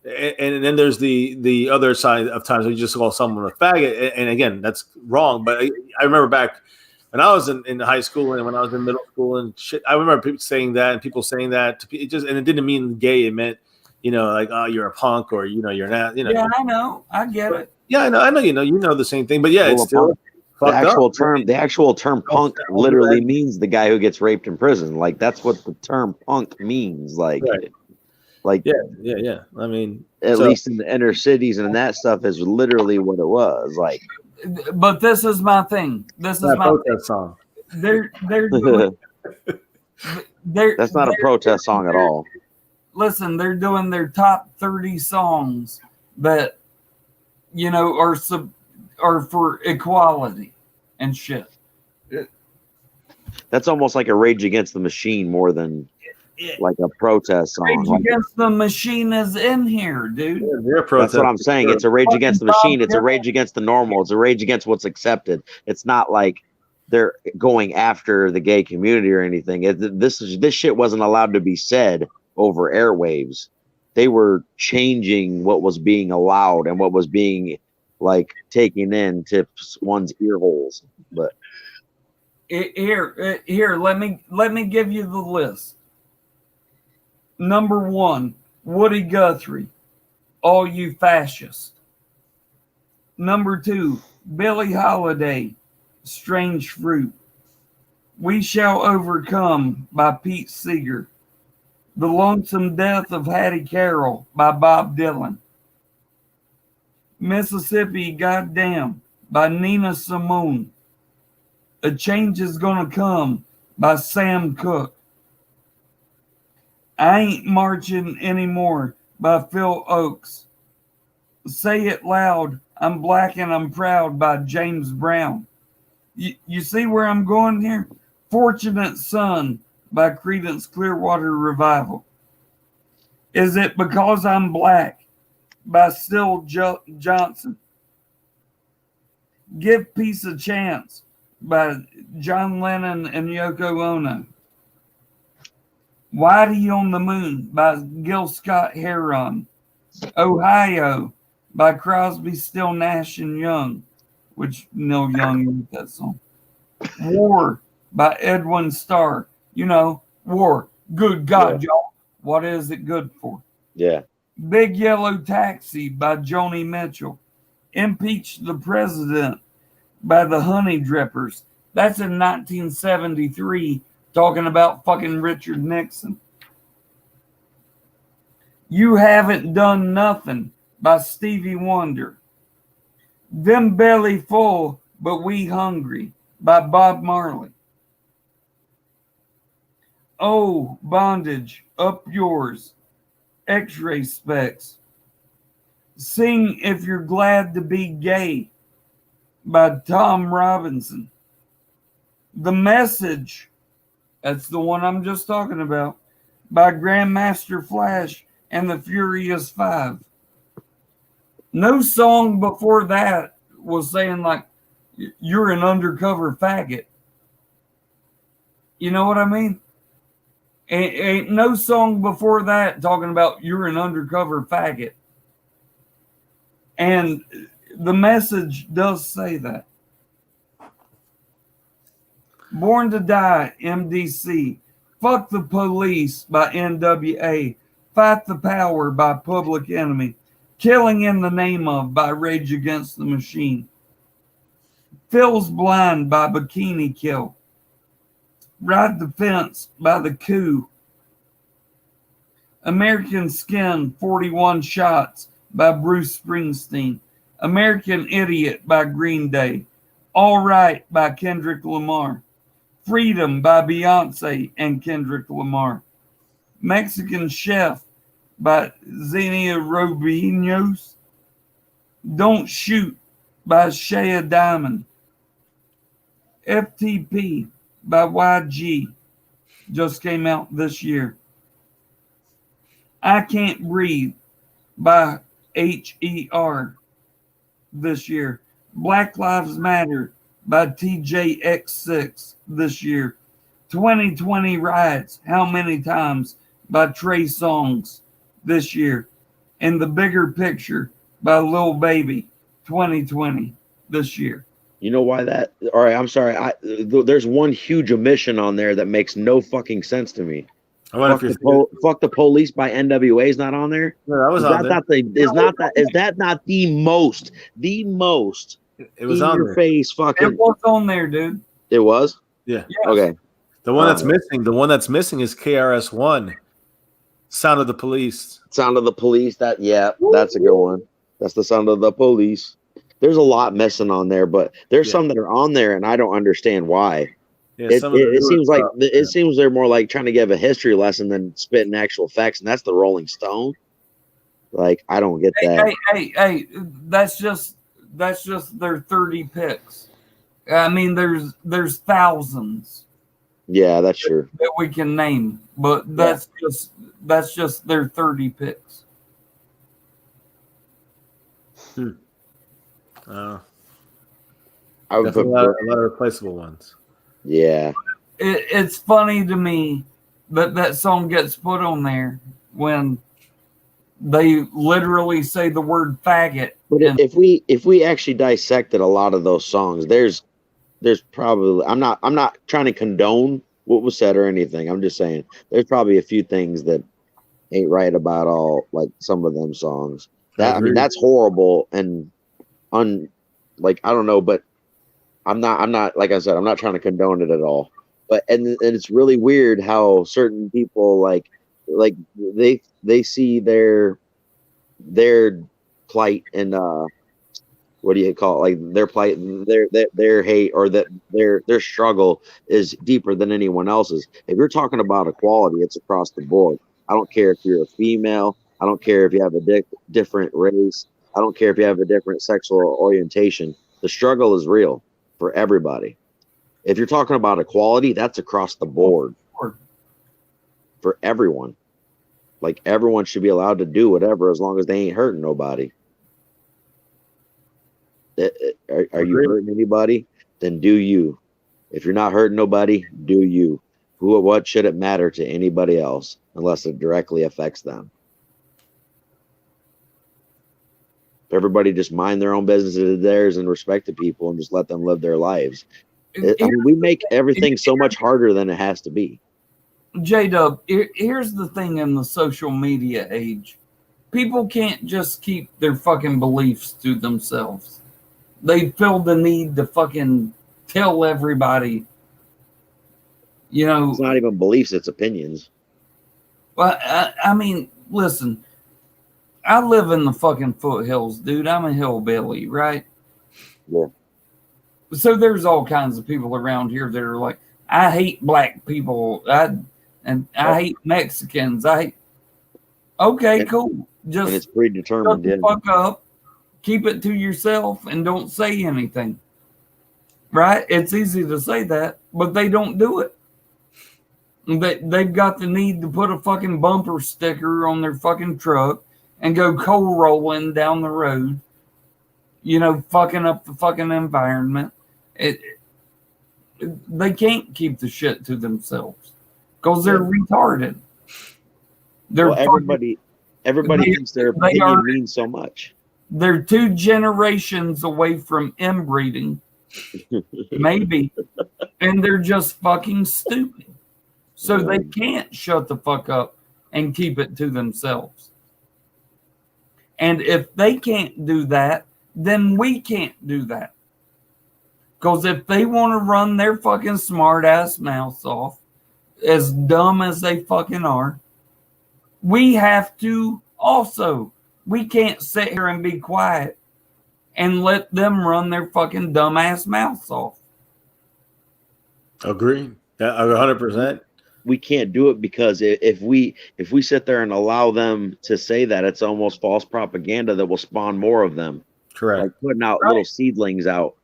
And then there's the other side of times where you just call someone a faggot, and again, that's wrong. But I remember back when I was in high school and when I was in middle school and shit, I remember people saying that, and people saying that. It didn't mean gay. It meant, like, oh, you're a punk, or you're not. Yeah, I know, I get it. Yeah, I know. You know the same thing, but yeah, Well, it's still the actual term punk literally means the guy who gets raped in prison. Like, that's what the term punk means. Like. Right. Like, yeah. I mean, at least in the inner cities and that stuff is literally what it was. Like, but this is my thing. This is my protest song. They're doing, that's not a protest song at all. Listen, they're doing their top 30 songs that are for equality and shit. That's almost like a Rage Against the Machine more than like a protest song. Rage Against the Machine is in here, dude. That's what I'm saying. It's a Rage Against the Machine. It's a Rage Against the normal. It's a Rage Against what's accepted. It's not like they're going after the gay community or anything. This shit wasn't allowed to be said over airwaves. They were changing what was being allowed and what was being like taken into one's ear holes. But here, let me give you the list. Number 1, Woody Guthrie, All You Fascists. Number 2, Billie Holiday, Strange Fruit. We Shall Overcome by Pete Seeger. The Lonesome Death of Hattie Carroll by Bob Dylan. Mississippi Goddamn by Nina Simone. A Change Is Gonna Come by Sam Cooke. I Ain't Marching Anymore by Phil Oakes. Say It Loud, I'm Black and I'm Proud by James Brown. You see where I'm going here? Fortunate Son by Creedence Clearwater Revival. Is It Because I'm Black by Still Johnson. Give Peace a Chance by John Lennon and Yoko Ono. Whitey on the Moon by Gil Scott-Heron. Ohio by Crosby, Still, Nash and Young, which Neil Young wrote that song. War by Edwin Starr. War. Good God, y'all. What is it good for? Yeah. Big Yellow Taxi by Joni Mitchell. Impeach the President by the Honey Drippers. That's in 1973. Talking about fucking Richard Nixon. You Haven't Done Nothing by Stevie Wonder. Them Belly Full, But We Hungry by Bob Marley. Oh, Bondage, Up Yours, X-Ray Specs. Sing If You're Glad to Be Gay by Tom Robinson. The Message, that's the one I'm just talking about, by Grandmaster Flash and the Furious Five. No song before that was saying like, you're an undercover faggot. You know what I mean? Ain't no song before that talking about you're an undercover faggot. And the Message does say that. Born to Die, MDC. Fuck the Police by NWA. Fight the Power by Public Enemy. Killing in the Name Of by Rage Against the Machine. Feels Blind by Bikini Kill. Ride the Fence by The Coup. American Skin, 41 Shots by Bruce Springsteen. American Idiot by Green Day. All Right by Kendrick Lamar. Freedom by Beyonce and Kendrick Lamar. Mexican Chef by Xenia Robinos. Don't Shoot by Shea Diamond. FTP by YG. Just came out this year. I Can't Breathe by HER this year. Black Lives Matter by TJX6 this year. 2020 riots, how many times by Trey Songz this year? And The Bigger Picture by Lil Baby, 2020 this year. You know why that? All right, I'm sorry. There's one huge omission on there that makes no fucking sense to me. Fuck The Police by NWA is not on there. No, that was Is on that there. is that not the most It was in on your there. face fucking? It was on there, dude. It was. Yeah. Yes. Okay. The one that's missing. The one that's missing is KRS-One. Sound of the Police. Sound of the Police. That's a good one. That's the Sound of the Police. There's a lot missing on there, but there's some that are on there, and I don't understand why. Yeah, It seems like it seems they're more like trying to give a history lesson than spitting actual facts, and that's the Rolling Stone. Like, I don't get that. Hey, that's just their 30 picks. I mean, there's thousands Yeah, that's true. that we can name, but that's just their 30 picks. I would put Definitely a lot of replaceable ones. Yeah. It's funny to me that song gets put on there when they literally say the word faggot. But if we actually dissected a lot of those songs, there's probably I'm not trying to condone what was said or anything. I'm just saying there's probably a few things that ain't right about all like some of them songs. I mean that's horrible and like I don't know, but I'm not like I said, I'm not trying to condone it at all. But and it's really weird how certain people like they see their plight and what do you call it? Like their plight, their hate or that their struggle is deeper than anyone else's. If you're talking about equality, it's across the board. I don't care if you're a female. I don't care if you have a different race. I don't care if you have a different sexual orientation. The struggle is real for everybody. If you're talking about equality, that's across the board for everyone. Like everyone should be allowed to do whatever as long as they ain't hurting nobody. Are you hurting anybody? Then do you. If you're not hurting nobody, do you. What should it matter to anybody else unless it directly affects them? If everybody just mind their own business as theirs and respect the people and just let them live their lives. I mean, we make everything so much harder than it has to be. J-Dub, here's the thing in the social media age. People can't just keep their fucking beliefs to themselves. They feel the need to fucking tell everybody, you know. It's not even beliefs, it's opinions. Well, I mean, listen, I live in the fucking foothills, dude. I'm a hillbilly, right? Yeah. So there's all kinds of people around here that are like, I hate black people. I hate Mexicans. Okay, cool. Just and it's predetermined. shut the fuck up, keep it to yourself, and don't say anything. Right? It's easy to say that, but they don't do it. They've got the need to put a fucking bumper sticker on their fucking truck and go coal rolling down the road, you know, fucking up the fucking environment. They can't keep the shit to themselves because they're retarded. Everybody thinks their opinion means so much. They're 2 generations away from inbreeding, maybe, and they're just fucking stupid. So they can't shut the fuck up and keep it to themselves. And if they can't do that, then we can't do that. Because if they want to run their fucking smart ass mouths off, as dumb as they fucking are, we have to also. We can't sit here and be quiet and let them run their fucking dumb ass mouths off. Agreed. 100%. We can't do it because if we sit there and allow them to say that, it's almost false propaganda that will spawn more of them. Correct. Like putting out little seedlings out,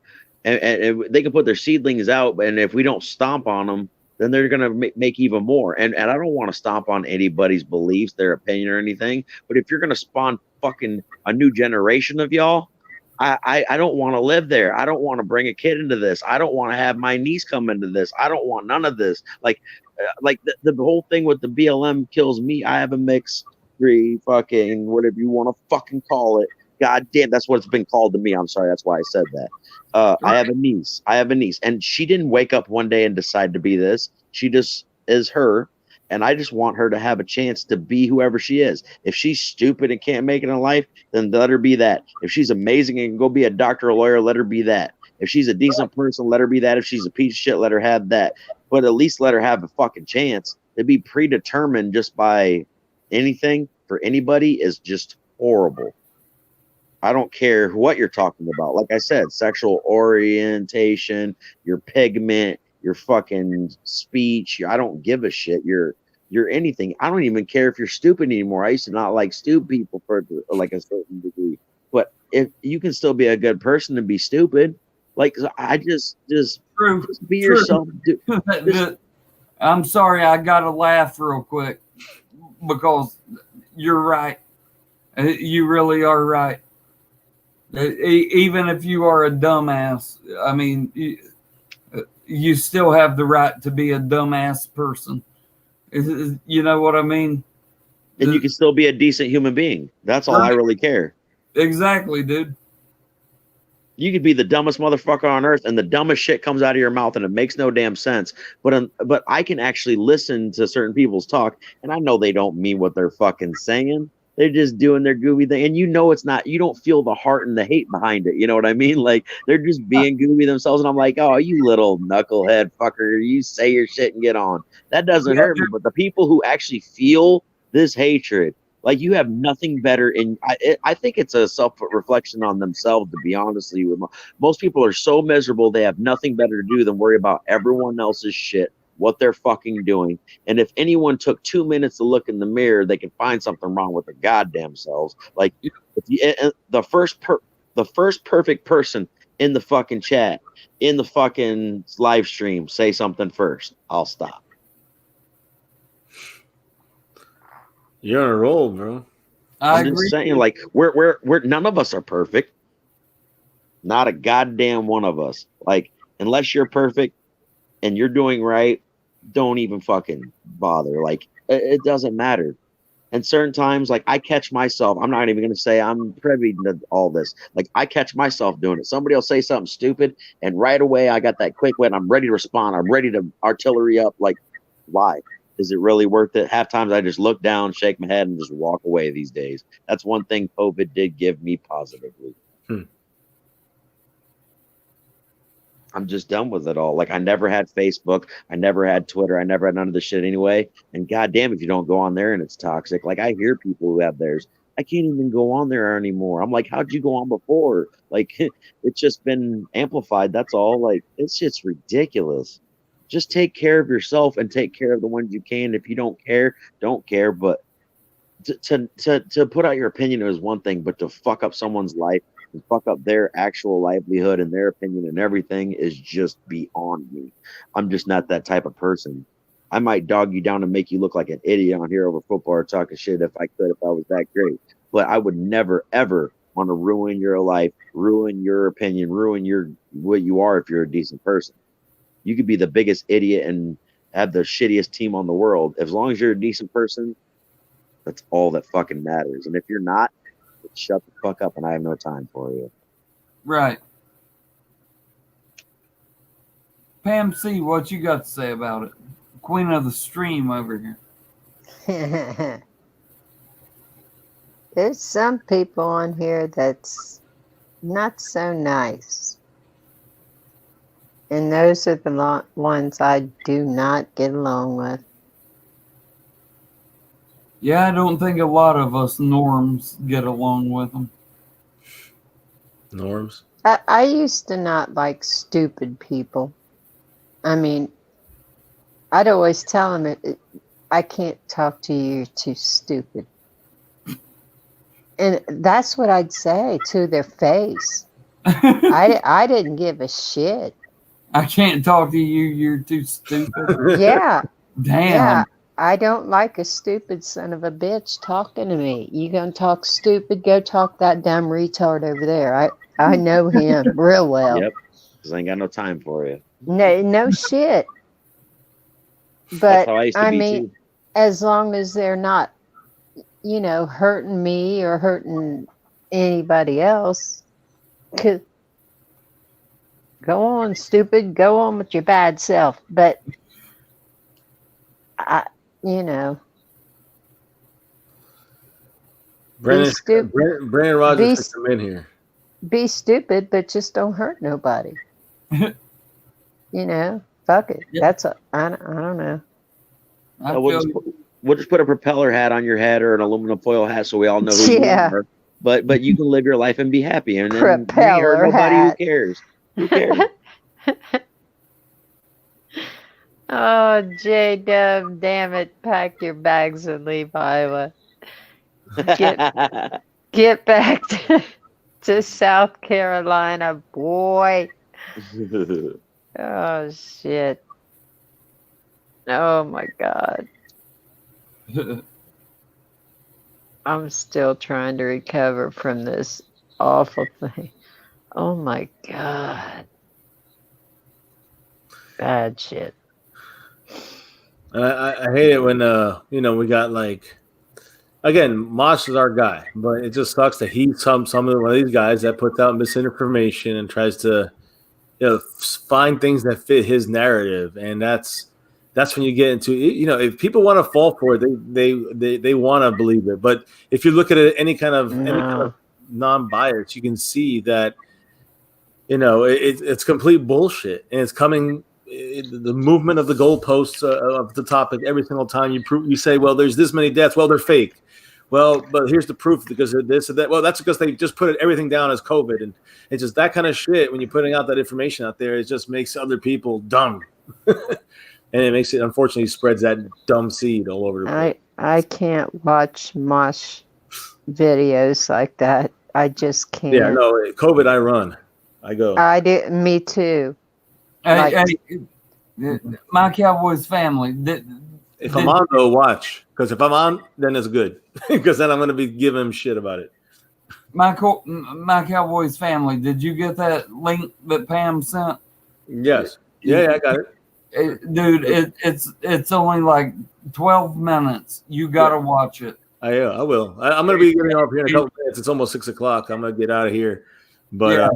and they can put their seedlings out, and if we don't stomp on them, then they're gonna make even more. And I don't want to stomp on anybody's beliefs, their opinion, or anything. But if you're gonna spawn fucking a new generation of y'all, I don't want to live there. I don't want to bring a kid into this. I don't want to have my niece come into this. I don't want none of this. Like the whole thing with the BLM kills me. I have a mixed breed, fucking whatever you want to fucking call it. God damn, that's what it's been called to me. I'm sorry, that's why I said that. I have a niece. And she didn't wake up one day and decide to be this. She just is her. And I just want her to have a chance to be whoever she is. If she's stupid and can't make it in life, then let her be that. If she's amazing and can go be a doctor or lawyer, let her be that. If she's a decent person, let her be that. If she's a piece of shit, let her have that. But at least let her have a fucking chance. To be predetermined just by anything for anybody is just horrible. I don't care what you're talking about. Like I said, sexual orientation, your pigment, your fucking speech. I don't give a shit. You're anything. I don't even care if you're stupid anymore. I used to not like stupid people for like a certain degree. But if you can still be a good person and be stupid, like I just True. be yourself. I'm sorry, I gotta laugh real quick because you're right. You really are right. Even if you are a dumbass, I mean, you still have the right to be a dumbass person. You know what I mean? And you can still be a decent human being. That's all I really care. Exactly, dude. You could be the dumbest motherfucker on earth, and the dumbest shit comes out of your mouth, and it makes no damn sense. But I can actually listen to certain people's talk, and I know they don't mean what they're fucking saying. They're just doing their goofy thing, and you know it's not. You don't feel the heart and the hate behind it. You know what I mean? Like they're just being goofy themselves, and I'm like, oh, you little knucklehead fucker! You say your shit and get on. That doesn't hurt me. But the people who actually feel this hatred, like you have nothing better in. I think it's a self-reflection on themselves. To be honest with you, most people are so miserable they have nothing better to do than worry about everyone else's shit, what they're fucking doing. And if anyone took 2 minutes to look in the mirror, they can find something wrong with their goddamn selves. Like if you, the first perfect person in the fucking chat, in the fucking live stream, say something first. I'll stop. You're on a roll, bro. I'm just saying, like, we're none of us are perfect. Not a goddamn one of us. Like, unless you're perfect and you're doing right, don't even fucking bother. Like, it doesn't matter. And certain times, like, I catch myself. I'm not even going to say I'm privy to all this. Like, I catch myself doing it. Somebody will say something stupid, and right away I got that quick wit. I'm ready to respond. I'm ready to artillery up. Like, why? Is it really worth it? Half times I just look down, shake my head, and just walk away these days. That's one thing COVID did give me positively. I'm just done with it all. Like, I never had Facebook. I never had Twitter. I never had none of this shit anyway. And goddamn, if you don't go on there and it's toxic. Like, I hear people who have theirs. I can't even go on there anymore. I'm like, how'd you go on before? Like, it's just been amplified. That's all. Like, it's just ridiculous. Just take care of yourself and take care of the ones you can. If you don't care, don't care. But to put out your opinion is one thing, but to fuck up someone's life and fuck up their actual livelihood and their opinion and everything is just beyond me. I'm just not that type of person. I might dog you down and make you look like an idiot on here over football or talking shit if I could, if I was that great. But I would never, ever want to ruin your life, ruin your opinion, ruin what you are if you're a decent person. You could be the biggest idiot and have the shittiest team on the world. As long as you're a decent person, that's all that fucking matters. And if you're not, shut the fuck up and I have no time for you. Right. Pam C, what you got to say about it? Queen of the stream over here. There's some people on here that's not so nice. And those are the ones I do not get along with. Yeah, I don't think a lot of us norms get along with them. Norms? I used to not like stupid people. I mean, I'd always tell them, I can't talk to you, you're too stupid. And that's what I'd say to their face. I didn't give a shit. I can't talk to you, you're too stupid. Yeah. Damn. Yeah. I don't like a stupid son of a bitch talking to me. You gonna talk stupid? Go talk that dumb retard over there. I know him real well. Yep. Because I ain't got no time for you. No shit. That's But how I used to I be mean, too. as long as they're not, hurting me or hurting anybody else, 'cause go on, stupid. Go on with your bad self. But Brandon, stupid. Brandon Rogers has come in here. Be stupid, but just don't hurt nobody. Fuck it. Yeah. That's I don't know. I We'll feel just put a propeller hat on your head or an aluminum foil hat so we all know who Yeah. you are. But you can live your life and be happy. And then me or Propeller nobody, hat. who cares? Who cares? Oh, J-Dub, damn it. Pack your bags and leave Iowa. Get back to South Carolina, boy. Oh, shit. Oh, my God. I'm still trying to recover from this awful thing. Oh, my God. Bad shit. And I hate it when we got like, again, Mosh is our guy, but it just sucks that he's one of these guys that puts out misinformation and tries to find things that fit his narrative, and that's when you get into if people want to fall for it, they want to believe it. But if you look at it any kind of non-bias, you can see that it's complete bullshit, and it's coming. The movement of the goalposts of the topic every single time you say, well, there's this many deaths. Well, they're fake. Well, but here's the proof because of this or that. Well, that's because they just put everything down as COVID, and it's just that kind of shit. When you're putting out that information out there, it just makes other people dumb, and it makes it unfortunately spreads that dumb seed all over the place. I can't watch Mosh videos like that. I just can't. Yeah, no, COVID. I run. I go. I do. Me too. My Cowboys family. If I'm on, though, watch. Because if I'm on, then it's good. Because then I'm going to be giving him shit about it. My Cowboys family. Did you get that link that Pam sent? Yes. Yeah, I got it. Dude, it's only like 12 minutes. You got to watch it. I will. I'm going to be getting off here in a couple minutes. It's almost 6 o'clock. I'm going to get out of here. But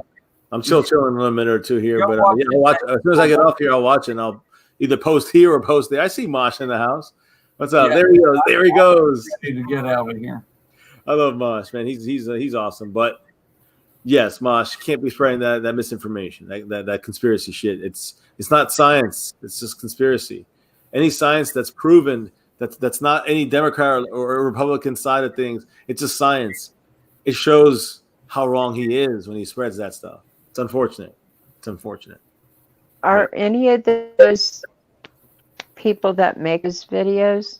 I'm still chilling a minute or two here. But I'll watch. As soon as I get off here, I'll watch it. And I'll either post here or post there. I see Mosh in the house. What's up? Yeah. There he goes. There he goes. Ready to get out of here. I love Mosh, man. He's awesome. But yes, Mosh, can't be spreading that misinformation, that conspiracy shit. It's not science. It's just conspiracy. Any science that's proven that's not any Democrat or Republican side of things. It's just science. It shows how wrong he is when he spreads that stuff. It's unfortunate. Are any of those people that make those videos,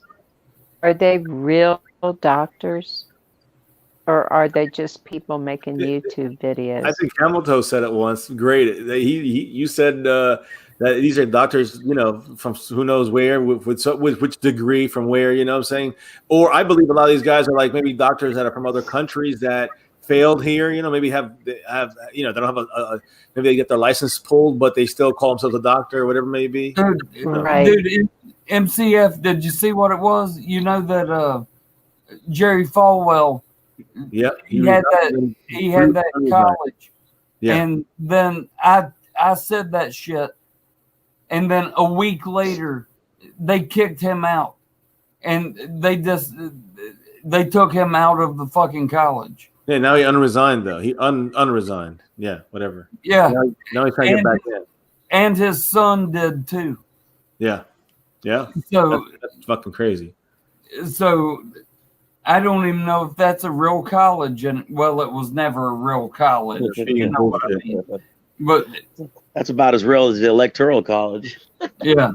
are they real doctors? Or are they just people making YouTube videos? I think Hamilton said it once. Great. You said that these are doctors, from who knows where, with which degree, from where, you know what I'm saying? Or I believe a lot of these guys are like maybe doctors that are from other countries that failed here, maybe they don't have maybe they get their license pulled, but they still call themselves a doctor or whatever it may be. Right. Dude, MCF, did you see what it was? You know that Jerry Falwell, he had that in college. Yeah. And then I said that shit. And then a week later, they kicked him out. And they took him out of the fucking college. Yeah, now he unresigned though. He unresigned. Yeah, whatever. Yeah. Now he's trying to get back in. And his son did too. Yeah. Yeah. So that's fucking crazy. So I don't even know if that's a real college, and well, it was never a real college. You know what I mean? But that's about as real as the Electoral College. Yeah.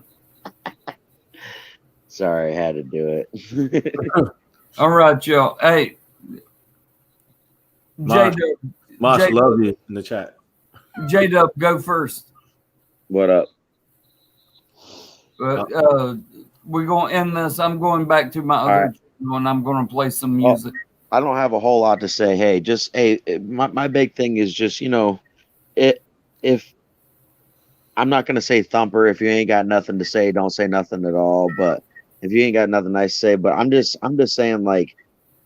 Sorry, I had to do it. All right, y'all. Hey, Mosh, love you in the chat. J-Dub, go first. What up? we're gonna end this. I'm going back to my other right. channel and I'm gonna play some Well, music. I don't have a whole lot to say. Hey, just my big thing is just if I'm not gonna say thumper. If you ain't got nothing to say, don't say nothing at all. But if you ain't got nothing nice to say, but I'm just saying like,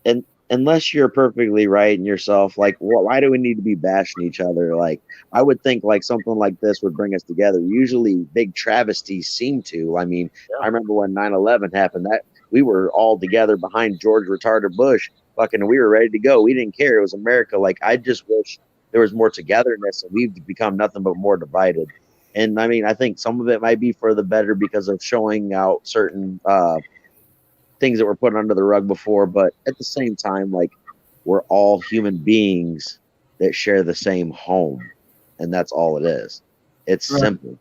and unless you're perfectly right in yourself, like why do we need to be bashing each other? Like I would think like something like this would bring us together. Usually big travesties seem to. I mean, I remember when 9/11 happened that we were all together behind George retarded Bush, fucking we were ready to go. We didn't care. It was America. Like I just wish there was more togetherness and we've become nothing but more divided. And I mean, I think some of it might be for the better because of showing out certain things that were put under the rug before, but at the same time, like we're all human beings that share the same home, and that's all it is. It's Right. simple,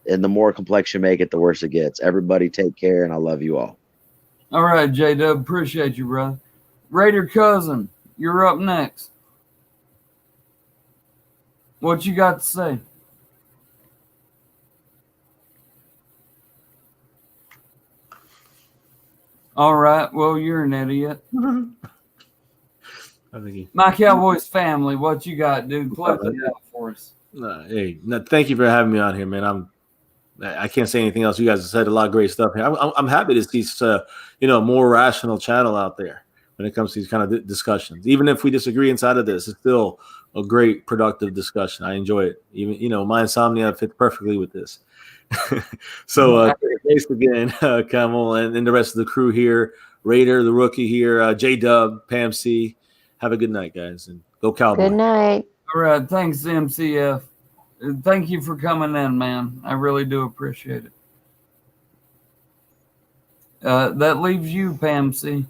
and the more complex you make it, the worse it gets. Everybody, take care, and I love you all. All right, J Dub, appreciate you, brother. Raider cousin, you're up next. What you got to say? All right, well, you're an idiot. I think he, My Cowboys family, what you got, dude? Close it out for us. hey, no, thank you for having me on here, man. I can't say anything else. You guys have said a lot of great stuff here. I'm happy to see more rational channel out there when it comes to these kind of discussions. Even if we disagree inside of this, it's still a great productive discussion. I enjoy it. Even my insomnia fits perfectly with this. So thanks again, Camel, and the rest of the crew here. Raider, the rookie here, J Dub, Pam C. Have a good night, guys, and go Cowboys. Good night. All right, thanks, MCF. Thank you for coming in, man. I really do appreciate it. That leaves you, Pam C.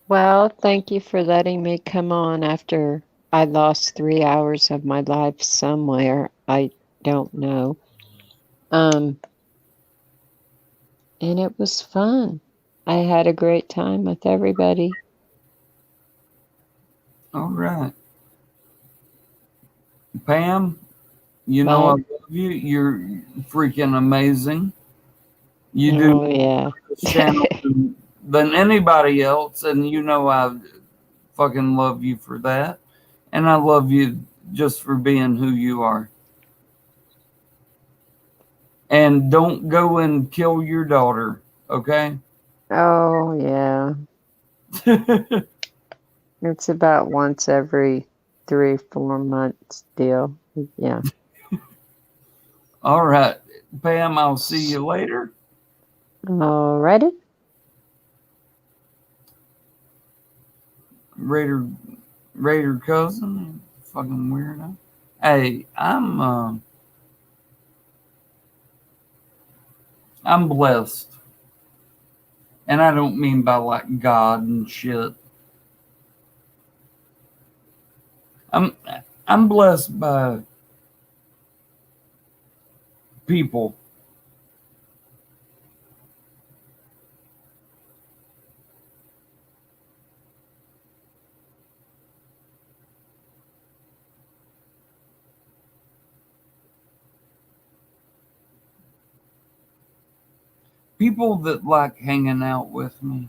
Well, thank you for letting me come on after I lost 3 hours of my life somewhere. I don't know. And it was fun. I had a great time with everybody. All right. Pam, you know I Bye. love you. You're freaking amazing. You do Oh, yeah. this channel than anybody else, and you know I fucking love you for that. And I love you just for being who you are. And don't go and kill your daughter, okay? Oh, yeah. It's about once every 3-4 months deal. Yeah. All right. Pam, I'll see you later. Alrighty. Raider cousin, fucking weirdo. Hey, I'm blessed. And I don't mean by like God and shit. I'm blessed by people. People that like hanging out with me.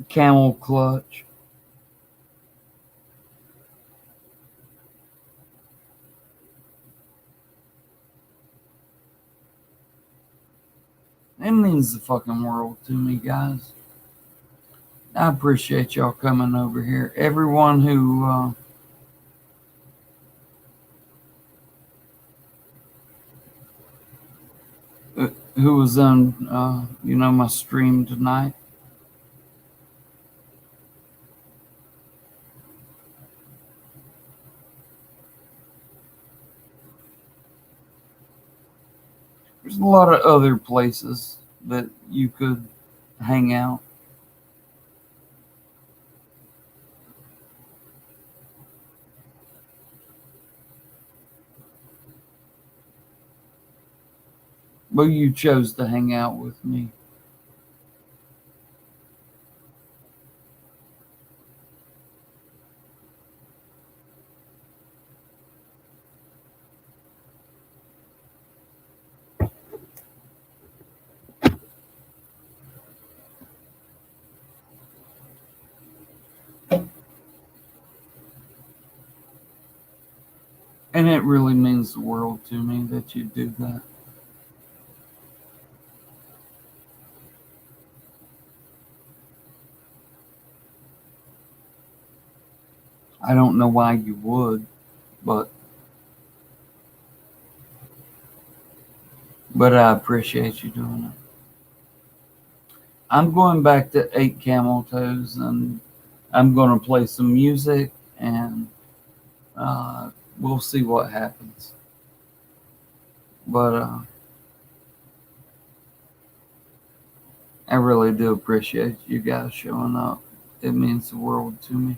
Camel Clutch. It means the fucking world to me, guys. I appreciate y'all coming over here. Everyone who was on my stream tonight. There's a lot of other places that you could hang out. But you chose to hang out with me. And it really means the world to me that you do that. I don't know why you would, but I appreciate you doing it. I'm going back to 8 Camel Toes, and I'm going to play some music, and we'll see what happens. But I really do appreciate you guys showing up. It means the world to me.